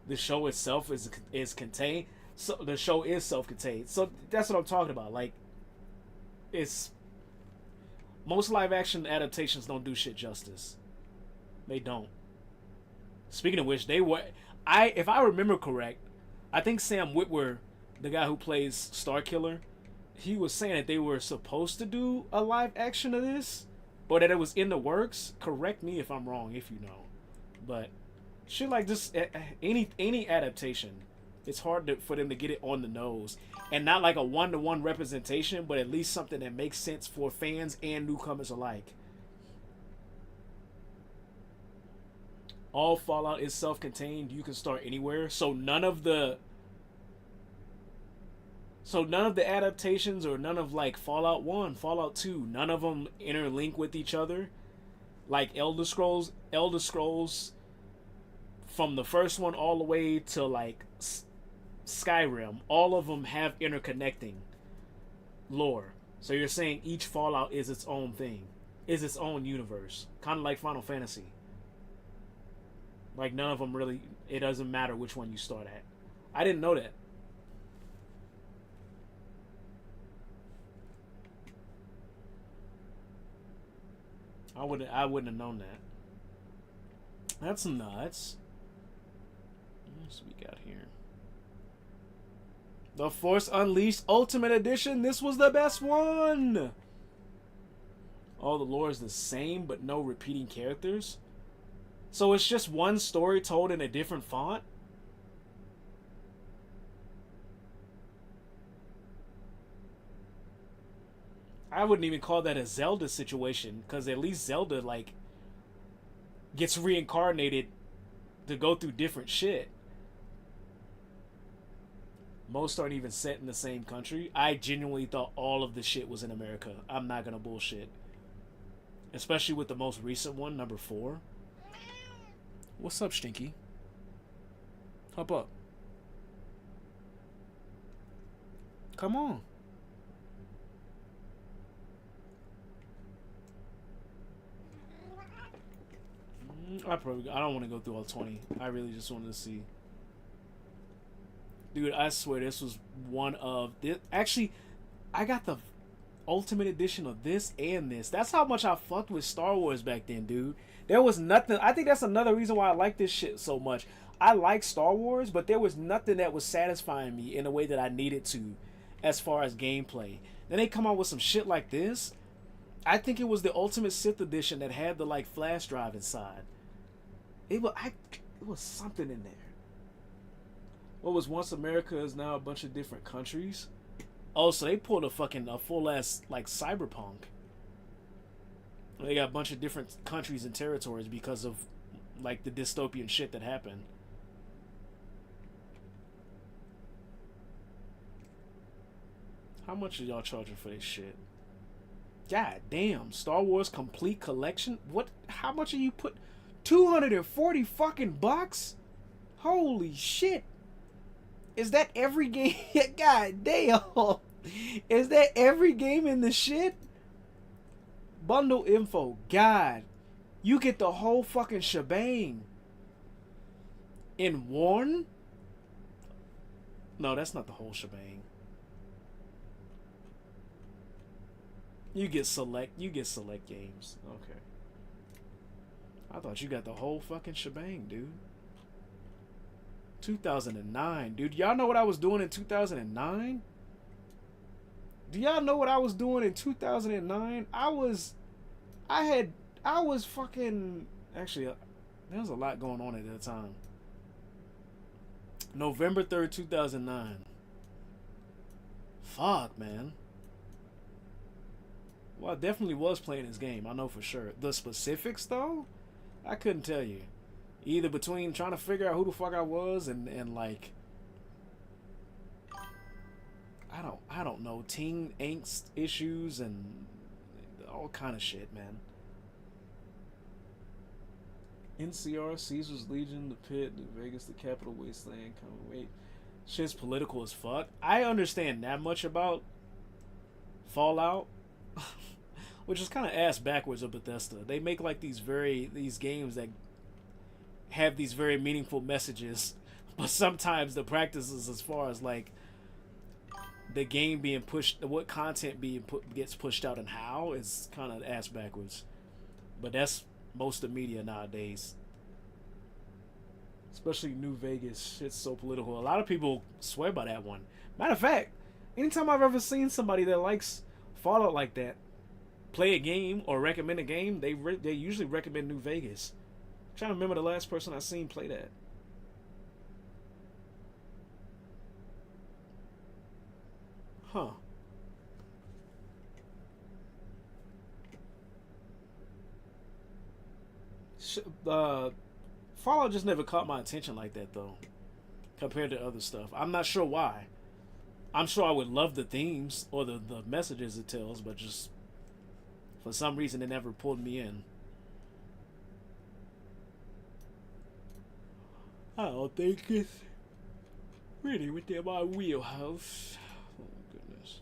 The show itself is contained. So the show is self-contained. So that's what I'm talking about. Like, it's most live action adaptations don't do shit justice. They don't. Speaking of which, if I remember correct, I think Sam Witwer, the guy who plays Starkiller, he was saying that they were supposed to do a live action of this, or that it was in the works. Correct me if I'm wrong, if you know. But shit like this, any adaptation, it's hard for them to get it on the nose. And not like a one-to-one representation, but at least something that makes sense for fans and newcomers alike. All Fallout is self-contained. You can start anywhere. So none of the adaptations or none of like Fallout 1, Fallout 2, none of them interlink with each other. Like Elder Scrolls from the first one all the way to like Skyrim, all of them have interconnecting lore. So you're saying each Fallout is its own thing, is its own universe, kind of like Final Fantasy. Like none of them really, it doesn't matter which one you start at. I didn't know that. I wouldn't have known that. That's nuts. What we got here? The Force Unleashed Ultimate Edition. This was the best one. All the lore is the same, but no repeating characters. So it's just one story told in a different font? I wouldn't even call that a Zelda situation, because at least Zelda, like, gets reincarnated to go through different shit. Most aren't even set in the same country. I genuinely thought all of the shit was in America. I'm not gonna bullshit. Especially with the most recent one, number 4. What's up, Stinky? Hop up. Come on. I don't want to go through all 20. I really just wanted to see. Dude, I swear this was one of... Actually, I got the Ultimate Edition of this and this. That's how much I fucked with Star Wars back then, dude. There was nothing... I think that's another reason why I like this shit so much. I like Star Wars, but there was nothing that was satisfying me in a way that I needed to as far as gameplay. Then they come out with some shit like this. I think it was the Ultimate Sith Edition that had the, like, flash drive inside. It was something in there. What was once America is now a bunch of different countries. Oh, so they pulled a full ass like cyberpunk. They got a bunch of different countries and territories because of like the dystopian shit that happened. How much are y'all charging for this shit? God damn, Star Wars complete collection? What? How much are you put? 240 fucking bucks? Holy shit. Is that every game? God damn. Is that every game in the shit? Bundle info. God. You get the whole fucking shebang. In one? No, that's not the whole shebang. You get select games. Okay. I thought you got the whole fucking shebang, dude. 2009, dude. Y'all know what I was doing in 2009? Do y'all know what I was doing in 2009? I was fucking... Actually, there was a lot going on at that time. November 3rd, 2009. Fuck, man. Well, I definitely was playing this game. I know for sure. The specifics, though, I couldn't tell you. Either between trying to figure out who the fuck I was and like... I don't know. Teen angst issues and all kind of shit, man. NCR, Caesar's Legion, The Pit, New Vegas, The Capital Wasteland, wait. Shit's political as fuck. I understand that much about Fallout. Which is kind of ass backwards of Bethesda. They make like these games that have these very meaningful messages, but sometimes the practices as far as like the game being pushed, what content gets pushed out and how is kind of ass backwards. But that's most of media nowadays. Especially New Vegas. It's so political. A lot of people swear by that one. Matter of fact, anytime I've ever seen somebody that likes Fallout like that play a game or recommend a game, they usually recommend New Vegas. I'm trying to remember the last person I seen play that. Huh. Fallout just never caught my attention like that, though, compared to other stuff. I'm not sure why. I'm sure I would love the themes or the messages it tells, but just for some reason it never pulled me in. I don't think it's really within my wheelhouse. Oh, goodness.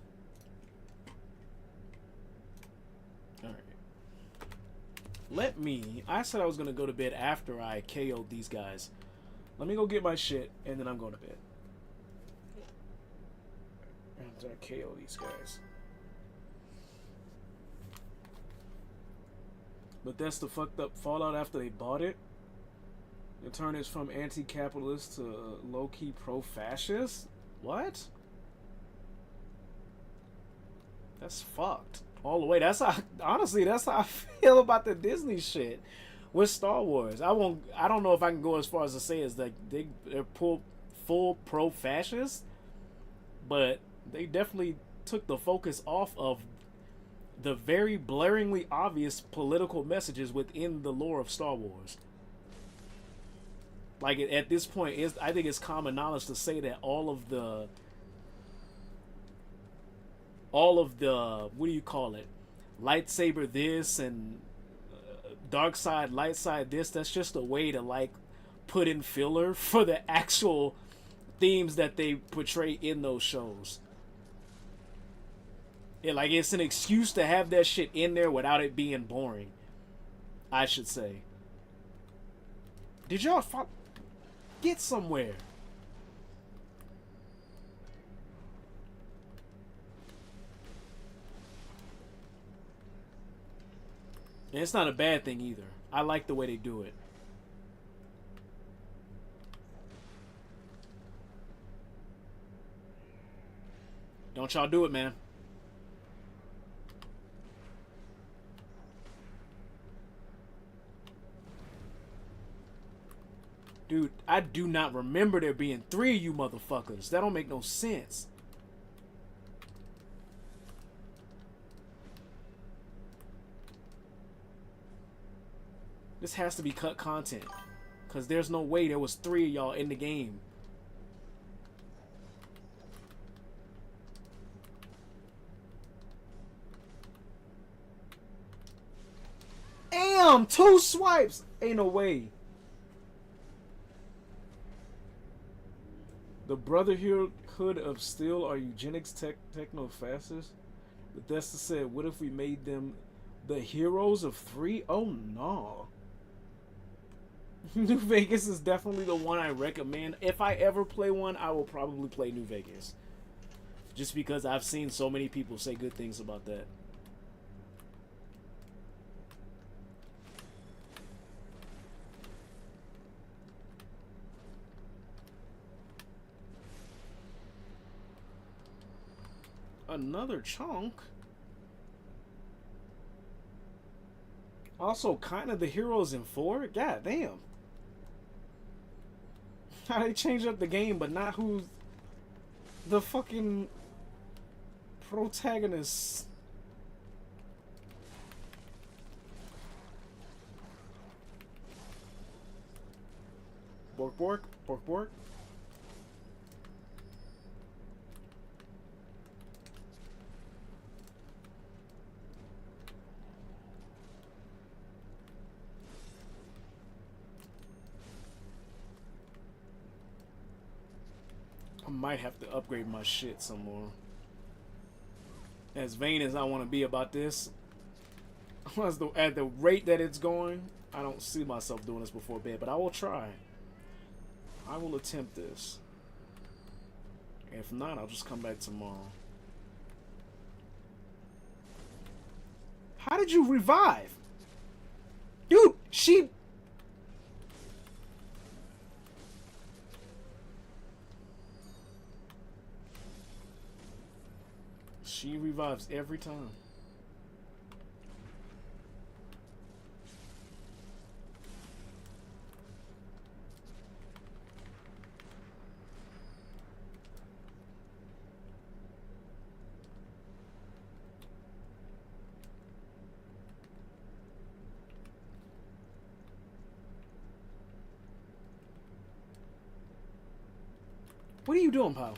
Alright. I said I was going to go to bed after I KO'd these guys. Let me go get my shit, and then I'm going to bed. After I KO these guys. But that's the fucked up Fallout after they bought it. They turned it from anti-capitalist to low-key pro-fascist? What? That's fucked. All the way. Honestly, that's how I feel about the Disney shit with Star Wars. I don't know if I can go as far as to say is that they're full pro-fascist, but they definitely took the focus off of the very blaringly obvious political messages within the lore of Star Wars. Like, at this point, I think it's common knowledge to say that all of the what do you call it, lightsaber this and dark side, light side this, that's just a way to like put in filler for the actual themes that they portray in those shows. Yeah, like it's an excuse to have that shit in there without it being boring, I should say. Did y'all get somewhere? And it's not a bad thing either. I like the way they do it. Don't y'all do it, man. Dude, I do not remember there being 3 of you motherfuckers. That don't make no sense. This has to be cut content. Because there's no way there was 3 of y'all in the game. Damn! 2 swipes! Ain't no way. The Brotherhood of Steel are eugenics techno-fascists? Bethesda said, what if we made them the heroes of 3? Oh no. New Vegas is definitely the one I recommend. If I ever play one, I will probably play New Vegas. Just because I've seen so many people say good things about that. Another chunk. Also, kind of the heroes in 4. God damn. How they changed up the game, but not who's the fucking protagonists. Bork bork, bork bork. I might have to upgrade my shit some more. As vain as I want to be about this, at the rate that it's going, I don't see myself doing this before bed, but I will try. I will attempt this. If not, I'll just come back tomorrow. How did you revive? Dude, she... She revives every time. What are you doing, pal?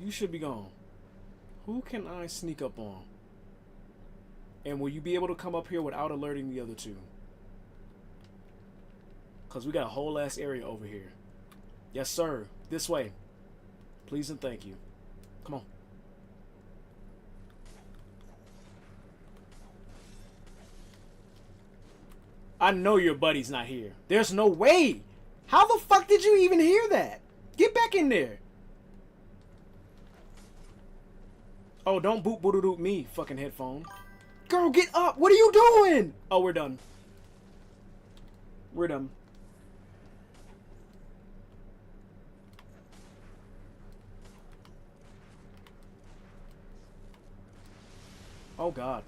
You should be gone. Who can I sneak up on? And will you be able to come up here without alerting the other 2? Because we got a whole ass area over here. Yes, sir. This way. Please and thank you. Come on. I know your buddy's not here. There's no way. How the fuck did you even hear that? Get back in there. Oh, don't boot boot me, fucking headphone. Girl, get up. What are you doing? Oh, we're done. We're done. Oh, God.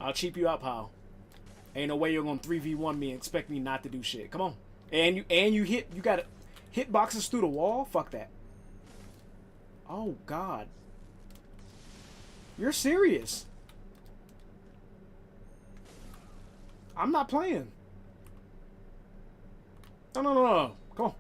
I'll cheap you out, pal. Ain't no way you're gonna 3v1 me and expect me not to do shit. Come on. And you got hit boxes through the wall? Fuck that. Oh, God. You're serious. I'm not playing. No, no, no, no. Come on.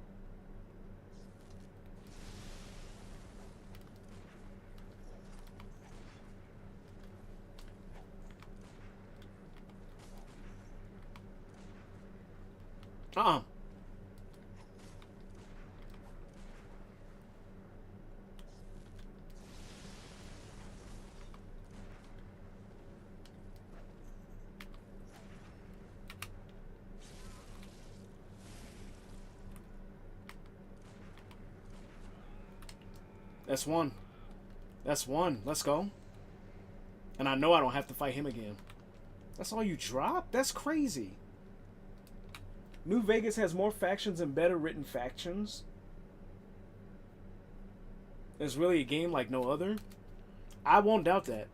That's one. That's one. Let's go. And I know I don't have to fight him again. That's all you drop? That's crazy. New Vegas has more factions and better written factions. It's really a game like no other. I won't doubt that.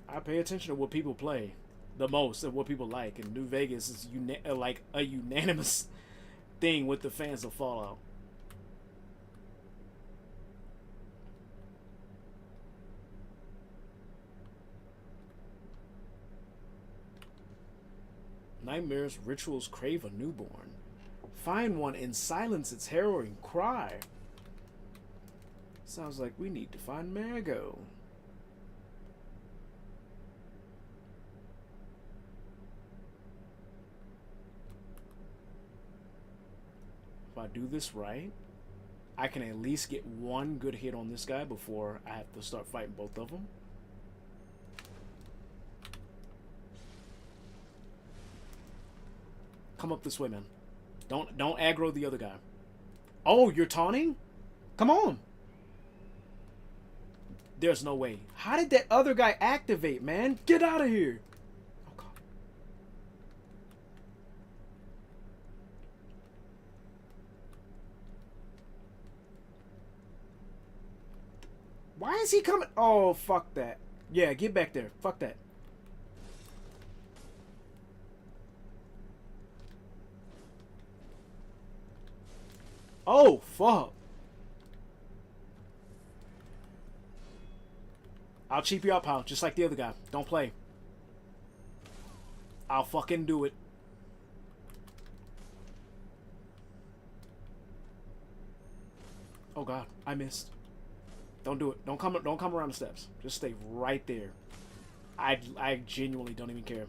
I pay attention to what people play the most and what people like, and New Vegas is like a unanimous thing with the fans of Fallout. Nightmares, rituals crave a newborn. Find one and silence its harrowing cry. Sounds like we need to find Margot. If I do this right, I can at least get one good hit on this guy before I have to start fighting both of them. Come up this way, man. Don't aggro the other guy. Oh, you're taunting? Come on. There's no way. How did that other guy activate, man? Get out of here. Oh, God. Why is he coming? Oh, fuck that. Yeah, get back there. Fuck that. Oh, fuck. I'll cheap you out, pal. Just like the other guy. Don't play. I'll fucking do it. Oh, God. I missed. Don't do it. Don't come around the steps. Just stay right there. I genuinely don't even care.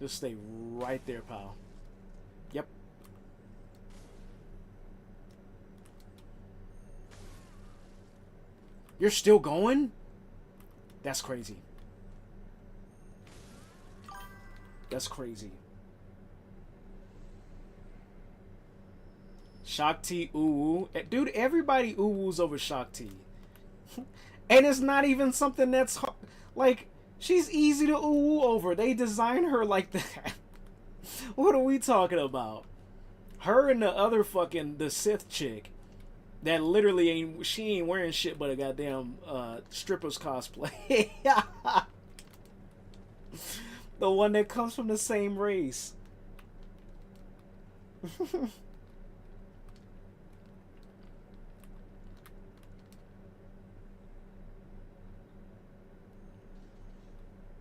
Just stay right there, pal. Yep. You're still going? That's crazy. That's crazy. Shakti ooh. Dude, everybody ooh-woos over Shakti. And it's not even something that's like, she's easy to ooh over. They design her like that. What are we talking about? Her and the other fucking, the Sith chick. That literally ain't wearing shit but a goddamn stripper's cosplay. The one that comes from the same race.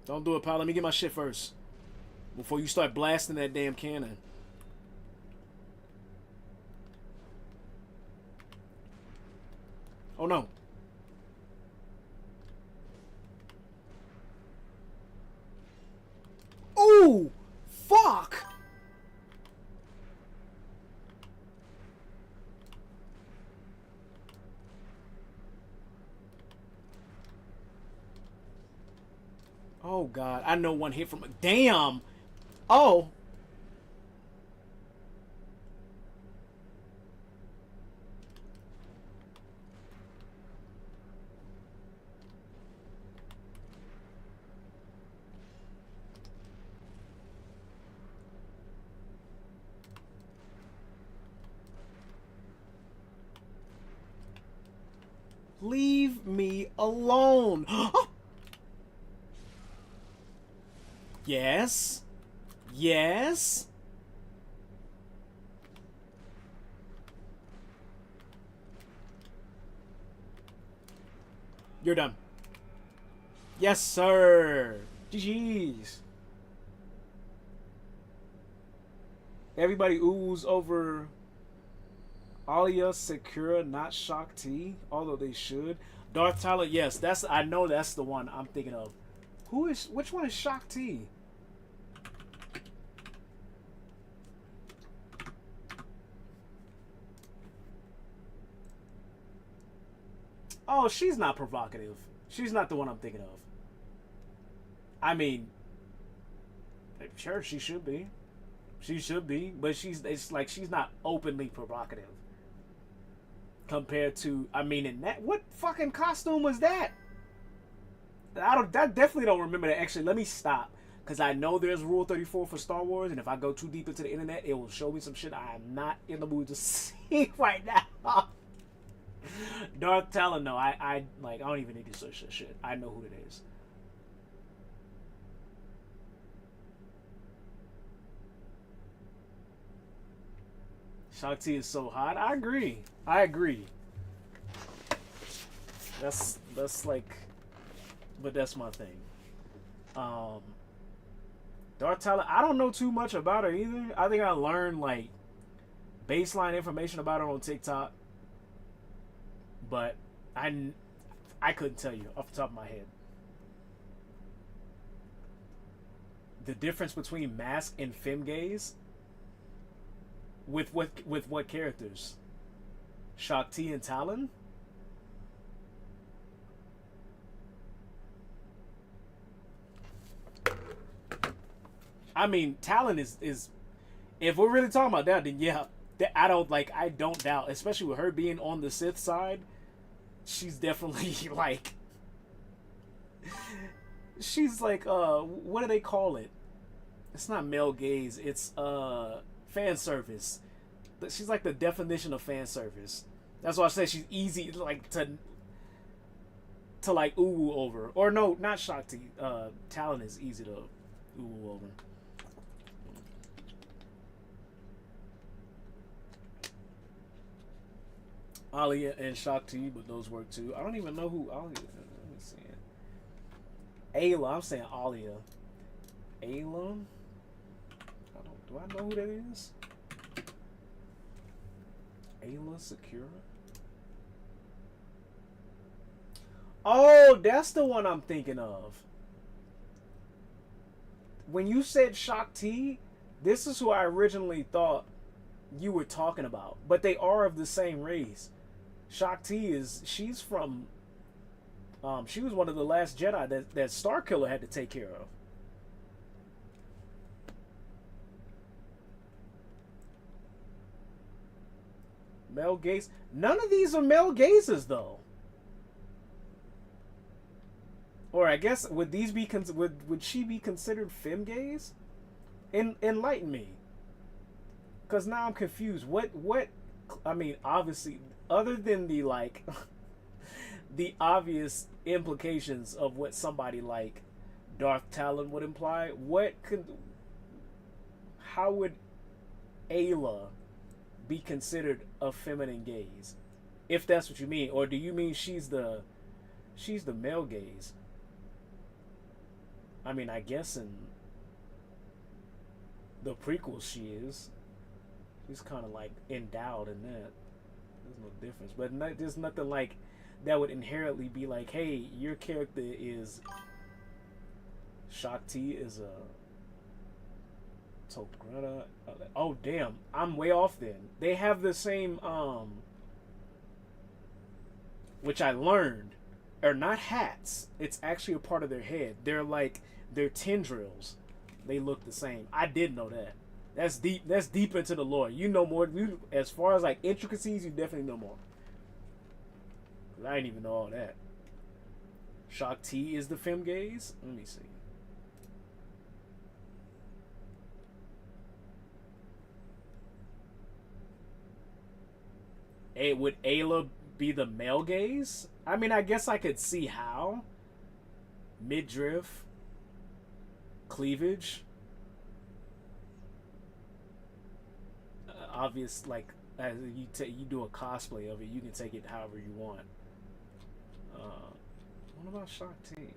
Don't do it, pal. Let me get my shit first. Before you start blasting that damn cannon. Oh no. Oh, fuck. Oh God, I know one hit from damn. Oh. Leave me alone. Yes. Yes. You're done. Yes, sir. GG's. Everybody oohs over Alia Sakura, not Shakti, although they should. Darth Tyler, yes, I know that's the one I'm thinking of. Which one is Shakti? Oh, she's not provocative. She's not the one I'm thinking of. I mean, sure, she should be. She should be, but it's like she's not openly provocative. Compared to, I mean, in that, what fucking costume was that? I definitely don't remember that. Actually, let me stop. Because I know there's Rule 34 for Star Wars, and if I go too deep into the internet, it will show me some shit I am not in the mood to see right now. Darth Talon, no, I don't even need to search that shit. I know who it is. Shakti is so hot. I agree. That's like, but that's my thing. Darth Talon, I don't know too much about her either. I think I learned like baseline information about her on TikTok, but I couldn't tell you off the top of my head. The difference between mask and femme gaze with what characters? Shakti and Talon? I mean, Talon is if we're really talking about that, then yeah, I don't doubt, especially with her being on the Sith side, she's definitely like, she's like, what do they call it? It's not male gaze, it's fan service. She's like the definition of fan service. That's why I say she's easy like to like ooh over. Or no, not Shakti. Talon is easy to ooh over. Alia and Shakti, but those work too. I don't even know who Alia is. Let me see it. Ayla, I'm saying Alia. Ayla? Do I know who that is? Ayla Secura? Oh, that's the one I'm thinking of. When you said Shakti, this is who I originally thought you were talking about. But they are of the same race. Shakti she's from, she was one of the last Jedi that Starkiller had to take care of. Male gaze. None of these are male gazes though. Or I guess would these be would she be considered femme gaze? Enlighten me. Cause now I'm confused. What I mean, obviously, other than the like the obvious implications of what somebody like Darth Talon would imply, how would Ayla be considered a feminine gaze? If that's what you mean, or do you mean she's the male gaze? I mean, I guess in the prequels she is. She's kind of like endowed in that. There's no difference, but there's nothing like that would inherently be like, hey, your character is Shakti is a Togretta. Oh damn, I'm way off then. They have the same which I learned are not hats. It's actually a part of their head. They're tendrils. They look the same. I did know that. That's deep. That's deep into the lore. You know more. As far as like intricacies, you definitely know more. I didn't even know all that. Shakti is the femme gaze. Let me see. Would Ayla be the male gaze? I mean, I guess I could see how. Midriff, cleavage. Obvious, like as you do a cosplay of it, you can take it however you want. What about Shakti?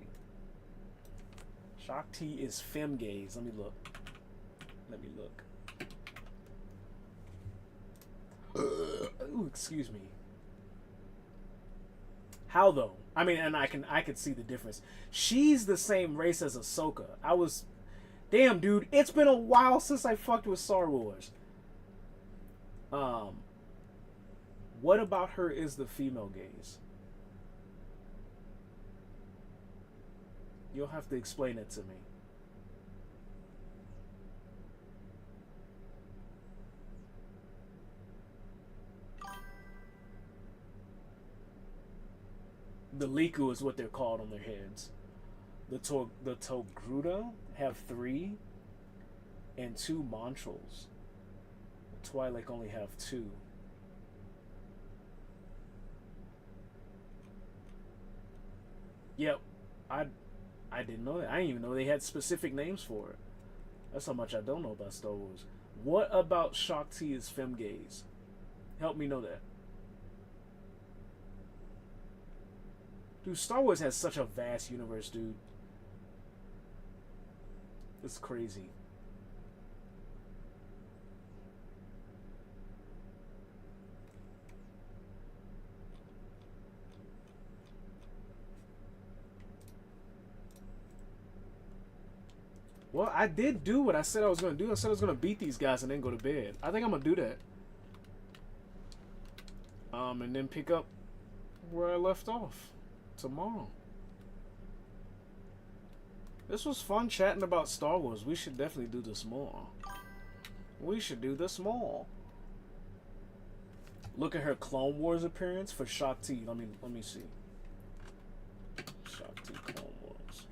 Shakti is femme gaze. Let me look. Ooh, excuse me. How though? I mean, and I could see the difference. She's the same race as Ahsoka. Damn, dude, it's been a while since I fucked with Star Wars. What about her is the female gaze? You'll have to explain it to me. The Liku is what they're called on their heads. The Togruta have 3 and 2 Montrals. The Twi'lek only have 2. Yep, I didn't know that. I didn't even know they had specific names for it. That's how much I don't know about Star Wars. What about Shakti is femgaze? Help me know that. Dude, Star Wars has such a vast universe, dude. It's crazy. Well, I did do what I said I was going to do. I said I was going to beat these guys and then go to bed. I think I'm going to do that. And then pick up where I left off tomorrow. This was fun chatting about Star Wars. We should definitely do this more. We should do this more. Look at her Clone Wars appearance for Shakti. Let me see. Shakti Clone Wars.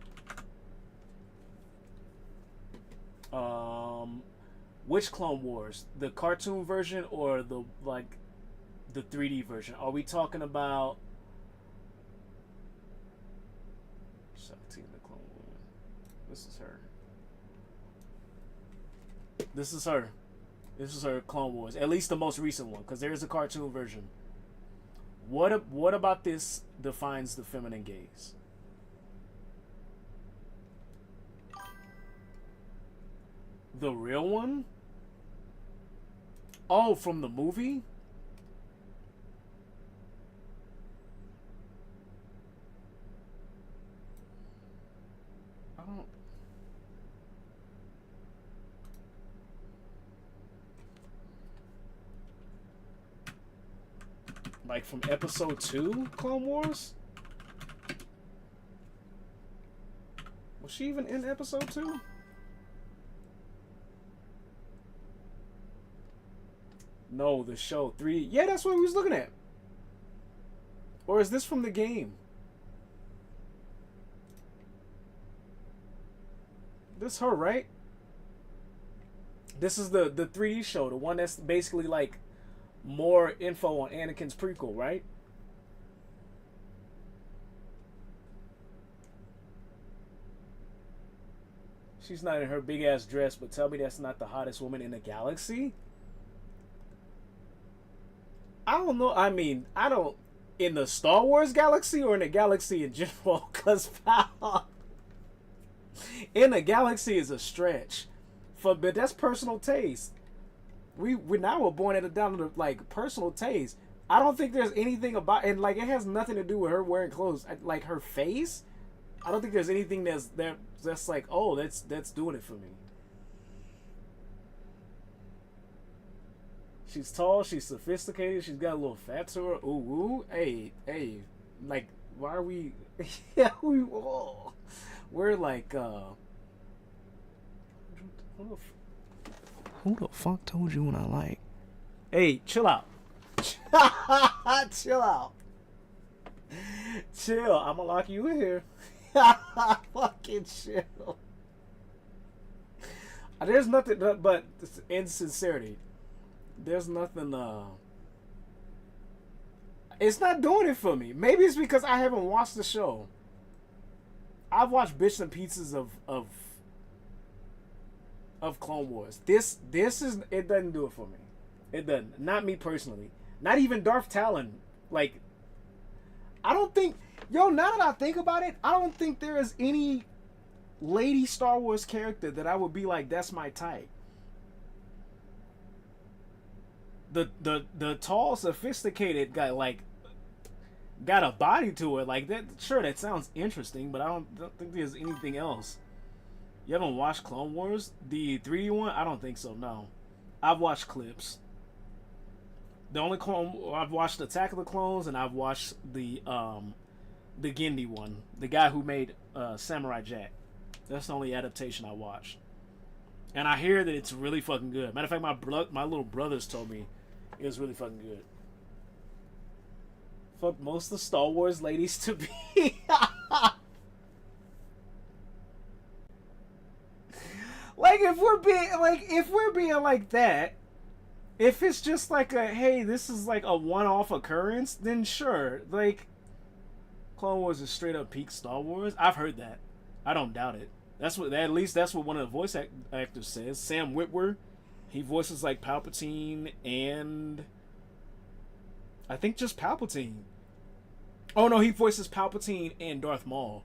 Which Clone Wars? The cartoon version or the 3D version? Are we talking about Shakti in the Clone Wars? This is her. This is her. This is her Clone Wars. At least the most recent one, because there is a cartoon version. What about this defines the feminine gaze? The real one? Oh, from the movie? I don't... Like from episode 2, Clone Wars? Was she even in episode 2? No, the show 3. Yeah, that's what we was looking at. Or is this from the game? This her, right? This is the 3D show, the one that's basically like more info on Anakin's prequel, right? She's not in her big ass dress, but tell me that's not the hottest woman in the galaxy? I don't know. I mean, I don't... In the Star Wars galaxy or in the galaxy in general? Because in the galaxy is a stretch. But that's personal taste. We now were born at a down to like personal taste. I don't think there's anything about... And like, it has nothing to do with her wearing clothes. Like, her face? I don't think there's anything that's like, oh, that's doing it for me. She's tall, she's sophisticated, she's got a little fat to her. Ooh, ooh, hey, like, why are we? Yeah, we're like, Who the fuck told you what I like? Hey, chill out. Chill out. Chill. I'ma lock you in here. Fucking chill. There's nothing but insincerity. There's nothing, it's not doing it for me. Maybe it's because I haven't watched the show. I've watched bits and pieces of Clone Wars. This is, it doesn't do it for me. It doesn't. Not me personally. Not even Darth Talon. Like, I don't think, now that I think about it, I don't think there is any lady Star Wars character that I would be like, that's my type. The tall, sophisticated guy, like, got a body to it like that. Sure, that sounds interesting, but I don't think there's anything else. You haven't watched Clone Wars, the 3D one? I don't think so. No, I've watched clips. The only clone I've watched, Attack of the Clones, and I've watched the Genndy one, the guy who made Samurai Jack. That's the only adaptation I watched, and I hear that it's really fucking good. Matter of fact, my little brothers told me it was really fucking good. Fuck most of the Star Wars ladies to be. if we're being like that, if it's just like a hey, this is like a one-off occurrence, then sure. Like, Clone Wars is straight up peak Star Wars. I've heard that. I don't doubt it. At least that's what one of the voice actors says. Sam Witwer, he voices like Palpatine and I think just Palpatine. Oh no, he voices Palpatine and Darth Maul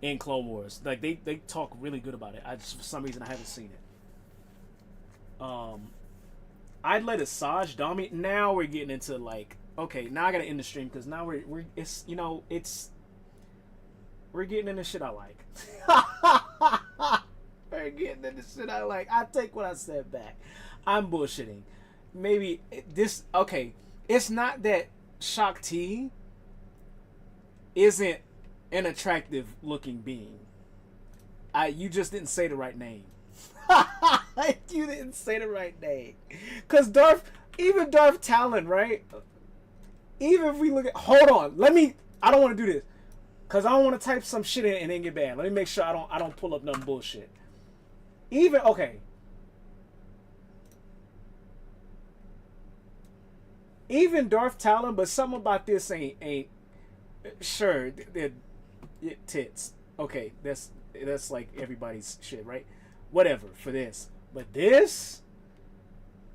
in Clone Wars. Like they talk really good about it. I just for some reason I haven't seen it. I'd let Asajj dominate. Now we're getting into like okay, now I gotta end the stream because now we're getting into shit I like. We're getting into shit I like. I take what I said back. I'm bullshitting. Maybe this okay. It's not that Shakti isn't an attractive looking being. You just didn't say the right name. You didn't say the right name. Cause even Darth Talon, right? Even if we look at hold on, I don't want to do this. Cause I don't want to type some shit in and then get banned. Let me make sure I don't pull up nothing bullshit. Even Darth Talon, but something about this ain't sure. They're tits. Okay, that's like everybody's shit, right? Whatever for this, but this,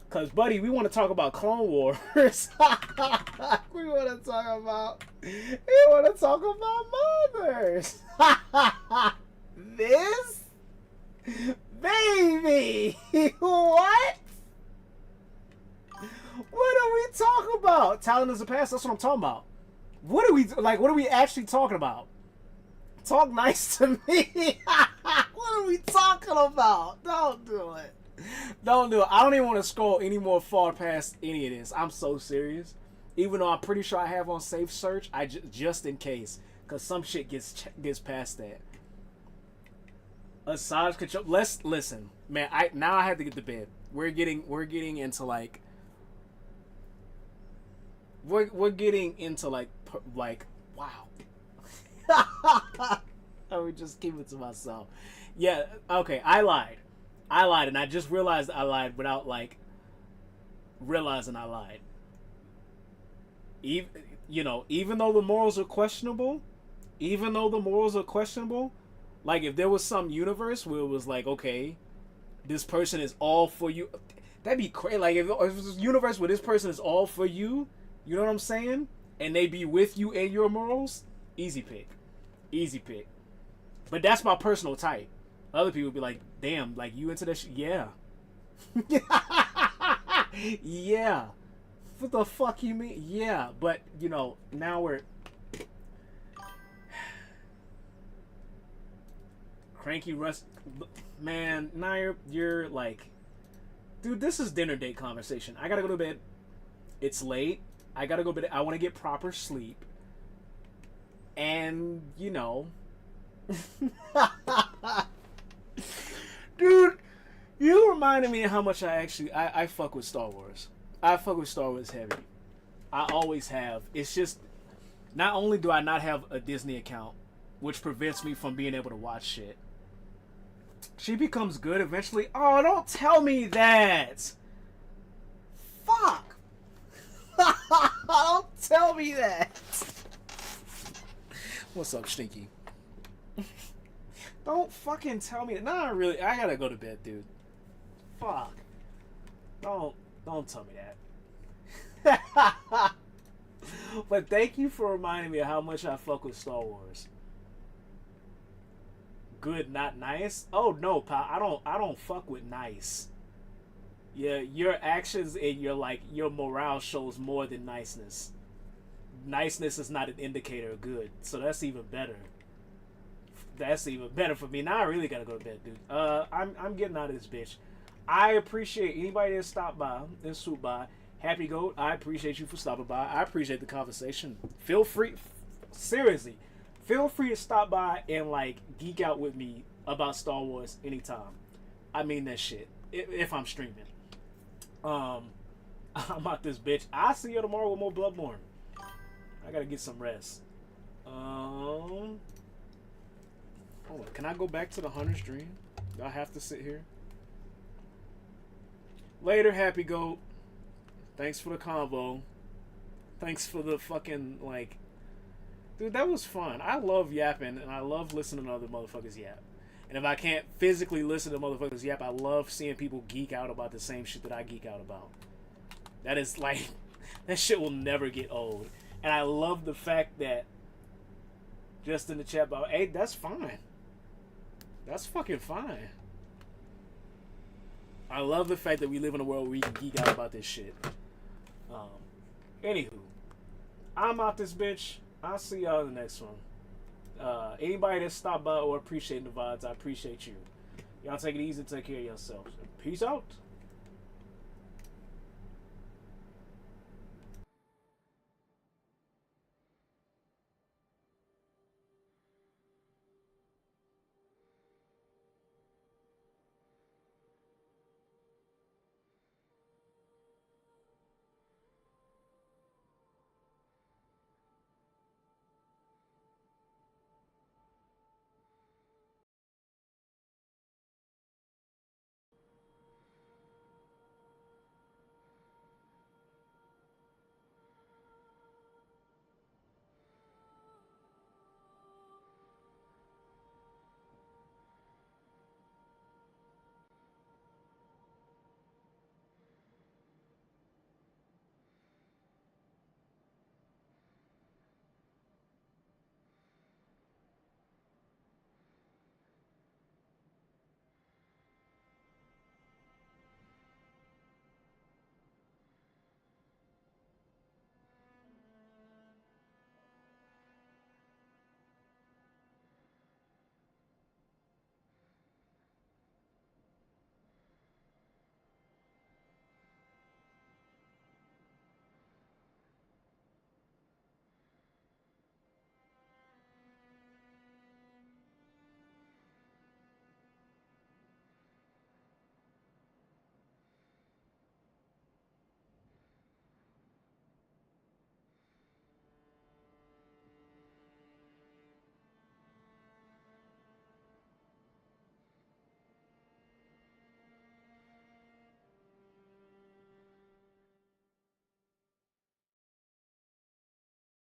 cause buddy, we want to talk about Clone Wars. we want to talk about mothers. This, baby, what? What are we talking about? Talent is the past. That's what I'm talking about. What are we actually talking about? Talk nice to me. What are we talking about? Don't do it. Don't do it. I don't even want to scroll any more far past any of this. I'm so serious. Even though I'm pretty sure I have on safe search, just in case, because some shit gets past that. Asajj control. Let's listen, man. I have to get to bed. We're getting into like. We're getting into like wow. I would just keep it to myself. Yeah, okay, I lied, and I just realized I lied without like realizing I lied. Even though the morals are questionable, like if there was some universe where it was like, okay, this person is all for you, that'd be crazy. Like if it was a universe where this person is all for you. You know what I'm saying? And they be with you and your morals? Easy pick. But that's my personal type. Other people be like, damn, like you into that shit? Yeah. Yeah. What the fuck you mean? Yeah. But, now we're... Cranky Rust... Man, now you're like... Dude, this is dinner date conversation. I gotta go to bed. It's late. I gotta go to bed. I want to get proper sleep. And, Dude, you reminded me of how much I fuck with Star Wars. I fuck with Star Wars heavy. I always have. It's just, not only do I not have a Disney account, which prevents me from being able to watch shit. She becomes good eventually. Oh, don't tell me that. Fuck. Don't tell me that. What's up, Stinky? Don't fucking tell me that. Nah, really. I gotta go to bed, dude. Fuck. Don't tell me that. But thank you for reminding me of how much I fuck with Star Wars. Good, not nice. Oh no, pal. I don't fuck with nice. Yeah, your actions and your morale shows more than niceness. Niceness is not an indicator of good, so that's even better. That's even better for me. Now I really gotta go to bed, dude. I'm getting out of this bitch. I appreciate anybody that stopped by and swooped by. Happy Goat, I appreciate you for stopping by. I appreciate the conversation. Feel free, seriously, feel free to stop by and geek out with me about Star Wars anytime. I mean that shit. If I'm streaming. I'm out this bitch. I'll see you tomorrow with more Bloodborne. I gotta get some rest. Hold on. Can I go back to the Hunter stream? I have to sit here. Later, Happy Goat. Thanks for the convo. Thanks for the fucking, like... Dude, that was fun. I love yapping, and I love listening to other motherfuckers yap. And if I can't physically listen to motherfuckers yap, I love seeing people geek out about the same shit that I geek out about. That is, like... That shit will never get old. And I love the fact that... Just in the chat about, hey, that's fine. That's fucking fine. I love the fact that we live in a world where we can geek out about this shit. Anywho, I'm out this bitch. I'll see y'all in the next one. Anybody that stopped by or appreciating the vibes, I appreciate you. Y'all take it easy and take care of yourselves. Peace out.